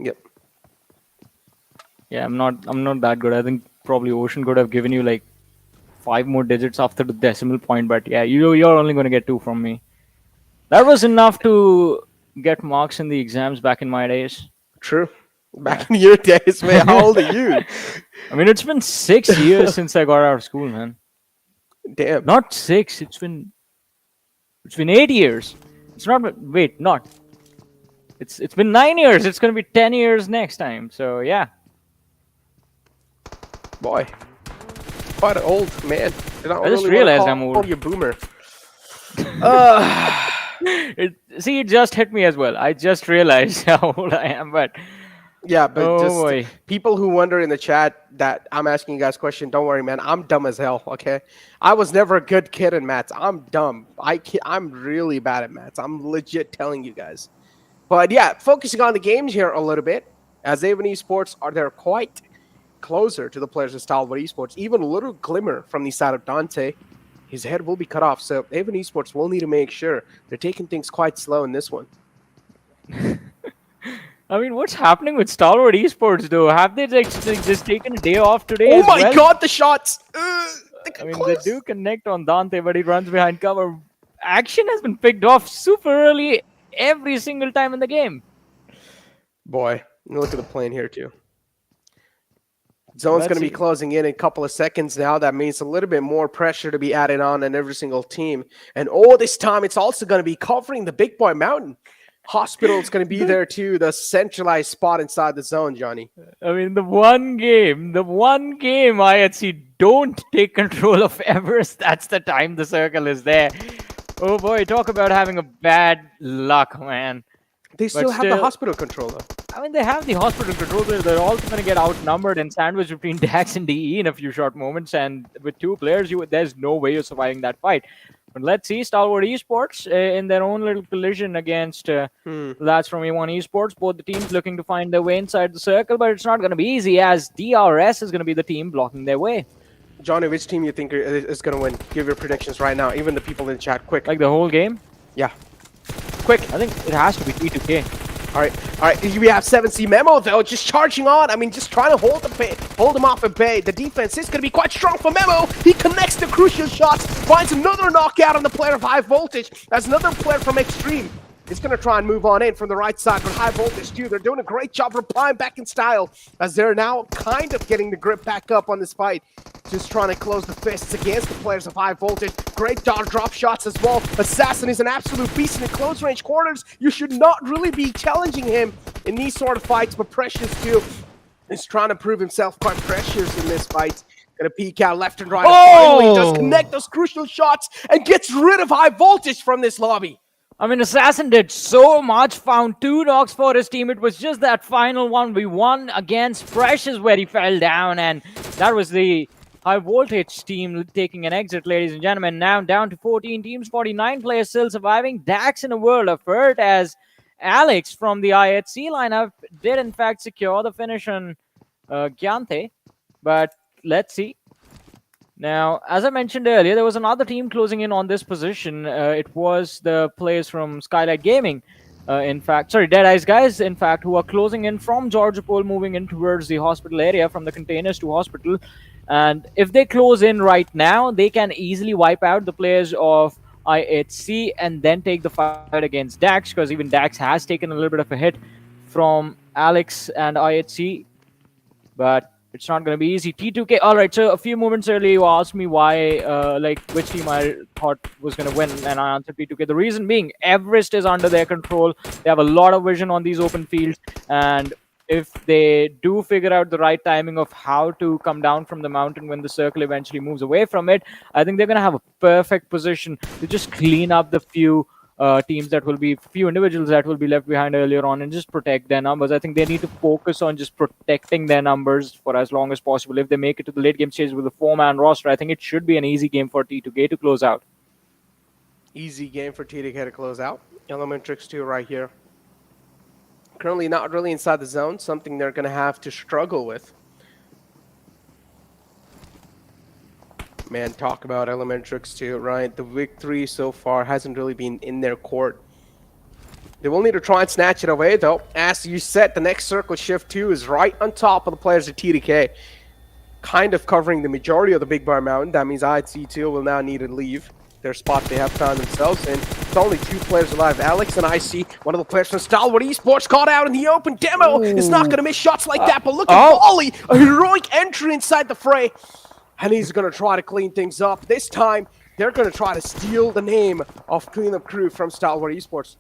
Yep. Yeah, I'm not that good. I think probably Ocean could have given you like 5 more digits after the decimal point, but yeah, you're only going to get 2 from me. That was enough to get marks in the exams back in my days. True. Back in your days, man. How old are you? I mean, it's been 6 years since I got out of school, man. Damn. Not 6. It's been 8 years. It's not. Wait, not. It's been 9 years. It's gonna be 10 years next time. So yeah. Boy, quite an old man. I just realized I'm old. Call you boomer. See, it just hit me as well. I just realized how old I am, but. Yeah, but people who wonder in the chat that I'm asking you guys a question, don't worry, man. I'm dumb as hell, okay? I was never a good kid in maths. I'm dumb. I'm really bad at maths. I'm legit telling you guys. But yeah, focusing on the games here a little bit, as A1 Esports they're quite closer to the players of Stalwart Esports. Even a little glimmer from the side of Dante, his head will be cut off. So A1 Esports will need to make sure they're taking things quite slow in this one. I mean, what's happening with Stalwart Esports though? Have they just taken a day off today? Oh as my well? god, the shots! I mean, they do connect on Dante, but he runs behind cover. Action has been picked off super early every single time in the game. Boy, look at the plane here too. Zone's going to be closing in a couple of seconds now. That means a little bit more pressure to be added on every single team. And this time it's also going to be covering the Big Boy Mountain. Hospital's going to be there too, the centralized spot inside the zone, Johnny. I mean, the one game IHC don't take control of Everest, that's the time the circle is there. Oh boy, talk about having a bad luck, man. They still have the hospital control, though. I mean, they have the hospital control, but they're also going to get outnumbered and sandwiched between Dax and DE in a few short moments. And with two players, there's no way you're surviving that fight. But let's see, Stalwart Esports in their own little collision against lads from A1 Esports. Both the teams looking to find their way inside the circle, but it's not going to be easy as DRS is going to be the team blocking their way. Johnny, which team you think is going to win? Give your predictions right now. Even the people in the chat, quick. Like the whole game? Yeah. Quick. I think it has to be T2K. All right. We have 7C Memo though, just charging on. I mean, just trying to hold him off at bay. The defense is going to be quite strong for Memo. He connects the crucial shots, finds another knockout on the player of High Voltage. That's another player from Extreme. He's going to try and move on in from the right side, but High Voltage too. They're doing a great job replying back in style as they're now kind of getting the grip back up on this fight. Just trying to close the fists against the players of High Voltage. Great drop shots as well. Assassin is an absolute beast in the close range quarters. You should not really be challenging him in these sort of fights, but Precious too is trying to prove himself quite precious in this fight. Gonna peek out left and right. Finally does connect those crucial shots and gets rid of High Voltage from this lobby. I mean, Assassin did so much, found 2 knocks for his team. It was just that final 1v1 against Precious where he fell down, and that was the High Voltage team taking an exit, ladies and gentlemen. Now down to 14 teams, 49 players still surviving. Dax in a world of hurt as Alex from the IHC lineup did in fact secure the finish on Gyante, but let's see. Now, as I mentioned earlier, there was another team closing in on this position. It was the players from Skylightz Gaming. Deadeyes Guys, in fact, who are closing in from Georgia Pole, moving in towards the hospital area, from the containers to hospital. And if they close in right now, they can easily wipe out the players of IHC and then take the fight against Dax, because even Dax has taken a little bit of a hit from Alex and IHC. But it's not going to be easy. T2K. All right. So a few moments earlier, you asked me why, which team I thought was going to win, and I answered T2K. The reason being, Everest is under their control. They have a lot of vision on these open fields, and if they do figure out the right timing of how to come down from the mountain when the circle eventually moves away from it, I think they're going to have a perfect position to just clean up the few individuals that will be left behind earlier on and just protect their numbers. I think they need to focus on just protecting their numbers for as long as possible. If they make it to the late game stage with a 4-man roster, I think it should be an easy game for T2K to close out. Easy game for T2K to close out. ElementriX too right here. Currently not really inside the zone, something they're going to have to struggle with. Man, talk about ElementriX too, right? The victory so far hasn't really been in their court. They will need to try and snatch it away, though. As you said, the next circle shift 2 is right on top of the players of T2K. Kind of covering the majority of the Big Bar Mountain. That means IHC2 will now need to leave their spot they have found themselves in. It's only 2 players alive. Alex and I see one of the players from Stalwart Esports caught out in the open. Demo is not going to miss shots like that, but look at Wally, a heroic entry inside the fray. And he's going to try to clean things up. This time, they're going to try to steal the name of Cleanup Crew from Stalwart Esports.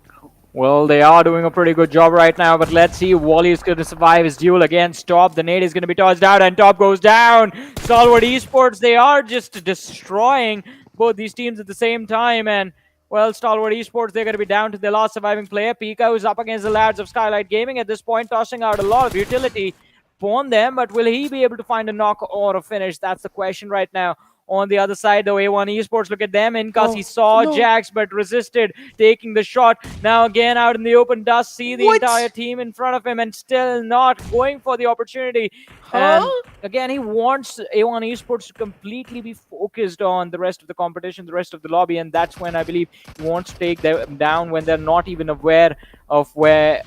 Well, they are doing a pretty good job right now, but let's see. Wally is going to survive his duel against Top. The nade is going to be tossed out, and Top goes down. Stalwart Esports, they are just destroying both these teams at the same time, and well, Stalwart Esports, they're going to be down to their last surviving player. Pika is up against the lads of Skylightz Gaming at this point, tossing out a lot of utility upon them, but will he be able to find a knock or a finish? That's the question right now. On the other side, though, A1 Esports, look at them. Incas, he saw Jax, but resisted taking the shot. Now again, out in the open, does see the entire team in front of him and still not going for the opportunity. And again, he wants A1 Esports to completely be focused on the rest of the competition, the rest of the lobby, and that's when I believe he wants to take them down when they're not even aware of where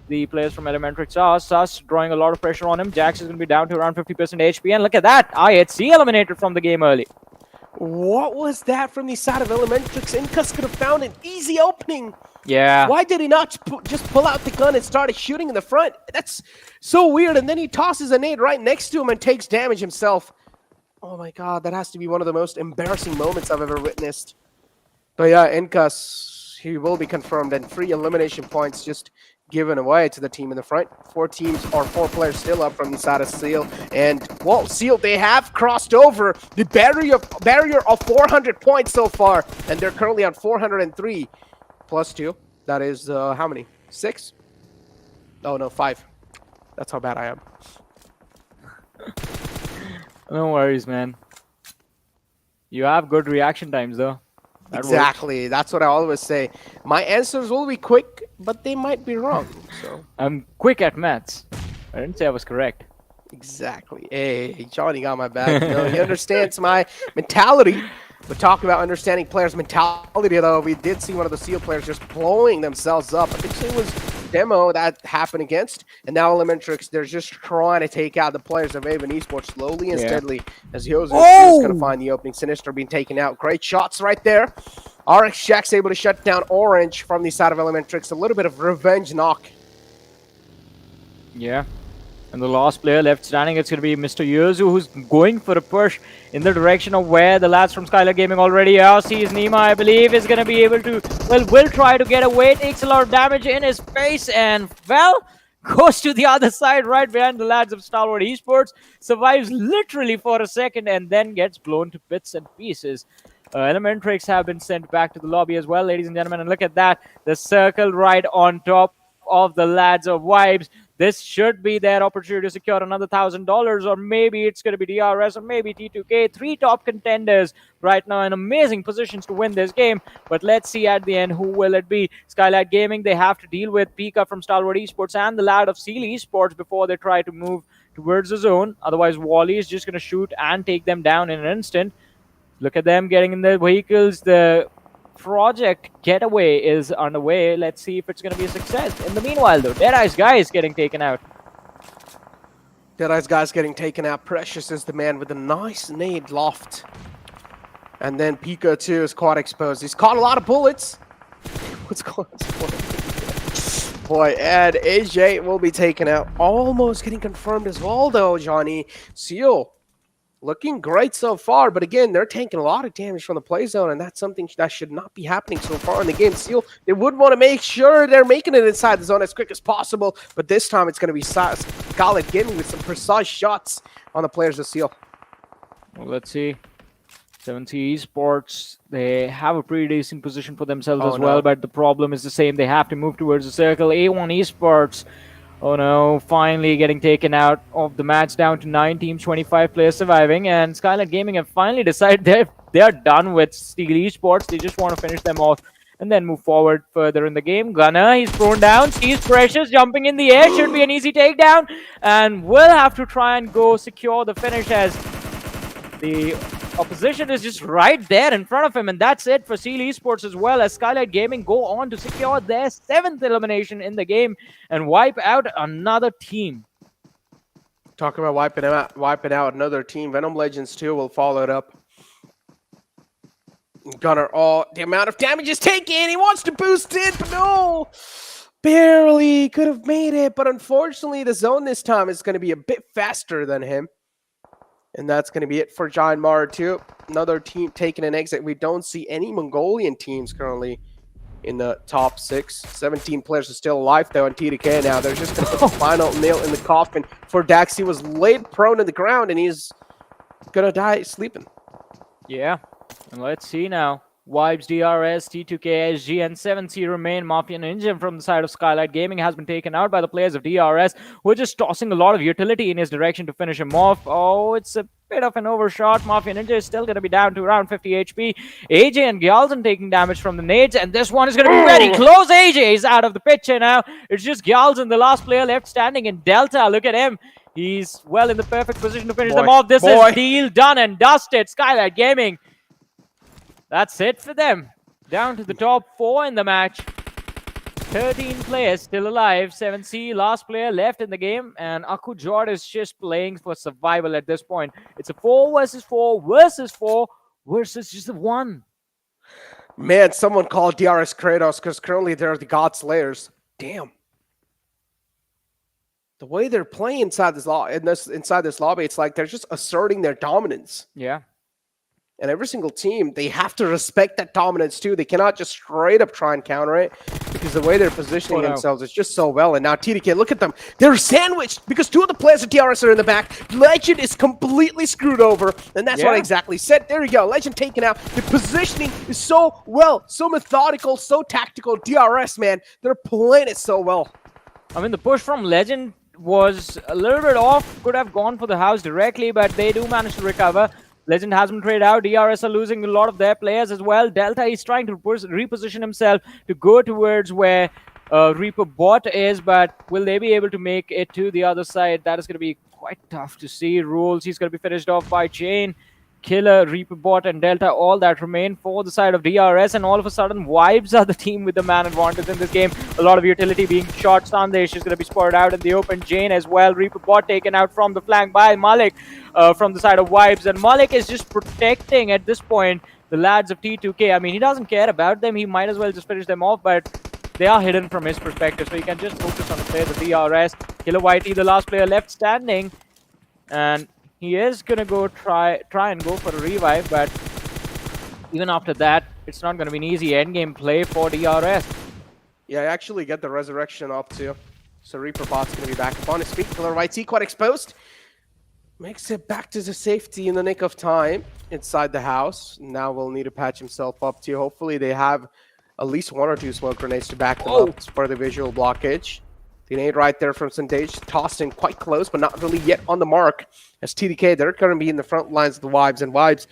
the players from ElementriX are. Sus drawing a lot of pressure on him. Jax is going to be down to around 50% HP. And look at that. IHC eliminated from the game early. What was that from the side of ElementriX? Incus could have found an easy opening. Yeah. Why did he not just pull out the gun and started shooting in the front? That's so weird. And then he tosses a nade right next to him and takes damage himself. Oh my god, that has to be one of the most embarrassing moments I've ever witnessed. But yeah, Incus, he will be confirmed, and 3 elimination points just given away to the team in the front. 4 players still up from the side of Seal. And, well, Seal, they have crossed over the barrier of 400 points so far. And they're currently on 403 plus 2. That is, how many? 6? Oh, no, 5. That's how bad I am. No worries, man. You have good reaction times, though. That Exactly. works. That's what I always say. My answers will be quick, but they might be wrong. So I'm quick at maths. I didn't say I was correct. exactly. Hey, Johnny got my back. You know, he understands my mentality. But talk about understanding players' mentality, though. We did see one of the Seal players just blowing themselves up. I think it was Demo that happened against. And now ElementriX, they're just trying to take out the players of Venom Esports slowly and steadily. As Yozu is going to find the opening. Sinister being taken out. Great shots right there. RX Shack's able to shut down Orange from the side of ElementriX. A little bit of revenge knock. Yeah. And the last player left standing, it's going to be Mr. Yozu, who's going for a push in the direction of where the lads from Skylightz Gaming already are. Sees Nima, I believe, is going to be able to, well, will try to get away. Takes a lot of damage in his face and, well, goes to the other side right behind the lads of Stalwart Esports. Survives literally for a second and then gets blown to bits and pieces. ElementriX have been sent back to the lobby as well, ladies and gentlemen. And look at that. The circle right on top of the lads of Vibes. This should be their opportunity to secure another $1,000, or maybe it's going to be DRS, or maybe T2K. 3 top contenders right now in amazing positions to win this game. But let's see at the end, who will it be? Skylightz Gaming, they have to deal with Pika from Stalwart Esports and the lad of Seal Esports before they try to move towards the zone. Otherwise, Wally is just going to shoot and take them down in an instant. Look at them getting in their vehicles. The project getaway is underway. Let's see if it's going to be a success. In the meanwhile, though, Deadeyes Guys getting taken out. Deadeyes Guys getting taken out. Precious is the man with a nice nade loft. And then Pika, too, is quite exposed. He's caught a lot of bullets. What's going on? Boy, and AJ will be taken out. Almost getting confirmed as well, though, Johnny. Seal looking great so far, but again, they're taking a lot of damage from the play zone, and that's something that should not be happening so far in the game. Seal, they would want to make sure they're making it inside the zone as quick as possible, but this time it's going to be Skylightz Gaming with some precise shots on the players of Seal. Well, let's see. 70 Esports, they have a pretty decent position for themselves as well, but the problem is the same. They have to move towards the circle. A1 Esports, oh no, finally getting taken out of the match, down to 9 teams, 25 players surviving. And Skylightz Gaming have finally decided they're done with Steel Esports. They just want to finish them off and then move forward further in the game. Gunner, he's thrown down. Sees Precious jumping in the air. Should be an easy takedown. And will have to try and go secure the finish as the opposition is just right there in front of him. And that's it for Steel Esports as well, as Skylightz Gaming go on to secure their 7th elimination in the game and wipe out another team. Talking about wiping out another team, Venom Legends too will follow it up. Gunner, the amount of damage is taken. He wants to boost it, but no. Barely could have made it, but unfortunately the zone this time is going to be a bit faster than him. And that's going to be it for JyanMaara too. Another team taking an exit. We don't see any Mongolian teams currently in the top 6. 17 players are still alive though, and T2K now. They're just going to put the final nail in the coffin for Dax. He was laid prone to the ground, and he's going to die sleeping. Yeah, and let's see now. Vibes, DRS, T2K, SG, and 7C remain. Mafia Ninja from the side of Skylightz Gaming has been taken out by the players of DRS, who are just tossing a lot of utility in his direction to finish him off. Oh, it's a bit of an overshot. Mafia Ninja is still going to be down to around 50 HP. AJ and Gyalzen taking damage from the nades, and this one is going to be very close. AJ is out of the picture now. It's just Gyalzen, the last player left standing in Delta. Look at him. He's well in the perfect position to finish them off. This is deal done and dusted. Skylightz Gaming, that's it for them. Down to the top 4 in the match. 13 players still alive. 7C, last player left in the game. And Aku Jord is just playing for survival at this point. It's a 4 versus 4 versus 4 versus just a 1. Man, someone called DRS Kratos because currently they're the God Slayers. Damn. The way they're playing inside this lobby, it's like they're just asserting their dominance. Yeah. And every single team, they have to respect that dominance too. They cannot just straight up try and counter it because the way they're positioning themselves is just so well. And now TDK, look at them. They're sandwiched because 2 of the players of DRS are in the back. Legend is completely screwed over. And that's what I exactly said. There you go. Legend taken out. The positioning is so well, so methodical, so tactical. DRS, man, they're playing it so well. I mean, the push from Legend was a little bit off. Could have gone for the house directly, but they do manage to recover. Legend has been traded out. DRS are losing a lot of their players as well. Delta is trying to reposition himself to go towards where Reaper bot is, but will they be able to make it to the other side? That is going to be quite tough to see. Rules, he's going to be finished off by Chain. Killer, Reaper bot, and Delta, all that remain for the side of DRS, and all of a sudden, Vibes are the team with the man advantage in this game. A lot of utility being shot. Sandesh is going to be spotted out in the open. Jane as well. Reaper bot taken out from the flank by Malik from the side of Vibes, and Malik is just protecting at this point the lads of T2K. I mean, he doesn't care about them. He might as well just finish them off, but they are hidden from his perspective, so he can just focus on the play, the DRS. Killer Whitey, the last player left standing, and he is going to go try and go for a revive, but even after that, it's not going to be an easy endgame play for DRS. Yeah, I actually get the resurrection up too. So Reaper bot's going to be back up on his feet. Killer Whitey quite exposed. Makes it back to the safety in the nick of time inside the house. Now we'll need to patch himself up too. Hopefully they have at least 1 or 2 smoke grenades to back them up for the visual blockage. The grenade right there from Sandesh, tossed in quite close, but not really yet on the mark. As TDK, they're going to be in the front lines of the Vibes, and Vibes,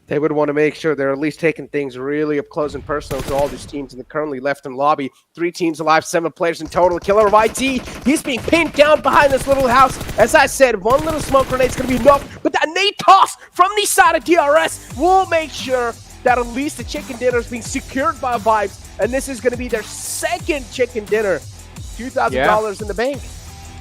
they would want to make sure they're at least taking things really up close and personal to all these teams in the currently left in lobby. 3 teams alive, 7 players in total. Killer of IT, he's being pinned down behind this little house. As I said, 1 little smoke grenade's going to be enough, but that nade toss from the side of DRS will make sure that at least the chicken dinner is being secured by Vibes, and this is going to be their 2nd chicken dinner. $2,000 in the bank.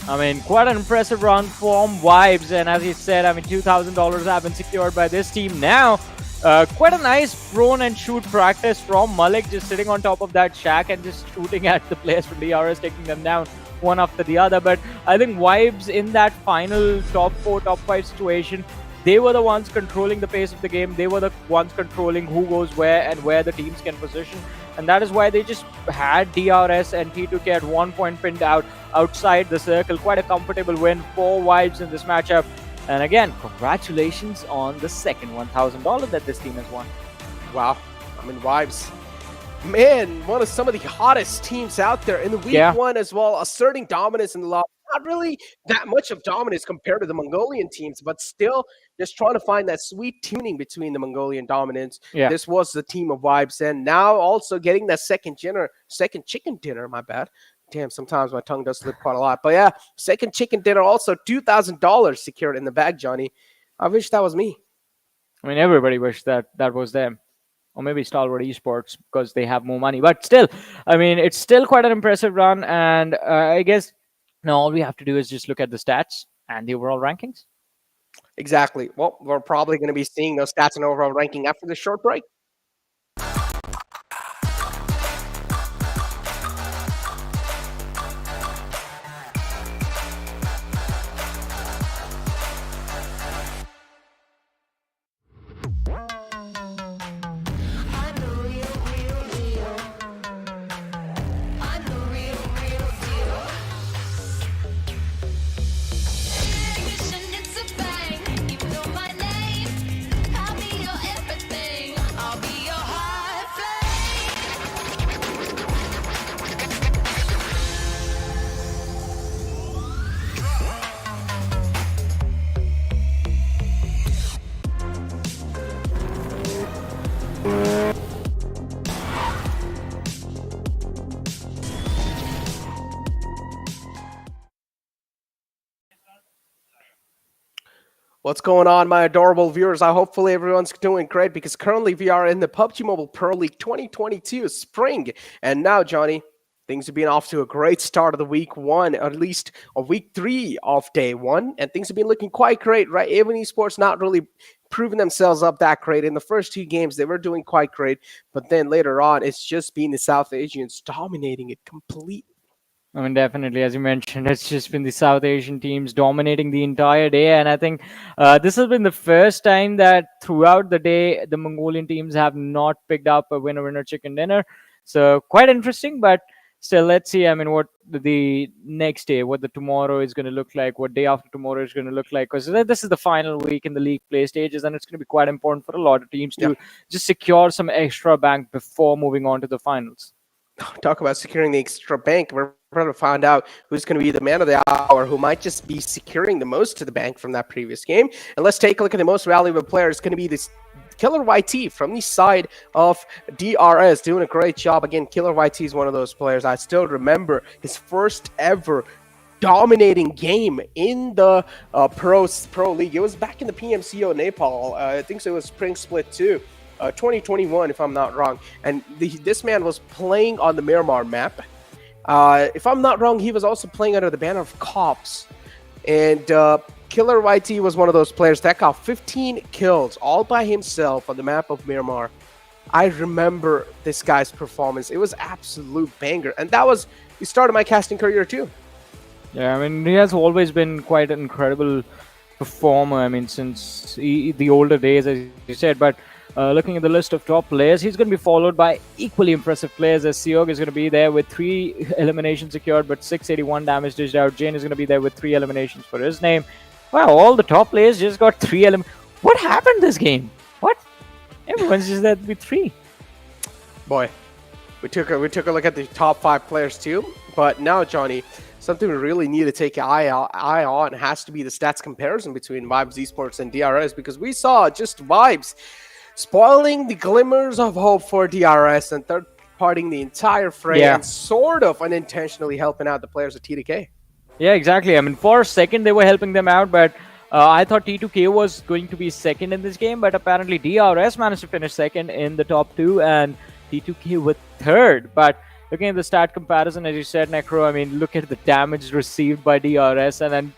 I mean, quite an impressive run from Vibes, and as he said, I mean, $2,000 have been secured by this team now. Quite a nice prone and shoot practice from Malik, just sitting on top of that shack and just shooting at the players from DRS, taking them down one after the other. But I think Vibes in that final top 4, top 5 situation, they were the ones controlling the pace of the game. They were the ones controlling who goes where and where the teams can position. And that is why they just had DRS and T2K at 1 point pinned out outside the circle. Quite a comfortable win for Vibes in this matchup. And again, congratulations on the 2nd $1,000 that this team has won. Wow. I mean, Vibes, man, one of some of the hottest teams out there in the week 1 as well, asserting dominance in the lobby. Not really that much of dominance compared to the Mongolian teams, but still just trying to find that sweet tuning between the Mongolian dominance. This was the team of Vibes, and now also getting that second chicken dinner, my bad. Damn, sometimes my tongue does slip quite a lot. But yeah, 2nd chicken dinner, also $2,000 secured in the bag, Johnny. I wish that was me. I mean, everybody wished that was them. Or maybe Stalwart Esports, because they have more money. But still, I mean, it's still quite an impressive run, and I guess now all we have to do is just look at the stats and the overall rankings. Exactly. Well, we're probably going to be seeing those stats and overall ranking after this short break. What's going on, my adorable viewers? Hopefully everyone's doing great, because currently we are in the PUBG Mobile Pro League 2022 Spring. And now, Johnny, Things have been off to a great start of the week one, or at least of week 3 of day one, and things have been looking quite great, right? Even Esports not really proving themselves up that great. In the first 2 games, they were doing quite great, but then later on, it's just been the South Asians dominating it completely. I mean, definitely, as you mentioned, it's just been the South Asian teams dominating the entire day. And I think this has been the first time that throughout the day, the Mongolian teams have not picked up a winner chicken dinner. So quite interesting, but still, let's see. I mean, what the next day, what the tomorrow is going to look like, what day after tomorrow is going to look like. Because this is the final week in the league play stages, and it's going to be quite important for a lot of teams to just secure some extra bank before moving on to the finals. Talk about securing the extra bank. We're going to find out who's going to be the man of the hour, who might just be securing the most to the bank from that previous game. And let's take a look at the most valuable player. It's going to be this Killer YT from the side of DRS, doing a great job. Again, Killer YT is one of those players. I still remember his first ever dominating game in the Pro League. It was back in the PMCO Nepal. I think so, it was Spring Split 2. 2021, if I'm not wrong. And this man was playing on the Miramar map. If I'm not wrong, he was also playing under the banner of Cops. And Killer YT was one of those players that got 15 kills all by himself on the map of Miramar. I remember this guy's performance. It was absolute banger. And that was the start of my casting career too. Yeah, I mean, he has always been quite an incredible performer. I mean, since the older days, as you said. But looking at the list of top players, he's going to be followed by equally impressive players, as Sanhok is going to be there with 3 eliminations secured but 681 damage dished out. Jane is going to be there with 3 eliminations for his name. Wow, all the top players just got 3 What happened this game? What? Everyone's just there with 3. Boy, we took a look at the top 5 players too. But now, Johnny, something we really need to take an eye on has to be the stats comparison between Vibes Esports and DRS, because we saw just Vibes spoiling the glimmers of hope for DRS and third-partying the entire fray and sort of unintentionally helping out the players of TDK. Yeah, exactly. I mean, for a second, they were helping them out, but I thought T2K was going to be second in this game, but apparently DRS managed to finish second in the top 2, and T2K with third. But looking at the stat comparison, as you said, Necro, I mean, look at the damage received by DRS, and then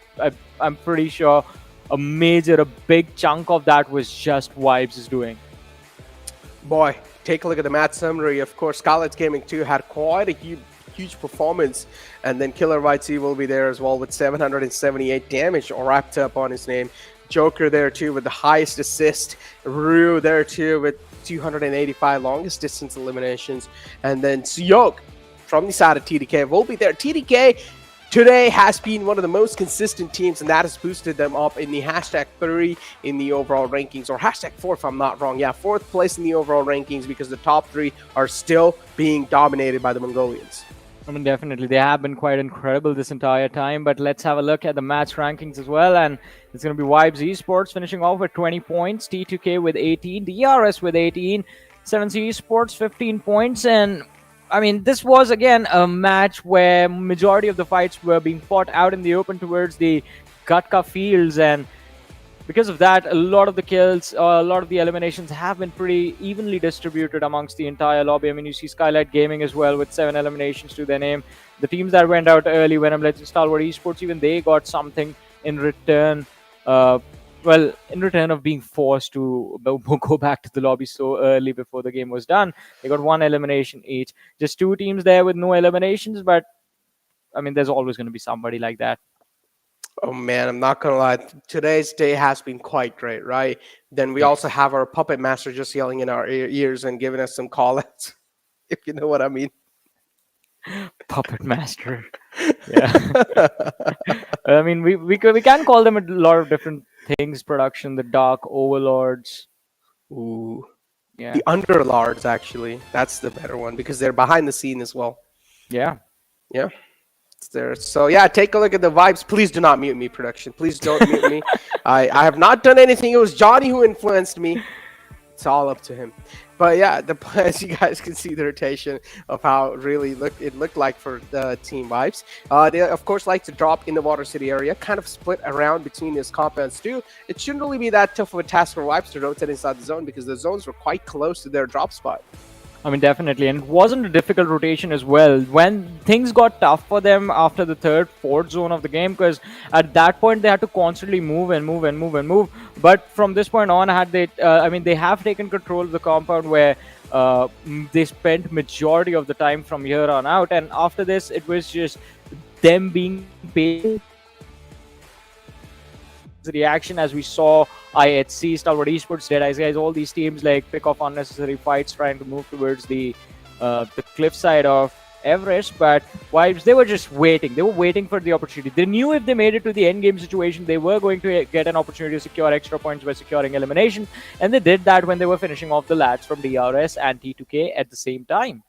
I'm pretty sure a big chunk of that was just Vibes is doing. Boy, take a look at the match summary. Of course, Skylightz Gaming 2 had quite a huge performance, and then Killer YT will be there as well with 778 damage wrapped up on his name. Joker there too with the highest assist. Ryu there too with 285 longest distance eliminations, and then Sanhok from the side of TDK will be there. TDK today has been one of the most consistent teams, and that has boosted them up in the hashtag 3 in the overall rankings, or hashtag 4 if I'm not wrong. Yeah, 4th place in the overall rankings, because the top 3 are still being dominated by the Mongolians. I mean, definitely, they have been quite incredible this entire time, but let's have a look at the match rankings as well, and it's going to be Vibes Esports finishing off with 20 points, T2K with 18, DRS with 18, 7C Esports 15 points, and I mean, this was again a match where majority of the fights were being fought out in the open towards the Gatka fields, and because of that, a lot of the kills, a lot of the eliminations have been pretty evenly distributed amongst the entire lobby. I mean, you see Skylightz Gaming as well with 7 eliminations to their name. The teams that went out early, Venom Legends, Stalwart Esports, even they got something in return. Well, in return of being forced to go back to the lobby so early before the game was done. They got 1 elimination each. Just 2 teams there with no eliminations, but I mean, there's always going to be somebody like that. Oh man, I'm not gonna lie. Today's day has been quite great, right? Then we also have our puppet master just yelling in our ears and giving us some call-outs, if you know what I mean. Puppet master. Yeah. I mean, we can call them a lot of different things. Production, the Dark Overlords. Ooh. Yeah. The Underlords, actually. That's the better one, because they're behind the scene as well. Yeah. Yeah. There. So yeah, take a look at the Vibes. Please do not mute me, production. Please don't mute me. I have not done anything. It was Johnny who influenced me. It's all up to him. But yeah, as you guys can see the rotation of how it looked like for the team Vibes. They of course like to drop in the Water City area, kind of split around between these compounds too. It shouldn't really be that tough of a task for Vibes to rotate inside the zone, because the zones were quite close to their drop spot. I mean, definitely. And it wasn't a difficult rotation as well. When things got tough for them after the third, fourth zone of the game, because at that point they had to constantly move and move and move and move. But from this point on, they have taken control of the compound where they spent majority of the time from here on out. And after this, it was just them being patient. The reaction as we saw IHC, Stalwart Esports, Deadeyes Guys, all these teams like pick off unnecessary fights trying to move towards the cliffside of Everest, but Vibes, they were just waiting. They were waiting for the opportunity. They knew if they made it to the end game situation, they were going to get an opportunity to secure extra points by securing elimination, and they did that when they were finishing off the lads from DRS and T2K at the same time.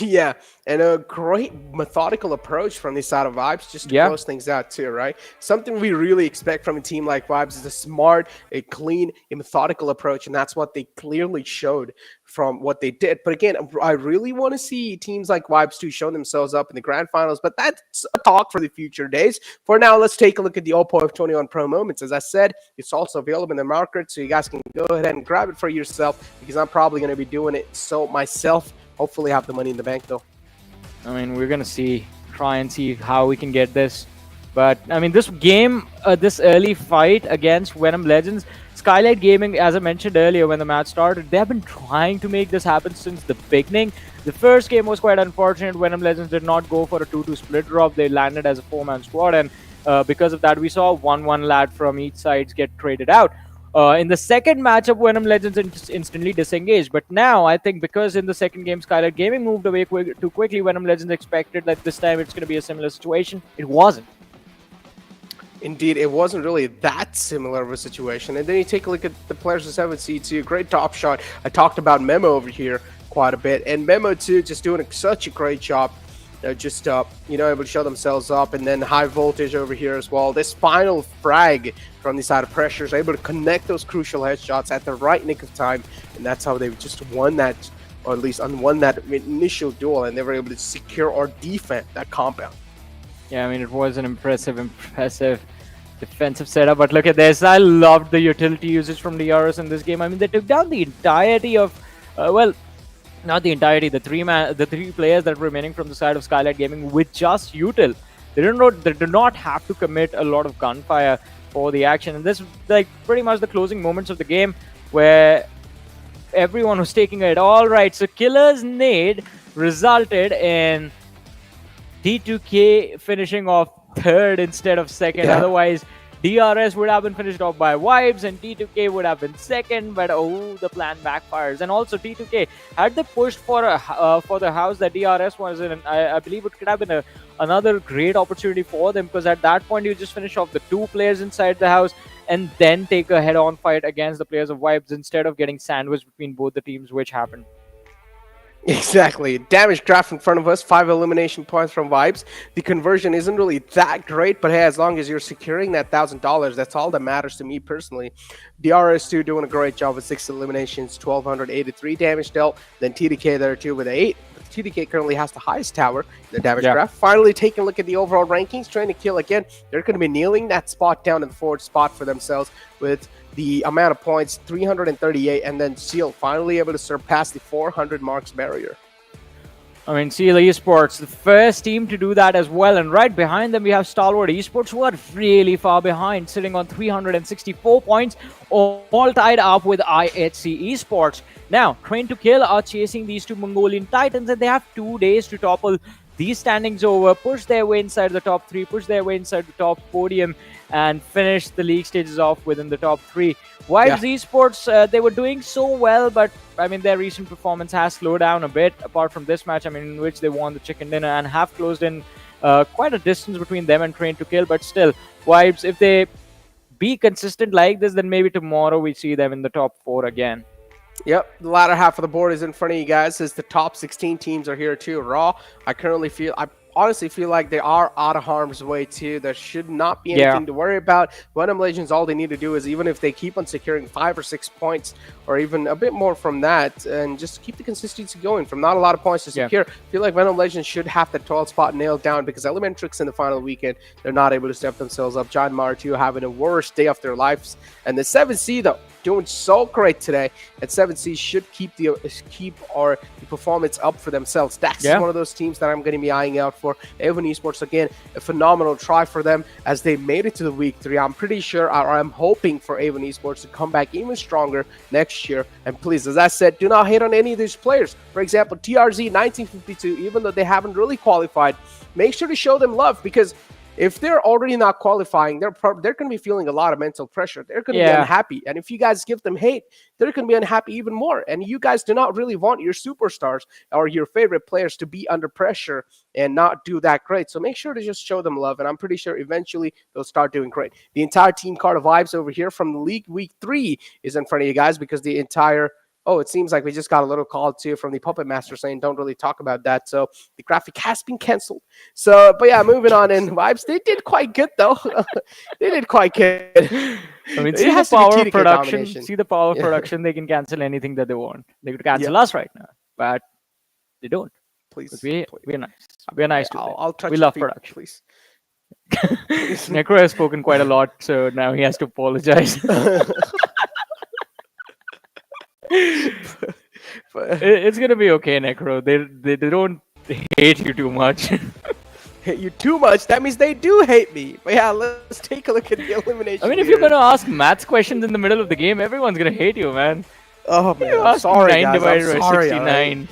Yeah, and a great methodical approach from this side of Vibes just to close things out too, right? Something we really expect from a team like Vibes is a smart, a clean, a methodical approach, and that's what they clearly showed from what they did. But again, I really want to see teams like Vibes 2 show themselves up in the grand finals, but that's a talk for the future days. For now, let's take a look at the Oppo F21 Pro Moments. As I said, it's also available in the market, so you guys can go ahead and grab it for yourself, because I'm probably going to be doing it so myself. Hopefully have the money in the bank though. I mean, we're going to try and see how we can get this. But I mean, this game, this early fight against Venom Legends, Skylightz Gaming, as I mentioned earlier when the match started, they have been trying to make this happen since the beginning. The first game was quite unfortunate. Venom Legends did not go for a 2-2 split drop. They landed as a 4-man squad, and because of that, we saw 1-1 lad from each side get traded out. In the second matchup, Venom Legends instantly disengaged. But now, I think because in the second game, Skylightz Gaming moved away too quickly, Venom Legends expected that this time it's going to be a similar situation. It wasn't. Indeed, it wasn't really that similar of a situation. And then you take a look at the players of 7C2. Great top shot. I talked about Memo over here quite a bit. And Memo, too, just doing such a great job. Able to show themselves up, and then high voltage over here as well. This final frag from the side of Pressure is able to connect those crucial headshots at the right nick of time, and that's how they just won that, or at least won that initial duel, and they were able to secure or defend that compound. Yeah, I mean, it was an impressive defensive setup, but look at this. I loved the utility usage from DRS in this game. I mean, they took down the entirety of, not the entirety, the three players that were remaining from the side of Skylightz Gaming with just util. They did not have to commit a lot of gunfire for the action, and this was like pretty much the closing moments of the game where everyone was taking it. All right, so Killer's nade resulted in T2K finishing off third instead of second. Yeah. Otherwise, DRS would have been finished off by Vibes and T2K would have been second, but the plan backfires. And also T2K, had they pushed for the house that DRS was in, I believe it could have been another great opportunity for them, because at that point you just finish off the two players inside the house and then take a head-on fight against the players of Vibes instead of getting sandwiched between both the teams, which happened. Exactly. Damage graph in front of us, 5 elimination points from Vibes. The conversion isn't really that great, but hey, as long as you're securing that $1,000, that's all that matters to me personally. DRS2 doing a great job with 6 eliminations, 1,283 damage dealt. Then TDK there too with 8. TDK currently has the highest tower in the damage graph. Finally, taking a look at the overall rankings, trying to kill again. They're going to be kneeling that spot down in the forward spot for themselves with the amount of points, 338, and then Seal finally able to surpass the 400 marks barrier. I mean, Esports, the first team to do that as well. And right behind them, we have Stalwart Esports, who are really far behind, sitting on 364 points, all tied up with IHC Esports. Now, Train to Kill are chasing these two Mongolian Titans, and they have 2 days to topple these standings over, push their way inside the top 3, push their way inside the top podium, and finish the league stages off within the top 3. Vibes Esports, they were doing so well, but I mean, their recent performance has slowed down a bit, apart from this match, I mean, in which they won the chicken dinner and have closed in quite a distance between them and Train to Kill. But still, Vibes, if they be consistent like this, then maybe tomorrow we see them in the top 4 again. Yep, the latter half of the board is in front of you guys as the top 16 teams are here too. Raw, I honestly feel like they are out of harm's way too. There should not be anything to worry about. Venom Legends, all they need to do is, even if they keep on securing 5 or 6 points or even a bit more from that, and just keep the consistency going from not a lot of points to secure, I feel like Venom Legends should have the 12th spot nailed down, because ElementriX in the final weekend, they're not able to step themselves up. JyanMaara too having a worst day of their lives. And the 7C though, doing so great today, and 7C should keep the performance up for themselves. Dax is one of those teams that I'm going to be eyeing out for. Avon Esports, again, a phenomenal try for them as they made it to the week 3. I'm pretty sure, or I'm hoping for Avon Esports to come back even stronger next year. And please, as I said, do not hate on any of these players. For example, TRZ 1952, even though they haven't really qualified, make sure to show them love, because if they're already not qualifying, they're going to be feeling a lot of mental pressure. They're going to be unhappy. And if you guys give them hate, they're going to be unhappy even more. And you guys do not really want your superstars or your favorite players to be under pressure and not do that great. So make sure to just show them love. And I'm pretty sure eventually they'll start doing great. The entire Team Carter vibes over here from the League Week 3 is in front of you guys, because the entire... Oh, it seems like we just got a little call too from the Puppet Master saying don't really talk about that. So the graphic has been canceled. So, but yeah, moving on in vibes. They did quite good though. They did quite good. I mean, see the power of production. See the power of production. They can cancel anything that they want. They could cancel us right now, but they don't. Please, we're nice. We're nice to I'll touch we love production. Please. Necro has spoken quite a lot, so now he has to apologize. It's gonna be okay, Necro. They don't hate you too much. Hate you too much? That means they do hate me. But yeah, let's take a look at the elimination. I mean, if you're gonna ask maths questions in the middle of the game, everyone's gonna hate you, man. Oh man, I'm sorry, 9 guys. divided by 69.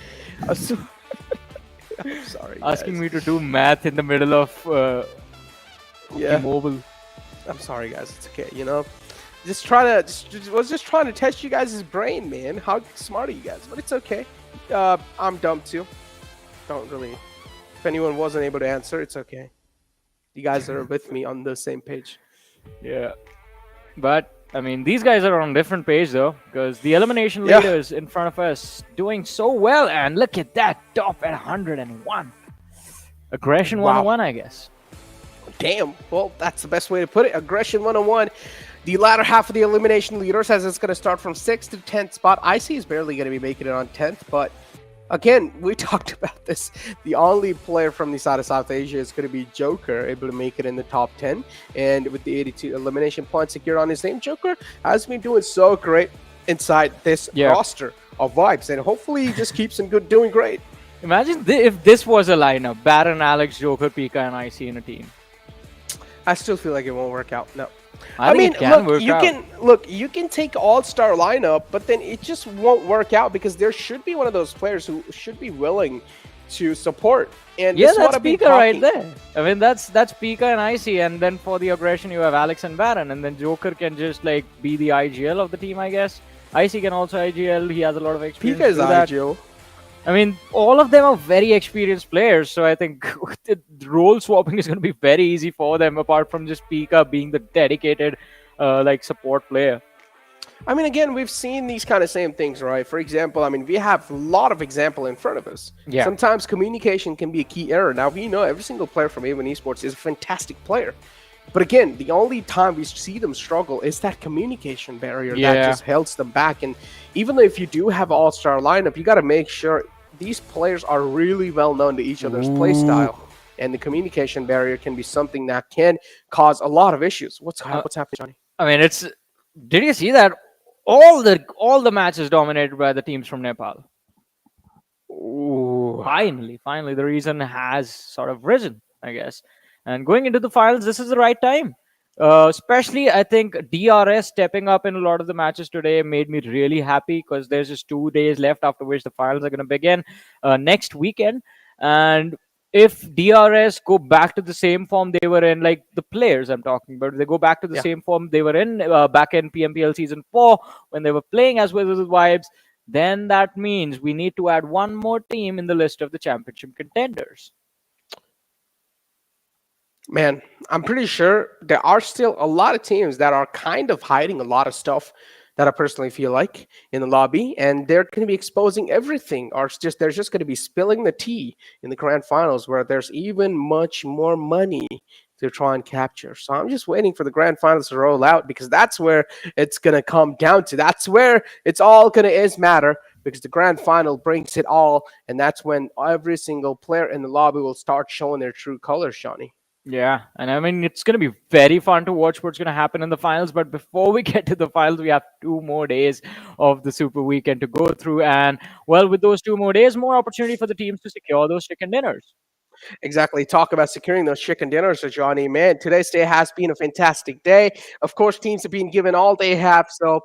I'm sorry. Asking me to do math in the middle of mobile. I'm sorry, guys. It's okay. You know. Was just trying to test you guys' brain, man. How smart are you guys? But it's okay. I'm dumb too. Don't really. If anyone wasn't able to answer, it's okay. You guys are with me on the same page. Yeah. But I mean, these guys are on a different page though, because the elimination leaders in front of us doing so well, and look at that, top at 101. Aggression 101, I guess. Damn. Well, that's the best way to put it. Aggression 101. The latter half of the elimination leaders, as it's going to start from 6th to 10th spot. Icy is barely going to be making it on 10th, but again, we talked about this. The only player from the side of South Asia is going to be Joker, able to make it in the top 10. And with the 82 elimination points secured on his name, Joker has been doing so great inside this roster of vibes. And hopefully he just keeps doing great. Imagine if this was a lineup. Baron, Alex, Joker, Pika, and Icy in a team. I still feel like it won't work out. No. I mean, you can take all-star lineup, but then it just won't work out, because there should be one of those players who should be willing to support. And that's Pika right there. I mean, that's Pika and Icy, and then for the aggression you have Alex and Baron, and then Joker can just like be the IGL of the team, I guess. Icy can also IGL. He has a lot of experience. Pika is IGL. I mean, all of them are very experienced players, so I think the role swapping is going to be very easy for them, apart from just Pika being the dedicated support player. I mean, again, we've seen these kind of same things, right? For example, I mean, we have a lot of example in front of us. Yeah. Sometimes communication can be a key error. Now, we know every single player from Avon Esports is a fantastic player. But again, the only time we see them struggle is that communication barrier that just holds them back. And even though if you do have an all-star lineup, you got to make sure these players are really well known to each other's play style. And the communication barrier can be something that can cause a lot of issues. What's happening, Johnny? I mean, did you see that all the matches dominated by the teams from Nepal? Ooh. Finally, the reason has sort of risen, I guess. And going into the finals, this is the right time. Especially, I think DRS stepping up in a lot of the matches today made me really happy, because there's just 2 days left after which the finals are going to begin next weekend. And if DRS go back to the same form they were in, like the players I'm talking about, they go back to the same form they were in back in PMPL Season 4 when they were playing as well as Vibes, then that means we need to add one more team in the list of the championship contenders. Man, I'm pretty sure there are still a lot of teams that are kind of hiding a lot of stuff that I personally feel like in the lobby, and they're going to be exposing everything, or they're just going to be spilling the tea in the grand finals, where there's even much more money to try and capture. So I'm just waiting for the grand finals to roll out, because that's where it's going to come down to. That's where it's all going to matter, because the grand final brings it all, and that's when every single player in the lobby will start showing their true colors, Shawnee. Yeah, and I mean, it's going to be very fun to watch what's going to happen in the finals. But before we get to the finals, we have 2 more days of the Super Weekend to go through. And, well, with those 2 more days, more opportunity for the teams to secure those chicken dinners. Exactly. Talk about securing those chicken dinners, Johnny. Man, today's day has been a fantastic day. Of course, teams have been given all they have. So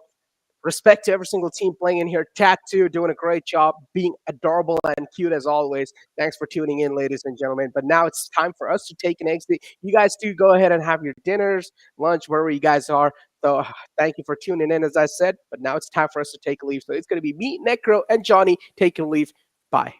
respect to every single team playing in here. Tattoo doing a great job, being adorable and cute as always. Thanks for tuning in, ladies and gentlemen. But now it's time for us to take an exit. You guys do go ahead and have your dinners, lunch, wherever you guys are. So thank you for tuning in, as I said. But now it's time for us to take a leave. So it's going to be me, Necro, and Johnny taking a leave. Bye.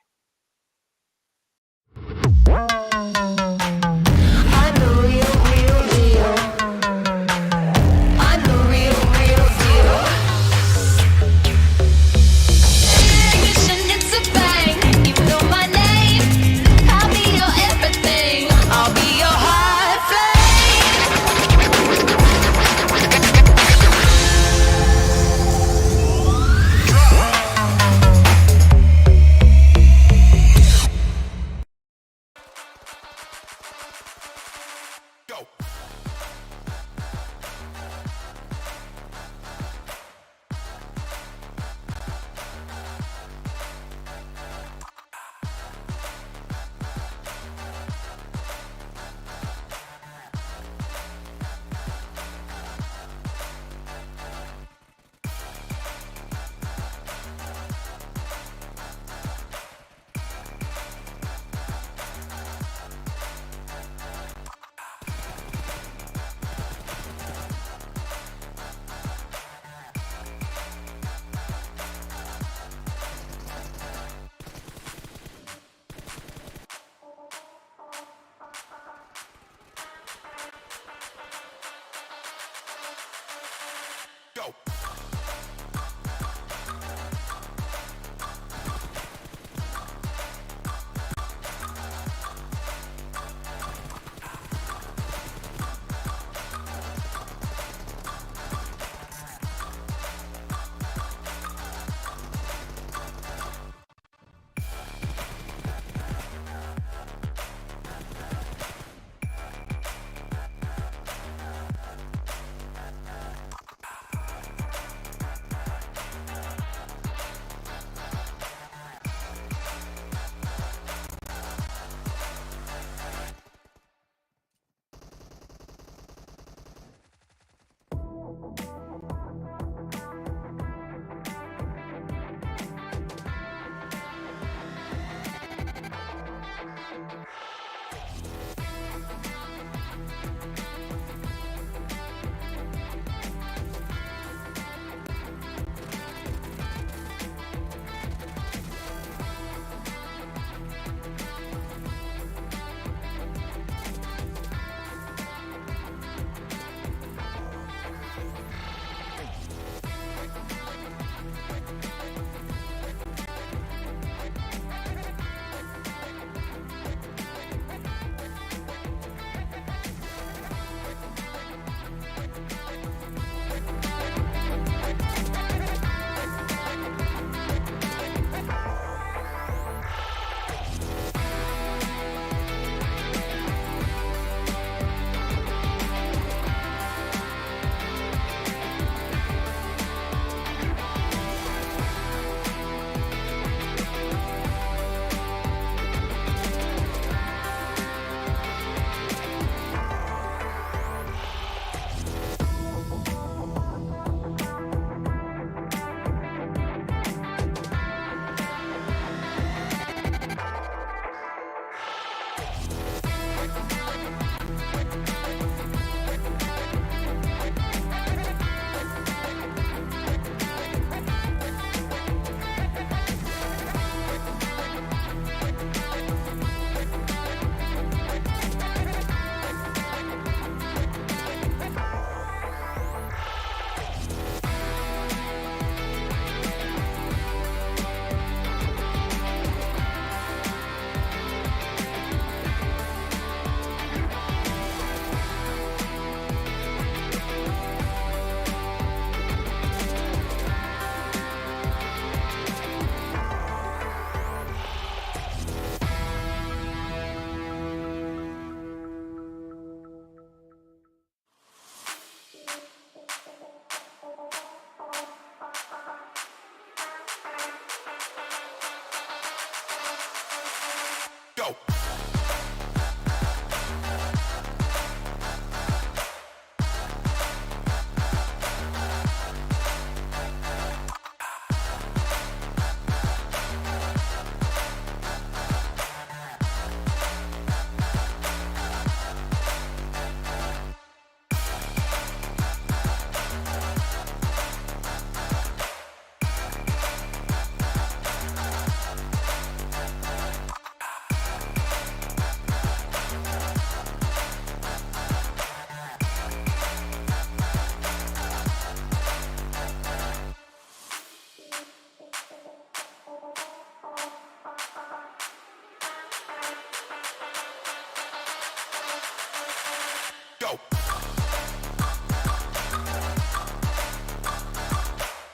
go.